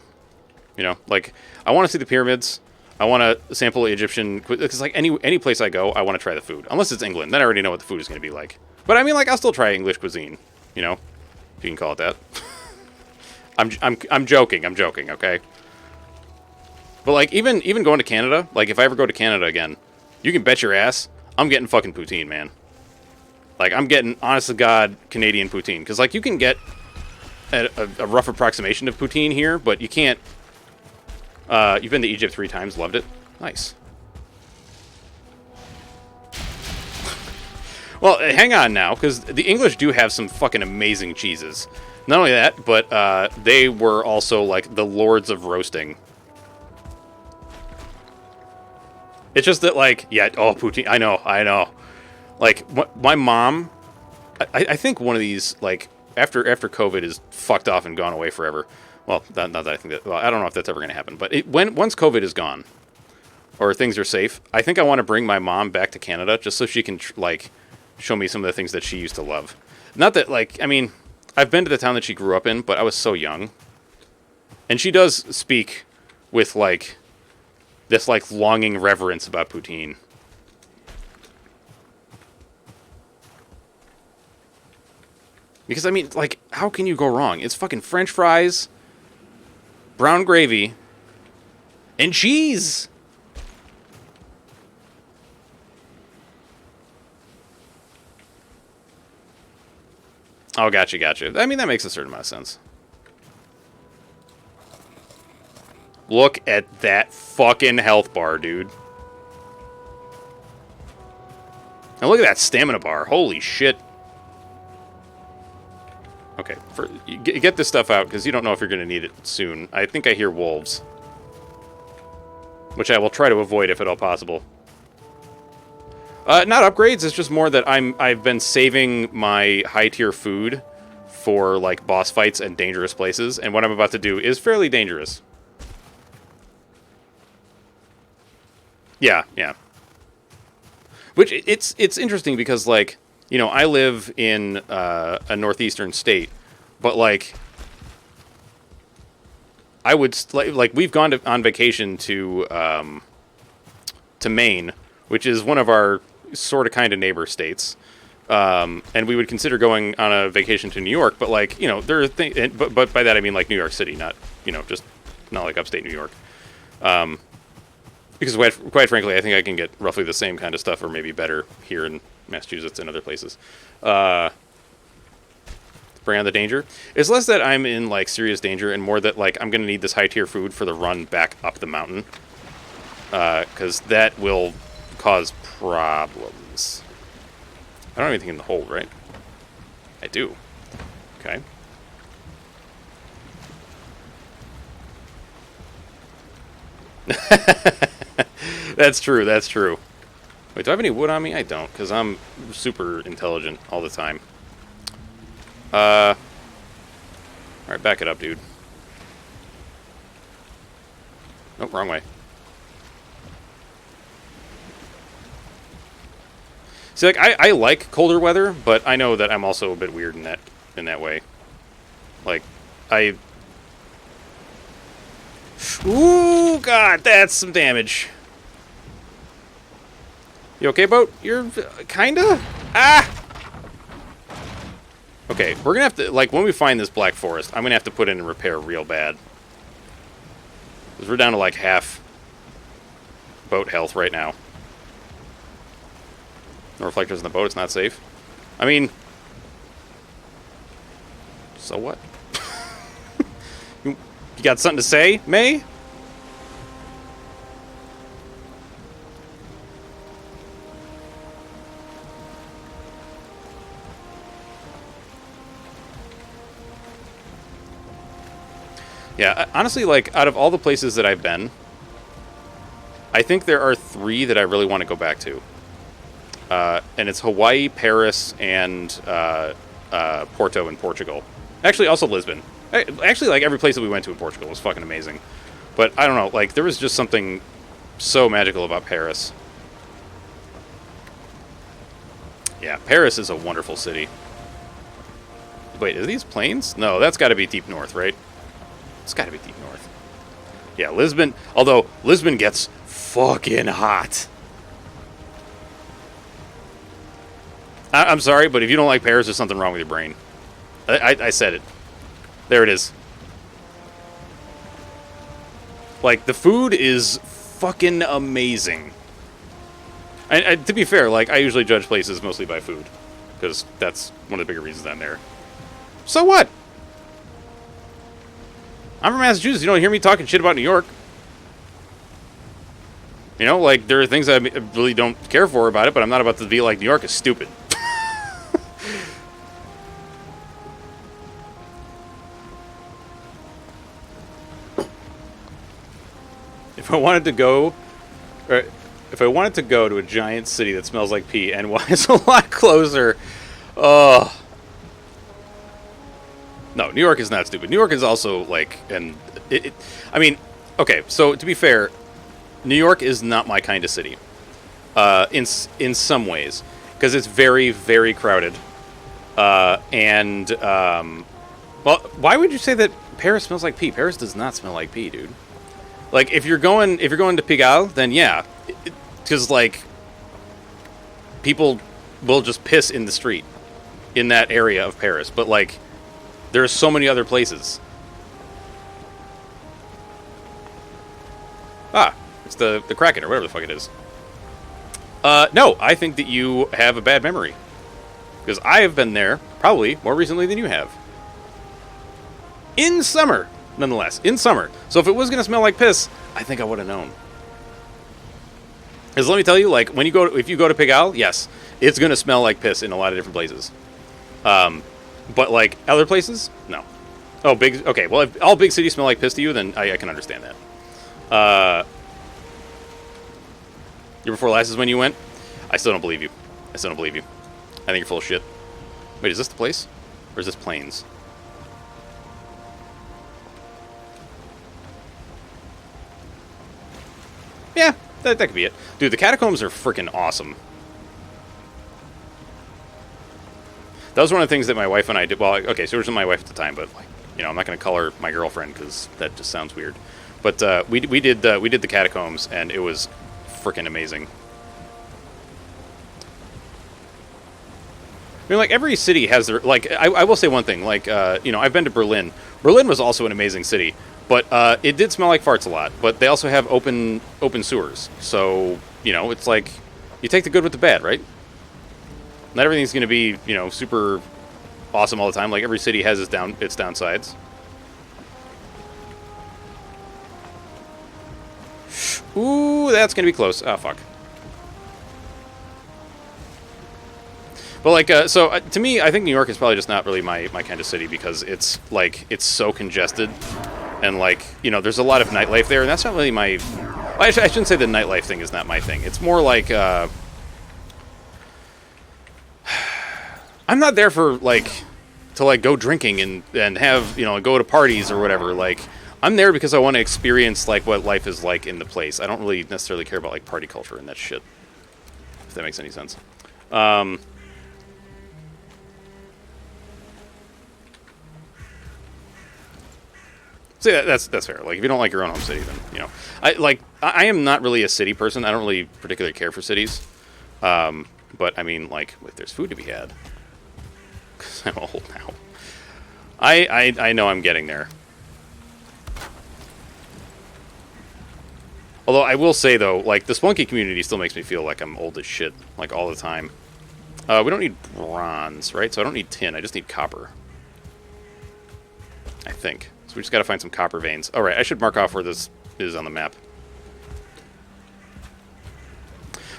[SPEAKER 1] You know, like, I want to see the pyramids. I want to sample Egyptian... Because, like, any place I go, I want to try the food. Unless it's England. Then I already know what the food is going to be like. But, I mean, like, I'll still try English cuisine. You know? If you can call it that. I'm joking, okay? But, like, even going to Canada, like, if I ever go to Canada again, you can bet your ass I'm getting fucking poutine, man. Like, I'm getting, honest to God, Canadian poutine. Because, like, you can get a rough approximation of poutine here, but you can't You've been to Egypt 3 times, loved it? Nice. Well, hang on now, because the English do have some fucking amazing cheeses. Not only that, but they were also, like, the lords of roasting. It's just that, like, yeah, oh, poutine, I know. Like, my mom, I think one of these, like, after COVID is fucked off and gone away forever. Well, not that I think that, well, I don't know if that's ever going to happen, but once COVID is gone, or things are safe, I think I want to bring my mom back to Canada just so she can, like, show me some of the things that she used to love. Not that, like, I mean, I've been to the town that she grew up in, but I was so young. And she does speak with, like, this, like, longing reverence about poutine. Because, I mean, like, how can you go wrong? It's fucking French fries, brown gravy, and cheese! Oh, gotcha. I mean, that makes a certain amount of sense. Look at that fucking health bar, dude. And look at that stamina bar. Holy shit. Okay, get this stuff out, because you don't know if you're going to need it soon. I think I hear wolves. Which I will try to avoid if at all possible. Not upgrades, it's just more that I've been saving my high-tier food for, like, boss fights and dangerous places, and what I'm about to do is fairly dangerous. Yeah. Which, it's interesting because, like, you know, I live in a northeastern state, but, like, I would, like we've gone on vacation to Maine, which is one of our sort of kind of neighbor states, and we would consider going on a vacation to New York, but, like, you know, there are things, but by that I mean, like, New York City, not, you know, just not like upstate New York, because quite frankly, I think I can get roughly the same kind of stuff, or maybe better, here in Massachusetts and other places. Bring on the danger. It's less that I'm in, like, serious danger, and more that, like, I'm gonna need this high tier food for the run back up the mountain, because that will cause problems. I don't have anything in the hold, right? I do. Okay. That's true. Wait, do I have any wood on me? I don't, because I'm super intelligent all the time. Alright, back it up, dude. Nope, wrong way. See, like, I like colder weather, but I know that I'm also a bit weird in that way. Like, ooh, God, that's some damage. You okay, boat? You're kinda? Ah! Okay, we're gonna have to, like, when we find this black forest, I'm gonna have to put in and repair real bad. Because we're down to, like, half boat health right now. No reflectors in the boat, it's not safe. I mean, so what? You got something to say, May? Yeah, honestly, like, out of all the places that I've been, I think there are 3 that I really want to go back to. And it's Hawaii, Paris, and Porto in Portugal. Actually, also Lisbon. Actually, like, every place that we went to in Portugal was fucking amazing. But, I don't know, like, there was just something so magical about Paris. Yeah, Paris is a wonderful city. Wait, are these plains? No, that's got to be deep north, right? It's got to be deep north. Yeah, Lisbon, although Lisbon gets fucking hot. I'm sorry, but if you don't like Paris, there's something wrong with your brain. I said it. There it is. Like, the food is fucking amazing. And to be fair, like, I usually judge places mostly by food, because that's one of the bigger reasons I'm there. So what? I'm from Massachusetts. You don't hear me talking shit about New York. You know, like, there are things I really don't care for about it, but I'm not about to be like, New York is stupid. If I wanted to go, or if I wanted to go to a giant city that smells like pee, NY is a lot closer. Oh. No, New York is not stupid. New York is also, like, I mean, okay, so to be fair, New York is not my kind of city. In some ways. Because it's very, very crowded. Well, why would you say that Paris smells like pee? Paris does not smell like pee, dude. Like, if you're going to Pigalle, then yeah. Because, like, people will just piss in the street in that area of Paris. But, like, there are so many other places. Ah, it's the Kraken, or whatever the fuck it is. No, I think that you have a bad memory. Because I have been there, probably, more recently than you have. In summer, nonetheless. In summer. So if it was going to smell like piss, I think I would have known. Because let me tell you, like, if you go to Pigalle, yes, it's going to smell like piss in a lot of different places. But, like, other places? No. Oh, okay, well, if all big cities smell like piss to you, then I can understand that. Year before last is when you went? I still don't believe you. I think you're full of shit. Wait, is this the place? Or is this Plains? Yeah, that could be it. Dude, the catacombs are freaking awesome. That was one of the things that my wife and I did. Well, okay, so it wasn't my wife at the time, but, like, you know, I'm not going to call her my girlfriend because that just sounds weird. But we did the catacombs, and it was freaking amazing. I mean, like, every city has their, like, I will say one thing, like, you know, I've been to Berlin. Berlin was also an amazing city, but it did smell like farts a lot. But they also have open sewers, so, you know, it's like, you take the good with the bad, right? Not everything's going to be, you know, super awesome all the time. Like, every city has its downsides. Ooh, that's going to be close. Oh, fuck. But, like, to me, I think New York is probably just not really my kind of city because it's, like, it's so congested. And, like, you know, there's a lot of nightlife there, and that's not really my... Well, I shouldn't say the nightlife thing is not my thing. It's more like, I'm not there for, like, to, like, go drinking and have, you know, go to parties or whatever. Like, I'm there because I want to experience, like, what life is like in the place. I don't really necessarily care about, like, party culture and that shit. If that makes any sense. So yeah, that's fair. Like, if you don't like your own home city, then, you know. I am not really a city person. I don't really particularly care for cities. But, I mean, like, if there's food to be had... Because I'm old now. I know I'm getting there. Although, I will say, though, like, the Splunky community still makes me feel like I'm old as shit. Like, all the time. We don't need bronze, right? So I don't need tin. I just need copper. I think. So we just gotta find some copper veins. Alright, I should mark off where this is on the map.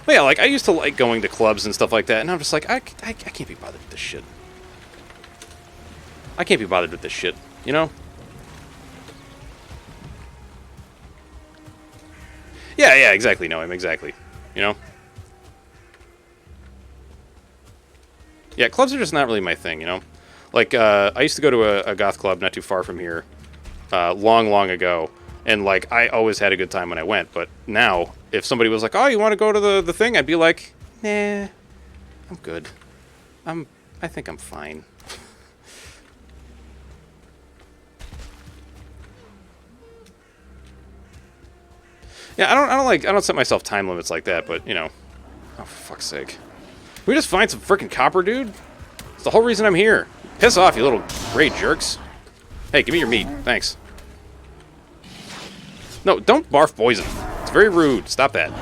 [SPEAKER 1] But yeah, like, I used to like going to clubs and stuff like that, and I'm just like, I can't be bothered with this shit. I can't be bothered with this shit, you know? Yeah, exactly, Noam, exactly. You know? Yeah, clubs are just not really my thing, you know? Like, I used to go to a goth club not too far from here, long ago, and, like, I always had a good time when I went, but now, if somebody was like, oh, you want to go to the thing? I'd be like, nah, I'm good. I think I'm fine. Yeah, I don't set myself time limits like that, but, you know, oh, for fuck's sake. Can we just find some freaking copper, dude? It's the whole reason I'm here. Piss off, you little gray jerks. Hey, give me your meat. Thanks. No, don't barf poison. It's very rude. Stop that.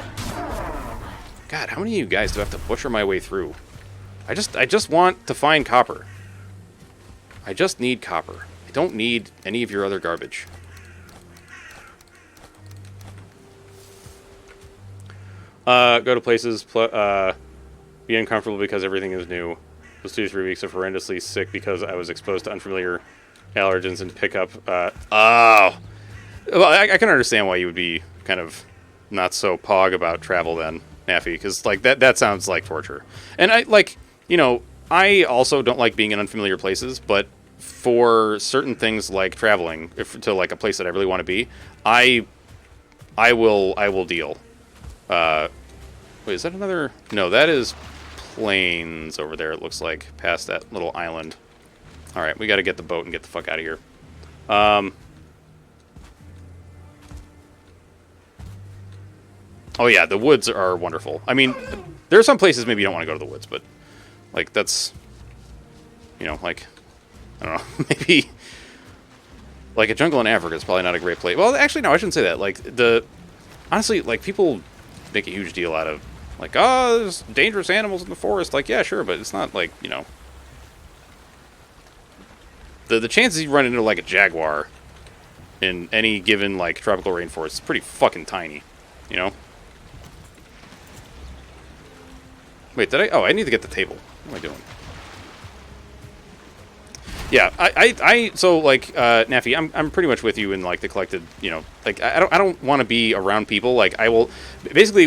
[SPEAKER 1] God, how many of you guys do I have to butcher my way through? I just want to find copper. I just need copper. I don't need any of your other garbage. Go to places, be uncomfortable because everything is new. It was 2 to 3 weeks of horrendously sick because I was exposed to unfamiliar allergens and pick up. Oh, well, I can understand why you would be kind of not so pog about travel then, Naffy, because like that sounds like torture. And I like, I also don't like being in unfamiliar places, but for certain things like traveling to like a place that I really want to be, I will deal. Wait, is that another? No, that is plains over there. It looks like past that little island. All right, we got to get the boat and get the fuck out of here. Oh yeah, the woods are wonderful. I mean, there are some places maybe you don't want to go to the woods, but like that's, like I don't know, maybe like a jungle in Africa is probably not a great place. Well, actually, no, I shouldn't say that. Like honestly, like people make a huge deal out of like, oh, there's dangerous animals in the forest. Like, yeah, sure, but it's not like the chances you run into like a jaguar in any given like tropical rainforest is pretty fucking tiny, Wait, did I? Oh, I need to get the table. What am I doing? Yeah, so like Naffy, I'm pretty much with you in like the collected, like I don't want to be around people. Like I will basically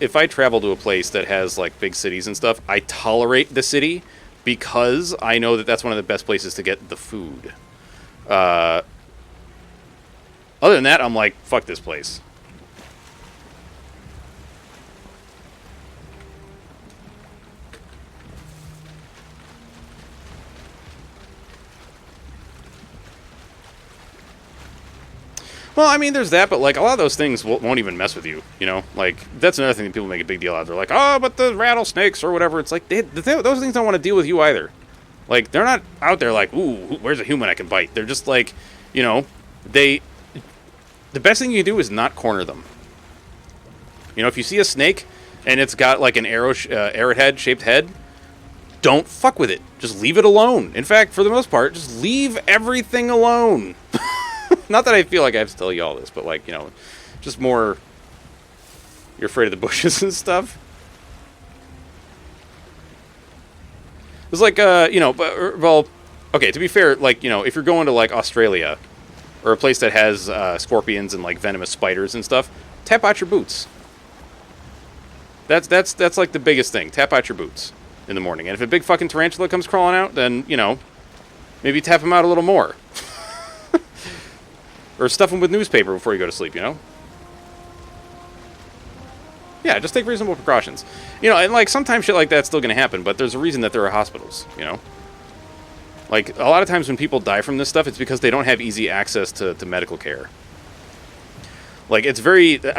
[SPEAKER 1] if I travel to a place that has like big cities and stuff, I tolerate the city because I know that that's one of the best places to get the food. Other than that, I'm like, fuck this place. Well, I mean, there's that, but like a lot of those things won't even mess with you, Like that's another thing that people make a big deal out of. They're like, oh, but the rattlesnakes or whatever. It's like those things don't want to deal with you either. Like they're not out there like, ooh, where's a human I can bite? They're just like, the best thing you can do is not corner them. If you see a snake and it's got like an arrowhead shaped head, don't fuck with it. Just leave it alone. In fact, for the most part, just leave everything alone. Not that I feel like I have to tell you all this, but like, just more, you're afraid of the bushes and stuff. It's like, well, okay, to be fair, like, if you're going to like Australia or a place that has scorpions and like venomous spiders and stuff, tap out your boots. That's like the biggest thing. Tap out your boots in the morning. And if a big fucking tarantula comes crawling out, then, maybe tap him out a little more. Or stuff them with newspaper before you go to sleep, Yeah, just take reasonable precautions. And like sometimes shit like that's still going to happen, but there's a reason that there are hospitals, Like a lot of times when people die from this stuff, it's because they don't have easy access to medical care. Like it's there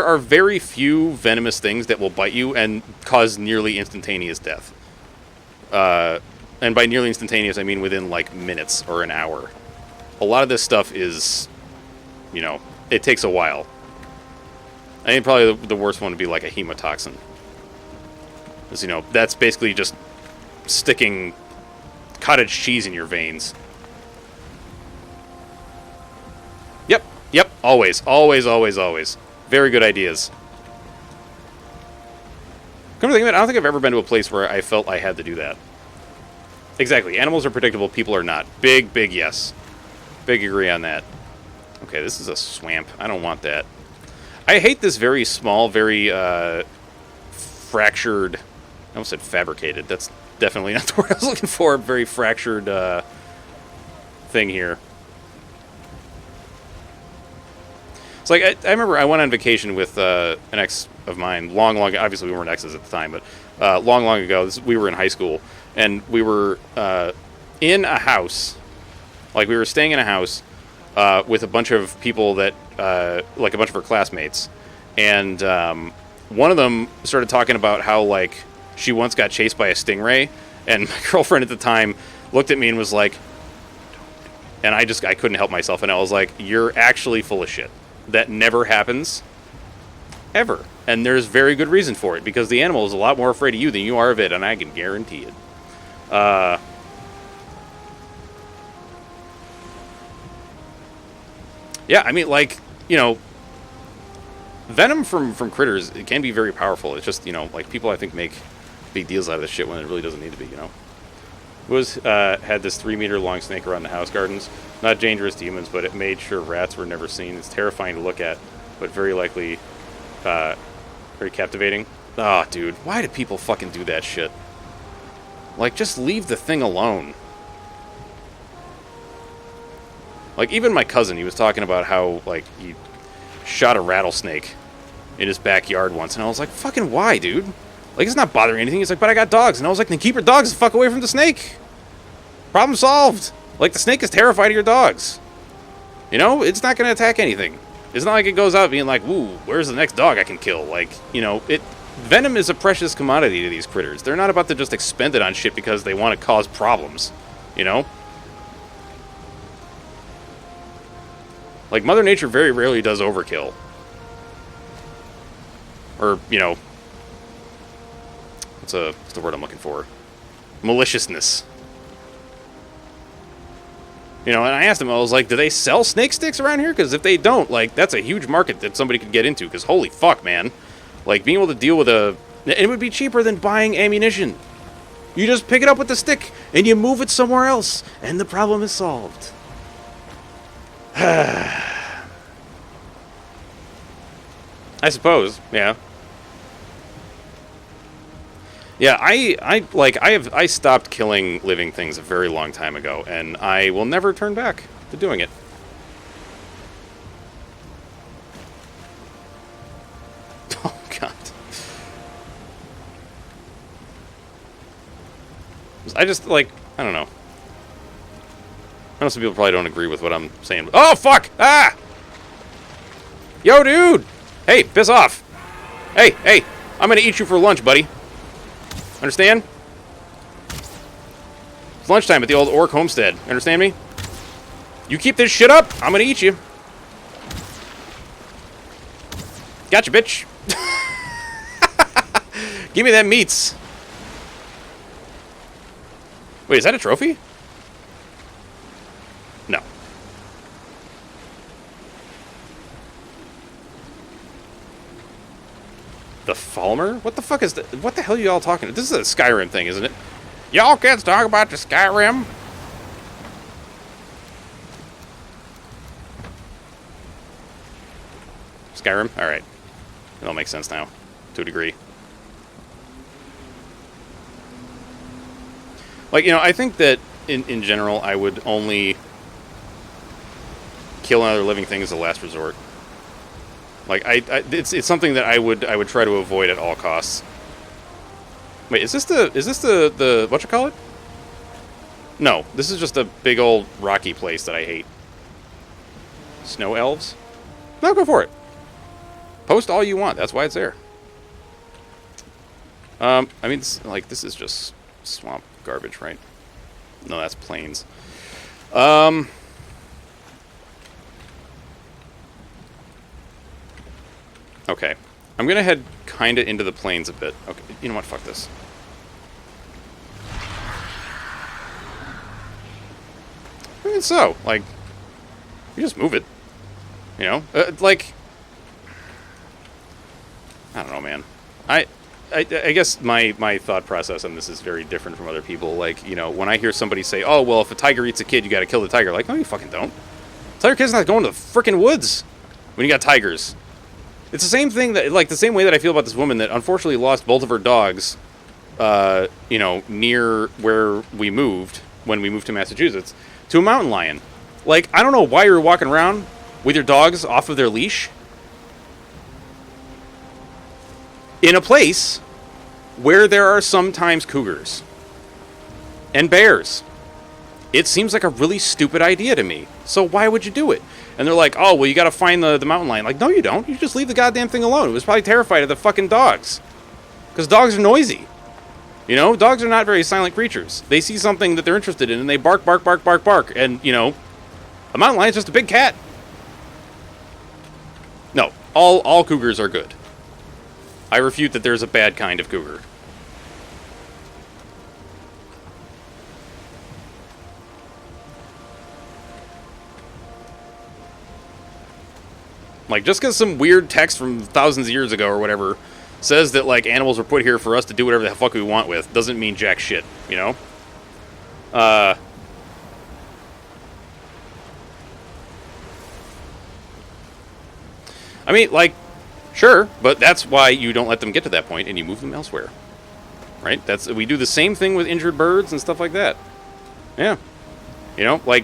[SPEAKER 1] are very few venomous things that will bite you and cause nearly instantaneous death. And by nearly instantaneous, I mean within like minutes or an hour. A lot of this stuff is, it takes a while. I think probably the worst one would be like a hemotoxin. Because, that's basically just sticking cottage cheese in your veins. Yep, always. Very good ideas. Come to think of it, I don't think I've ever been to a place where I felt I had to do that. Exactly, animals are predictable, people are not. Big yes. Big agree on that. Okay, this is a swamp. I don't want that. I hate this very small, very fractured... I almost said fabricated. That's definitely not the word I was looking for. Very fractured thing here. It's like, I remember I went on vacation with an ex of mine. Long... Obviously, we weren't exes at the time, but long ago. We were in high school. And we were in a house... Like, we were staying in a house with a bunch of people that, like, a bunch of her classmates. And one of them started talking about how, like, she once got chased by a stingray. And my girlfriend at the time looked at me and was like... And I couldn't help myself. And I was like, you're actually full of shit. That never happens. Ever. And there's very good reason for it. Because the animal is a lot more afraid of you than you are of it. And I can guarantee it. Yeah, I mean, like, Venom from critters, it can be very powerful. It's just, you know, like, people, I think, make big deals out of this shit when it really doesn't need to be, you know? Had this 3-meter long snake around the house gardens. Not dangerous to humans, but it made sure rats were never seen. It's terrifying to look at, but very likely, very captivating. Ah, oh, dude, why do people fucking do that shit? Like, just leave the thing alone. Like, even my cousin, he was talking about how, like, he shot a rattlesnake in his backyard once, and I was like, fucking why, dude? Like, it's not bothering anything. He's like, but I got dogs. And I was like, then keep your dogs the fuck away from the snake. Problem solved. Like, the snake is terrified of your dogs. You know, it's not going to attack anything. It's not like it goes out being like, ooh, where's the next dog I can kill? Like, you know, venom is a precious commodity to these critters. They're not about to just expend it on shit because they want to cause problems. You know? Like, Mother Nature very rarely does overkill. Or, you know, what's the word I'm looking for? Maliciousness. You know, and I asked him, I was like, do they sell snake sticks around here? Because if they don't, like, that's a huge market that somebody could get into. Because holy fuck, man. Like, being able to deal with it would be cheaper than buying ammunition. You just pick it up with the stick, and you move it somewhere else, and the problem is solved. I suppose, yeah. Yeah, I stopped killing living things a very long time ago, and I will never turn back to doing it. Oh, God. I just, like, I don't know. I know some people probably don't agree with what I'm saying. Oh, fuck! Ah! Yo, dude! Hey, piss off! Hey, I'm gonna eat you for lunch, buddy. Understand? It's lunchtime at the old Orc homestead. Understand me? You keep this shit up, I'm gonna eat you. Gotcha, bitch. Give me that meats. Wait, is that a trophy? No. The Falmer? What the fuck is that? What the hell are y'all talking? This is a Skyrim thing, isn't it? Y'all kids talk about the Skyrim? Skyrim? Alright. It all makes sense now. To a degree. Like, you know, I think that in general, I would only kill another living thing as a last resort. Like, it's something that I would try to avoid at all costs. Wait, is this the whatchamacallit? No, this is just a big old rocky place that I hate. Snow elves? No, go for it. Post all you want. That's why it's there. I mean, like, this is just swamp garbage, right? No, that's plains. Okay. I'm going to head kind of into the plains a bit. Okay, you know what? Fuck this. I mean, so, like, you just move it. You know? Like, I don't know, man. I guess my thought process on this is very different from other people. Like, you know, when I hear somebody say, oh, well, if a tiger eats a kid, you got to kill the tiger. Like, no, you fucking don't. Tiger kid's not going to the frickin' woods when you got tigers. It's the same thing that, like, the same way that I feel about this woman that unfortunately lost both of her dogs, you know, near where we moved, when we moved to Massachusetts, to a mountain lion. Like, I don't know why you're walking around with your dogs off of their leash in a place where there are sometimes cougars and bears. It seems like a really stupid idea to me. So why would you do it? And they're like, oh, well, you gotta find the mountain lion. Like, no, you don't. You just leave the goddamn thing alone. It was probably terrified of the fucking dogs. Because dogs are noisy. You know, dogs are not very silent creatures. They see something that they're interested in, and they bark, bark, bark, bark, bark. And, you know, a mountain lion's just a big cat. No, all cougars are good. I refute that there's a bad kind of cougar. Like, just because some weird text from thousands of years ago or whatever says that, like, animals were put here for us to do whatever the fuck we want with, doesn't mean jack shit, you know? I mean, like, sure, but that's why you don't let them get to that point and you move them elsewhere. Right? We do the same thing with injured birds and stuff like that. Yeah. You know, like,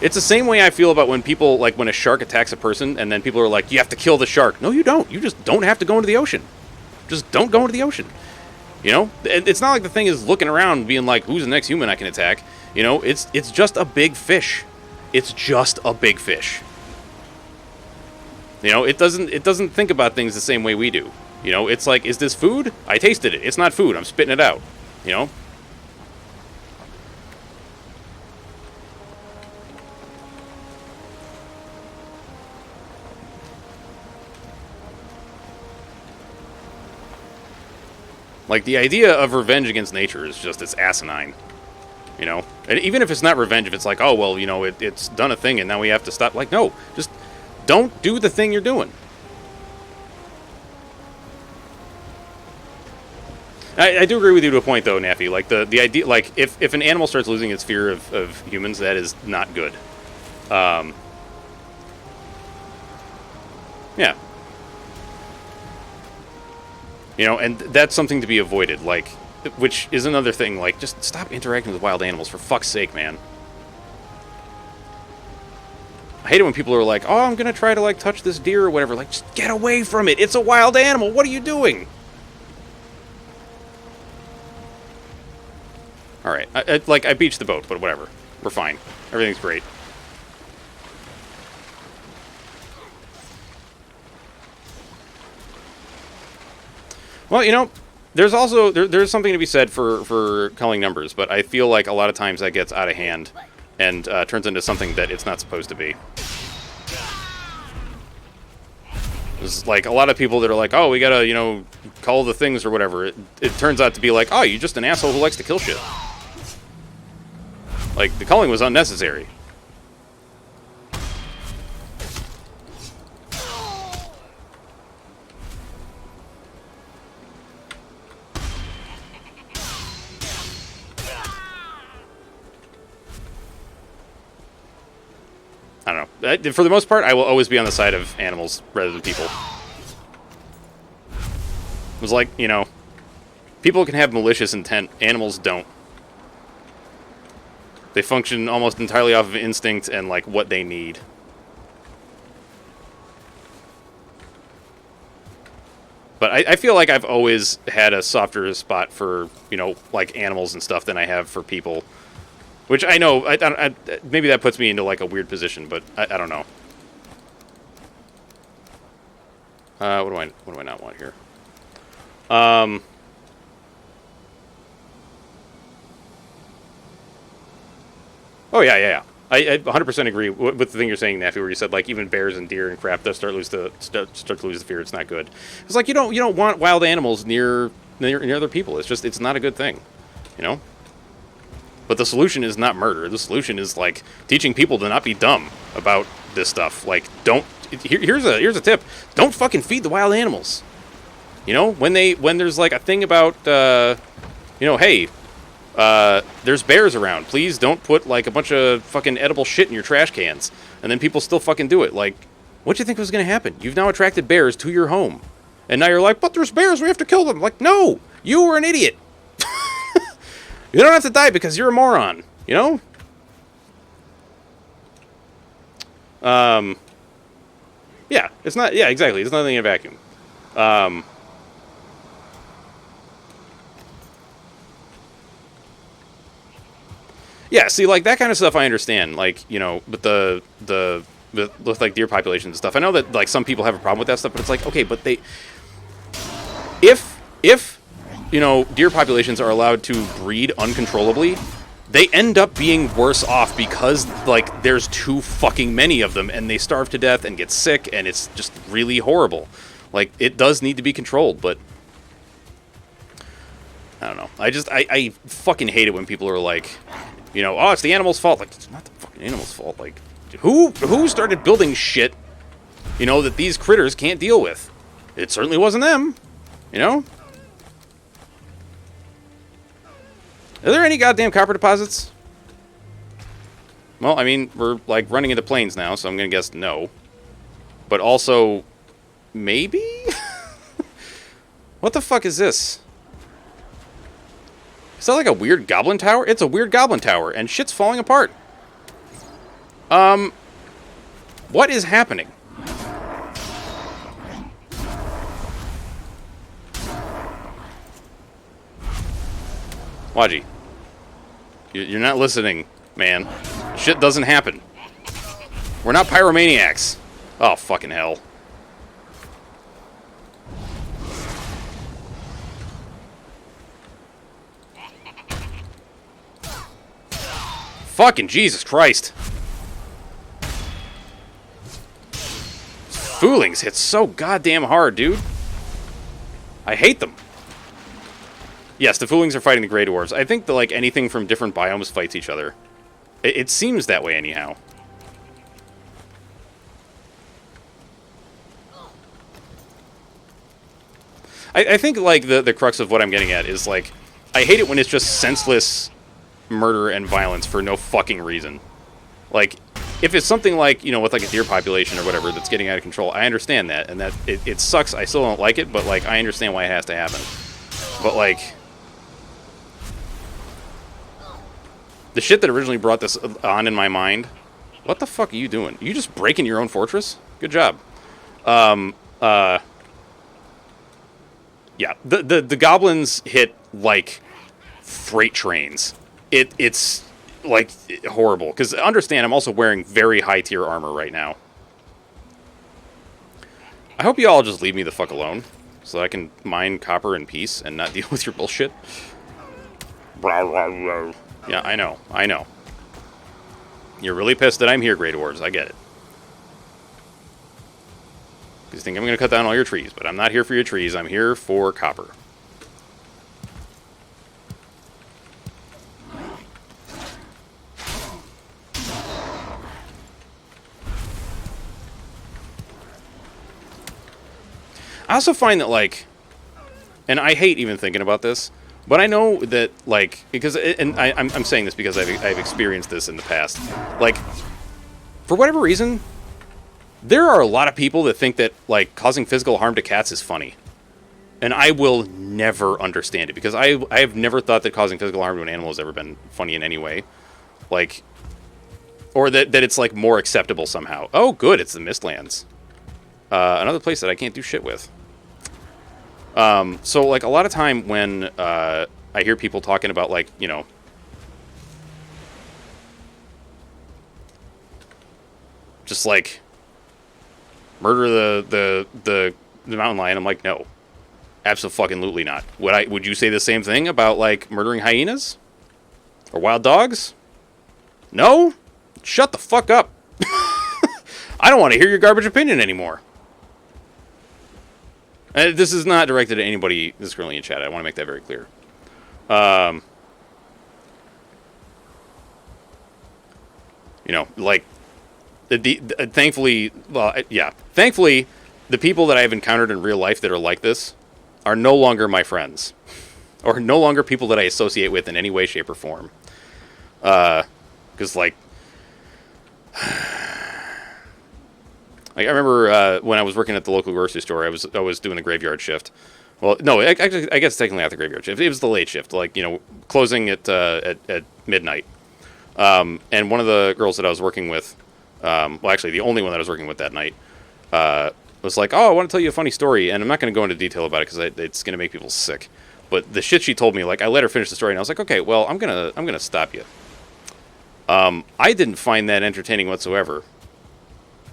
[SPEAKER 1] it's the same way I feel about when people, like, when a shark attacks a person and then people are like, you have to kill the shark. No, you don't. You just don't have to go into the ocean. Just don't go into the ocean. You know? It's not like the thing is looking around being like, who's the next human I can attack? You know, it's just a big fish. It's just a big fish. You know, it doesn't think about things the same way we do. You know, it's like, is this food? I tasted it. It's not food. I'm spitting it out. You know? Like, the idea of revenge against nature is just, it's asinine. You know? And even if it's not revenge, if it's like, oh, well, you know, it's done a thing and now we have to stop. Like, no. Just don't do the thing you're doing. I do agree with you to a point, though, Naffy. Like, the idea, like, if an animal starts losing its fear of humans, that is not good. Yeah. You know, and that's something to be avoided, like, which is another thing, like, just stop interacting with wild animals, for fuck's sake, man. I hate it when people are like, oh, I'm gonna try to, like, touch this deer or whatever. Like, just get away from it! It's a wild animal! What are you doing? Alright, I beached the boat, but whatever. We're fine. Everything's great. Well, you know, there's also, there's something to be said for culling numbers, but I feel like a lot of times that gets out of hand and turns into something that it's not supposed to be. There's, like, a lot of people that are like, oh, we gotta, you know, cull the things or whatever. It turns out to be like, oh, you're just an asshole who likes to kill shit. Like, the culling was unnecessary. I don't know. For the most part, I will always be on the side of animals rather than people. It was like, you know, people can have malicious intent. Animals don't. They function almost entirely off of instinct and, like, what they need. But I feel like I've always had a softer spot for, you know, like, animals and stuff than I have for people. Which I know, maybe that puts me into, like, a weird position, but I don't know. What do I not want here? Oh, yeah. I 100% agree with the thing you're saying, Naffy, where you said, like, even bears and deer and crap, they'll start to lose the fear. It's not good. It's like, you don't want wild animals near other people. It's just, it's not a good thing, you know? But the solution is not murder. The solution is, like, teaching people to not be dumb about this stuff. Like, don't, here's a tip. Don't fucking feed the wild animals. You know, when there's, like, a thing about, you know, hey, there's bears around. Please don't put, like, a bunch of fucking edible shit in your trash cans. And then people still fucking do it. Like, what do you think was going to happen? You've now attracted bears to your home. And now you're like, but there's bears, we have to kill them. Like, no! You were an idiot! You don't have to die because you're a moron, you know? Yeah, it's not, yeah, exactly. It's nothing in a vacuum. Yeah, see, like, that kind of stuff I understand, like, you know, but with like, deer populations and stuff. I know that, like, some people have a problem with that stuff, but it's like, okay, but if you know, deer populations are allowed to breed uncontrollably, they end up being worse off because, like, there's too fucking many of them, and they starve to death and get sick, and it's just really horrible. Like, it does need to be controlled, but I don't know. I fucking hate it when people are like, you know, oh, it's the animal's fault. Like, it's not the fucking animal's fault. Like, who started building shit, you know, that these critters can't deal with? It certainly wasn't them, you know? Are there any goddamn copper deposits? Well, I mean, we're, like, running into plains now, so I'm gonna guess no. But also, maybe? What the fuck is this? Is that like a weird goblin tower? It's a weird goblin tower, and shit's falling apart. What is happening? Waji, you're not listening, man. Shit doesn't happen. We're not pyromaniacs. Oh, fucking hell. Fucking Jesus Christ. Foolings hit so goddamn hard, dude. I hate them. Yes, the Foolings are fighting the Grey Dwarves. I think that, like, anything from different biomes fights each other. It seems that way, anyhow. I think, like, the crux of what I'm getting at is, like, I hate it when it's just senseless murder and violence for no fucking reason. Like, if it's something like, you know, with, like, a deer population or whatever that's getting out of control, I understand that, and that it sucks. I still don't like it, but, like, I understand why it has to happen. But, like, the shit that originally brought this on in my mind, what the fuck are you doing? You just breaking your own fortress? Good job. Yeah, the goblins hit like freight trains. It's like horrible. Because understand, I'm also wearing very high tier armor right now. I hope you all just leave me the fuck alone, so I can mine copper in peace and not deal with your bullshit. Yeah, I know. You're really pissed that I'm here, Grey Dwarves. I get it. You think I'm going to cut down all your trees, but I'm not here for your trees. I'm here for copper. I also find that, like, and I hate even thinking about this, but I know that, like, because, and I'm saying this because I've experienced this in the past. Like, for whatever reason, there are a lot of people that think that, like, causing physical harm to cats is funny. And I will never understand it, because I have never thought that causing physical harm to an animal has ever been funny in any way. Like, or that it's, like, more acceptable somehow. Oh, good, it's the Mistlands. Another place that I can't do shit with. So, like, a lot of time when I hear people talking about, like, you know, just, like, murder the mountain lion, I'm like, no. Absolutely not. Would you say the same thing about, like, murdering hyenas? Or wild dogs? No? Shut the fuck up. I don't want to hear your garbage opinion anymore. This is not directed at anybody that's currently in chat. I want to make that very clear. You know, like, thankfully, well, yeah. Thankfully, the people that I've encountered in real life that are like this are no longer my friends. Or no longer people that I associate with in any way, shape, or form. Because, like, I remember when I was working at the local grocery store, I was doing the graveyard shift. Well, no, I guess technically not the graveyard shift. It was the late shift, like, you know, closing at midnight. And one of the girls that I was working with, well, actually, the only one that I was working with that night, was like, "Oh, I want to tell you a funny story," and I'm not going to go into detail about it because it's going to make people sick. But the shit she told me, like, I let her finish the story, and I was like, "Okay, well, I'm gonna stop you." I didn't find that entertaining whatsoever,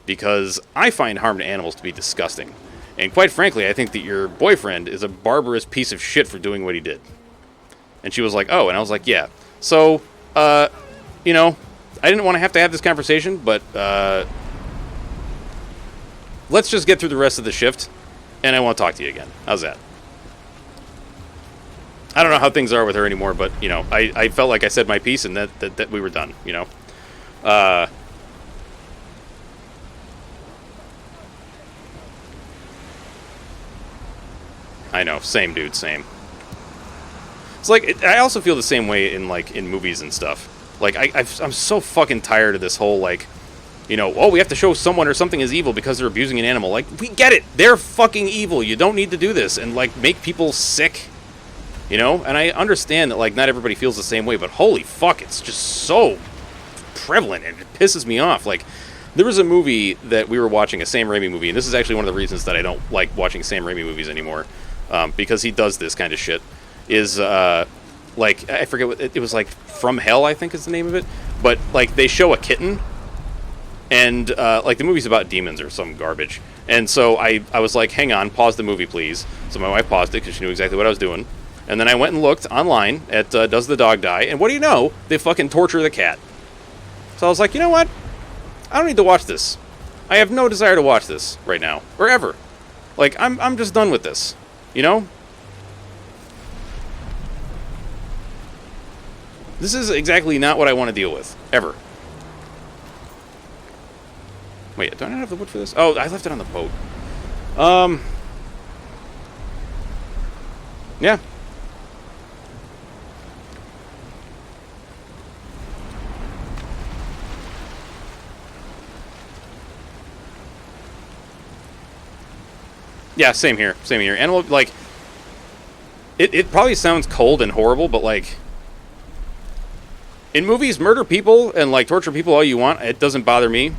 [SPEAKER 1] because I find harm to animals to be disgusting, and quite frankly, I think that your boyfriend is a barbarous piece of shit for doing what he did. And she was like, "Oh," and I was like, "Yeah." So, you know, I didn't want to have this conversation, but let's just get through the rest of the shift, and I won't talk to you again. How's that? I don't know how things are with her anymore, but, you know, I felt like I said my piece and that we were done, you know? I know. Same, dude. Same. It's like, I also feel the same way in, like, in movies and stuff. Like, I'm so fucking tired of this whole, like, you know, oh, we have to show someone or something is evil because they're abusing an animal. Like, we get it. They're fucking evil. You don't need to do this and, like, make people sick. You know? And I understand that, like, not everybody feels the same way, but holy fuck, it's just so prevalent and it pisses me off. Like, there was a movie that we were watching, a Sam Raimi movie, and this is actually one of the reasons that I don't like watching Sam Raimi movies anymore, because he does this kind of shit. Is, like, I forget what, it was like From Hell, I think is the name of it, but, like, they show a kitten, and, like, the movie's about demons or some garbage, and so I was like, hang on, pause the movie, please. So my wife paused it, because she knew exactly what I was doing, and then I went and looked online at, Does the Dog Die, and what do you know? They fucking torture the cat. So I was like, you know what? I don't need to watch this. I have no desire to watch this right now, or ever. Like, I'm just done with this, you know? This is exactly not what I want to deal with, ever. Wait, do I not have the wood for this? Oh, I left it on the boat. Yeah. Yeah, same here. Same here. Animal, like, it probably sounds cold and horrible, but, like, in movies, murder people and, like, torture people all you want. It doesn't bother me.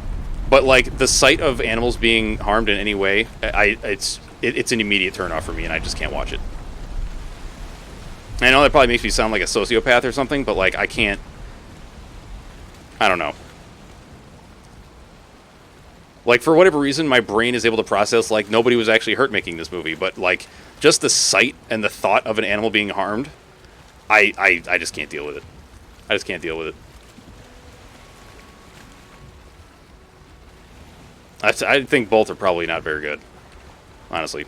[SPEAKER 1] But, like, the sight of animals being harmed in any way, it's an immediate turnoff for me, and I just can't watch it. I know that probably makes me sound like a sociopath or something, but, like, I can't... I don't know. Like, for whatever reason, my brain is able to process, like, nobody was actually hurt making this movie, but, like, just the sight and the thought of an animal being harmed, I just can't deal with it. I just can't deal with it. I think both are probably not very good, honestly.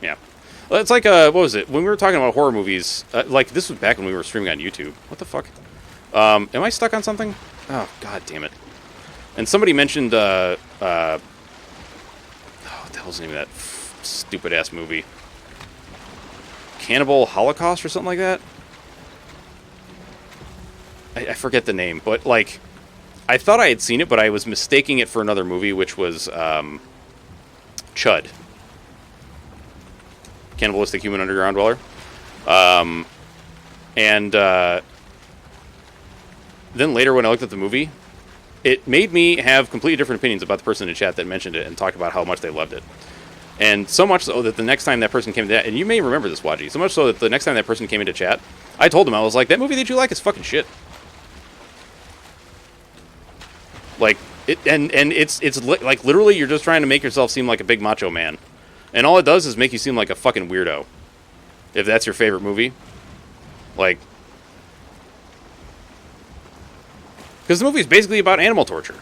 [SPEAKER 1] Yeah. Well, it's like, what was it? When we were talking about horror movies, like, this was back when we were streaming on YouTube. What the fuck? Am I stuck on something? Oh, god damn it. And somebody mentioned, oh, what the hell's the name of that stupid-ass movie? Cannibal Holocaust or something like that? I forget the name, but, like, I thought I had seen it, but I was mistaking it for another movie, which was, Chud. Cannibalistic Human Underground Dweller. Then later when I looked at the movie, it made me have completely different opinions about the person in the chat that mentioned it and talked about how much they loved it. And so much so that the next time that person came to that, and you may remember this, Waji, so much so that the next time that person came into chat, I told him, I was like, that movie that you like is fucking shit. Like, it's like, literally, you're just trying to make yourself seem like a big macho man. And all it does is make you seem like a fucking weirdo. If that's your favorite movie. Like... Because the movie is basically about animal torture.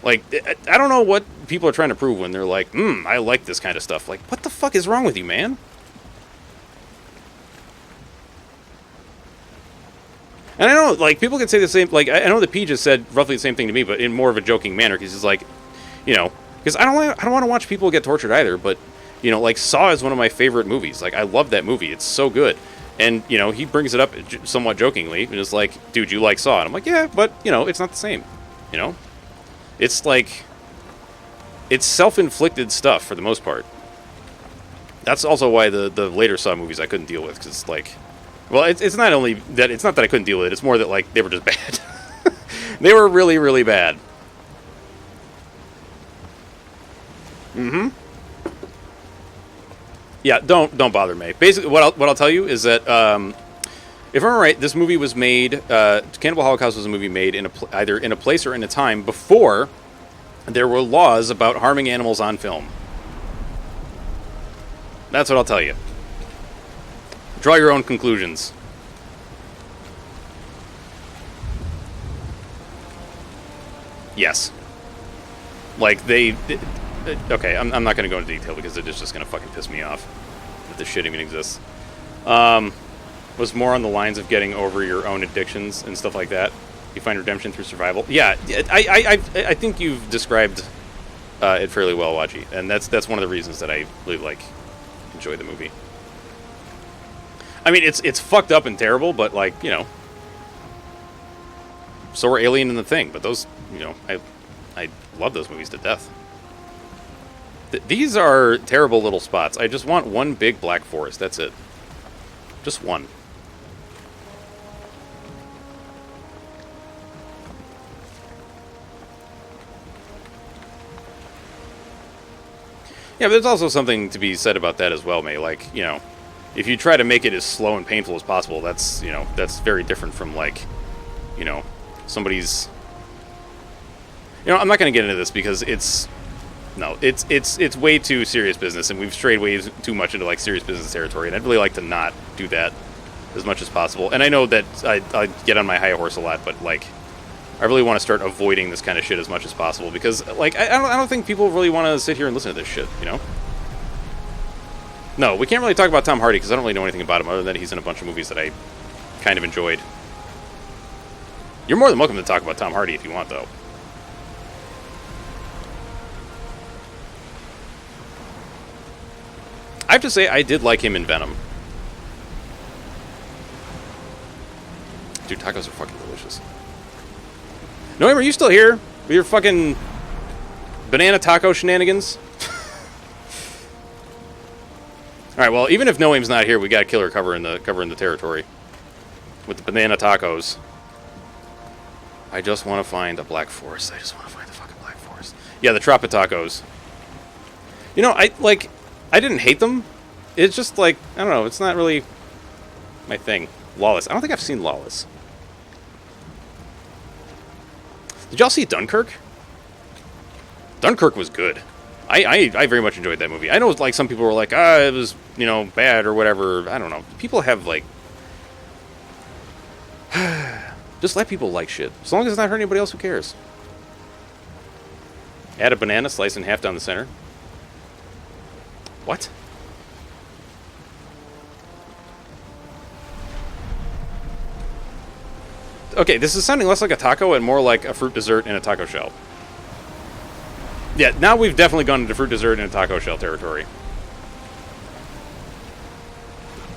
[SPEAKER 1] Like, I don't know what people are trying to prove when they're like, I like this kind of stuff. Like, what the fuck is wrong with you, man? And I know, like, people can say the same, like, I know that P just said roughly the same thing to me, but in more of a joking manner, because he's like, you know, because I don't want to watch people get tortured either, but, you know, like, Saw is one of my favorite movies. Like, I love that movie. It's so good. And, you know, he brings it up somewhat jokingly, and is like, dude, you like Saw? And I'm like, yeah, but, you know, it's not the same, you know? It's like, it's self-inflicted stuff for the most part. That's also why the later Saw movies I couldn't deal with, because, like, well, it's not only that, it's not that I couldn't deal with it, it's more that, like, they were just bad. They were really, really bad. Mm-hmm. Yeah, don't bother me. Basically, what I'll tell you is that, if I'm right, this movie was made, Cannibal Holocaust was a movie made in either in a place or in a time before there were laws about harming animals on film. That's what I'll tell you. Draw your own conclusions. Yes. Like, okay, I'm not going to go into detail because it is just going to fucking piss me off that this shit even exists. Was more on the lines of getting over your own addictions and stuff like that. You find redemption through survival. Yeah, I think you've described it fairly well, Waji, and that's one of the reasons that I really like enjoy the movie. I mean, it's fucked up and terrible, but like, you know, so are Alien and The Thing. But those, you know, I love those movies to death. These are terrible little spots. I just want one big black forest. That's it. Just one. Yeah, but there's also something to be said about that as well, May. Like, you know, if you try to make it as slow and painful as possible, that's, you know, that's very different from, like, you know, somebody's... You know, I'm not going to get into this because it's... No, it's way too serious business, and we've strayed way too much into, like, serious business territory, and I'd really like to not do that as much as possible. And I know that I get on my high horse a lot, but, like, I really want to start avoiding this kind of shit as much as possible, because, like, I don't think people really want to sit here and listen to this shit, you know? No, we can't really talk about Tom Hardy, because I don't really know anything about him, other than he's in a bunch of movies that I kind of enjoyed. You're more than welcome to talk about Tom Hardy if you want, though. I have to say, I did like him in Venom. Dude, tacos are fucking delicious. Noam, are you still here with your fucking banana taco shenanigans? All right, well, even if Noam's not here, we got killer covering the territory with the banana tacos. I just want to find a black forest. I just want to find the fucking black forest. Yeah, the Tropa tacos. You know, I didn't hate them. It's just like, I don't know, it's not really my thing. Lawless. I don't think I've seen Lawless. Did y'all see Dunkirk? Dunkirk was good. I very much enjoyed that movie. I know, like, some people were like, it was, you know, bad or whatever. I don't know. People have, like... Just let people like shit. As long as it's not hurting anybody else, who cares? Add a banana, slice in half down the center. What? Okay, this is sounding less like a taco and more like a fruit dessert in a taco shell. Yeah, now we've definitely gone into fruit dessert in a taco shell territory.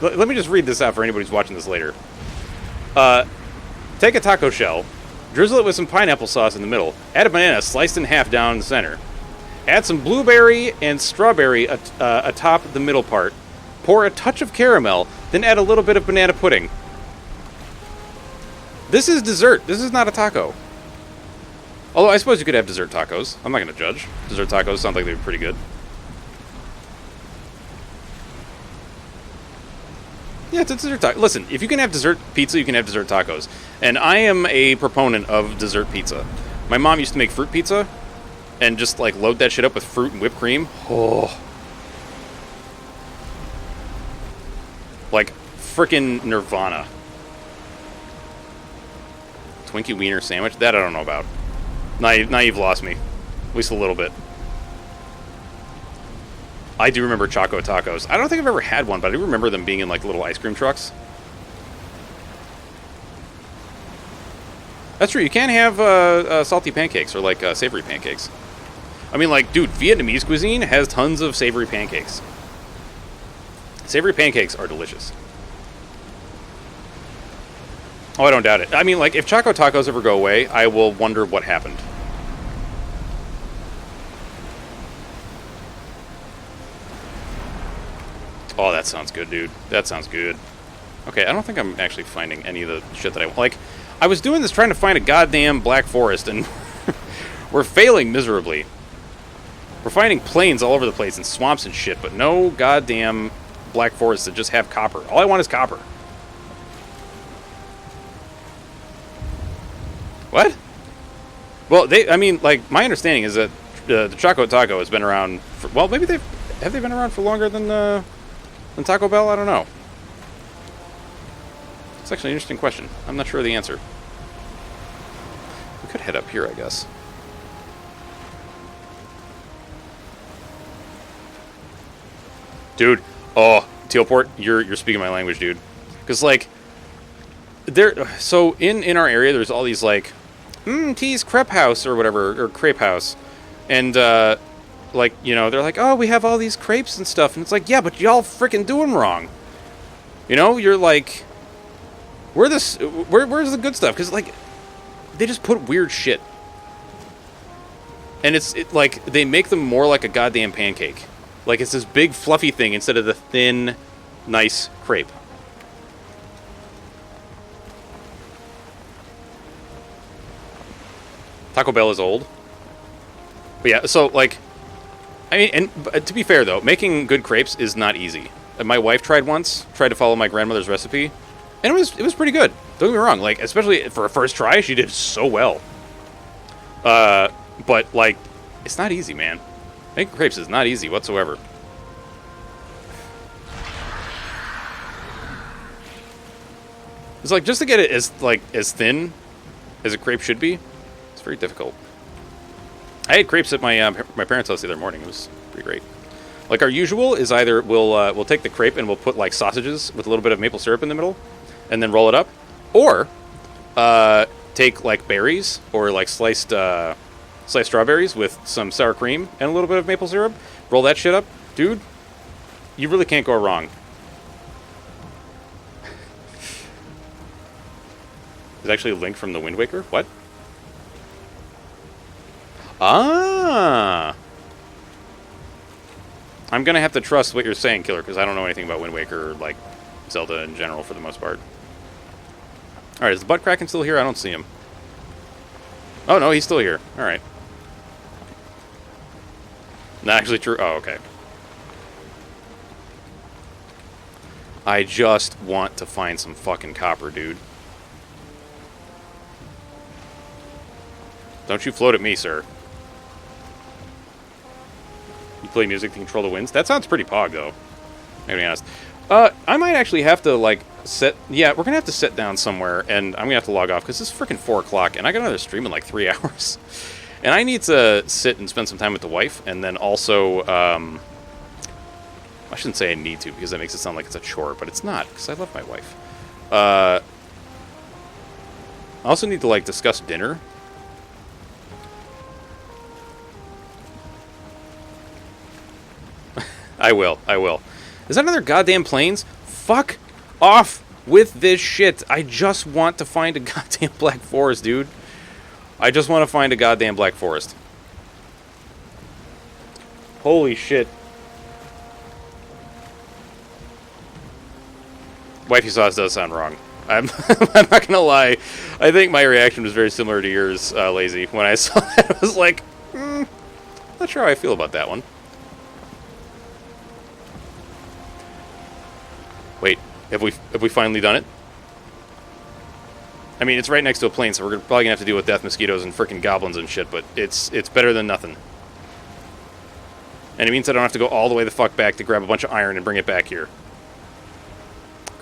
[SPEAKER 1] Let me just read this out for anybody who's watching this later. Take a taco shell, drizzle it with some pineapple sauce in the middle, add a banana sliced in half down the center, add some blueberry and strawberry atop the middle part, pour a touch of caramel, then add a little bit of banana pudding. This is dessert. This is not a taco. Although I suppose you could have dessert tacos. I'm not going to judge. Dessert tacos sound like they'd be pretty good. Yeah, it's a dessert taco. Listen, if you can have dessert pizza, you can have dessert tacos. And I am a proponent of dessert pizza. My mom used to make fruit pizza and just, like, load that shit up with fruit and whipped cream. Oh. Like, frickin' Nirvana. Twinkie Wiener sandwich? That I don't know about. Now you've lost me. At least a little bit. I do remember Choco Tacos. I don't think I've ever had one, but I do remember them being in, like, little ice cream trucks. That's true. You can have salty pancakes or, like, savory pancakes. I mean, like, dude, Vietnamese cuisine has tons of savory pancakes. Savory pancakes are delicious. Oh, I don't doubt it. I mean, like, if Choco Tacos ever go away, I will wonder what happened. Oh, that sounds good, dude. That sounds good. Okay, I don't think I'm actually finding any of the shit that I want. Like, I was doing this trying to find a goddamn black forest, and we're failing miserably. We're finding plains all over the place and swamps and shit, but no goddamn black forests that just have copper. All I want is copper. What? Well, I mean, like, my understanding is that the Choco Taco has been around for, well, maybe have they been around for longer than Taco Bell? I don't know. It's actually an interesting question. I'm not sure of the answer. We could head up here, I guess. Dude, oh, Tealport, you're speaking my language, dude. Because, like, So in our area, there's all these like, T's Crepe House or whatever, or Crepe House, and like, you know, they're like, oh, we have all these crepes and stuff, and it's like, yeah, but y'all freaking do them wrong. You know, you're like, where's the good stuff? Because like, they just put weird shit, and it's like they make them more like a goddamn pancake. Like it's this big fluffy thing instead of the thin, nice crepe. Taco Bell is old. But yeah, so like, I mean, and to be fair though, making good crepes is not easy. My wife tried to follow my grandmother's recipe, and it was pretty good. Don't get me wrong, like especially for a first try, she did so well. But like, it's not easy, man. Making crepes is not easy whatsoever. It's like just to get it as thin as a crepe should be, it's very difficult. I had crepes at my parents' house the other morning. It was pretty great. Like our usual is either we'll take the crepe and we'll put like sausages with a little bit of maple syrup in the middle, and then roll it up, or take like berries or like sliced strawberries with some sour cream and a little bit of maple syrup. Roll that shit up, dude. You really can't go wrong. There's actually a link from the Wind Waker. What? Ah. I'm gonna have to trust what you're saying, Killer, because I don't know anything about Wind Waker or like Zelda in general for the most part. All right, is the butt Kraken still here? I don't see him. Oh no, he's still here. All right. Not actually true. Oh, okay. I just want to find some fucking copper, dude. Don't you float at me, sir. You play music to control the winds? That sounds pretty pog, though. To be honest. I might actually have to, like, yeah, we're going to have to sit down somewhere, and I'm going to have to log off, because it's freaking 4 o'clock, and I got another stream in, like, 3 hours. And I need to sit and spend some time with the wife, and then also, I shouldn't say I need to, because that makes it sound like it's a chore, but it's not, because I love my wife. I also need to, like, discuss dinner. I will. Is that another goddamn plains? Fuck off with this shit. I just want to find a goddamn black forest, dude. I just want to find a goddamn black forest. Holy shit. Wifey sauce does sound wrong. I'm not gonna lie. I think my reaction was very similar to yours, Lazy. When I saw that, I was like, not sure how I feel about that one. Wait, have we finally done it? I mean, it's right next to a plane, so we're probably gonna have to deal with death mosquitoes and freaking goblins and shit, but it's better than nothing. And it means I don't have to go all the way the fuck back to grab a bunch of iron and bring it back here.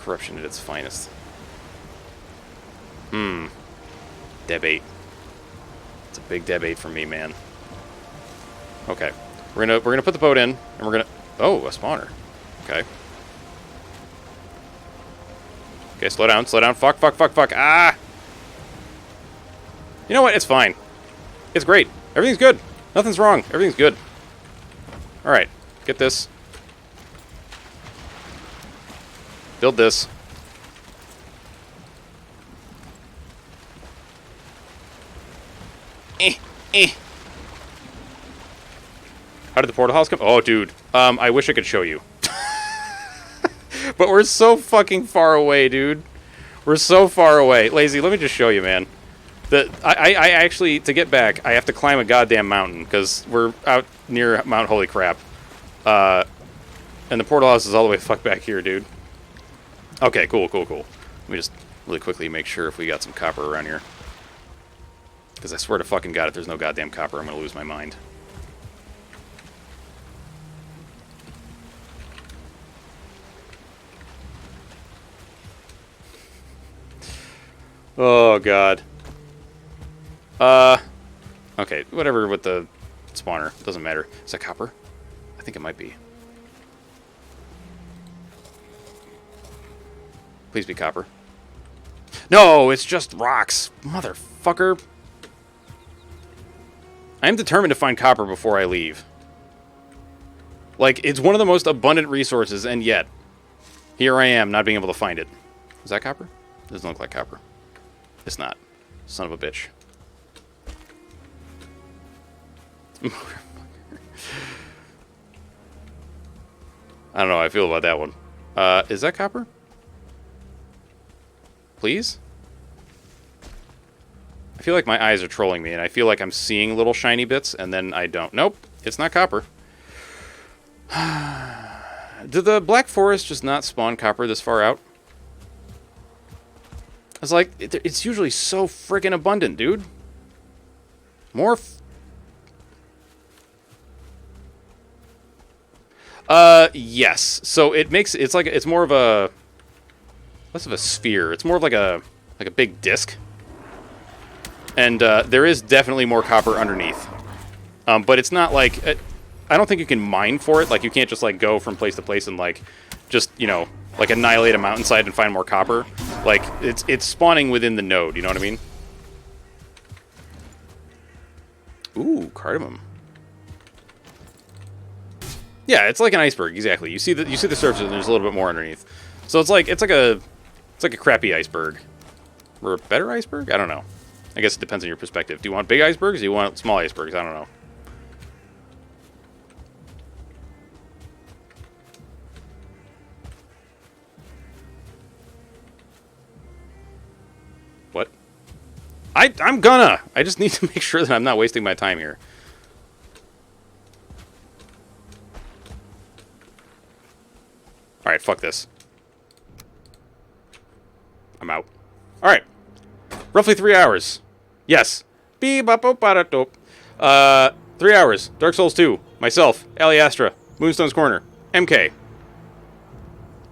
[SPEAKER 1] Corruption at its finest. Debate. It's a big debate for me, man. Okay. We're gonna put the boat in, and we're gonna... Oh, a spawner. Okay. Okay, slow down. Fuck. Ah! You know what? It's fine. It's great. Everything's good. Nothing's wrong. Everything's good. Alright. Get this. Build this. How did the portal house come? Oh, dude. I wish I could show you. But we're so fucking far away, dude. We're so far away. Lazy, let me just show you, man. I actually, to get back, I have to climb a goddamn mountain, because we're out near Mount Holy Crap. And the portal house is all the way the fuck back here, dude. Okay, cool. Let me just really quickly make sure if we got some copper around here. Because I swear to fucking God, if there's no goddamn copper, I'm going to lose my mind. Oh, God. Okay, whatever with the spawner. Doesn't matter. Is that copper? I think it might be. Please be copper. No, it's just rocks. Motherfucker. I am determined to find copper before I leave. Like, it's one of the most abundant resources, and yet, here I am not being able to find it. Is that copper? Doesn't look like copper. It's not. Son of a bitch. I don't know how I feel about that one. Is that copper? Please? I feel like my eyes are trolling me, and I feel like I'm seeing little shiny bits, and then I don't. Nope, it's not copper. Did the Black Forest just not spawn copper this far out? I was like, it's usually so freaking abundant, dude. More yes. So it's like, it's more of a, less of a sphere. It's more of like a big disc. And there is definitely more copper underneath. But it's not like, I don't think you can mine for it. Like, you can't just like go from place to place and like just, you know, like annihilate a mountainside and find more copper. Like, it's spawning within the node, you know what I mean? Ooh, cardamom. Yeah, it's like an iceberg, exactly. You see the surface and there's a little bit more underneath. So it's like a crappy iceberg. Or a better iceberg? I don't know. I guess it depends on your perspective. Do you want big icebergs or do you want small icebergs? I don't know. What? I'm gonna! I just need to make sure that I'm not wasting my time here. Alright, fuck this. I'm out. Alright. Roughly 3 hours. Yes. 3 hours. Dark Souls 2. Myself. Aliastra. Moonstone's Corner. MK.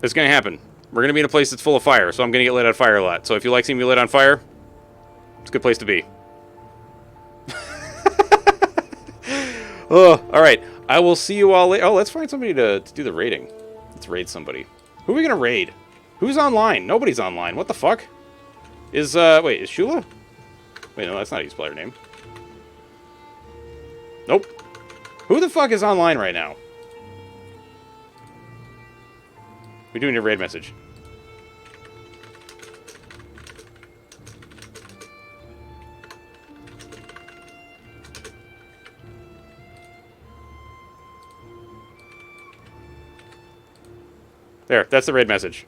[SPEAKER 1] It's gonna happen. We're gonna be in a place that's full of fire, so I'm gonna get lit on fire a lot. So if you like seeing me lit on fire, it's a good place to be. Oh, alright. I will see you all later. Oh, let's find somebody to do the raiding. Let's raid somebody. Who are we gonna raid? Who's online? Nobody's online. What the fuck? Wait, is Shula? Wait, no, that's not how you spell her name. Nope. Who the fuck is online right now? We're doing a raid message. There, that's the raid message.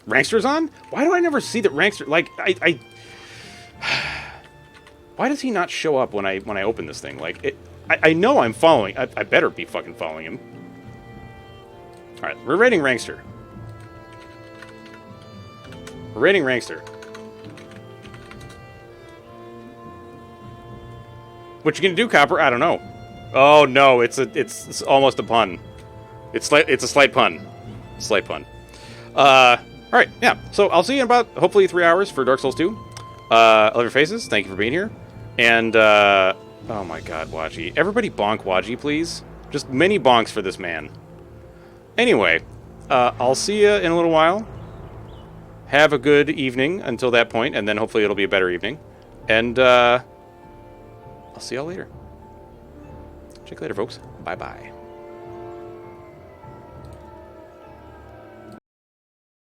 [SPEAKER 1] Rankster's on? Why do I never see that Rankster... Like, why does he not show up when I open this thing? Like, I know I'm following... I better be fucking following him. Alright, we're raiding Rankster. We're raiding Rankster. What you gonna do, Copper? I don't know. Oh, no, it's almost a pun. It's a slight pun. Slight pun. Alright, yeah. So I'll see you in about, hopefully, 3 hours for Dark Souls 2. I love your faces. Thank you for being here. And, oh my god, Waji. Everybody bonk Waji, please. Just many bonks for this man. Anyway, I'll see you in a little while. Have a good evening until that point, and then hopefully it'll be a better evening. And, I'll see y'all later. Check you later, folks. Bye-bye.